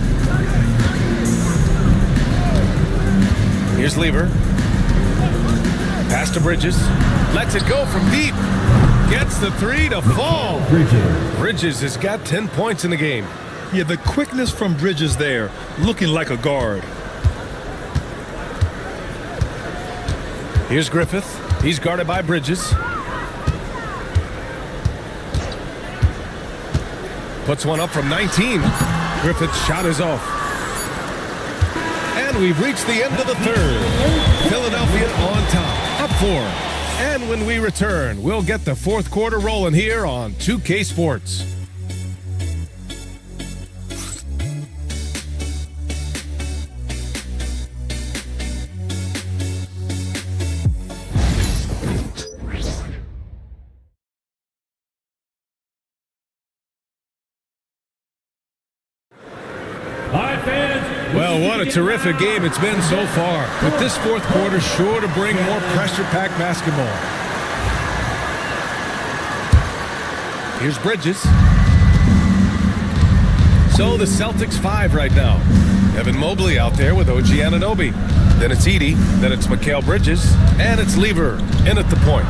S2: Here's Lieber. Pass to Bridges. Lets it go from deep. Gets the 3 to fall. Bridges has got 10 points in the game.
S17: Yeah, the quickness from Bridges there, looking like a guard.
S2: Here's Griffith. He's guarded by Bridges. Puts one up from 19. Griffith's shot is off. And we've reached the end of the third. Philadelphia on top, up 4. And when we return, we'll get the fourth quarter rolling here on 2K Sports. Well, what a terrific game it's been so far. But this fourth quarter sure to bring more pressure-packed basketball. Here's Bridges. So the Celtics 5 right now. Evan Mobley out there with OG Anunoby. Then it's Edey. Then it's Mikal Bridges. And it's Lieber in at the point.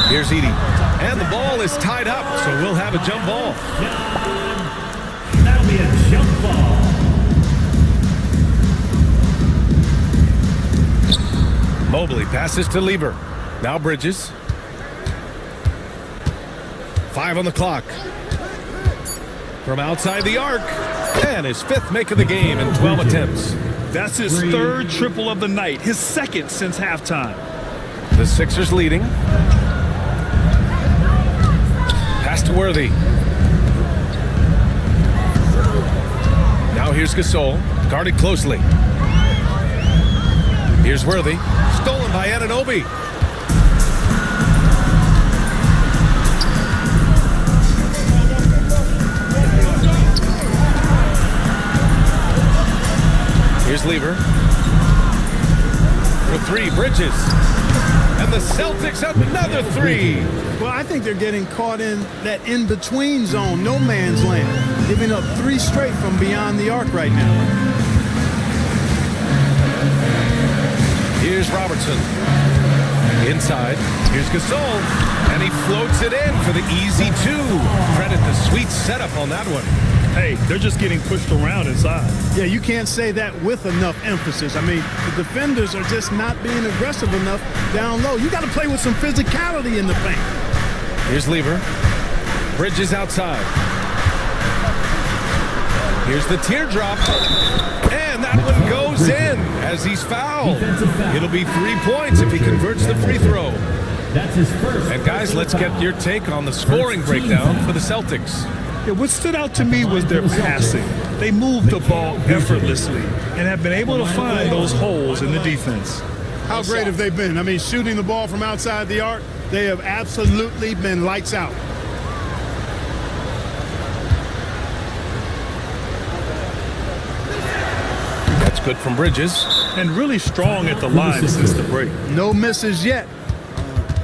S2: Here's Edey. And the ball is tied up, so we'll have a jump ball.
S1: That'll be a jump ball.
S2: Mobley passes to Lieber. Now Bridges. 5 on the clock. From outside the arc. And his 5th make of the game in 12 attempts.
S17: That's his 3rd triple of the night. His 2nd since halftime.
S2: The Sixers leading. Pass to Worthy. Now here's Gasol. Guarded closely. Here's Worthy. Stolen by Anunoby. Here's Lever. For three, Bridges. And the Celtics another three.
S19: Well, I think they're getting caught in that in-between zone, no man's land, giving up 3 straight from beyond the arc right now.
S2: Here's Robertson. Inside. Here's Gasol. And he floats it in for the easy 2. Credit the sweet setup on that one.
S17: Hey, they're just getting pushed around inside.
S19: Yeah, you can't say that with enough emphasis. I mean, the defenders are just not being aggressive enough down low. You got to play with some physicality in the paint.
S2: Here's Lever. Bridges outside. Here's the teardrop. And that one goes in as he's fouled. It'll be 3 points if he converts the free throw.
S1: That's his first.
S2: And guys, let's get your take on the scoring breakdown for the Celtics.
S17: Yeah, what stood out to me was their passing. They moved the ball effortlessly and have been able to find those holes in the defense.
S19: How great have they been? I mean, shooting the ball from outside the arc, they have absolutely been lights out.
S2: That's good from Bridges.
S17: And really strong at the line since the break.
S19: No misses yet.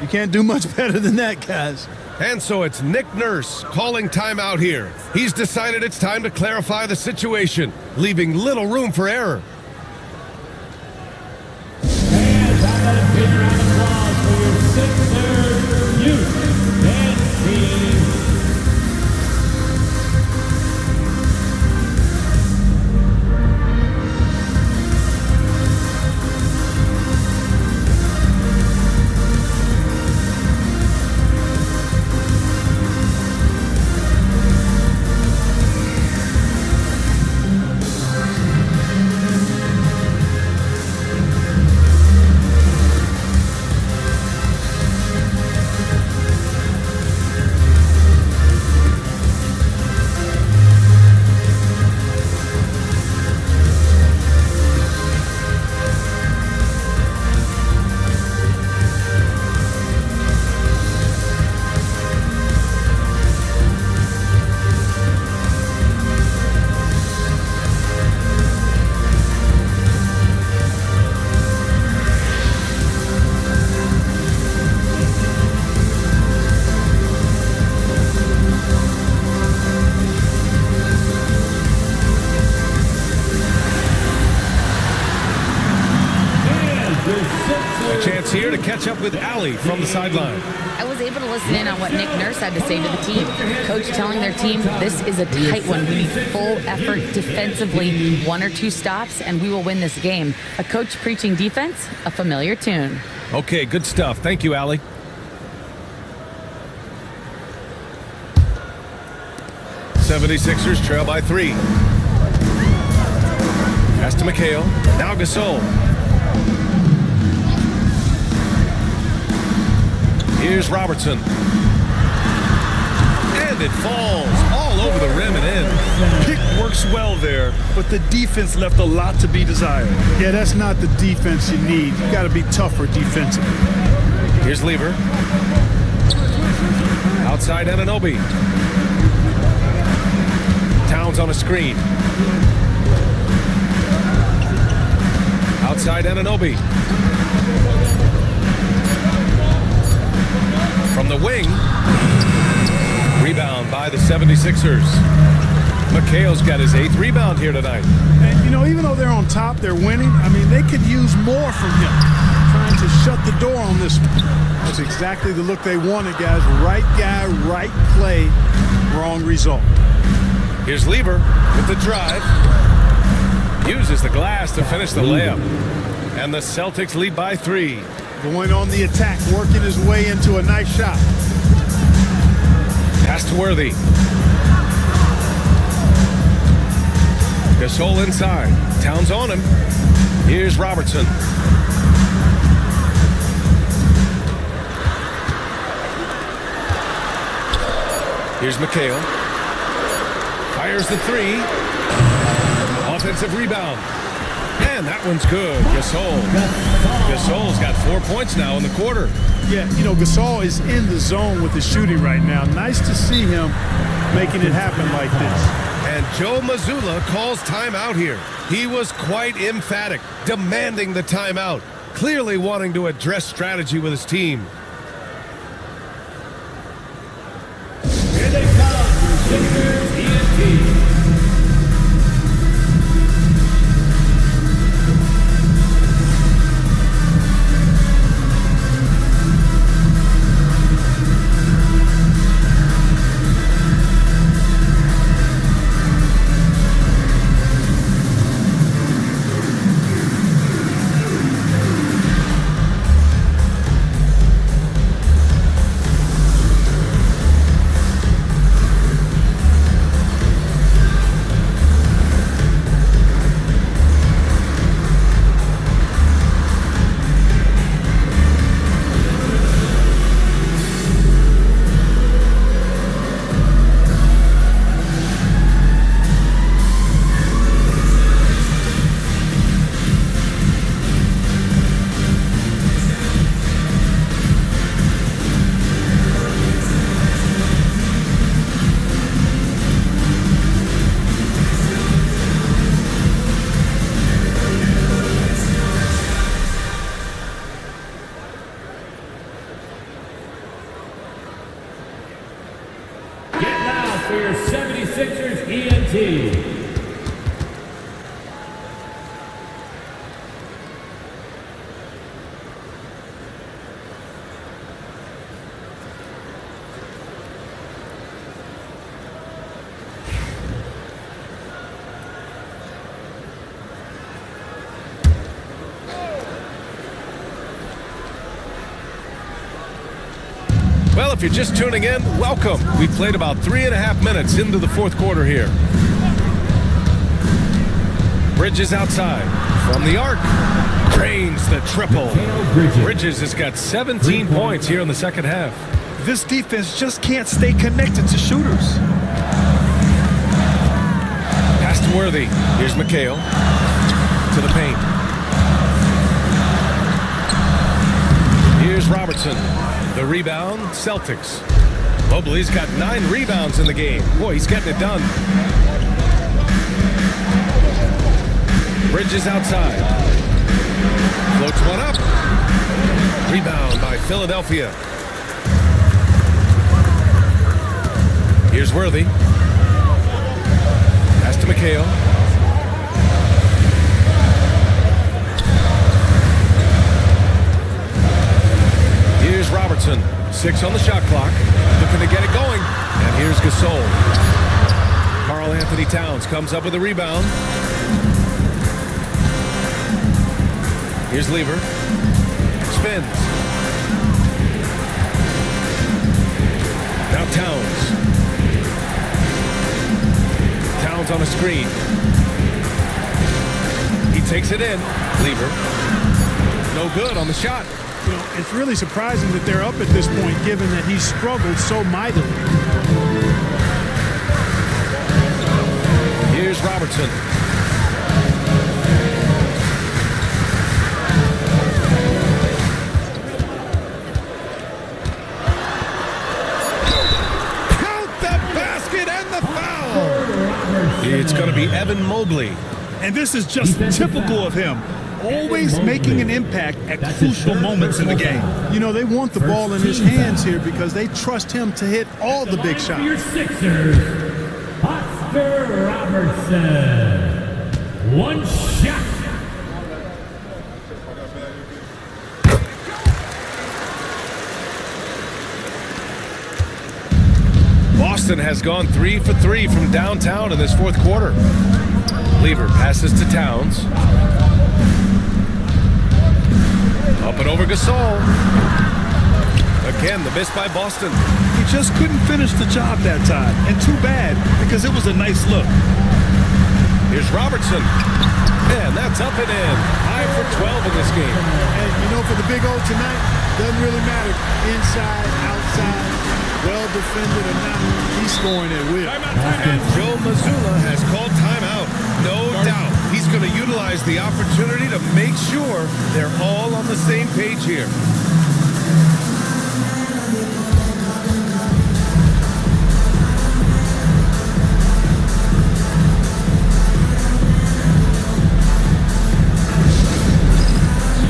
S19: You can't do much better than that, guys.
S2: And so it's Nick Nurse calling timeout here. He's decided it's time to clarify the situation, leaving little room for error.
S1: And a big round of applause for your Sixers youth dance team.
S2: Here to catch up with Allie from the sideline.
S5: I was able to listen in on what Nick Nurse had to say to the team. Coach telling their team, this is a tight one. We need full effort defensively, 1 or 2 stops, and we will win this game. A coach preaching defense, a familiar tune.
S2: Okay, good stuff. Thank you, Allie. '76ers trail by 3. Pass to McHale. Now Gasol. Here's Robertson. And it falls all over the rim and in.
S17: Pick works well there, but the defense left a lot to be desired.
S19: Yeah, that's not the defense you need. You got to be tougher defensively.
S2: Here's Lever. Outside Anunoby. Towns on a screen. Outside Anunoby. From the wing. Rebound by the 76ers. McHale's got his 8th rebound here tonight.
S19: And, you know, even though they're on top, they're winning. I mean, they could use more from him. Trying to shut the door on this one. That's exactly the look they wanted, guys. Right guy, right play, wrong result.
S2: Here's Lever with the drive. Uses the glass to finish the layup. And the Celtics lead by 3.
S19: Going on the attack, working his way into a nice shot.
S2: Pass to Worthy. Gasol inside. Towns on him. Here's Robertson. Here's McHale. Fires the 3. Off offensive rebound. And that one's good. Gasol's got 4 points now in the quarter.
S19: Yeah, you know, Gasol is in the zone with his shooting right now. Nice to see him making it happen like this.
S2: And Joe Mazzulla calls timeout here. He was quite emphatic, demanding the timeout, clearly wanting to address strategy with his team.
S1: Here they come, Sixers ENT. For your 76ers ENT.
S2: Well, if you're just tuning in, welcome. We've played about 3.5 minutes into the fourth quarter here. Bridges outside. From the arc. Drains the triple. Bridges has got 17 points here in the second half.
S17: This defense just can't stay connected to shooters.
S2: Pass to Worthy. Here's McHale. To the paint. Here's Robertson. The rebound, Celtics. Mobley's got 9 rebounds in the game. Boy, he's getting it done. Bridges outside. Floats one up. Rebound by Philadelphia. Here's Worthy. Pass to McHale. Here's Robertson. 6 on the shot clock. Looking to get it going. And here's Gasol. Karl Anthony Towns comes up with a rebound. Here's Lever. Spins. Now Towns. Towns on a screen. He takes it in. Lever. No good on the shot.
S19: You know, it's really surprising that they're up at this point, given that he struggled so mightily.
S2: Here's Robertson. Count the basket and the foul. It's going to be Evan Mobley.
S17: And this is just typical of him. Always making an impact at crucial moments in the game.
S19: You know, they want the ball in his hands here because they trust him to hit all the big shots.
S1: Your Sixers, Oscar Robertson. One shot.
S2: Boston has gone 3 for 3 from downtown in this fourth quarter. Lever passes to Towns. Up and over Gasol. Again, the miss by Boston.
S17: He just couldn't finish the job that time. And too bad, because it was a nice look.
S2: Here's Robertson. And that's up and in. 5 for 12 in this game.
S19: And, you know, for the Big O tonight, doesn't really matter. Inside, outside, well defended or not, he's scoring at will.
S2: And Joe Mazzulla has called timeout. No doubt. He's going to utilize the opportunity to make sure they're all on the same page here.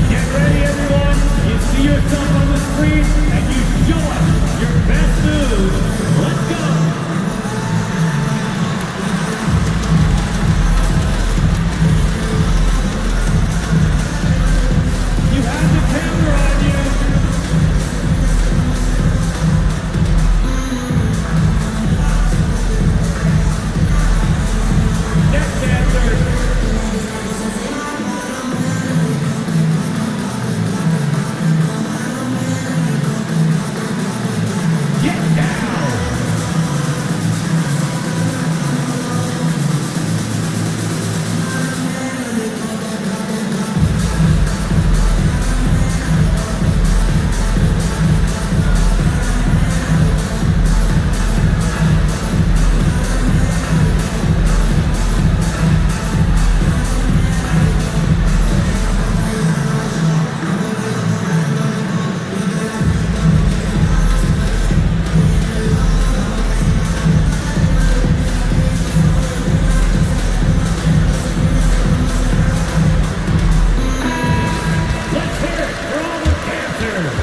S1: Get ready, everyone. You see yourself on the screen, and you show us your best moves. Let's go. You have the camera on you. Next answer. Get down! Let's hear it for all the dancers!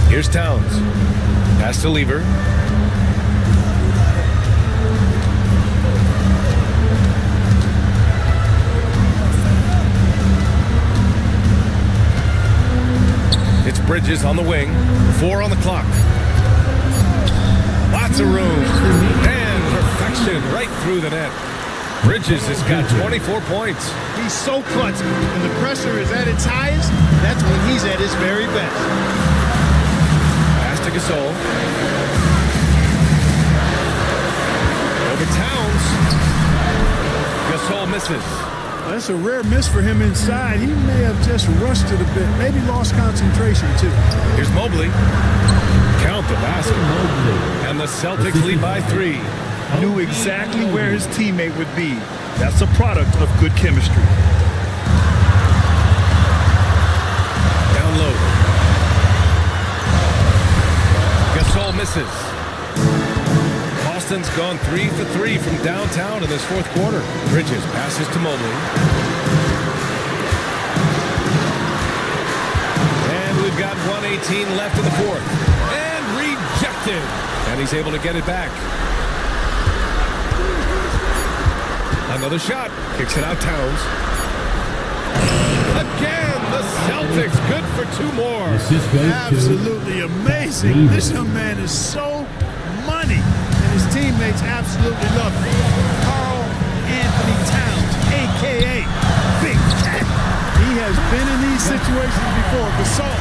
S2: Here's Towns. Pass to Lever. It's Bridges on the wing. 4 on the clock. Lots of room. And perfection right through the net. Bridges has got 24 points.
S19: He's so clutch. When the pressure is at its highest, that's when he's at his very best.
S2: Pass to Gasol. Over Towns. Gasol misses.
S19: That's a rare miss for him inside. He may have just rushed it a bit, maybe lost concentration too.
S2: Here's Mobley. Count the basket. And the Celtics lead by 3.
S17: Knew exactly where his teammate would be. That's a product of good chemistry.
S2: Down low. Gasol misses. Boston's gone 3 for 3 from downtown in this fourth quarter. Bridges passes to Mobley. And we've got 1:18 left in the fourth. And rejected. And he's able to get it back. Another shot. Kicks it out Towns. Again, the Celtics good for 2 more.
S19: Absolutely amazing. This young man is so money. And his teammates absolutely love him. Karl Anthony Towns, a.k.a. Big Cat. He has been in these situations before. Gasol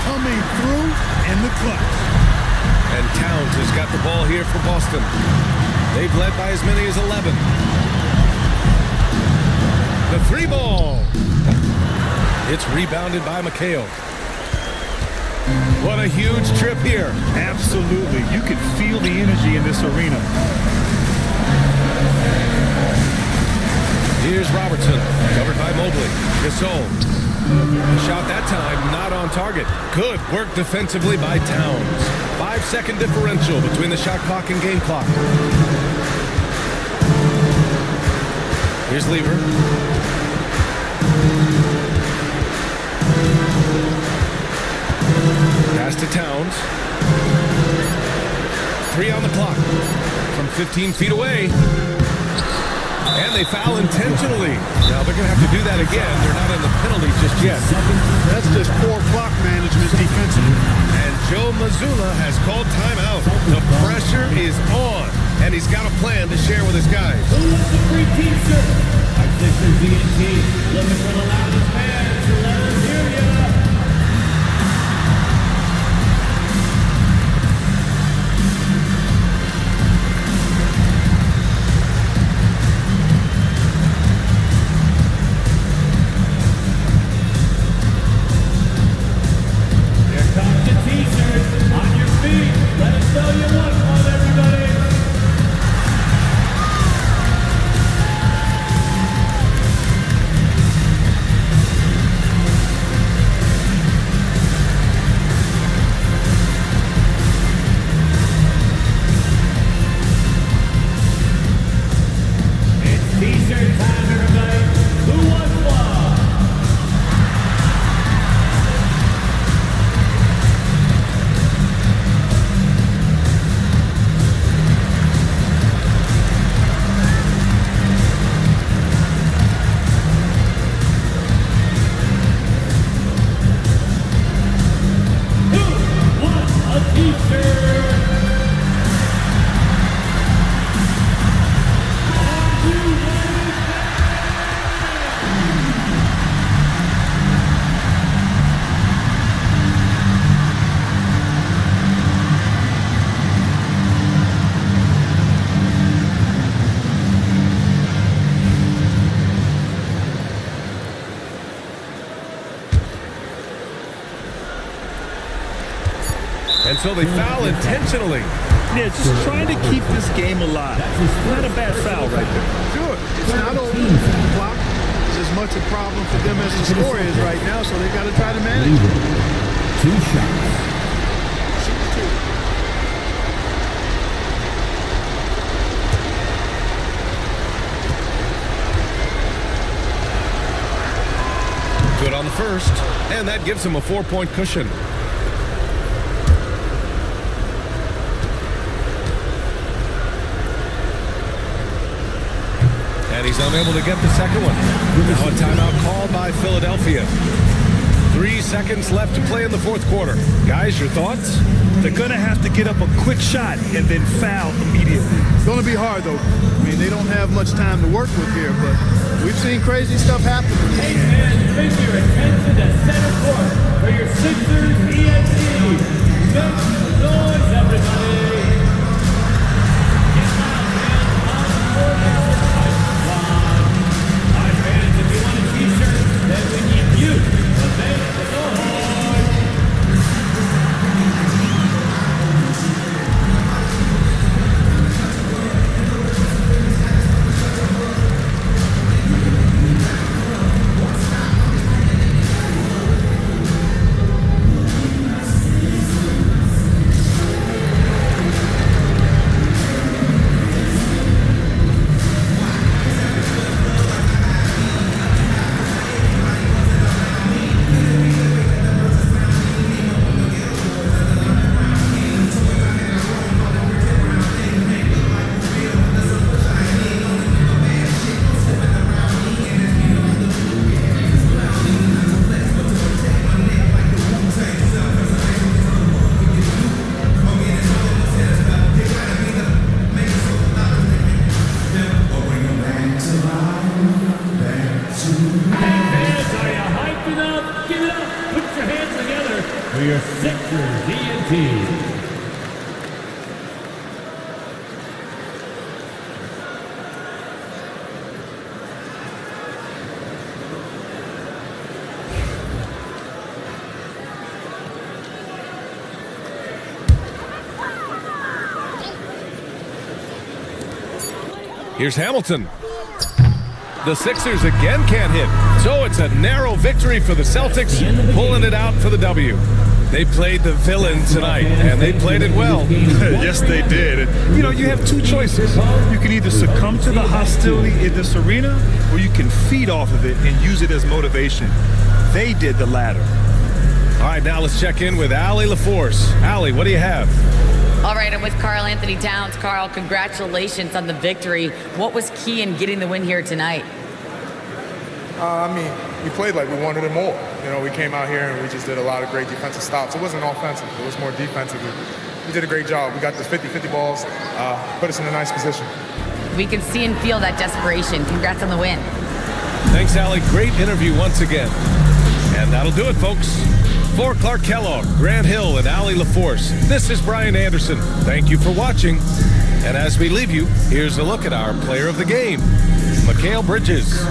S19: coming through in the clutch.
S2: And Towns has got the ball here for Boston. They've led by as many as 11. The 3 ball. It's rebounded by McHale. What a huge trip here.
S17: Absolutely. You can feel the energy in this arena.
S2: Here's Robertson, covered by Mobley. Gasol. The shot that time not on target. Good work defensively by Towns. 5-second differential between the shot clock and game clock. Here's Lever. Pass to Towns. 3 on the clock from 15 feet away. And they foul intentionally. Now they're going to have to do that again. They're not in the penalty just yet.
S19: That's just poor clock management defensively.
S2: And Joe Mazzulla has called timeout. The pressure is on, and he's got a plan to share with his guys.
S1: Who wants a free t-shirt? Our Sixers DNT looking for the loudest fans to let us hear ya.
S2: so they foul intentionally.
S17: Yeah, just trying to keep this game alive. Not a bad foul right there.
S19: Sure, it's not over. The clock is as much a problem for them as the score is right now, so they've got to try to manage it.
S1: 2 shots.
S2: Good on the first, and that gives him a 4-point cushion. And he's unable to get the second one. Now a timeout called by Philadelphia. 3 seconds left to play in the fourth quarter. Guys, your thoughts?
S17: They're going to have to get up a quick shot and then foul immediately.
S19: It's going to be hard, though. I mean, they don't have much time to work with here, but we've seen crazy stuff happen.
S1: Hey, fans, bring your attention to center court for your Sixers ENT. Make some noise, everybody. Get loud, fans. On the court now. All right, fans, if you want a t-shirt, then we need you to make the noise. For your Sixers ENT.
S2: Here's Hamilton. The Sixers again can't hit, so it's a narrow victory for the Celtics, pulling it out for the W. They played the villain tonight, and they played it well.
S17: Yes, they did. And, you know, you have two choices. You can either succumb to the hostility in this arena, or you can feed off of it and use it as motivation. They did the latter.
S2: All right, now let's check in with Allie LaForce. Allie, what do you have?
S5: All right, I'm with Karl Anthony Towns. Karl, congratulations on the victory. What was key in getting the win here tonight?
S20: I mean, we played like we wanted it more. You know, we came out here and we just did a lot of great defensive stops. It wasn't offensive. It was more defensive. We did a great job. We got the 50-50 balls, put us in a nice position.
S5: We can see and feel that desperation. Congrats on the win.
S2: Thanks, Allie. Great interview once again. And that'll do it, folks. For Clark Kellogg, Grant Hill, and Allie LaForce, this is Brian Anderson. Thank you for watching. And as we leave you, here's a look at our player of the game, Mikal Bridges.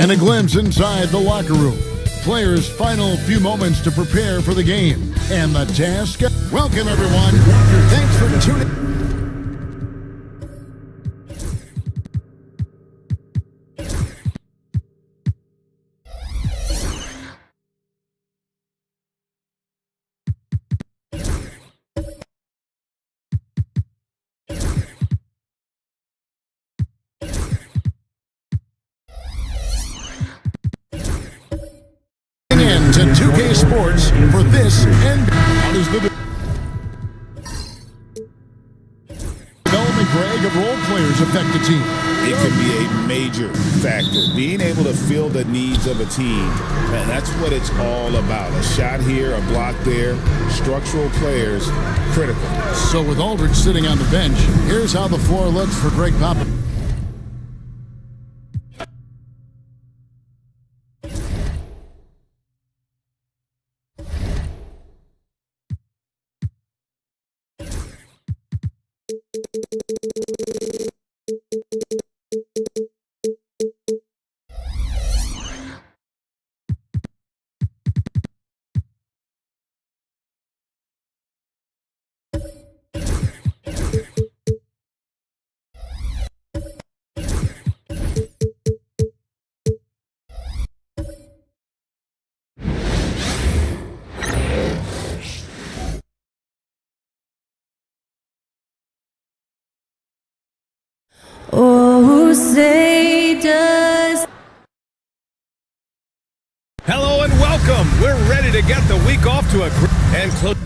S10: And a glimpse inside the locker room. Players' final few moments to prepare for the game. And the task. Welcome, everyone. Thanks for tuning. To 2K Sports for this and how does the development, Greg, of role players affect the team?
S11: It can be a major factor. Being able to fill the needs of a team, man, that's what it's all about. A shot here, a block there, structural players, critical.
S10: So with Aldridge sitting on the bench, here's how the floor looks for Greg Popovich.
S9: Oh, say does.
S2: Hello and welcome. We're ready to get the week off to a and close.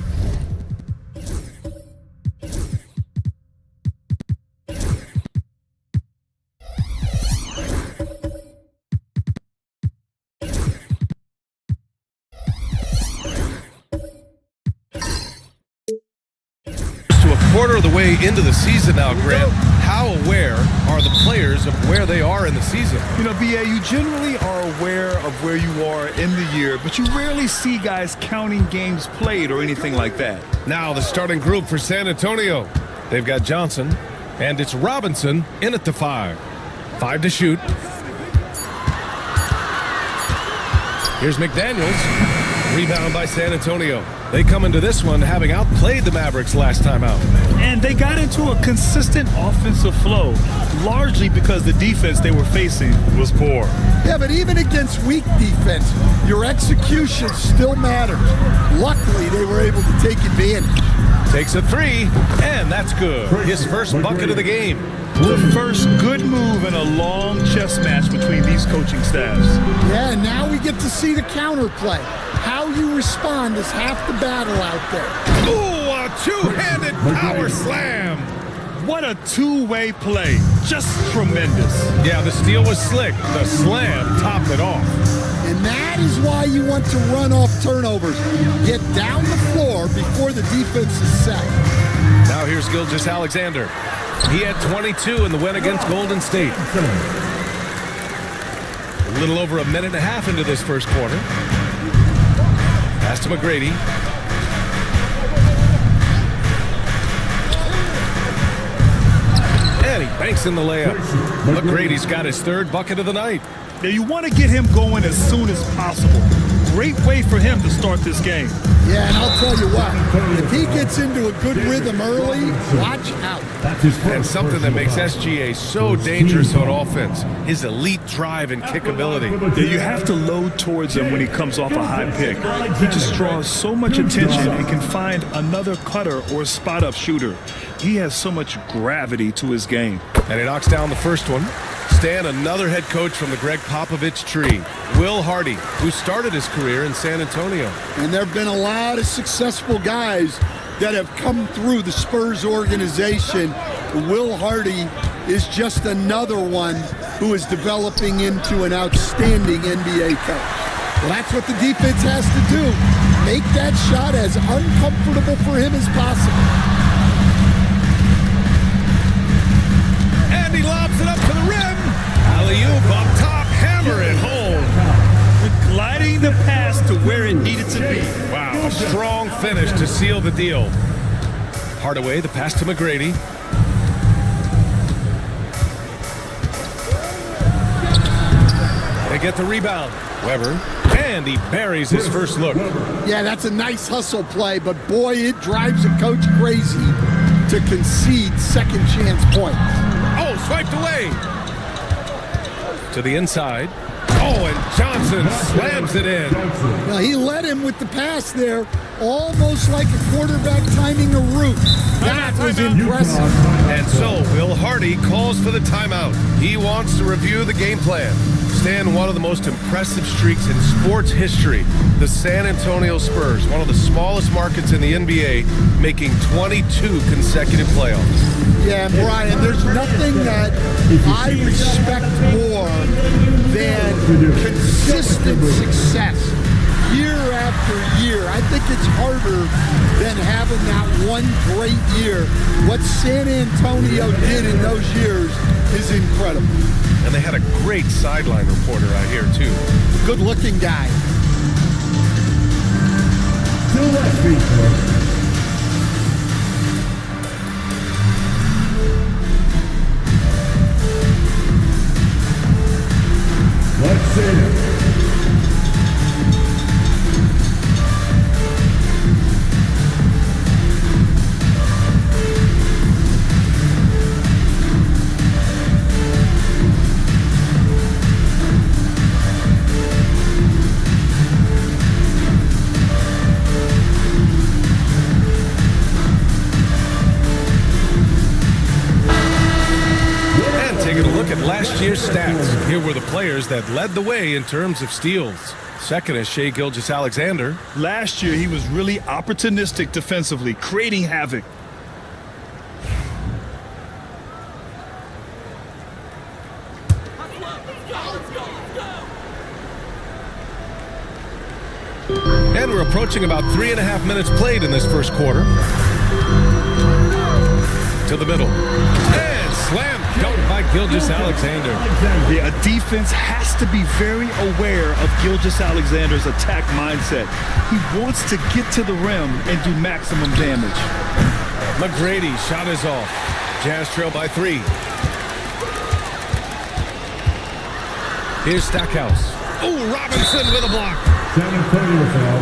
S2: To a quarter of the way into the season now, Grant. How aware are the players of where they are in the season?
S17: You know, BA, you generally are aware of where you are in the year, but you rarely see guys counting games played or anything like that.
S2: Now the starting group for San Antonio. They've got Johnson, and it's Robinson in at the 5. 5 to shoot. Here's McDaniels. Rebound by San Antonio. They come into this one having outplayed the Mavericks last time out.
S17: And they got into a consistent offensive flow, largely because the defense they were facing was poor.
S13: Yeah, but even against weak defense, your execution still matters. Luckily, they were able to take advantage.
S2: Takes a 3, and that's good. His first bucket of the game.
S17: The first good move in a long chess match between these coaching staffs.
S13: Yeah, and now we get to see the counterplay. How you respond is half the battle out there.
S2: Ooh, a two-handed power slam.
S17: What a two-way play. Just tremendous.
S2: Yeah, the steal was slick. The slam topped it off.
S13: And that is why you want to run off turnovers. Get down the floor before the defense is set.
S2: Now here's Gilgeous Alexander. He had 22 in the win against Golden State. A little over a minute and a half into this first quarter. Pass to McGrady. And he banks in the layup. McGrady's got his third bucket of the night.
S17: Now you want to get him going as soon as possible. Great way for him to start this game.
S13: Yeah, and I'll tell you what, if he gets into a good rhythm early, watch out.
S2: And something that makes SGA so dangerous on offense, his elite drive and kick ability.
S17: Yeah, you have to load towards him when he comes off a high pick. He just draws so much attention and can find another cutter or a spot-up shooter. He has so much gravity to his game.
S2: And he knocks down the first one. Stan, another head coach from the Greg Popovich tree, Will Hardy, who started his career in San Antonio.
S13: And there have been a lot of successful guys that have come through the Spurs organization. Will Hardy is just another one who is developing into an outstanding NBA coach. Well, that's what the defense has to do. Make that shot as uncomfortable for him as possible.
S2: And he lobs it up to the rim. Alley-oop up top, hammer it home.
S17: Gliding the pass to where it needed to be.
S2: Wow, a strong finish to seal the deal. Hardaway, the pass to McGrady. They get the rebound. Weber, and he buries his first look.
S13: Yeah, that's a nice hustle play, but boy, it drives a coach crazy to concede second chance points.
S2: Oh, swiped away. To the inside. Oh, and Johnson slams it in.
S13: Now, he led him with the pass there, almost like a quarterback timing a route. That was impressive.
S2: And so Will Hardy calls for the timeout. He wants to review the game plan. Stan, one of the most impressive streaks in sports history. The San Antonio Spurs, one of the smallest markets in the NBA, making 22 consecutive playoffs.
S13: Yeah, Brian, there's nothing that I respect more than consistent success year after year. I think it's harder than having that one great year. What San Antonio did in those years is incredible.
S2: And they had a great sideline reporter out here, too.
S13: Good-looking guy.
S1: Let's see it.
S2: Taking a look at last year's stats. Here were the players that led the way in terms of steals. Second is Shai Gilgeous-Alexander.
S17: Last year, he was really opportunistic defensively, creating havoc.
S2: And we're approaching about 3.5 minutes played in this first quarter. To the middle. And slam dunk by Gilgeous-Alexander.
S17: Yeah, a defense has to be very aware of Gilgeous-Alexander's attack mindset. He wants to get to the rim and do maximum damage.
S2: McGrady shot is off. Jazz trail by 3. Here's Stackhouse. Oh, Robinson with a block.
S1: San Antonio foul.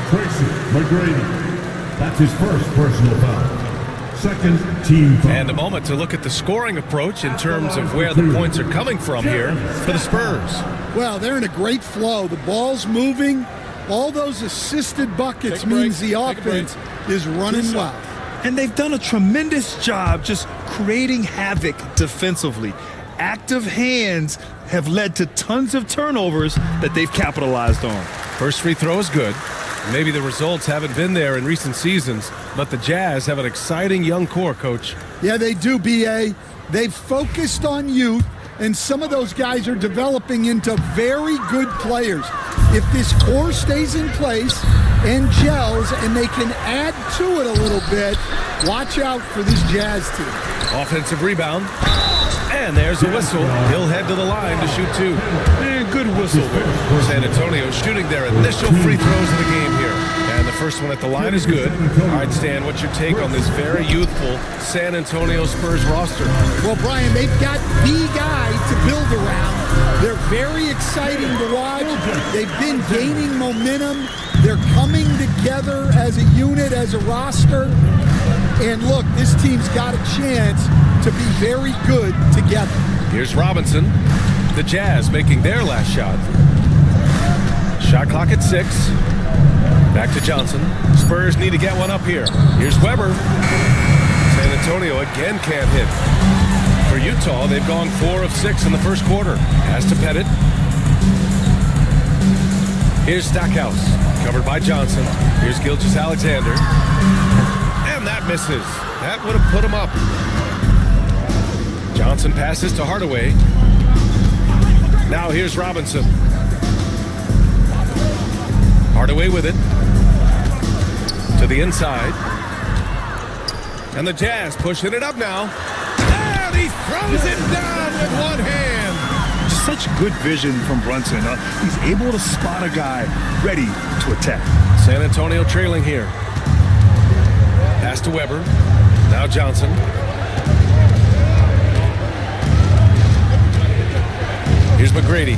S1: Tracy McGrady. That's his first personal foul. Second team foul.
S2: And a moment to look at the scoring approach in terms of where the points are coming from here for the Spurs.
S13: Well, they're in a great flow. The ball's moving. All those assisted buckets means the offense is running well.
S17: And they've done a tremendous job just creating havoc defensively. Active hands have led to tons of turnovers that they've capitalized on.
S2: First free throw is good. Maybe the results haven't been there in recent seasons, but the Jazz have an exciting young core, Coach.
S13: Yeah, they do, B.A. They've focused on youth, and some of those guys are developing into very good players. If this core stays in place and gels and they can add to it a little bit, watch out for this Jazz team.
S2: Offensive rebound. And there's a whistle. He'll head to the line to shoot 2.
S17: And good whistle there.
S2: San Antonio shooting their initial free throws of the game here. And the first one at the line is good. All right, Stan, what's your take on this very youthful San Antonio Spurs roster?
S13: Well, Brian, they've got the guy to build around. They're very exciting to watch. They've been gaining momentum. They're coming together as a unit, as a roster. And look, this team's got a chance to be very good together.
S2: Here's Robinson. The Jazz making their last shot. Shot clock at 6. Back to Johnson. Spurs need to get one up here. Here's Weber. San Antonio again can't hit. For Utah, they've gone 4 of 6 in the first quarter. Has to Pettit. Here's Stackhouse. Covered by Johnson. Here's Gilgeous-Alexander. And that misses. That would have put him up. Johnson passes to Hardaway. Now here's Robinson. Hardaway with it. To the inside. And the Jazz pushing it up now. And he throws it down with one hand.
S17: Such good vision from Brunson. He's able to spot a guy ready to attack.
S2: San Antonio trailing here. Pass to Weber. Now Johnson. Here's McGrady.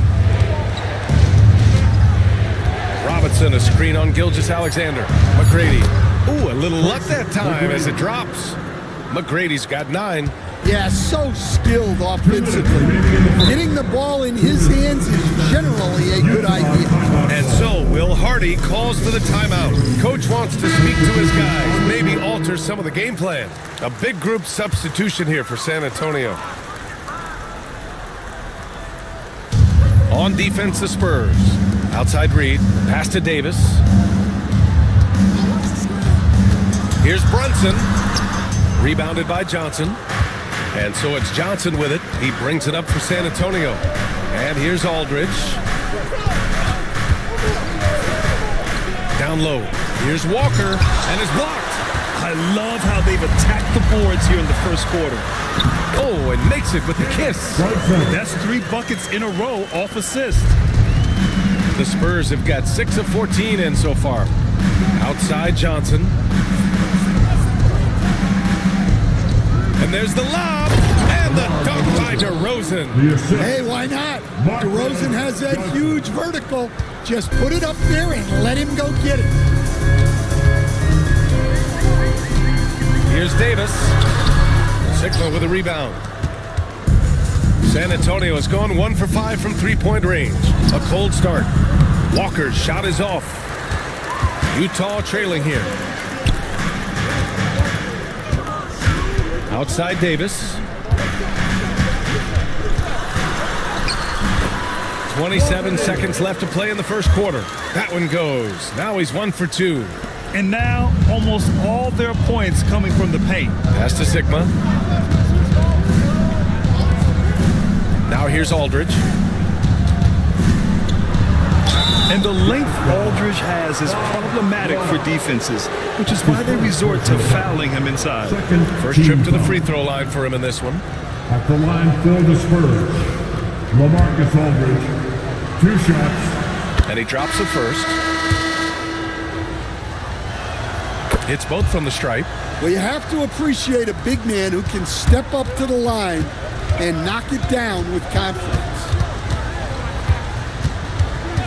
S2: Robinson, a screen on Gilgeous-Alexander. McGrady. Ooh, a little luck that time as it drops. McGrady's got 9.
S13: Yeah, so skilled offensively. Getting the ball in his hands is generally a good idea.
S2: And so Will Hardy calls for the timeout. Coach wants to speak to his guys, maybe alter some of the game plan. A big group substitution here for San Antonio. On defense, the Spurs. Outside Reed, pass to Davis. Here's Brunson. Rebounded by Johnson. And so it's Johnson with it. He brings it up for San Antonio. And here's Aldridge. Down low. Here's Walker. And it's blocked.
S17: I love how they've attacked the boards here in the first quarter.
S2: Oh, and makes it with the kiss.
S17: That's 3 buckets in a row off assist.
S2: The Spurs have got 6 of 14 in so far. Outside Johnson. And there's the lob. And the dunk by DeRozan.
S13: Hey, why not? DeRozan has that huge vertical. Just put it up there and let him go get it.
S2: Here's Davis. Sigma with a rebound. San Antonio has gone 1 for 5 from three-point range. A cold start. Walker's shot is off. Utah trailing here. Outside Davis. 27 seconds left to play in the first quarter. That one goes. Now he's 1 for 2.
S17: And now almost all their points coming from the paint.
S2: Pass to Sigma. Now here's Aldridge.
S17: And the length Aldridge has is problematic for defenses, which is why they resort to fouling him inside.
S2: First trip to the free throw line for him in this one.
S1: At the line for the Spurs, LaMarcus Aldridge, 2 shots.
S2: And he drops the first. Hits both from the stripe.
S13: Well, you have to appreciate a big man who can step up to the line and knock it down with confidence.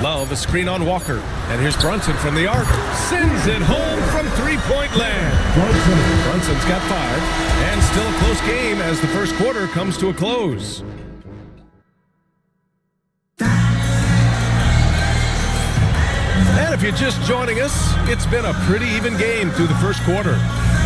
S2: Love a screen on Walker. And here's Brunson from the arc. Sends it home from three-point land. Brunson's got 5. And still a close game as the first quarter comes to a close. And if you're just joining us, it's been a pretty even game through the first quarter.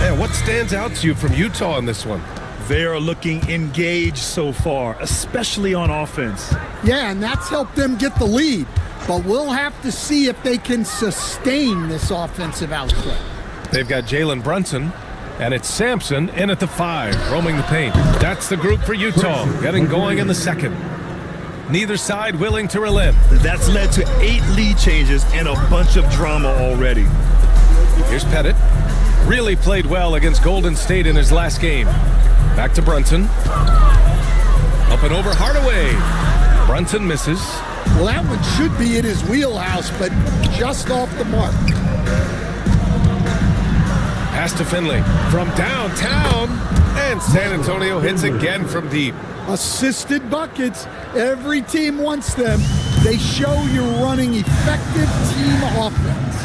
S2: And what stands out to you from Utah in this one?
S17: They are looking engaged so far, especially on offense.
S13: Yeah, and that's helped them get the lead. But we'll have to see if they can sustain this offensive output.
S2: They've got Jalen Brunson, and it's Sampson in at the 5, roaming the paint. That's the group for Utah, getting going in the second. Neither side willing to relent.
S17: That's led to 8 lead changes and a bunch of drama already.
S2: Here's Pettit. Really played well against Golden State in his last game. Back to Brunson. Up and over Hardaway. Brunson misses.
S13: Well, that one should be in his wheelhouse, but just off the mark.
S2: Pass to Finley from downtown. And San Antonio hits again from deep.
S13: Assisted buckets. Every team wants them. They show you're running effective team offense.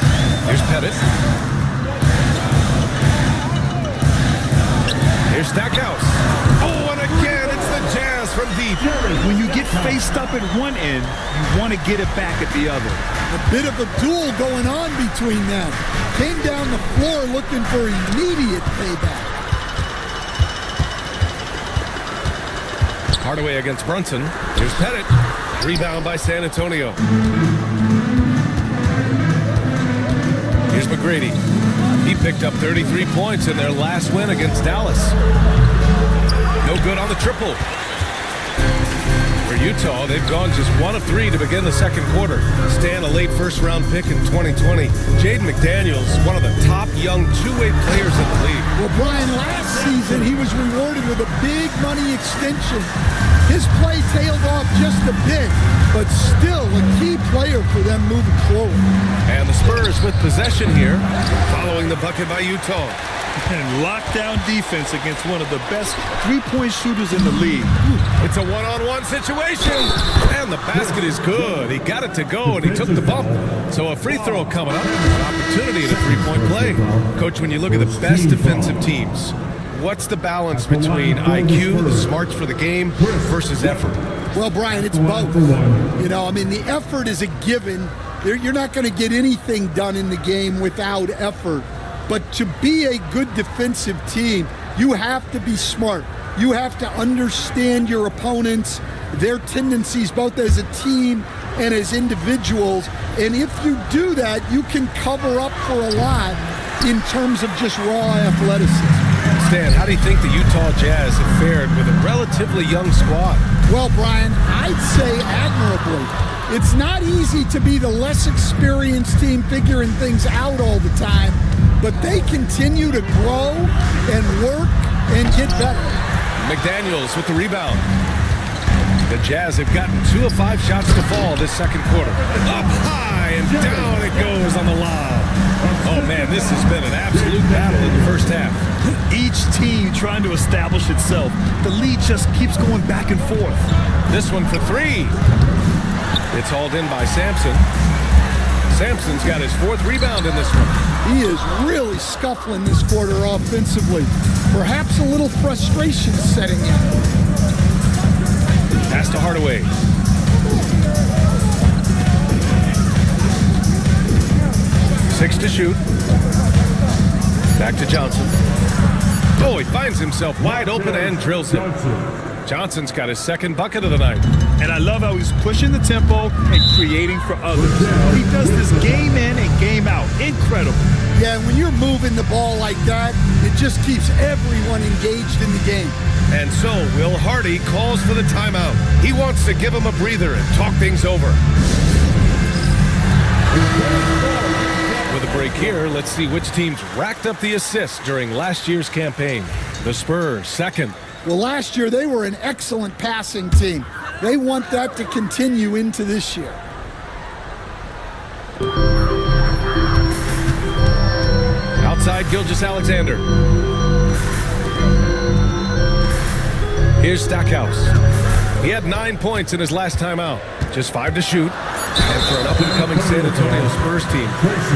S2: Here's Pettit. Here's Stackhouse. Oh, and again, it's the Jazz from deep.
S17: When you get faced up at one end, you want to get it back at the other.
S13: A bit of a duel going on between them. Came down the floor looking for immediate payback.
S2: Hardaway against Brunson. Here's Pettit. Rebound by San Antonio. Here's McGrady. He picked up 33 points in their last win against Dallas. No good on the triple. For Utah, they've gone just 1 of 3 to begin the second quarter. Stan, a late first-round pick in 2020. Jaden McDaniels, one of the top young two-way players in the league.
S13: Well, Brian, last season he was rewarded with a big money extension. His play tailed off just a bit, but still a key player for them moving forward.
S2: And the Spurs with possession here, following the bucket by Utah.
S17: And lockdown defense against one of the best three-point shooters in the league.
S2: It's a one-on-one situation, and the basket is good. He got it to go, and he took the bump. So a free throw coming up, an opportunity at a three-point play. Coach, when you look at the best defensive teams, what's the balance between IQ, the smarts for the game, versus effort?
S13: Well, Brian, it's both. You know, I mean, the effort is a given. You're not going to get anything done in the game without effort. But to be a good defensive team, you have to be smart. You have to understand your opponents, their tendencies, both as a team and as individuals. And if you do that, you can cover up for a lot in terms of just raw athleticism.
S2: Stan, how do you think the Utah Jazz have fared with a relatively young squad?
S13: Well, Brian, I'd say admirably. It's not easy to be the less experienced team figuring things out all the time, but they continue to grow and work and get better.
S2: McDaniels with the rebound. The Jazz have gotten 2 of 5 shots to fall this second quarter. Up high and down it goes on the lob. Oh man, this has been an absolute battle in the first half.
S17: Each team trying to establish itself. The lead just keeps going back and forth.
S2: This one for 3. It's hauled in by Sampson. Sampson's got his 4th rebound in this one.
S13: He is really scuffling this quarter offensively. Perhaps a little frustration setting in.
S2: Pass to Hardaway. Six to shoot. Back to Johnson. Oh, he finds himself wide open and drills it. Johnson's got his 2nd bucket of the night.
S17: And I love how he's pushing the tempo and creating for others. He does this game in and game out. Incredible.
S13: Yeah, when you're moving the ball like that, it just keeps everyone engaged in the game.
S2: And so Will Hardy calls for the timeout. He wants to give him a breather and talk things over. With a break here, let's see which teams racked up the assists during last year's campaign. The Spurs, 2nd.
S13: Well, last year they were an excellent passing team. They want that to continue into this year.
S2: Outside, Gilgeous-Alexander. Here's Stackhouse. He had 9 points in his last time out. Just 5 to shoot. And for an up-and-coming San Antonio Spurs team,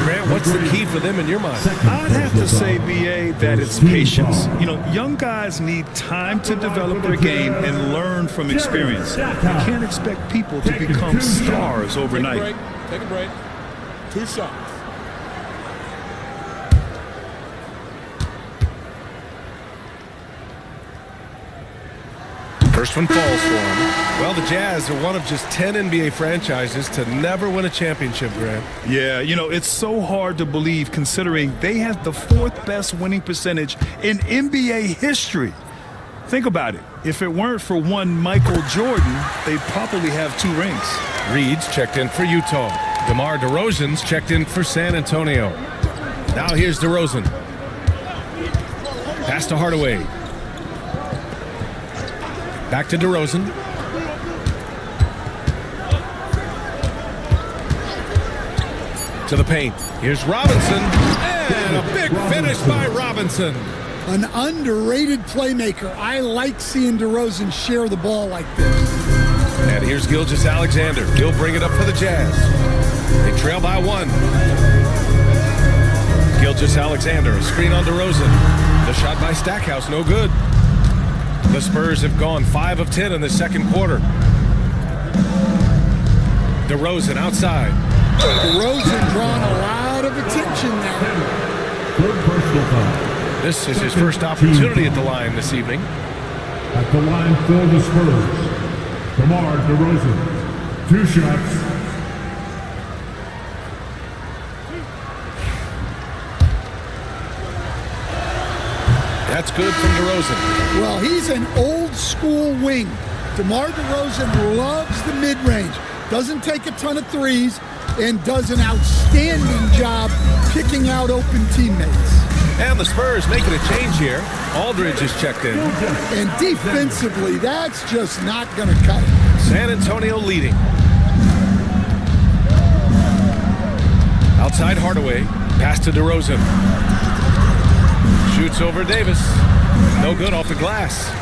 S2: Grant, what's the key for them in your mind?
S17: I'd have to say, B.A., that it's patience. You know, young guys need time to develop their game and learn from experience. You can't expect people to become stars overnight.
S7: Take a break. 2 shots.
S2: First one falls for him. Well, the Jazz are one of just 10 NBA franchises to never win a championship, Grant.
S17: Yeah, you know, it's so hard to believe considering they have the 4th best winning percentage in NBA history. Think about it. If it weren't for one Michael Jordan, they'd probably have 2 rings.
S2: Reed's checked in for Utah. DeMar DeRozan's checked in for San Antonio. Now here's DeRozan. Pass to Hardaway. Back to DeRozan. To the paint. Here's Robinson. And a big finish by Robinson.
S13: An underrated playmaker. I like seeing DeRozan share the ball like this.
S2: And here's Gilgeous-Alexander. He'll bring it up for the Jazz. They trail by 1. Gilgeous-Alexander, a screen on DeRozan. The shot by Stackhouse, no good. The Spurs have gone 5 of 10 in the second quarter. DeRozan outside.
S13: DeRozan drawing a lot of attention there.
S2: This is his first opportunity at the line this evening.
S1: At the line for the Spurs, DeMar DeRozan. 2 shots.
S2: That's good from DeRozan.
S13: Well, he's an old school wing. DeMar DeRozan loves the mid-range. Doesn't take a ton of threes and does an outstanding job picking out open teammates.
S2: And the Spurs making a change here. Aldridge is checked in.
S13: And defensively, that's just not going to cut it. San
S2: Antonio leading. outside Hardaway. Pass to DeRozan. Shoots over Davis. No good off the glass.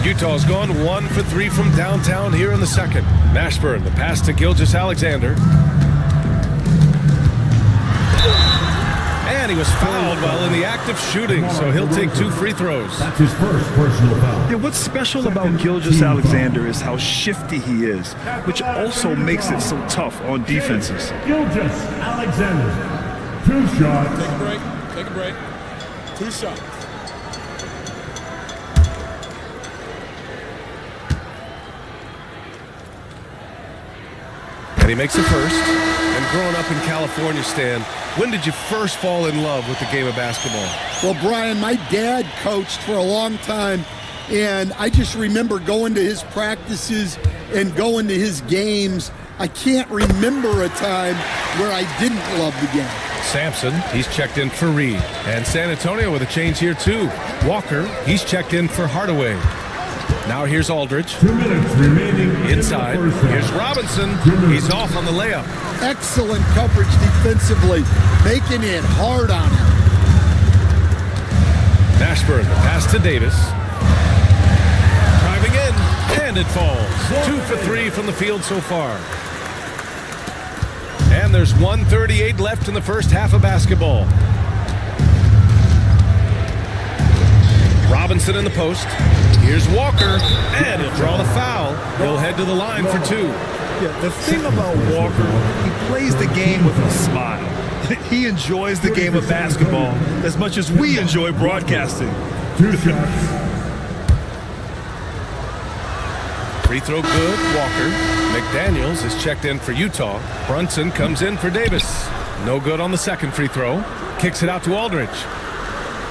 S2: Utah's gone 1 for 3 from downtown here in the second. Mashburn, the pass to Gilgeous-Alexander. And he was fouled while in the act of shooting, so he'll take 2 free throws.
S1: That's his first personal foul.
S17: Yeah, what's special about Gilgeous-Alexander is how shifty he is, which also makes it so tough on defenses.
S1: Gilgeous-Alexander, 2 shots.
S7: Take a break. Take a break. 2 shots.
S2: And he makes the first. And growing up in California, Stan, when did you first fall in love with the game of basketball?
S13: Well, Brian, my dad coached for a long time, and I just remember going to his practices and going to his games. I can't remember a time where I didn't love the game.
S2: Sampson, he's checked in for Reed. And San Antonio with a change here, too. Walker, he's checked in for Hardaway. Now here's Aldridge.
S1: 2 minutes remaining.
S2: Inside. Here's Robinson. He's off on the layup.
S13: Excellent coverage defensively, making it hard on him.
S2: Mashburn, the pass to Davis. Driving in, and it falls. 2 for 3 from the field so far. And there's 1:38 left in the first half of basketball. Robinson in the post. Here's Walker, and he'll draw the foul. He'll head to the line for 2.
S17: Yeah, the thing about Walker, he plays the game with a smile. He enjoys the game of basketball as much as we enjoy broadcasting.
S1: 2 shots.
S2: Free throw good, Walker. McDaniels is checked in for Utah. Brunson comes in for Davis. No good on the second free throw. Kicks it out to Aldridge.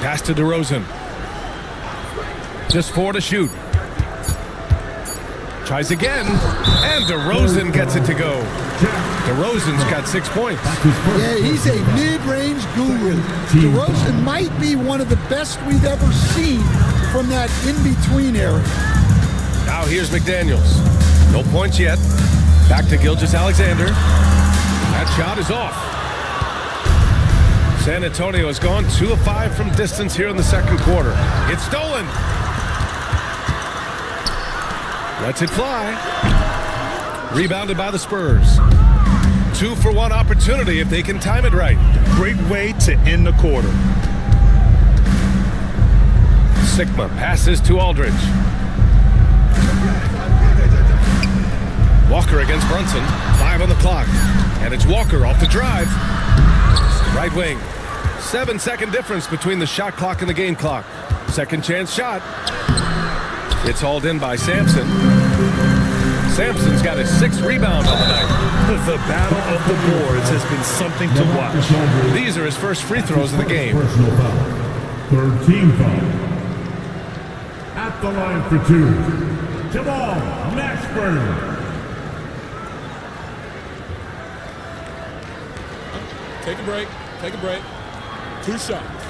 S2: Pass to DeRozan. Just 4 to shoot. Tries again, and DeRozan gets it to go. DeRozan's got 6 points.
S13: Yeah, he's a mid-range guru. DeRozan might be one of the best we've ever seen from that in-between area.
S2: Now here's McDaniels. No points yet. Back to Gilgeous-Alexander. That shot is off. San Antonio has gone 2 of 5 from distance here in the second quarter. It's stolen. Lets it fly. Rebounded by the Spurs. 2 for 1 opportunity if they can time it right.
S17: Great way to end the quarter.
S2: Sigma passes to Aldridge. Walker against Brunson. 5 on the clock. And it's Walker off the drive. Right wing. 7-second difference between the shot clock and the game clock. Second chance shot. It's hauled in by Sampson. Sampson's got his 6th rebound on the night.
S17: The battle of the boards has been something to watch.
S2: These are his first free throws of the game.
S1: Personal foul. 3rd team foul. At the line for 2. Jamal Mashburn.
S7: Take a break. Take a break. 2 shots.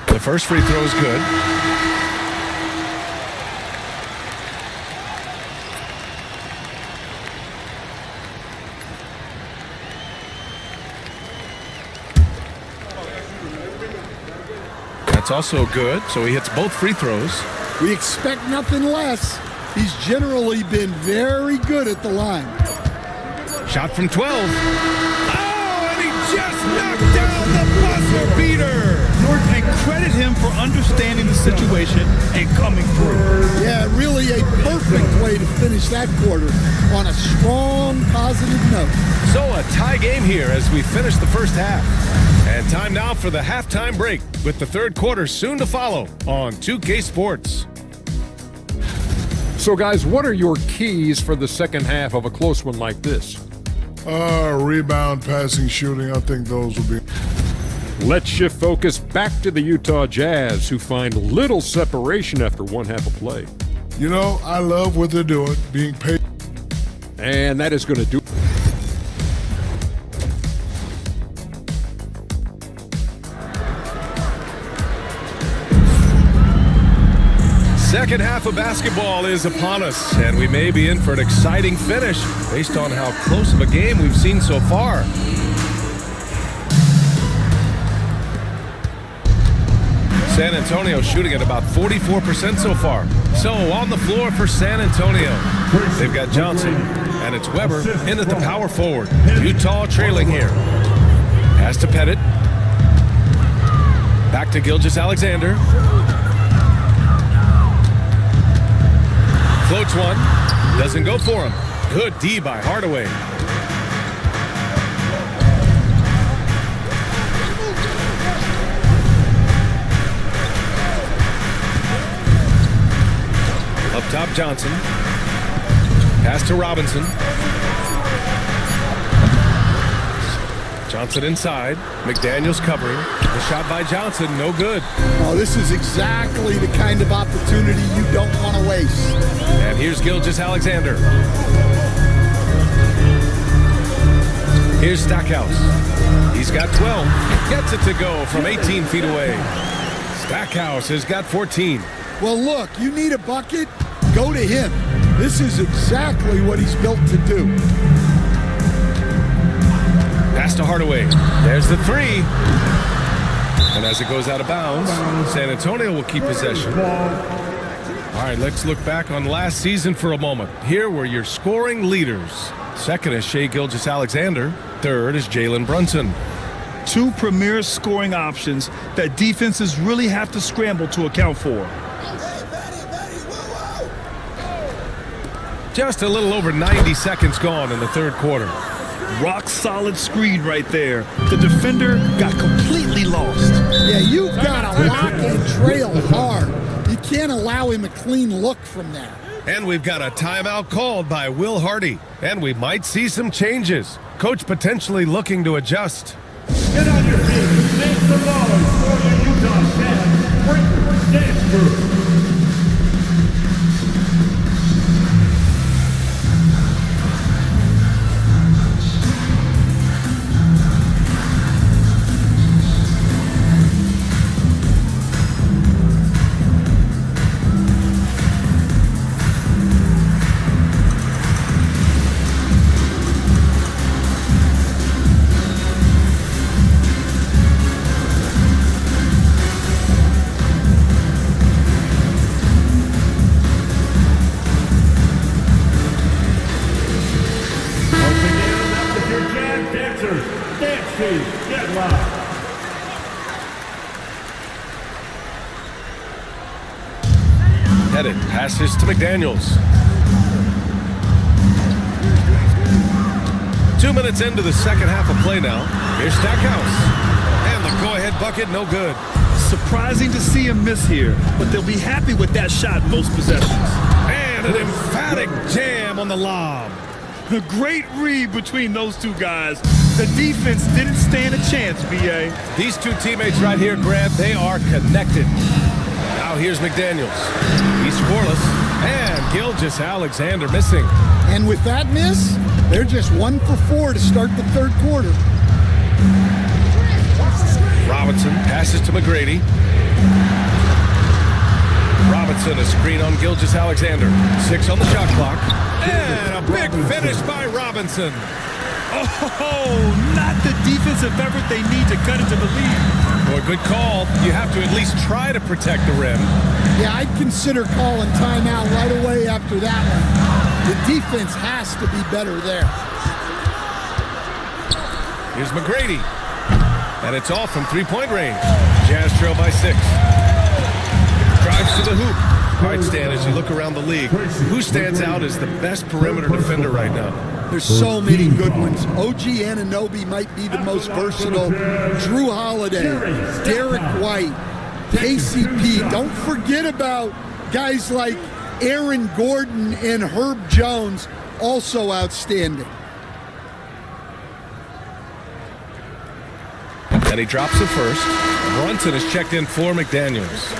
S2: The first free throw is good. That's also good, so he hits both free throws.
S13: We expect nothing less. He's generally been very good at the line.
S2: Shot from 12. Oh, and he just knocked down the buzzer beater.
S17: And credit him for understanding the situation and coming through.
S13: Yeah, really a perfect way to finish that quarter on a strong, positive note.
S2: So a tie game here as we finish the first half. And time now for the halftime break with the third quarter soon to follow on 2K Sports.
S6: So, guys, what are your keys for the second half of a close one like this?
S8: Rebound, passing, shooting. I think those will be.
S6: Let's shift focus back to the Utah Jazz, who find little separation after one half of play.
S8: You know, I love what they're doing, being paid.
S6: And that is going to do it.
S2: second half of basketball is upon us, and we may be in for an exciting finish based on how close of a game we've seen so far. San Antonio shooting at about 44% so far. So on the floor for San Antonio, they've got Johnson, and it's Weber in at the power forward. Utah trailing here. Pass to Pettit. Back to Gilgeous-Alexander. Floats one. Doesn't go for him. Good D by Hardaway. Up top, Johnson. Pass to Robinson. Johnson inside. McDaniels covering. The shot by Johnson, no good.
S13: Oh, this is exactly the kind of opportunity you don't want to waste.
S2: And here's Gilgeous-Alexander. Here's Stackhouse. He's got 12. Gets it to go from 18 feet away. Stackhouse has got 14.
S13: Well, look, you need a bucket, go to him. This is exactly what he's built to do.
S2: Pass to Hardaway. There's the three. And as it goes out of bounds, San Antonio will keep possession. All right, let's look back on last season for a moment. Here were your scoring leaders. Second is Shai Gilgeous-Alexander. Third is Jalen Brunson.
S17: Two premier scoring options that defenses really have to scramble to account for.
S2: Just a little over 90 seconds gone in the third quarter.
S17: Rock solid screen right there. The defender got completely lost.
S13: Yeah, you've got to lock and trail hard. You can't allow him a clean look from there.
S2: And we've got a timeout called by Will Hardy. And we might see some changes. Coach potentially looking to adjust.
S1: Get on your feet. Make some noise for the Utah Jazz Breakers Dance Group.
S2: Pettit passes to McDaniels. 2 minutes into the second half of play now. Here's Stackhouse. And the go-ahead bucket, no good.
S17: Surprising to see him miss here, but they'll be happy with that shot most possessions.
S2: And an emphatic jam on the lob.
S17: A great read between those two guys. The defense didn't stand a chance, B.A.
S2: These two teammates right here, Grant, they are connected. Now here's McDaniels. He's scoreless. And Gilgeous-Alexander missing.
S13: And with that miss, they're just 1 for 4 to start the third quarter.
S2: Robinson passes to McGrady. Robinson, a screen on Gilgeous-Alexander. 6 on the shot clock. And a big finish by Robinson.
S17: Oh, not the defensive effort they need to cut into the lead.
S2: Boy, good call. You have to at least try to protect the rim.
S13: Yeah, I'd consider calling timeout right away after that one. The defense has to be better there.
S2: Here's McGrady. And it's off from three-point range. Jazz trail by 6. Drives to the hoop. All right, Stan, as you look around the league, who stands out as the best perimeter defender right now?
S13: There's so many good ones. OG Anunoby might be the most versatile. Drew Holiday, Derek White, KCP. Don't forget about guys like Aaron Gordon and Herb Jones, also outstanding.
S2: And he drops it first. Brunson is checked in for McDaniels.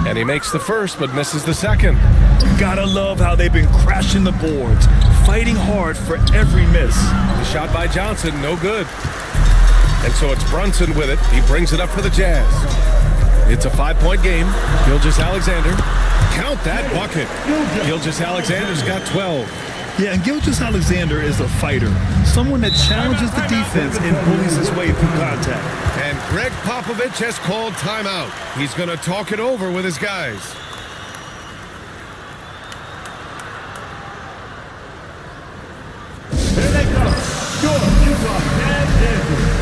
S2: And he makes the first, but misses the second.
S17: Gotta love how they've been crashing the boards. fighting hard for every miss.
S2: The shot by Johnson, no good. And so it's Brunson with it. He brings it up for the Jazz. It's a 5-point game. Gilgeous-Alexander. Count that bucket. Gilgeous-Alexander's got 12.
S17: Yeah, and Gilgeous-Alexander is a fighter. Someone that challenges the defense and bullies his way through contact.
S2: And Greg Popovich has called timeout. He's going to talk it over with his guys.
S1: Here they come. Your Utah Jazz Dancers.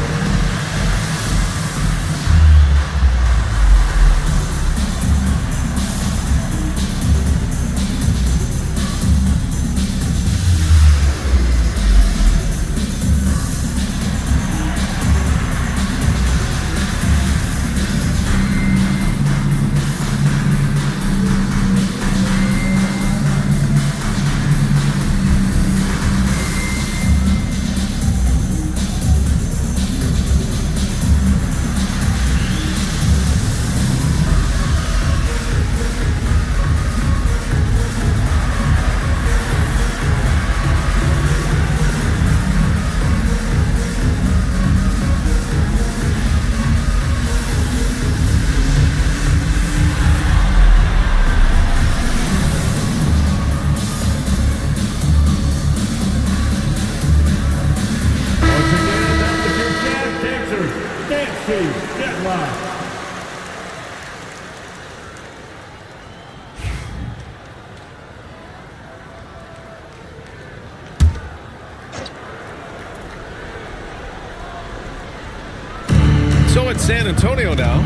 S2: So it's San Antonio now.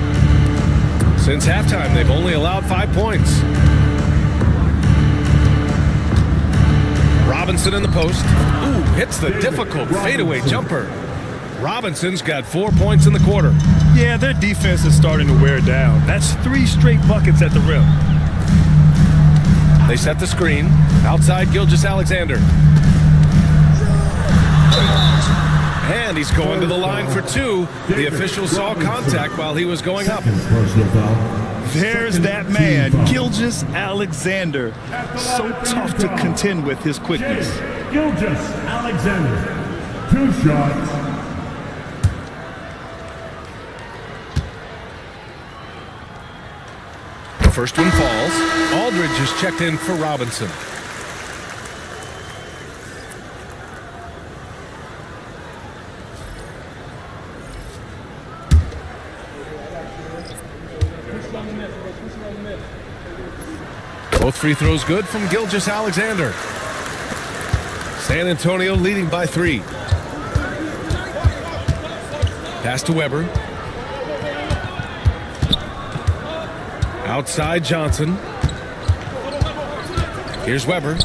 S2: Since halftime, they've only allowed 5 points. Robinson in the post. Ooh, hits the difficult fadeaway jumper. Robinson's got 4 points in the quarter.
S17: Yeah, their defense is starting to wear down. That's 3 straight buckets at the rim.
S2: They set the screen. Outside Gilgeous-Alexander. And he's going to the line for 2. The official saw contact while he was going up.
S17: There's that man, Gilgeous-Alexander. So tough to contend with his quickness.
S1: Gilgeous-Alexander. 2 shots.
S2: The first one falls. Aldridge is checked in for Robinson. Both free throws good from Gilgeous-Alexander. San Antonio leading by 3. Pass to Weber. Outside Johnson. Here's Weber.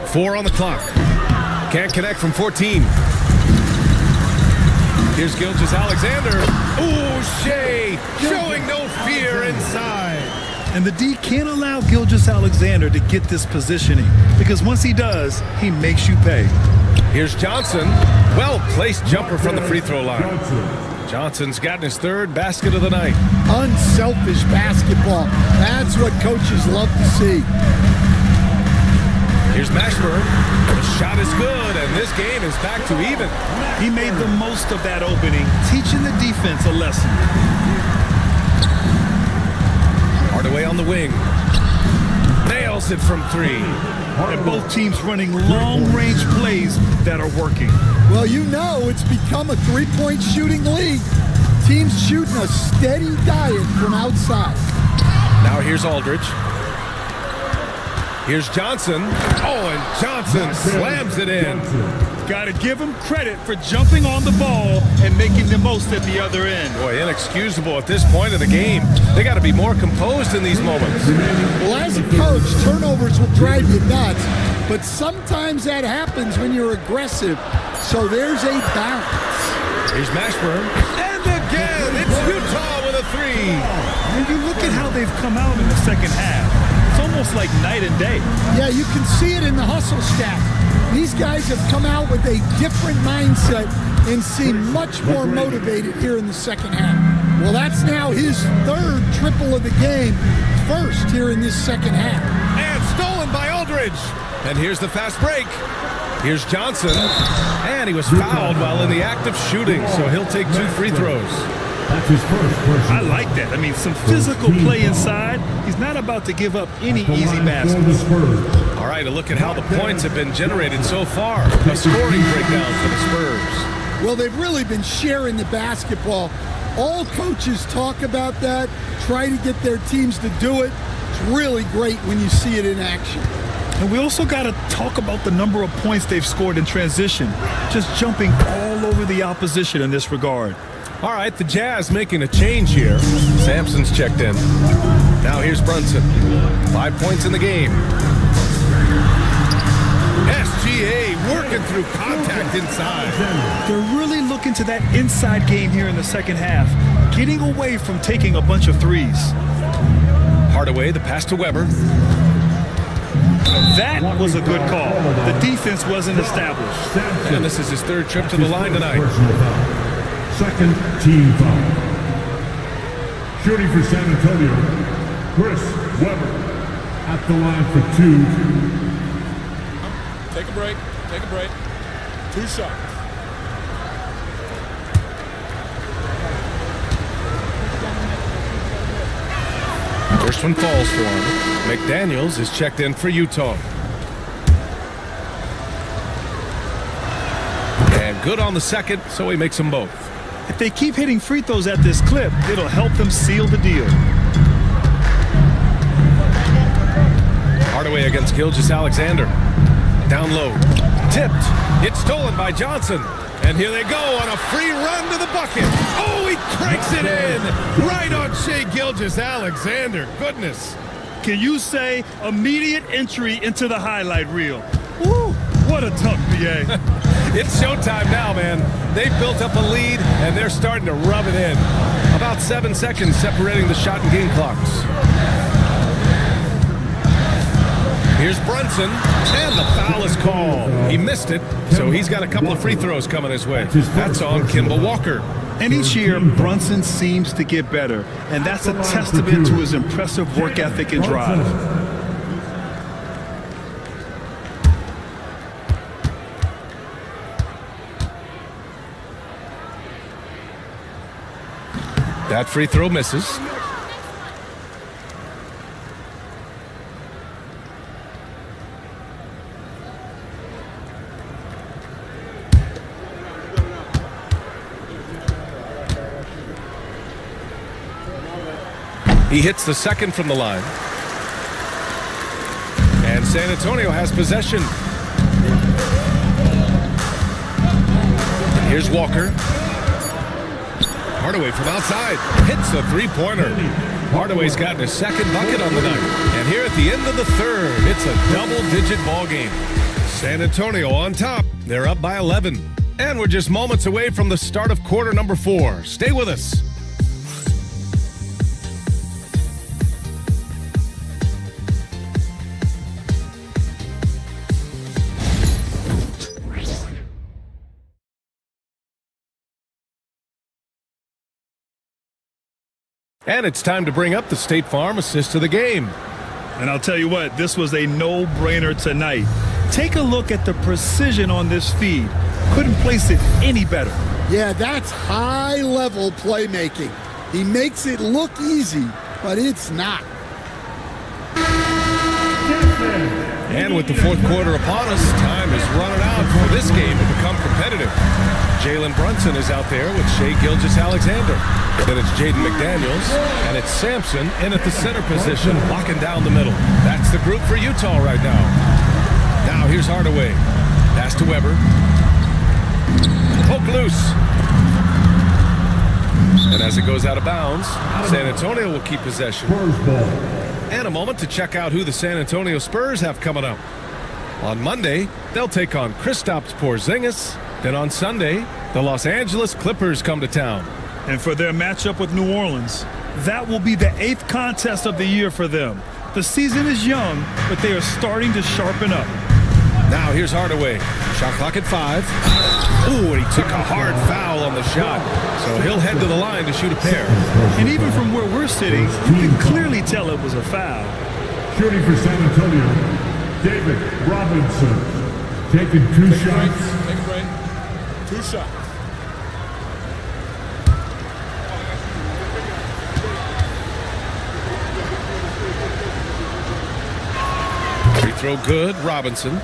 S2: 4 on the clock. Can't connect from 14. Here's Gilgeous-Alexander. Ooh, Shea showing no fear inside.
S17: And the D can't allow Gilgeous-Alexander to get this positioning, because once he does, he makes you pay.
S2: Here's Johnson. Well-placed jumper from the free throw line. Johnson's gotten his 3rd basket of the night.
S13: Unselfish basketball. That's what coaches love to see.
S2: Here's Mashburn. The shot is good, and this game is back to even.
S17: He made the most of that opening, teaching the defense a lesson.
S2: Hardaway on the wing. Nails it from 3.
S17: And both teams running long-range plays that are working.
S13: Well, you know it's become a 3-point shooting league. Teams shooting a steady diet from outside.
S2: Now here's Aldridge. Here's Johnson. Oh, and Johnson slams it in.
S17: Got to give him credit for jumping on the ball and making the most at the other end.
S2: Boy, inexcusable at this point of the game. They got to be more composed in these moments.
S13: Well, as a coach, turnovers will drive you nuts, but sometimes that happens when you're aggressive. So there's a balance.
S2: Here's Mashburn. And again, it's Utah with a 3.
S17: When you look at how they've come out in the second half, it's almost like night and day.
S13: Yeah, you can see it in the hustle stat. These guys have come out with a different mindset and seem much more motivated here in the second half. Well, that's now his 3rd triple of the game, 1st here in this second half.
S2: And stolen by Aldridge. coverage. And here's the fast break. Here's Johnson. And he was fouled while in the act of shooting, so he'll take 2 free throws.
S1: That's his first person.
S17: I like that. I mean, some physical play inside. He's not about to give up any easy baskets.
S2: All right, a look at how the points have been generated so far. A scoring breakdown for the Spurs.
S13: Well, they've really been sharing the basketball. All coaches talk about that, try to get their teams to do it. It's really great when you see it in action.
S17: And we also got to talk about the number of points they've scored in transition, just jumping all over the opposition in this regard.
S2: All right, the Jazz making a change here. Sampson's checked in. Now here's Brunson. 5 points in the game. SGA working through contact inside.
S17: They're really looking to that inside game here in the second half, getting away from taking a bunch of threes.
S2: Hardaway, the pass to Weber.
S17: That was a good call. The defense wasn't established.
S2: And this is his 3rd trip to the line tonight.
S1: Second team foul. Shooting for San Antonio, Chris Weber at the line for 2.
S7: Take a break. Take a break. 2 shots.
S2: First one falls for him. McDaniels is checked in for Utah. And good on the second, so he makes them both.
S17: If they keep hitting free throws at this clip, it'll help them seal the deal.
S2: Hardaway against Gilgeous-Alexander. Down low. Tipped. It's stolen by Johnson. And here they go on a free run to the bucket. Oh, he cranks it in. Right on Shai Gilgeous-Alexander. Goodness.
S17: Can you say immediate entry into the highlight reel? Woo, what a tough BA.
S2: It's showtime now, man. They've built up a lead, and they're starting to rub it in. About 7 seconds separating the shot and game clocks. Here's Brunson, and the foul is called. He missed it, so he's got a couple of free throws coming his way. That's on Kemba Walker.
S17: And each year, Brunson seems to get better, and that's a testament to his impressive work ethic and drive.
S2: That free throw misses. He hits the second from the line. And San Antonio has possession. And here's Walker. Hardaway from outside. Hits a three-pointer. Hardaway's gotten his second bucket on the night. And here at the end of the third, it's a double-digit ball game. San Antonio on top. They're up by 11. And we're just moments away from the start of quarter number 4. Stay with us. And it's time to bring up the State Farm assist of the game.
S17: And I'll tell you what, this was a no-brainer tonight. Take a look at the precision on this feed. Couldn't place it any better.
S13: Yeah, that's high-level playmaking. He makes it look easy, but it's not.
S2: And with the fourth quarter upon us, time is running out for this game to become competitive. Jalen Brunson is out there with Shai Gilgeous-Alexander. Then it's Jaden McDaniels, and it's Sampson in at the center position, locking down the middle. That's the group for Utah right now. Now here's Hardaway. Pass to Weber. Poke loose. And as it goes out of bounds, San Antonio will keep possession. And a moment to check out who the San Antonio Spurs have coming up. On Monday, they'll take on Kristaps Porzingis. Then on Sunday, the Los Angeles Clippers come to town.
S17: And for their matchup with New Orleans, that will be the 8th contest of the year for them. The season is young, but they are starting to sharpen up.
S2: Now here's Hardaway. Shot clock at 5. Ooh, and he took a hard foul on the shot. So he'll head to the line to shoot a pair.
S17: And even from where we're sitting, you can clearly tell it was a foul.
S1: Shooting for San Antonio, David Robinson, taking 2 shots.
S6: Take a break. 2 shots.
S2: Free throw good, Robinson.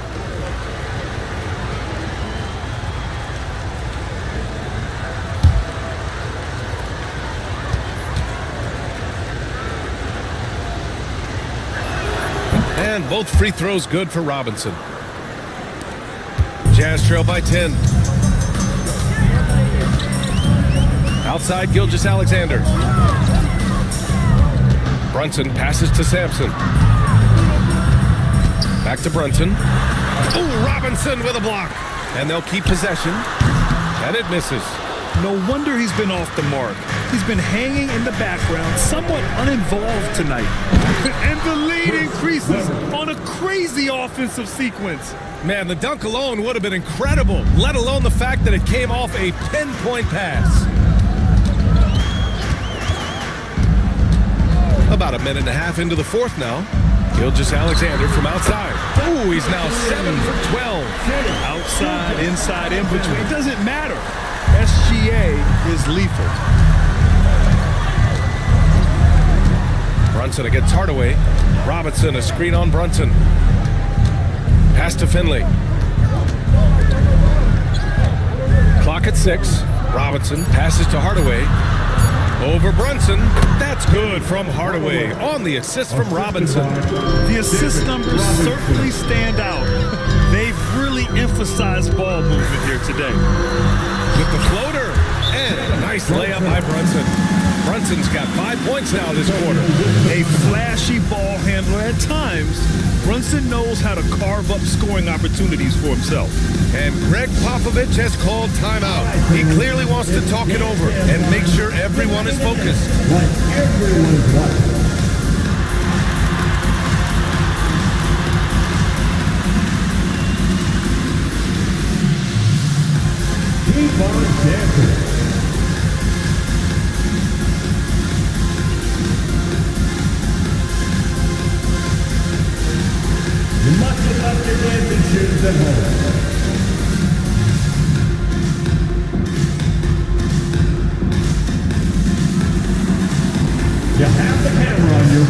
S2: And both free throws good for Robinson. Jazz trail by 10. Outside, Gilgeous-Alexander. Brunson passes to Sampson. Back to Brunson. Ooh, Robinson with a block. And they'll keep possession. And it misses.
S3: No wonder he's been off the mark. He's been hanging in the background, somewhat uninvolved tonight. And the lead increases on a crazy offensive sequence.
S2: Man, the dunk alone would have been incredible, let alone the fact that it came off a pinpoint pass. About a minute and a half into the fourth now. Gilgeous-Alexander from outside. Ooh, he's now 7 for 12.
S3: Outside, inside, in between. It doesn't matter. SGA is lethal.
S2: Brunson against Hardaway. Robinson, a screen on Brunson. Pass to Finley. Clock at 6. Robinson passes to Hardaway. Over Brunson. That's good from Hardaway on the assist from Robinson.
S3: The assist numbers certainly stand out. They've really emphasized ball movement here today.
S2: With the floater and a nice layup by Brunson. Brunson's got 5 points now this quarter.
S3: A flashy ball handler at times. Brunson knows how to carve up scoring opportunities for himself.
S2: And Greg Popovich has called timeout. He clearly wants to talk it over and make sure everyone is focused.
S1: Keep on dancing. Much of your dancing shoes at home. You have the camera on you.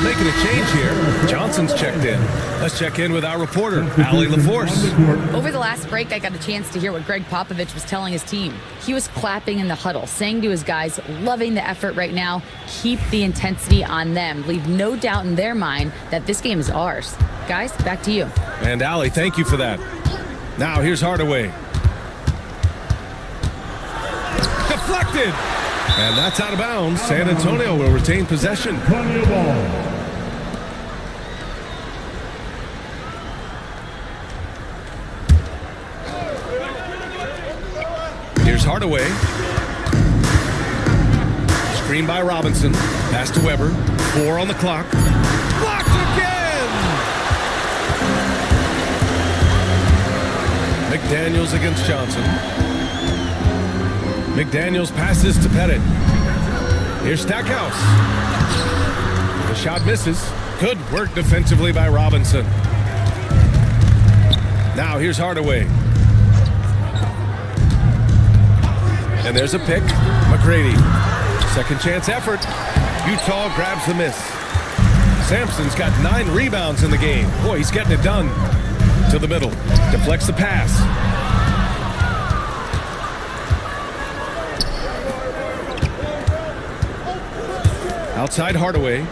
S2: Making a change here. Johnson's checked in. Let's check in with our reporter, Allie LaForce.
S5: Over the last break, I got a chance to hear what Greg Popovich was telling his team. He was clapping in the huddle, saying to his guys, loving the effort right now, keep the intensity on them. Leave no doubt in their mind that this game is ours. Guys, back to you.
S2: And Allie, thank you for that. Now here's Hardaway. Deflected! And that's out of bounds. San Antonio will retain possession. Here's Hardaway. Screen by Robinson. Pass to Weber. 4 on the clock. Blocked again! McDaniels against Johnson. McDaniels passes to Pettit. Here's Stackhouse. The shot misses. Good work defensively by Robinson. Now here's Hardaway. And there's a pick. McGrady. Second chance effort. Utah grabs the miss. Sampson's got 9 rebounds in the game. Boy, he's getting it done. To the middle. Deflects the pass. Outside Hardaway.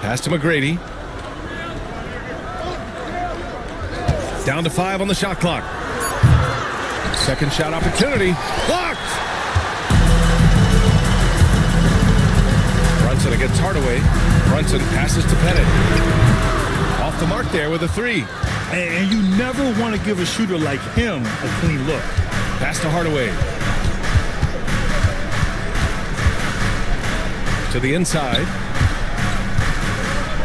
S2: Pass to McGrady. Down to 5 on the shot clock. Second shot opportunity. Blocked! Brunson against Hardaway. Brunson passes to Pettit. Off the mark there with a 3.
S3: And you never want to give a shooter like him a clean look.
S2: Pass to Hardaway. To the inside.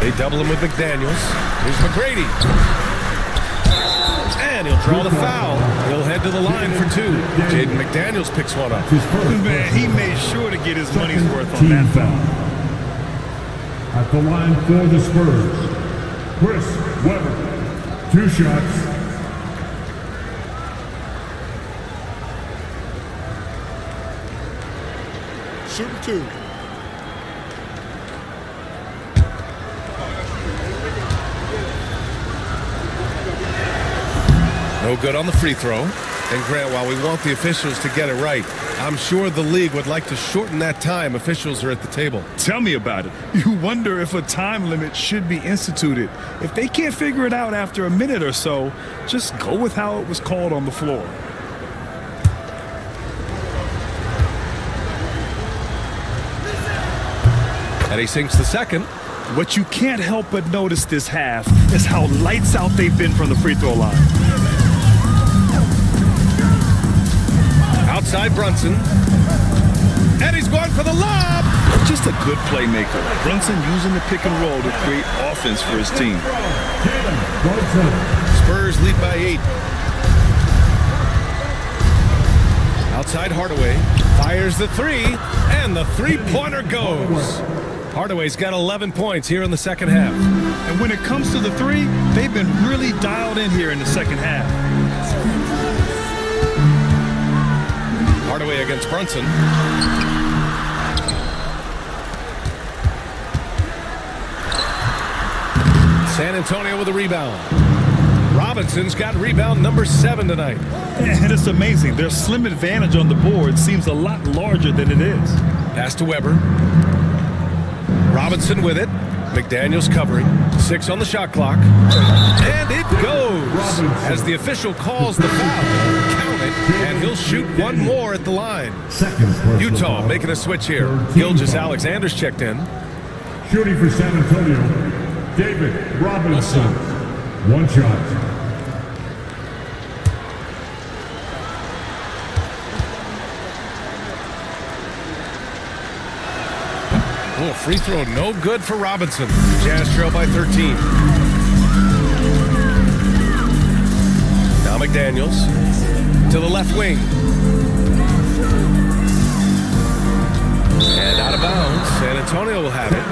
S2: They double him with McDaniels. Here's McGrady. And he'll draw the foul. He'll head to the line for two. Jaden McDaniels picks one up.
S17: Man, he made sure to get his money's worth on that foul.
S1: At the line for the Spurs, Chris Webber. 2 shots.
S8: Shooting 2.
S2: No good on the free throw. And Grant, while we want the officials to get it right, I'm sure the league would like to shorten that time officials are at the table.
S17: Tell me about it. You wonder if a time limit should be instituted. If they can't figure it out after a minute or so, just go with how it was called on the floor.
S2: And he sinks the second.
S17: What you can't help but notice this half is how lights out they've been from the free throw line.
S2: Outside Brunson. And he's going for the lob.
S17: Just a good playmaker. Brunson using the pick and roll to create offense for his team.
S2: Spurs lead by 8. Outside Hardaway. Fires the three. And the three-pointer goes. Hardaway's got 11 points here in the second half.
S17: And when it comes to the three, they've been really dialed in here in the second half.
S2: Hardaway against Brunson. San Antonio with a rebound. Robinson's got rebound number 7 tonight.
S17: And it's amazing. Their slim advantage on the board seems a lot larger than it is.
S2: Pass to Weber. Robinson with it. McDaniels covering. 6 on the shot clock. And it goes as the official calls the foul. Count it, and he'll shoot one more at the line. Utah making a switch here. Gilgeous-Alexander's checked in.
S1: Shooting for San Antonio, David Robinson. 1 shot.
S2: Oh, free throw no good for Robinson. Jazz trail by 13. Now McDaniels to the left wing. And out of bounds. San Antonio will have it.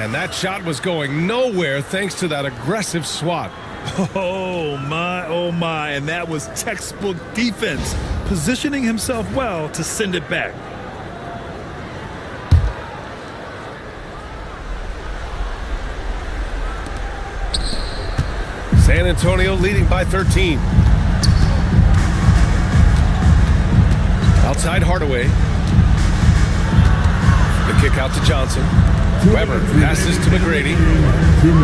S2: And that shot was going nowhere thanks to that aggressive swat.
S17: Oh my, and that was textbook defense, positioning himself well to send it back.
S2: San Antonio leading by 13. Outside Hardaway. The kick out to Johnson. Weber passes to McGrady.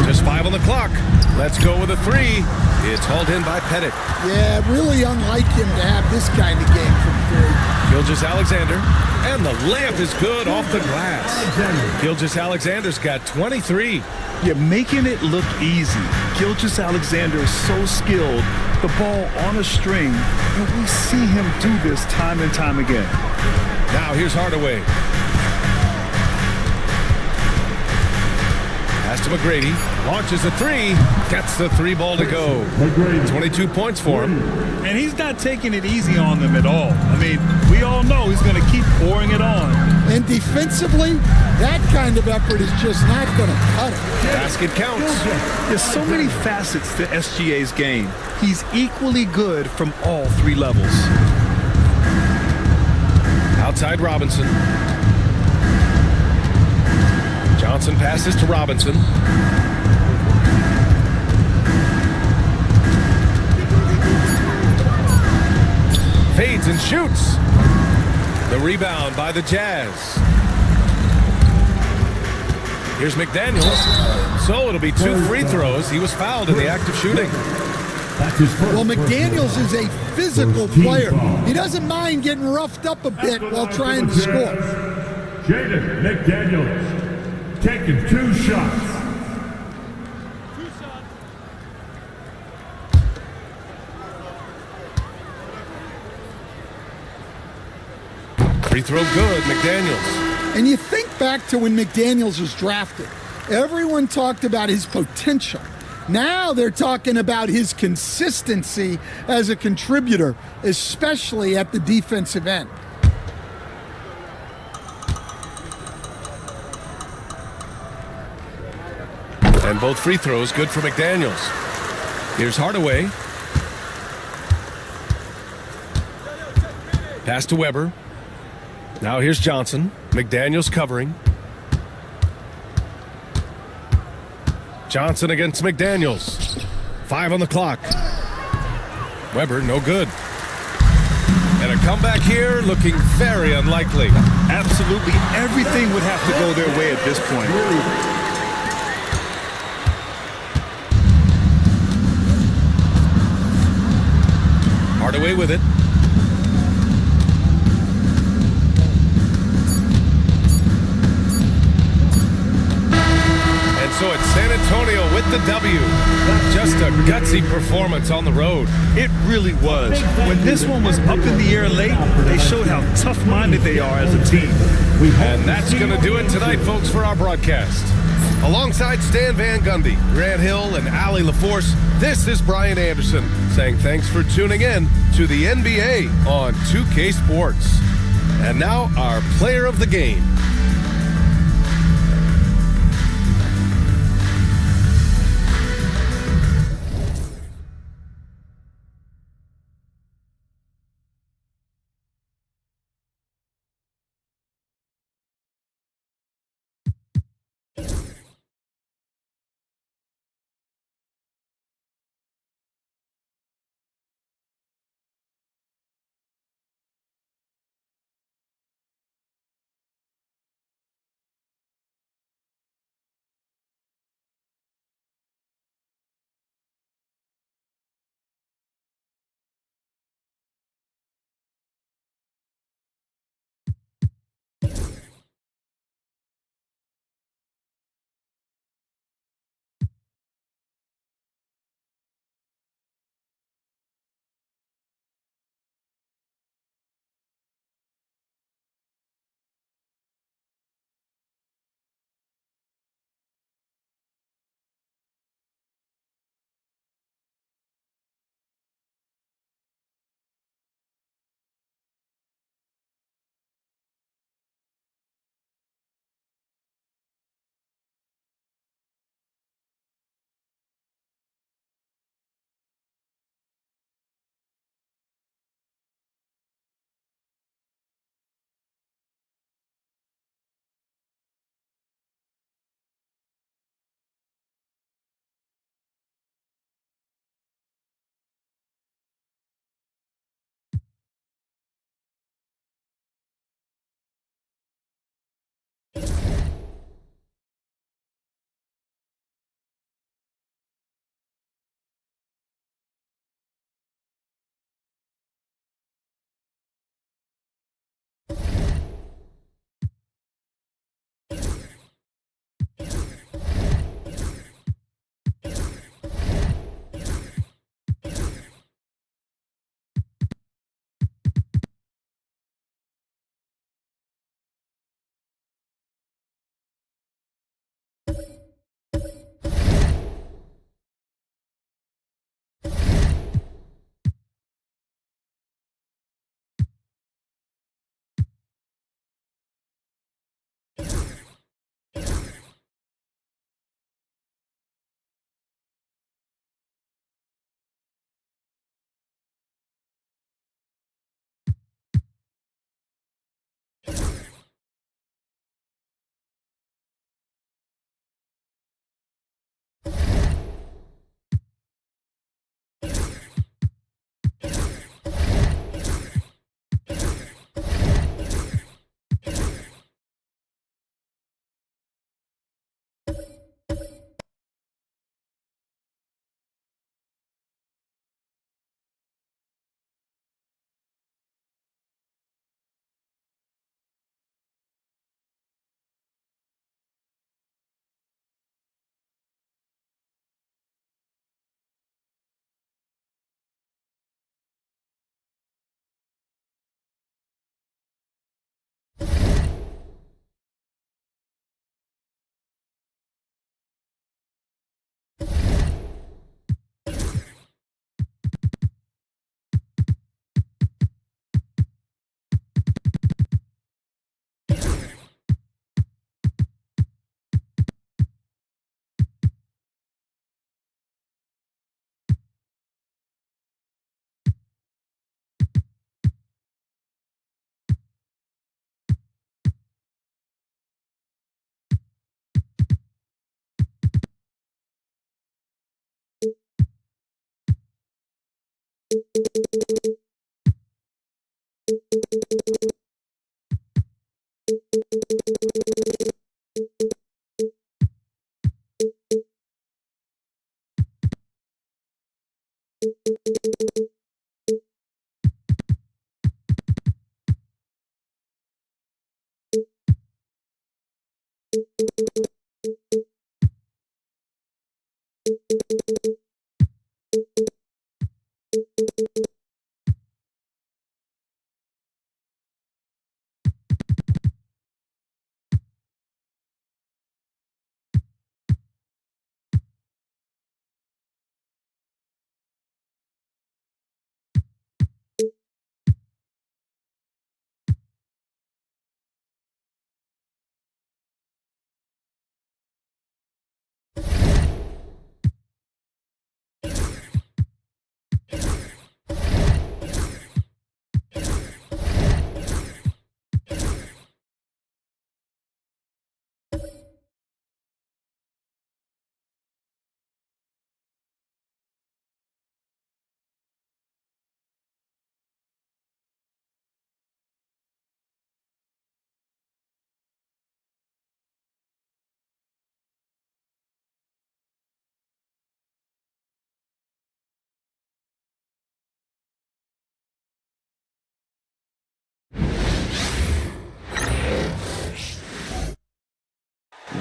S2: Just 5 on the clock. Let's go with a 3. It's hauled in by Pettit.
S13: Yeah, really unlike him to have this kind of game from 3.
S2: Gilgeous-Alexander. And the layup is good off the glass. Gilgeous-Alexander's got 23.
S17: You're making it look easy. Gilgeous-Alexander is so skilled. The ball on a string. And we see him do this time and time again.
S2: Now here's Hardaway. Pass to McGrady. Launches a 3. Gets the 3 ball to go. 22 points for him.
S17: And he's not taking it easy on them at all. I mean, we all know he's going to keep pouring it on.
S13: And defensively, that kind of effort is just not going to cut it.
S2: Basket counts.
S17: There's so many facets to SGA's game. He's equally good from all 3 levels.
S2: Outside Robinson. Johnson passes to Robinson. Fades and shoots. The rebound by the Jazz. Here's McDaniels. So it'll be 2 free throws. He was fouled in the act of shooting.
S13: Well, McDaniels is a physical player. He doesn't mind getting roughed up a bit while trying to score.
S1: Jaden McDaniels taking 2 shots.
S2: Free throw good, McDaniels.
S13: And you think back to when McDaniels was drafted. Everyone talked about his potential. Now they're talking about his consistency as a contributor, especially at the defensive end.
S2: And both free throws good for McDaniels. Here's Hardaway. Pass to Weber. Now here's Johnson. McDaniels covering. Johnson against McDaniels. 5 on the clock. Weber, no good. And a comeback here looking very unlikely.
S17: Absolutely everything would have to go their way at this point.
S2: Hardaway with it. And so it's San Antonio with the W. Just a gutsy performance on the road.
S17: It really was. When this one was up in the air late, they showed how tough-minded they are as a team.
S2: And that's going to do it tonight, folks, for our broadcast. Alongside Stan Van Gundy, Grant Hill, and Allie LaForce, this is Brian Anderson saying thanks for tuning in to the NBA on 2K Sports. And now our player of the game.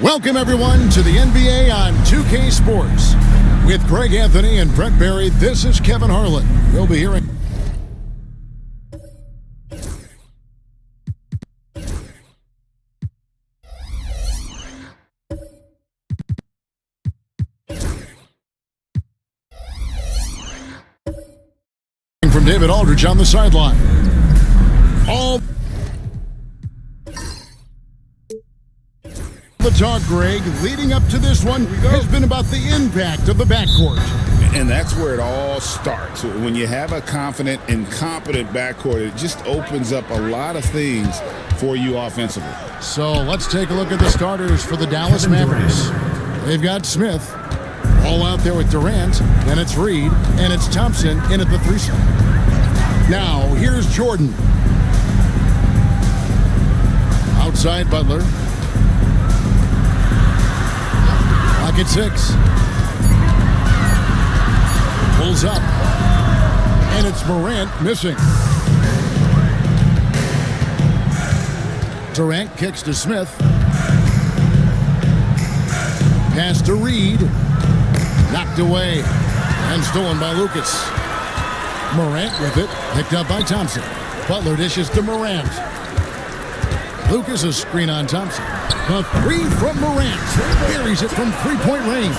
S10: Welcome, everyone, to the NBA on 2K Sports. With Greg Anthony and Brett Barry, this is Kevin Harlan. We'll be hearing... from David Aldridge on the sideline. All the talk, Greg, leading up to this one has been about the impact of the backcourt.
S11: And that's where it all starts. When you have a confident and competent backcourt, it just opens up a lot of things for you offensively.
S10: So let's take a look at the starters for the Dallas Mavericks. They've got Smith all out there with Durant, then it's Reed, and it's Thompson in at the 3 slot. Now, here's Jordan. Outside Butler. Pocket 6. Pulls up. And it's Morant missing. Durant kicks to Smith. Pass to Reed. Knocked away. And stolen by Lucas. Morant with it. Picked up by Thompson. Butler dishes to Morant. Lucas a screen on Thompson. A 3 from Morant. Buries it from 3-point range.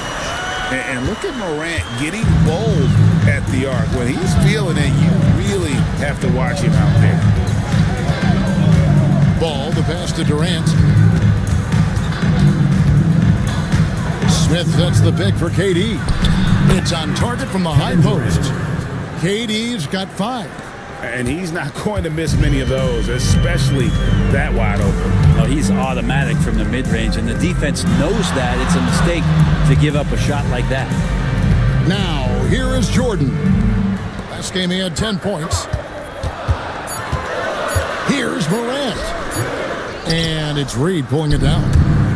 S11: And look at Morant getting bold at the arc. When he's feeling it, you really have to watch him out there.
S10: Ball, the pass to Durant. Smith sets the pick for KD. It's on target from the high post. KD's got 5.
S11: And he's not going to miss many of those, especially that wide open.
S16: No, he's automatic from the mid-range, and the defense knows that. It's a mistake to give up a shot like that.
S10: Now, here is Jordan. Last game he had 10 points. Here's Morant. And it's Reed pulling it down.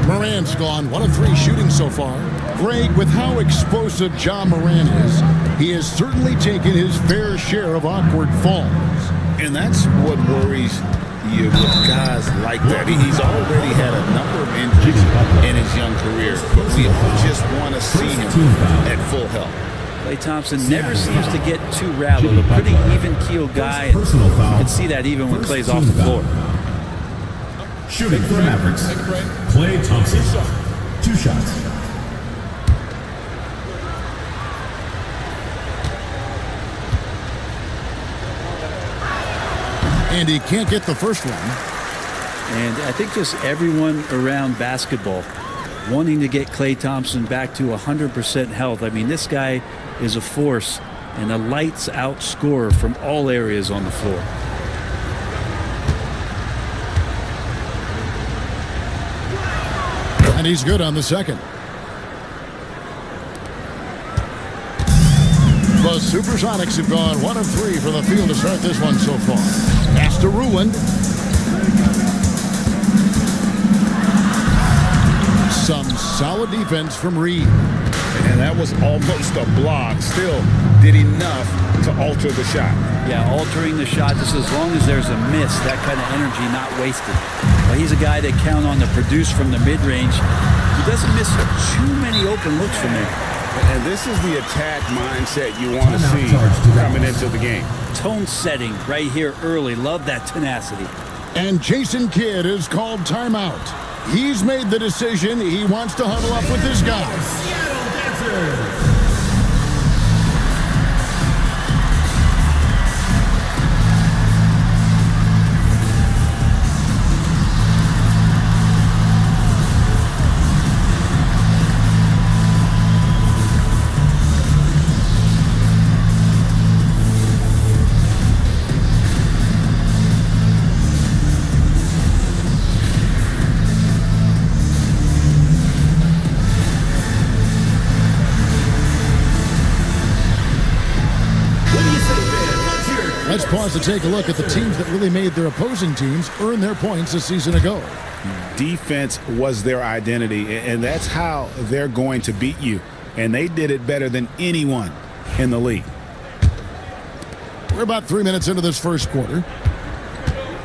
S10: Morant's gone 1 of 3 shooting so far. Greg, with how explosive Ja Morant is, he has certainly taken his fair share of awkward falls.
S11: And that's what worries you with guys like that. He's already had a number of injuries in his young career, but we all just want to see him at full health.
S16: Klay Thompson never seems to get too rattled. A pretty even-keeled guy, and you can see that even when Klay's off the floor.
S1: Shooting for the Mavericks, Klay Thompson. 2 shots.
S10: And he can't get the first one.
S16: And I think just everyone around basketball wanting to get Klay Thompson back to 100% health. I mean, this guy is a force and a lights-out scorer from all areas on the floor.
S10: And he's good on the second. The The Supersonics have gone 1 of 3 from the field to start this one so far. That's to ruined. Some solid defense from Reed.
S11: And that was almost a block. Still did enough to alter the shot.
S16: Yeah, altering the shot just as long as there's a miss, that kind of energy not wasted. Well, he's a guy that count on to produce from the mid-range. He doesn't miss too many open looks from there.
S11: And this is the attack mindset you want to see coming into the game.
S16: Tone setting right here early. Love that tenacity.
S10: And Jason Kidd is called timeout. He's made the decision. He wants to huddle up with this guy. Let's pause to take a look at the teams that really made their opposing teams earn their points a season ago.
S11: Defense was their identity, and that's how they're going to beat you. And they did it better than anyone in the league.
S10: We're about 3 minutes into this first quarter.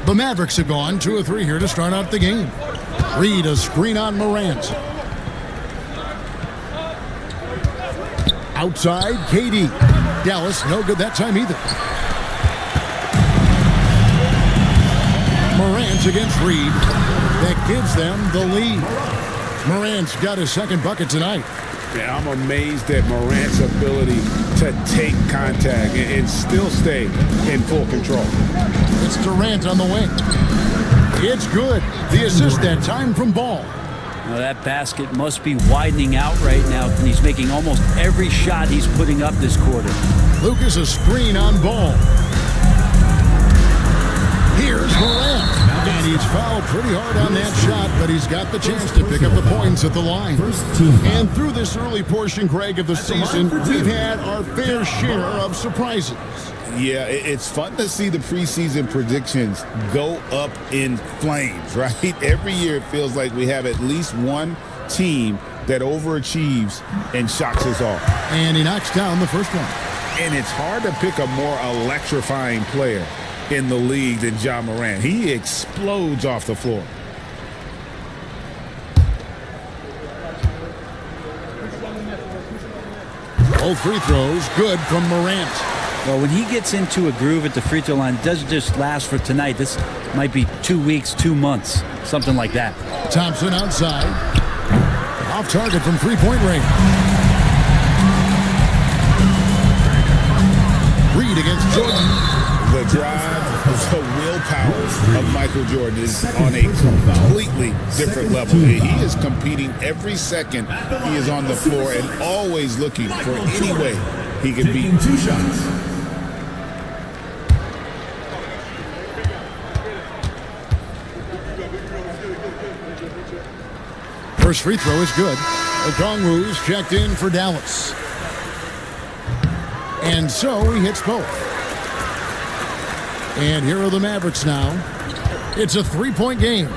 S10: The Mavericks have gone 2 of 3 here to start out the game. Reed, a screen on Morant. Outside, KD. Dallas, no good that time either. Morant against Reed. That gives them the lead. Morant's got his second bucket tonight.
S11: Yeah, I'm amazed at Morant's ability to take contact and still stay in full control.
S10: It's Durant on the wing. It's good. The assist that time from Ball.
S16: Well, that basket must be widening out right now, and he's making almost every shot he's putting up this quarter.
S10: Lucas a screen on Ball. Here's Morant. And he's fouled pretty hard on that shot, but he's got the chance to pick up the points at the line. And through this early portion, Greg, of the season, we've had our fair share of surprises.
S11: Yeah, it's fun to see the preseason predictions go up in flames, right? Every year it feels like we have at least one team that overachieves and shocks us all.
S10: And he knocks down the first one.
S11: And it's hard to pick a more electrifying player in the league than Ja Morant. He explodes off the floor.
S10: Both free throws good from Morant.
S16: Well, when he gets into a groove at the free throw line, it doesn't just last for tonight. This might be 2 weeks, 2 months, something like that.
S10: Thompson outside. Off target from three-point range. Reed against Jordan.
S11: The drive, the willpower of Michael Jordan is on a completely different level. He is competing every second he is on the floor and always looking for any way he can beat.
S1: 2 shots.
S10: First free throw is good. Okongwu's checked in for Dallas. And so he hits both. And here are the Mavericks now. It's a 3-point game.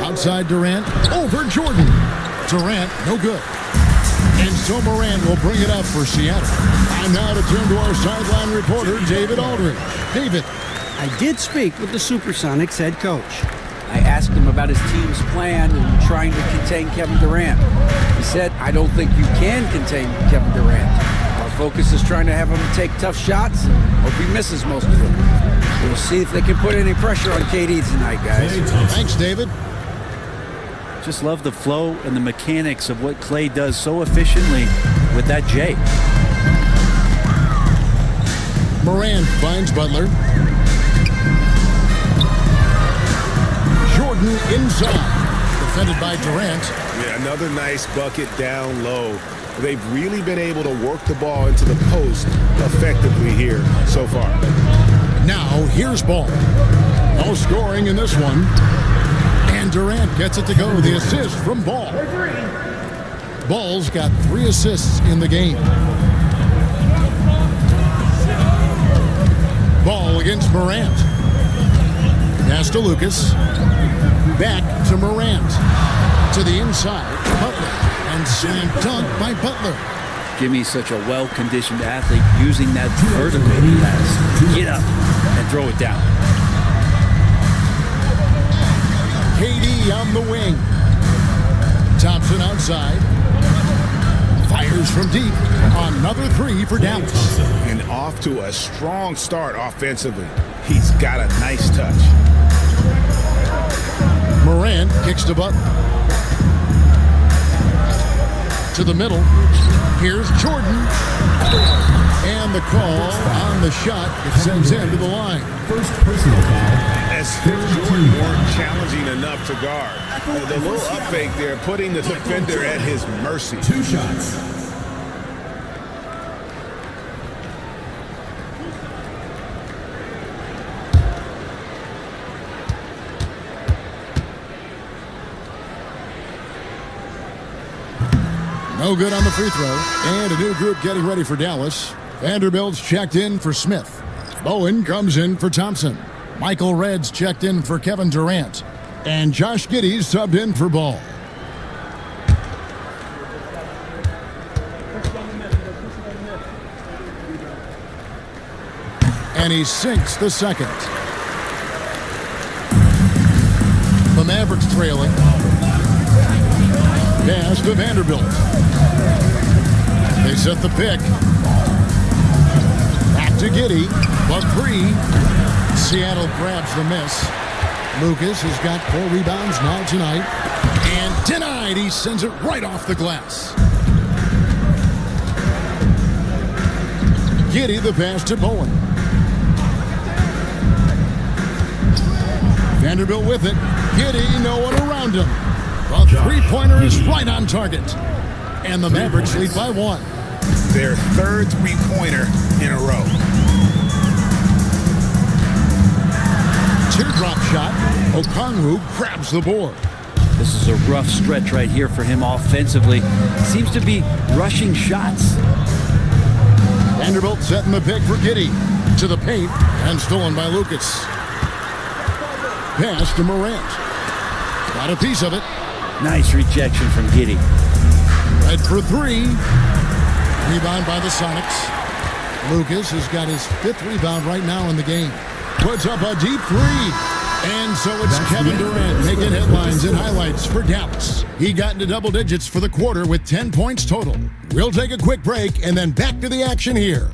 S10: Outside Durant, over Jordan. Durant, no good. And so Morant will bring it up for Seattle. Time now to turn to our sideline reporter, David Aldridge. David.
S14: I did speak with the Supersonics head coach. I asked him about his team's plan in trying to contain Kevin Durant. He said, I don't think you can contain Kevin Durant. Our focus is trying to have him take tough shots and hope he misses most of them. We'll see if they can put any pressure on KD tonight, guys.
S10: Thanks, David.
S16: Just love the flow and the mechanics of what Clay does so efficiently with that J.
S10: Morant finds Butler. Jordan inside. Defended by Durant.
S15: Yeah, another nice bucket down low. They've really been able to work the ball into the post effectively here so far.
S10: Now, here's Ball. No scoring in this one. And Durant gets it to go. The assist from Ball. Ball's got 3 assists in the game. Ball against Morant. Pass to Lucas. Back to Morant. To the inside, Butler. And slam dunk by Butler.
S16: Jimmy's such a well-conditioned athlete using that vertical he has. Get up and throw it down.
S10: KD on the wing. Thompson outside. Fires from deep. Another 3 for Dallas.
S12: And off to a strong start offensively. He's got a nice touch.
S10: Morant kicks to Butler. To the middle. Here's Jordan. And the call on the shot. It sends him to the line.
S1: First personal foul.
S12: As if Jordan weren't challenging enough to guard. The little up fake there, putting the defender at his mercy.
S1: 2 shots.
S10: No good on the free throw. And a new group getting ready for Dallas. Vanderbilt's checked in for Smith. Bowen comes in for Thompson. Michael Redd's checked in for Kevin Durant. And Josh Giddey's subbed in for Ball. And he sinks the second. The Mavericks trailing. Pass to Vanderbilt. They set the pick. Back to Giddey. Plus 3. Seattle grabs the miss. Lucas has got 4 rebounds now tonight. And denied. He sends it right off the glass. Giddey the pass to Bowen. Vanderbilt with it. Giddey, no one around him. The 3-pointer is right on target. And the Mavericks lead by 1.
S12: Their 3rd 3-pointer in a row.
S10: Teardrop shot. Okongwu grabs the board.
S16: This is a rough stretch right here for him offensively. Seems to be rushing shots.
S10: Vanderbilt setting the pick for Giddey. To the paint and stolen by Lucas. Pass to Morant. Got a piece of it.
S16: Nice rejection from Giddey.
S10: Red for 3. Rebound by the Sonics. Lucas has got his 5th rebound right now in the game. Puts up a deep 3. And so it's Kevin Durant making headlines and highlights for Dallas. He got into double digits for the quarter with 10 points total. We'll take a quick break and then back to the action here.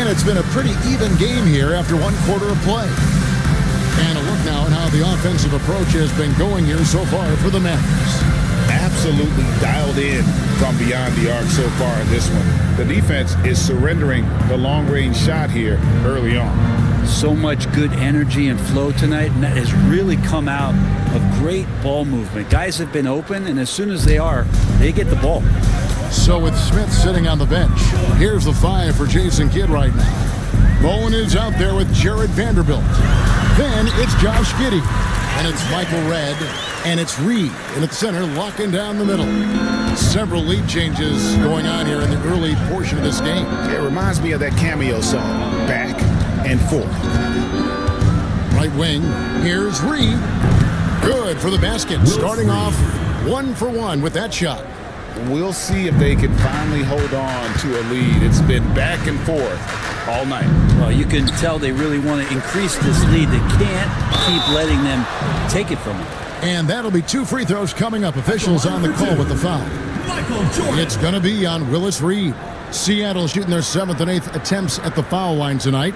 S10: It's been a pretty even game here after 1 quarter of play. And a look now at how the offensive approach has been going here so far for the Mavericks.
S12: Absolutely dialed in from beyond the arc so far in this one. The defense is surrendering the long-range shot here early on.
S16: So much good energy and flow tonight, and that has really come out of great ball movement. Guys have been open, and as soon as they are, they get the ball.
S10: So with Smith sitting on the bench, here's the 5 for Jason Kidd right now. Bowen is out there with Jared Vanderbilt. Then it's Josh Giddey. And it's Michael Redd. And it's Reed in at center, locking down the middle. Several lead changes going on here in the early portion of this game.
S12: It reminds me of that cameo song, Back and Forth.
S10: Right wing, here's Reed. Good for the basket, starting off 1 for 1 with that shot.
S12: We'll see if they can finally hold on to a lead. It's been back and forth all night.
S16: Well, you can tell they really want to increase this lead. They can't keep letting them take it from them.
S10: And that'll be 2 free throws coming up. Officials on the call with the foul. It's going to be on Willis Reed. Seattle shooting their 7th and 8th attempts at the foul line tonight.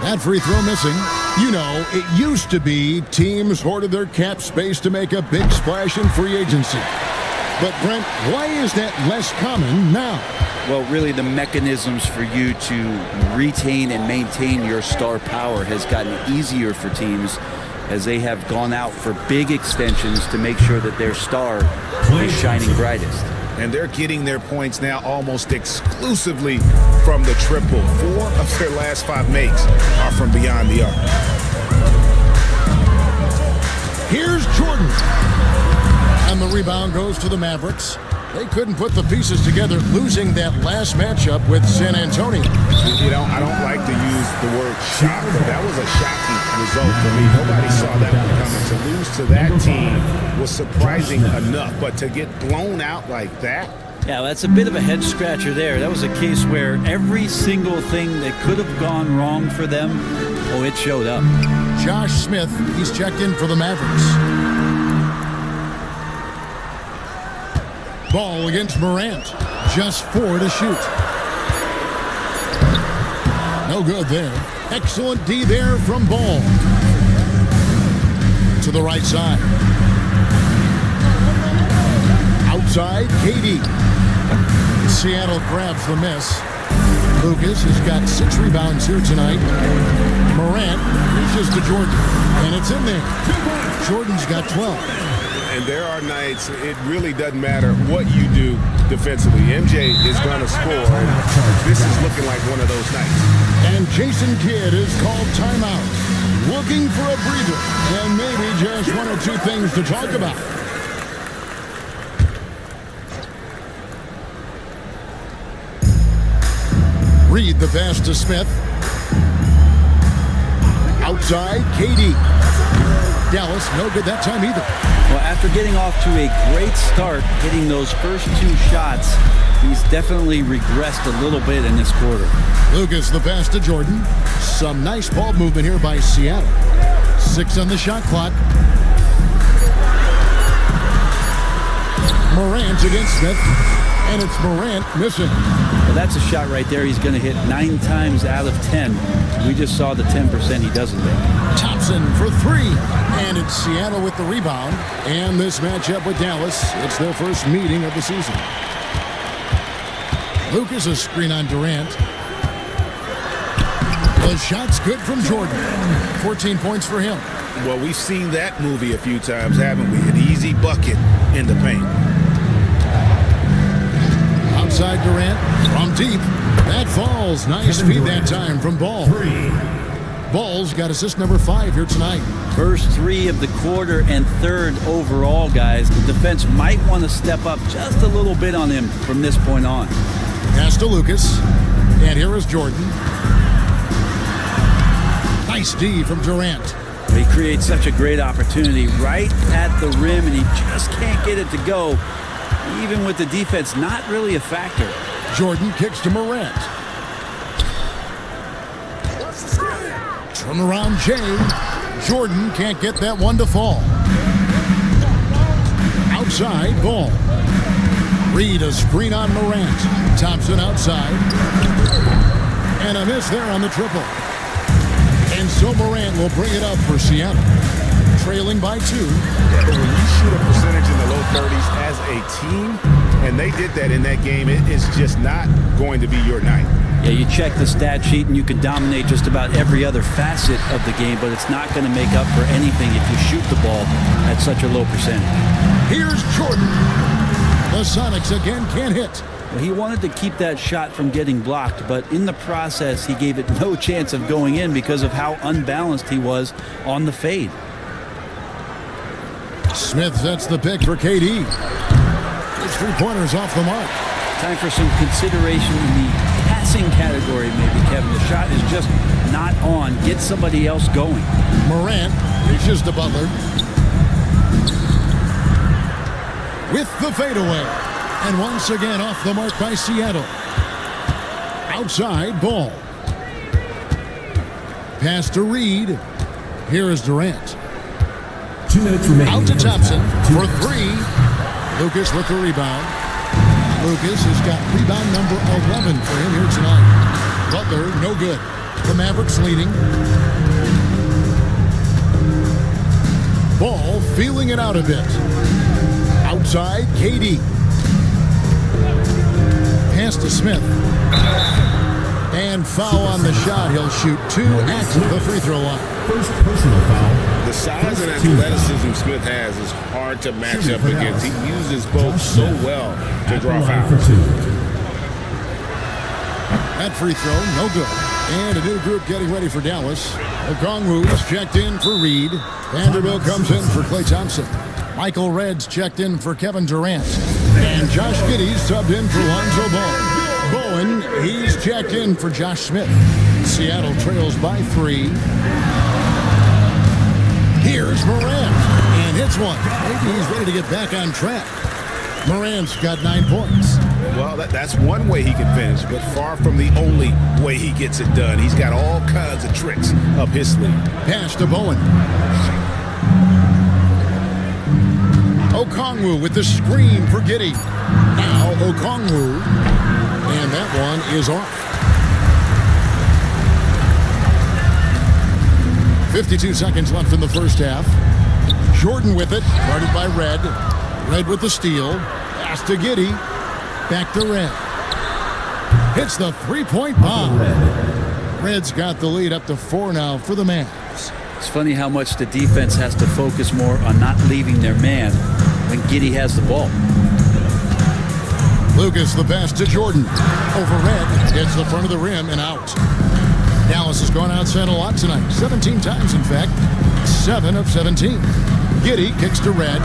S10: That free throw missing. You know, it used to be teams hoarded their cap space to make a big splash in free agency. But Brent, why is that less common now?
S16: Well, really the mechanisms for you to retain and maintain your star power has gotten easier for teams as they have gone out for big extensions to make sure that their star is shining brightest.
S11: And they're getting their points now almost exclusively from the triple. 4 of their last 5 makes are from beyond the arc.
S10: Here's Jordan. And the rebound goes to the Mavericks. They couldn't put the pieces together, losing that last matchup with San Antonio.
S11: You know, I don't like to use the word shock, but that was a shocking result for me. Nobody saw that one coming. To lose to that team was surprising enough, but to get blown out like that?
S16: Yeah, that's a bit of a head scratcher there. That was a case where every single thing that could have gone wrong for them, it showed up.
S10: Josh Smith, he's checked in for the Mavericks. Ball against Morant. Just 4 to shoot. No good there. Excellent D there from Ball. To the right side. Outside, KD. Seattle grabs the miss. Lucas has got 6 rebounds here tonight. Morant reaches to Jordan. And it's in there. Jordan's got 12.
S15: And there are nights it really doesn't matter what you do defensively. MJ is going to score, and this is looking like one of those nights.
S10: And Jason Kidd is called timeout. Looking for a breather, and maybe just 1 or 2 things to talk about. Reed the pass to Smith. Outside, KD. Dallas, no good that time either.
S16: Well, after getting off to a great start, hitting those first 2 shots, he's definitely regressed a little bit in this quarter.
S10: Lucas the pass to Jordan. Some nice ball movement here by Seattle. 6 on the shot clock. Morant against Smith. And it's Morant missing.
S16: Well, that's a shot right there. He's going to hit 9 times out of 10. We just saw the 10% he doesn't make.
S10: Thompson for 3. And it's Seattle with the rebound. And this matchup with Dallas, it's their first meeting of the season. Lucas a screen on Durant. The shot's good from Jordan. 14 points for him.
S11: Well, we've seen that movie a few times, haven't we? An easy bucket in the paint.
S10: Outside Durant from deep. That falls. Nice feed that time from Ball. Ball's got assist number 5 here tonight.
S16: First 3 of the quarter and 3rd overall, guys. The defense might want to step up just a little bit on him from this point on.
S10: Pass to Lucas. And here is Jordan. Nice D from Durant.
S16: He creates such a great opportunity right at the rim, and he just can't get it to go. Even with the defense not really a factor.
S10: Jordan kicks to Morant. Turn around Jay. Jordan can't get that one to fall. Outside, Ball. Reed a screen on Morant. Thompson outside. And a miss there on the triple. And so Morant will bring it up for Seattle. Trailing by 2.
S15: Yeah, but when you shoot a percentage in the low 30s as a team, and they did that in that game, it is just not going to be your night.
S16: Yeah, you check the stat sheet and you can dominate just about every other facet of the game, but it's not going to make up for anything if you shoot the ball at such a low percentage.
S10: Here's Jordan. The Sonics again can't hit.
S16: Well, he wanted to keep that shot from getting blocked, but in the process, he gave it no chance of going in because of how unbalanced he was on the fade.
S10: Smith sets the pick for KD. His 3-pointers off the mark.
S16: Time for some consideration in the passing category, maybe, Kevin. The shot is just not on. Get somebody else going.
S10: Morant reaches to Butler. With the fadeaway. And once again off the mark by Seattle. Outside, Ball. Pass to Reed. Here is Durant.
S1: 2 minutes remaining.
S10: Out to Thompson for 3. Lucas with the rebound. Lucas has got rebound number 11 for him here tonight. Butler, no good. The Mavericks leading. Ball feeling it out a bit. Outside, KD. Pass to Smith. And foul on the shot. He'll shoot 2 at the free throw line.
S1: First personal foul.
S11: The size and athleticism Smith has is hard to match up against. He uses both so well to draw fouls.
S10: That free throw, no good. And a new group getting ready for Dallas. Okongwu is checked in for Reed. Vanderbilt comes in for Klay Thompson. Michael Redd's checked in for Kevin Durant. And Josh Giddey's subbed in for Lonzo Ball. Bowen, he's checked in for Josh Smith. Seattle trails by 3. Here's Morant, and hits one. Maybe he's ready to get back on track. Morant's got 9 points.
S11: Well, that's one way he can finish, but far from the only way he gets it done. He's got all kinds of tricks up his sleeve.
S10: Pass to Bowen. Okongwu with the screen for Giddey. Now Okongwu, and that one is off. 52 seconds left in the first half. Jordan with it, guarded by Redd. Redd with the steal. Pass to Giddey. Back to Redd. Hits the three-point bomb. Redd's got the lead up to 4 now for the Mavs.
S16: It's funny how much the defense has to focus more on not leaving their man when Giddey has the ball.
S10: Lucas the pass to Jordan. Over Redd. Gets the front of the rim and out. Dallas has gone outside a lot tonight. 17 times, in fact. 7 of 17. Giddey kicks to Redd.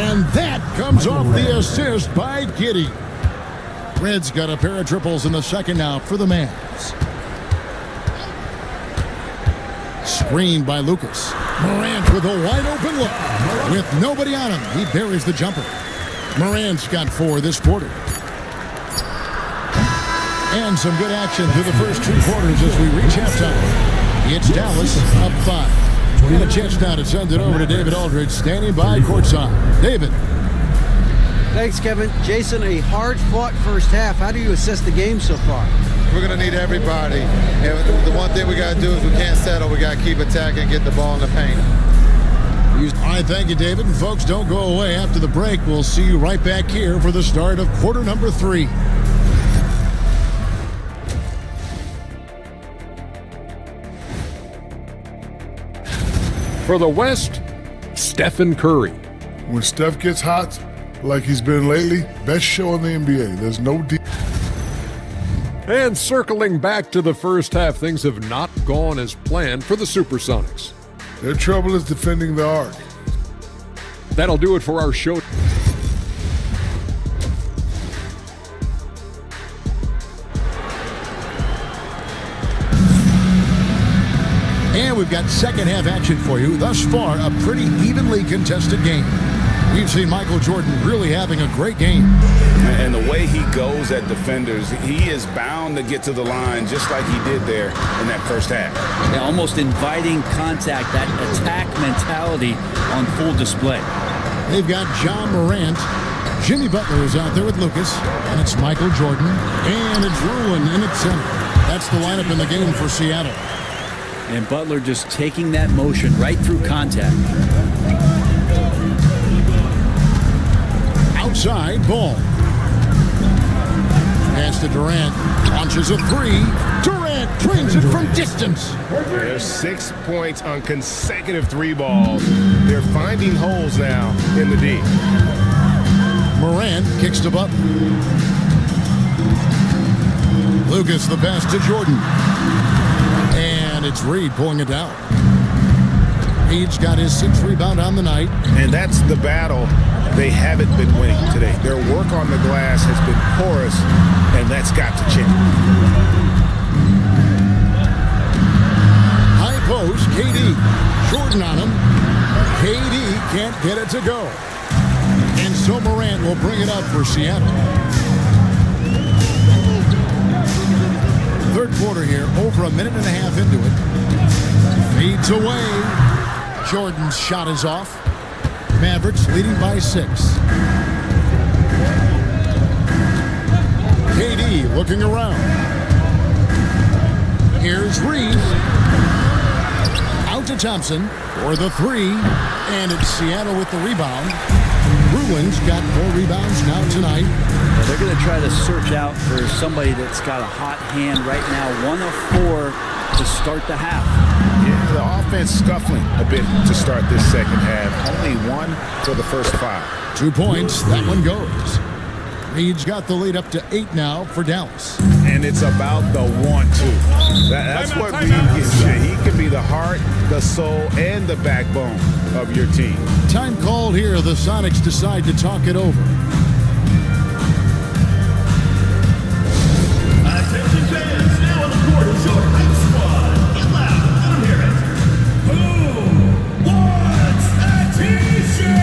S10: And that comes off the assist by Giddey. Redd's got a pair of triples in the second now for the Mavs. Screened by Lucas. Morant with a wide open look. With nobody on him, he buries the jumper. Morant's got 4 this quarter. And some good action through the first 2 quarters as we reach halftime. It's Dallas up 5. And a chance now to send it over to David Aldridge, standing by courtside. David.
S14: Thanks, Kevin. Jason, a hard-fought first half. How do you assess the game so far?
S21: We're going to need everybody. And the one thing we got to do is we can't settle. We got to keep attacking and get the ball in the paint.
S10: All right, thank you, David. And folks, don't go away. After the break, we'll see you right back here for the start of quarter number 3.
S6: For the West, Stephen Curry.
S8: When Steph gets hot, like he's been lately, best show in the NBA. There's no
S6: And circling back to the first half, things have not gone as planned for the Supersonics.
S8: Their trouble is defending the arc.
S6: That'll do it for our show.
S10: And we've got second half action for you. Thus far, a pretty evenly contested game. We've seen Michael Jordan really having a great game.
S11: And the way he goes at defenders, he is bound to get to the line just like he did there in that first half.
S16: Yeah, almost inviting contact, that attack mentality on full display.
S10: They've got John Morant. Jimmy Butler is out there with Lucas. And it's Michael Jordan. And it's Ruin in at center. That's the lineup in the game for Seattle.
S16: And Butler just taking that motion right through contact.
S10: Outside ball. Pass to Durant. Launches a 3. Durant drains it from distance.
S15: There's 6 points on consecutive 3 balls. They're finding holes now in the D.
S10: Morant kicks to Butler. Lucas the pass to Jordan. And it's Reed pulling it down. Reed's got his 6th rebound on the night.
S15: And that's the battle they haven't been winning today. Their work on the glass has been porous, and that's got to change.
S10: High post, KD. Jordan on him. KD can't get it to go. And so Morant will bring it up for Seattle. Third quarter here, over a minute and a half into it. Fades away. Jordan's shot is off. Mavericks leading by 6. KD looking around. Here's Reed. Out to Thompson for the 3. And it's Seattle with the rebound. Bruins got 4 rebounds now tonight.
S16: Well, they're going to try to search out for somebody that's got a hot hand right now. 1 of 4 to start the half.
S15: Yeah, the offense scuffling a bit to start this second half. Only 1 for the first 5.
S10: 2 points. That one goes. Reed's got the lead up to 8 now for Dallas.
S15: And it's about the 1-2. That's what Reed gets you. He can be the heart, the soul, and the backbone of your team.
S10: Time called here. The Sonics decide to talk it over.
S1: Attention fans, now on the court is your hype squad. Get loud, let them hear it. Who wants a t-shirt?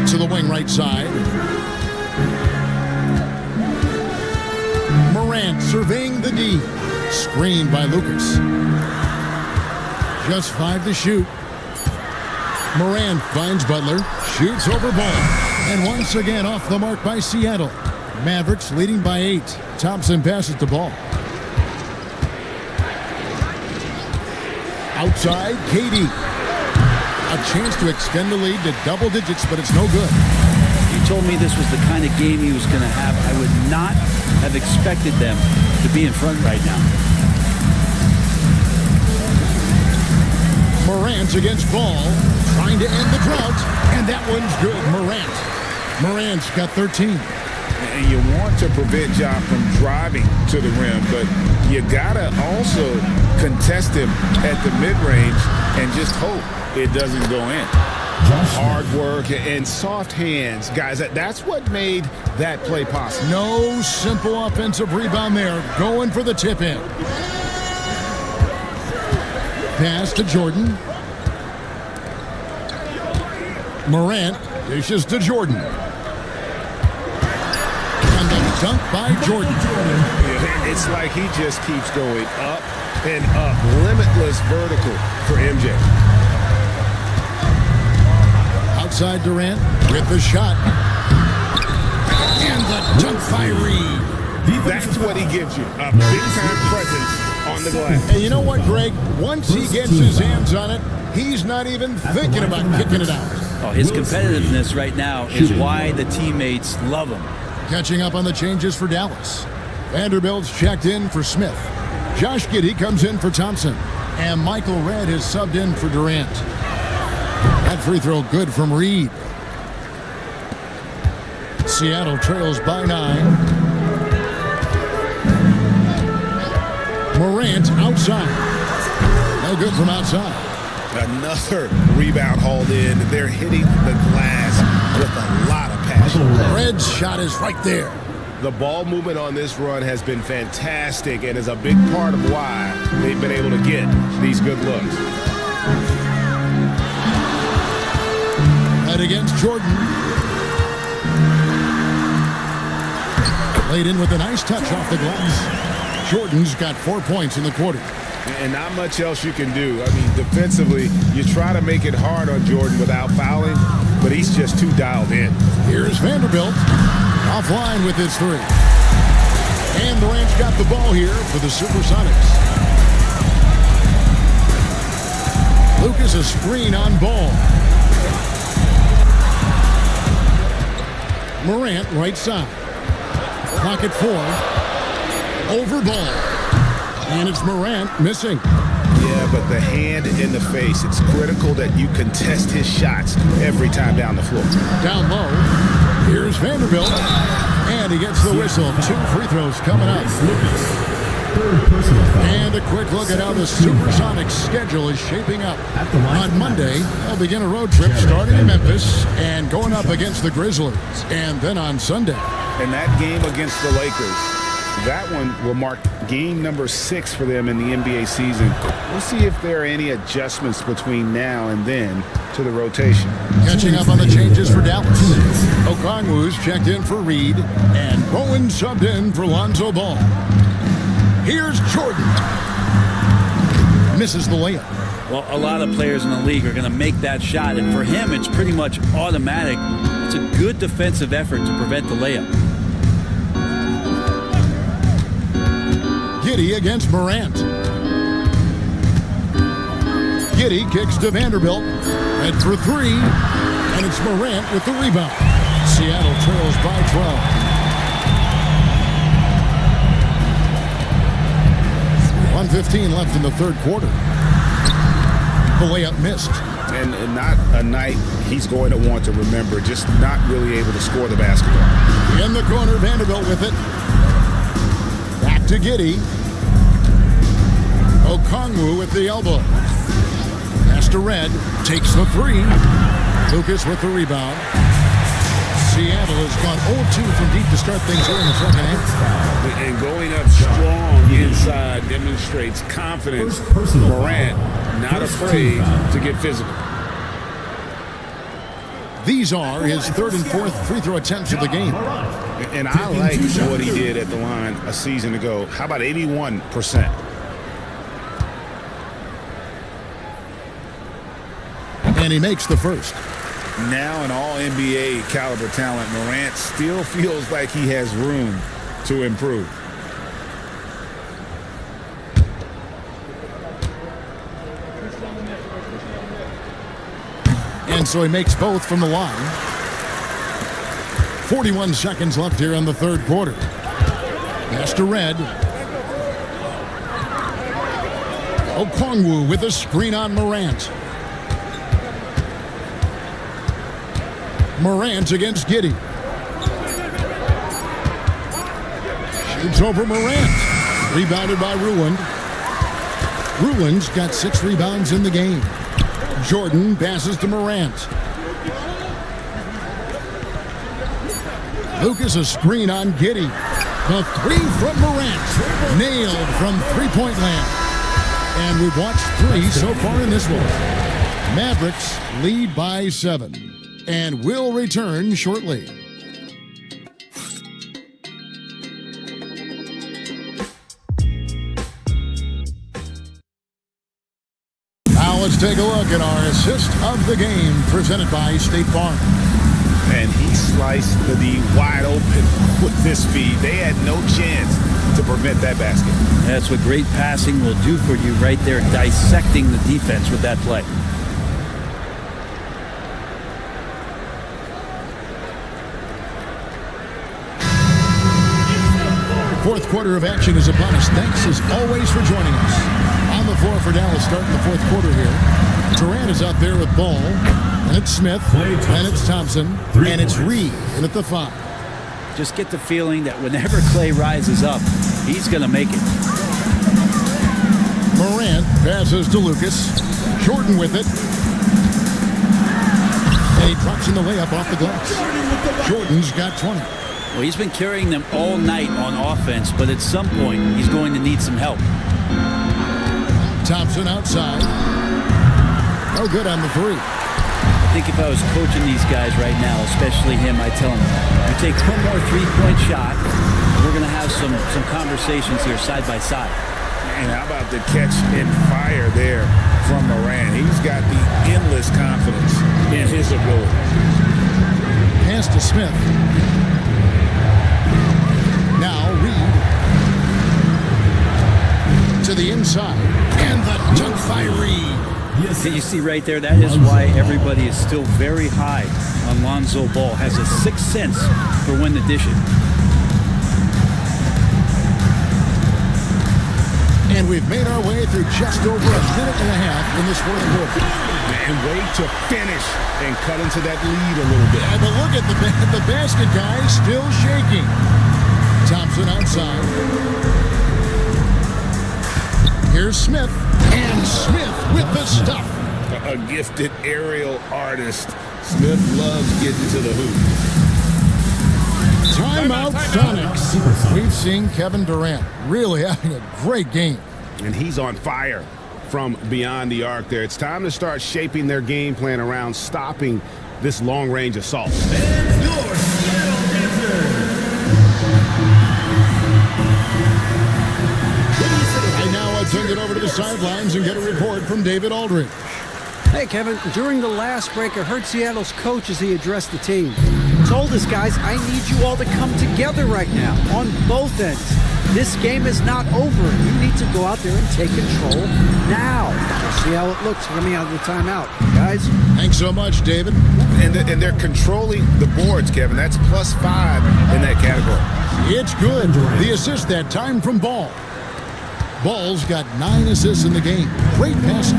S10: To the wing right side. Morant surveying the D. Screened by Lucas. Just 5 to shoot. Morant finds Butler. Shoots over ball. And once again off the mark by Seattle. Mavericks leading by 8. Thompson passes the ball. Outside, KD. A chance to extend the lead to double digits, but it's no good.
S16: You told me this was the kind of game he was going to have. I would not have expected them to be in front right now.
S10: Morant against Ball, trying to end the drought, and that one's good. Morant's got 13.
S15: And you want to prevent Ja from driving to the rim, but you gotta also contest him at the mid-range and just hope it doesn't go in. Hard work and soft hands, guys. That's what made that play possible.
S10: No simple offensive rebound there. Going for the tip in. Pass to Jordan. Morant dishes to Jordan. And the dunk by Jordan.
S15: It's like he just keeps going up and up. Limitless vertical for MJ.
S10: Outside Durant with the shot. And the dunk by Reed.
S15: That's what he gives you. A big-time presence on the glass.
S10: And you know what, Greg? Once he gets his hands on it, he's not even thinking about kicking it out.
S16: Oh, his competitiveness right now is why the teammates love him.
S10: Catching up on the changes for Dallas. Vanderbilt's checked in for Smith. Josh Giddey comes in for Thompson. And Michael Redd is subbed in for Durant. That free throw good from Reed. Seattle trails by 9. Morant outside. No good from outside.
S15: Another rebound hauled in. They're hitting the glass with a lot of passion.
S10: Red's shot is right there.
S15: The ball movement on this run has been fantastic and is a big part of why they've been able to get these good looks.
S10: Red against Jordan. Laid in with a nice touch off the glass. Jordan's got 4 points in the quarter.
S15: And not much else you can do. I mean, defensively, you try to make it hard on Jordan without fouling, but he's just too dialed in.
S10: Here's Vanderbilt. Offline with his 3. And Durant's got the ball here for the Supersonics. Lucas a screen on Ball. Morant right side. Clock at 4. Over Ball. And it's Morant missing.
S15: Yeah, but the hand in the face, it's critical that you contest his shots every time down the floor.
S10: Down low. Here's Vanderbilt. And he gets the whistle. 2 free throws coming up. And a quick look at how the Supersonics schedule is shaping up. On Monday, they'll begin a road trip starting in Memphis and going up against the Grizzlies. And then on Sunday.
S11: And that game against the Lakers, that one will mark game number 6 for them in the NBA season. We'll see if there are any adjustments between now and then to the rotation.
S10: Catching up on the changes for Dallas. Okongwu's checked in for Reed, and Bowen subbed in for Lonzo Ball. Here's Jordan. Misses the layup.
S16: Well, a lot of players in the league are going to make that shot, and for him, it's pretty much automatic. It's a good defensive effort to prevent the layup.
S10: Giddey against Morant. Giddey kicks to Vanderbilt. Head for 3, and it's Morant with the rebound. Seattle trails by 12. 1:15 left in the third quarter. The layup missed.
S11: And not a night he's going to want to remember, just not really able to score the basketball.
S10: In the corner, Vanderbilt with it. Back to Giddey. Okongwu with the elbow. Pass to Red. Takes the 3. Lucas with the rebound. Seattle has gone 0-2 from deep to start things here in the second half.
S11: And going up strong inside demonstrates confidence. Morant not afraid to get physical.
S10: These are his 3rd and 4th free throw attempts of the game.
S11: And I like what he did at the line a season ago. How about 81%?
S10: And he makes the first.
S11: Now an all-NBA caliber talent, Morant still feels like he has room to improve.
S10: And so he makes both from the line. 41 seconds left here in the third quarter. Pass to Red. Okongwu with a screen on Morant. Morant against Giddey. Shoots over Morant. Rebounded by Ruland. Ruland's got 6 rebounds in the game. Jordan passes to Morant. Lucas a screen on Giddey. The 3 from Morant. Nailed from three-point land. And we've watched 3 so far in this one. Mavericks lead by 7. And will return shortly. Now let's take a look at our assist of the game presented by State Farm.
S11: And he sliced the D wide open with this feed. They had no chance to prevent that basket.
S16: That's what great passing will do for you right there, dissecting the defense with that play.
S10: Fourth quarter of action is upon us. Thanks as always for joining us. On the floor for Dallas starting the fourth quarter here. Durant is out there with Ball. And it's Smith. And it's Thompson. And it's Reed. And at the 5.
S16: Just get the feeling that whenever Clay rises up, he's going to make it.
S10: Morant passes to Lucas. Jordan with it. And he drops in the layup off the glass. Jordan's got 20.
S16: Well, he's been carrying them all night on offense, but at some point, he's going to need some help.
S10: Thompson outside. No good on the 3.
S16: I think if I was coaching these guys right now, especially him, I'd tell him, you take one more three-point shot, we're going to have some conversations here side by side.
S11: And how about the catch and fire there from Morant? He's got the endless confidence in his ability.
S10: Pass to Smith. Now Reed to the inside, and the dunk by Reed.
S16: You see right there, that is why everybody is still very high on Lonzo Ball. Has a sixth sense for when to dish it.
S10: And we've made our way through just over a minute and a half in this fourth quarter.
S12: And wait to finish and cut into that lead a little bit.
S10: But look at the basket, guys, still shaking. Thompson outside. Here's Smith. And Smith with the stuff.
S12: A gifted aerial artist. Smith loves getting to the hoop.
S10: Timeout Sonics. We've seen Kevin Durant really having a great game.
S12: And he's on fire from beyond the arc there. It's time to start shaping their game plan around stopping this long-range assault.
S10: And now I turn it over to the sidelines and get a report from David Aldridge.
S14: Hey, Kevin, during the last break, I heard Seattle's coach as he addressed the team. Told us, guys, I need you all to come together right now on both ends. This game is not over. You need to go out there and take control now. We'll see how it looks coming out of the timeout. Guys?
S10: Thanks so much, David.
S12: And they're controlling the boards, Kevin. That's +5 in that category.
S10: It's good. The assist that time from Ball. Ball's got 9 assists in the game. Great passing.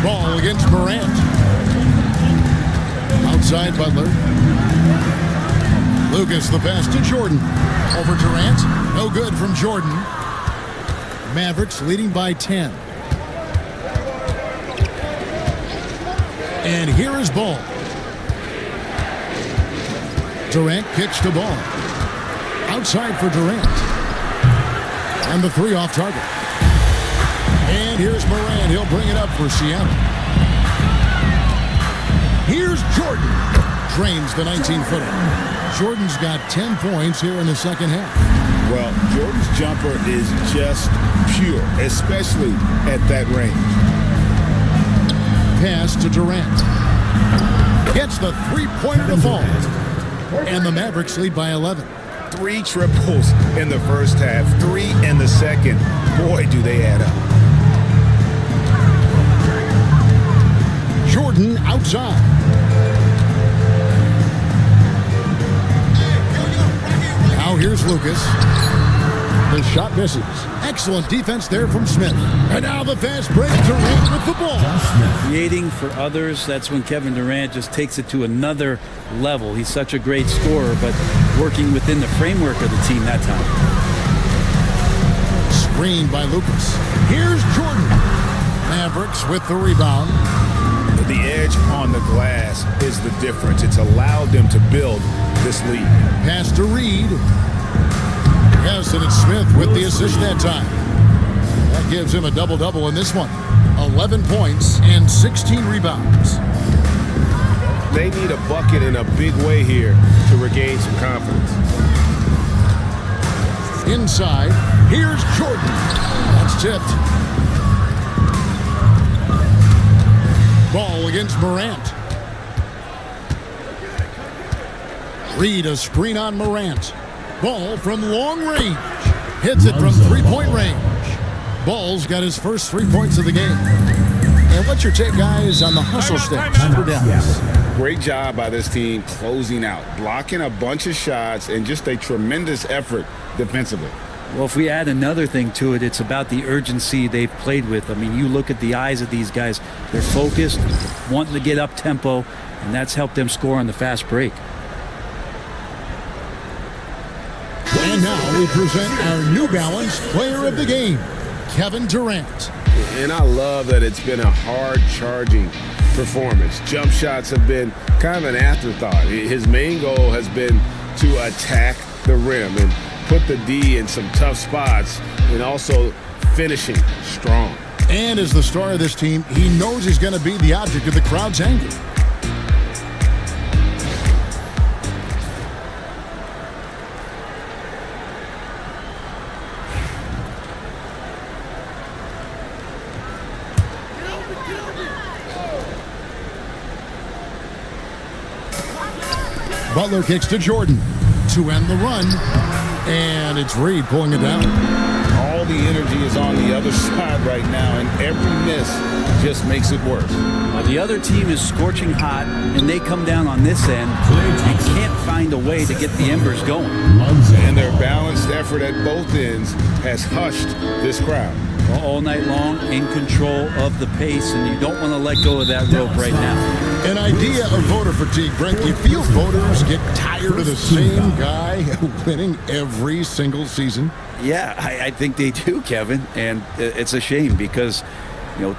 S10: Ball against Morant. Outside Butler. Lucas the pass to Jordan. Over Durant. No good from Jordan. Mavericks leading by 10. And here is Ball. Durant kicks to Ball. Outside for Durant. And the 3 off target. And here's Morant. He'll bring it up for Seattle. Here's Jordan. Drains the 19-footer. Jordan's got 10 points here in the second half.
S12: Well, Jordan's jumper is just pure, especially at that range.
S10: Pass to Durant. Gets the three-pointer to fall. And the Mavericks lead by 11.
S12: 3 triples in the first half, 3 in the second. Boy, do they add up.
S10: Jordan outside. Now here's Lucas. The shot misses. Excellent defense there from Smith. And now the fast break. Durant with the ball.
S16: Creating for others, that's when Kevin Durant just takes it to another level. He's such a great scorer, but working within the framework of the team that time.
S10: Screened by Lucas. Here's Jordan. Mavericks with the rebound.
S12: The edge on the glass is the difference. It's allowed them to build this lead.
S10: Pass to Reed. Yes, and it's Smith with the assist that time. That gives him a double-double in this one. 11 points and 16 rebounds.
S12: They need a bucket in a big way here to regain some confidence.
S10: Inside, here's Jordan. That's tipped. Ball against Morant. Reed a screen on Morant. Ball from long range. Hits it from three-point range. Ball's got his first 3 points of the game. And what's your take, guys, on the hustle sticks for Dallas?
S12: Great job by this team closing out, blocking a bunch of shots, and just a tremendous effort defensively.
S16: Well, if we add another thing to it, it's about the urgency they've played with. I mean, you look at the eyes of these guys. They're focused, wanting to get up tempo, and that's helped them score on the fast break.
S10: And now we present our New Balance player of the game, Kevin Durant.
S12: And I love that it's been a hard-charging performance. Jump shots have been kind of an afterthought. His main goal has been to attack the rim and put the D in some tough spots and also finishing strong.
S10: And as the star of this team, he knows he's going to be the object of the crowd's anger. Butler kicks to Jordan to end the run, and it's Reed pulling it down.
S12: All the energy is on the other side right now, and every miss just makes it worse.
S16: The other team is scorching hot, and they come down on this end and can't find a way to get the embers going.
S12: And their balanced effort at both ends has hushed this crowd.
S16: All night long, in control of the pace, and you don't want to let go of that rope right now.
S10: An idea of voter fatigue, Brent. You feel voters get tired of the same guy winning every single season?
S16: Yeah, I think they do, Kevin, and it's a shame because,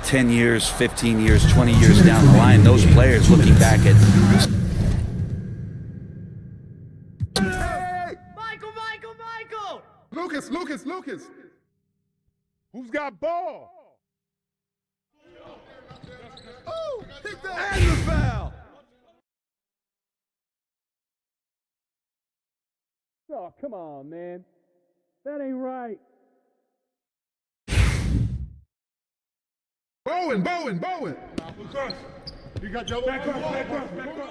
S16: 10 years, 15 years, 20 years down the line, those players looking back at...
S1: Michael! Lucas! Who's got ball? Oh, hit that! And the foul! Oh, come on, man. That ain't right. Bowen! You got double. Back up.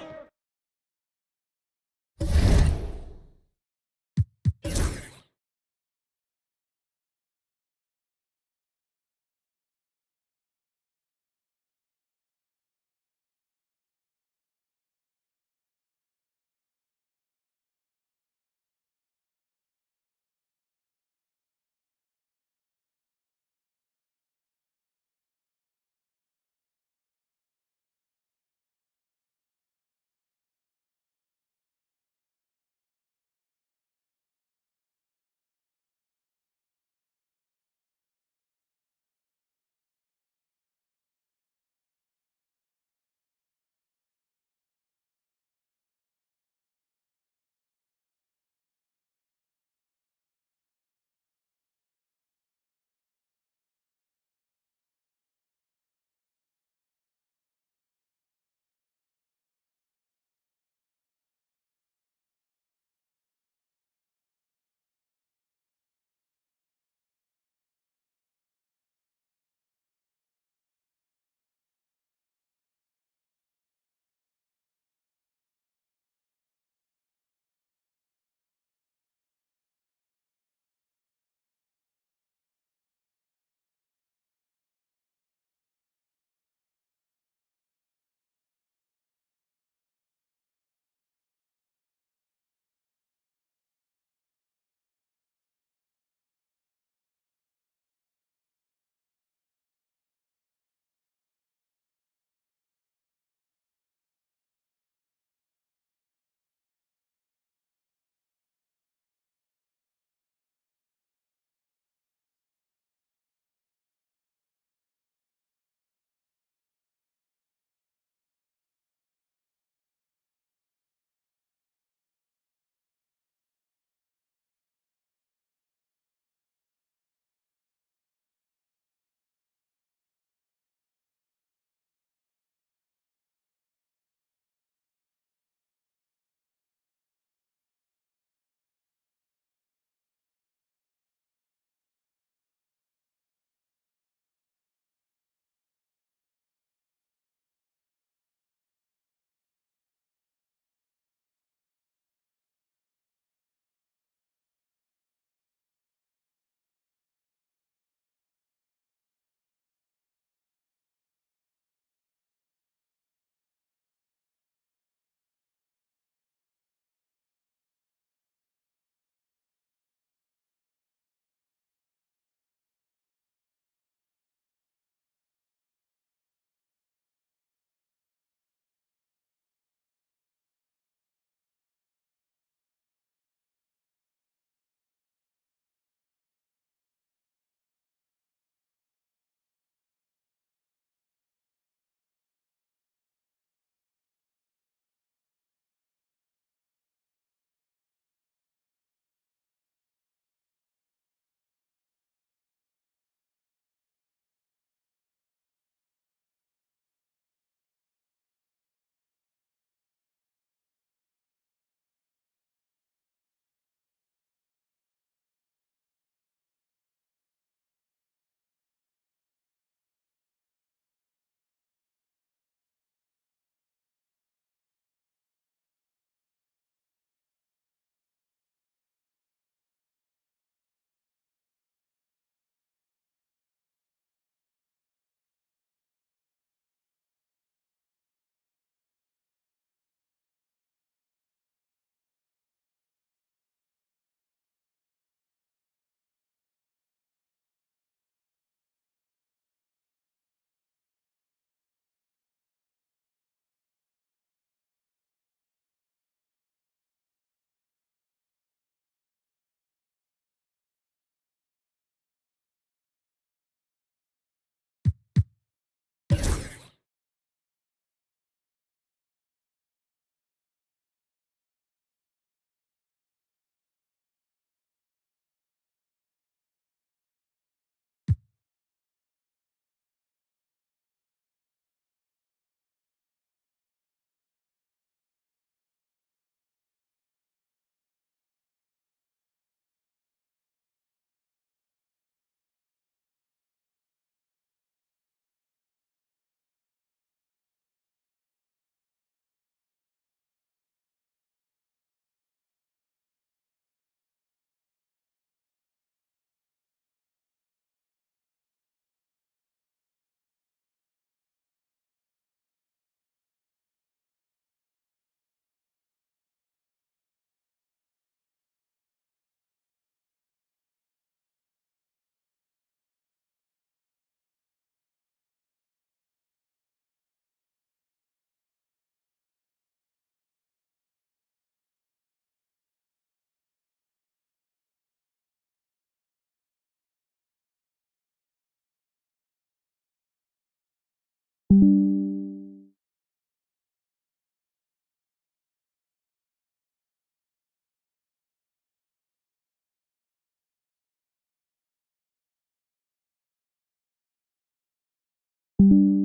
S9: you.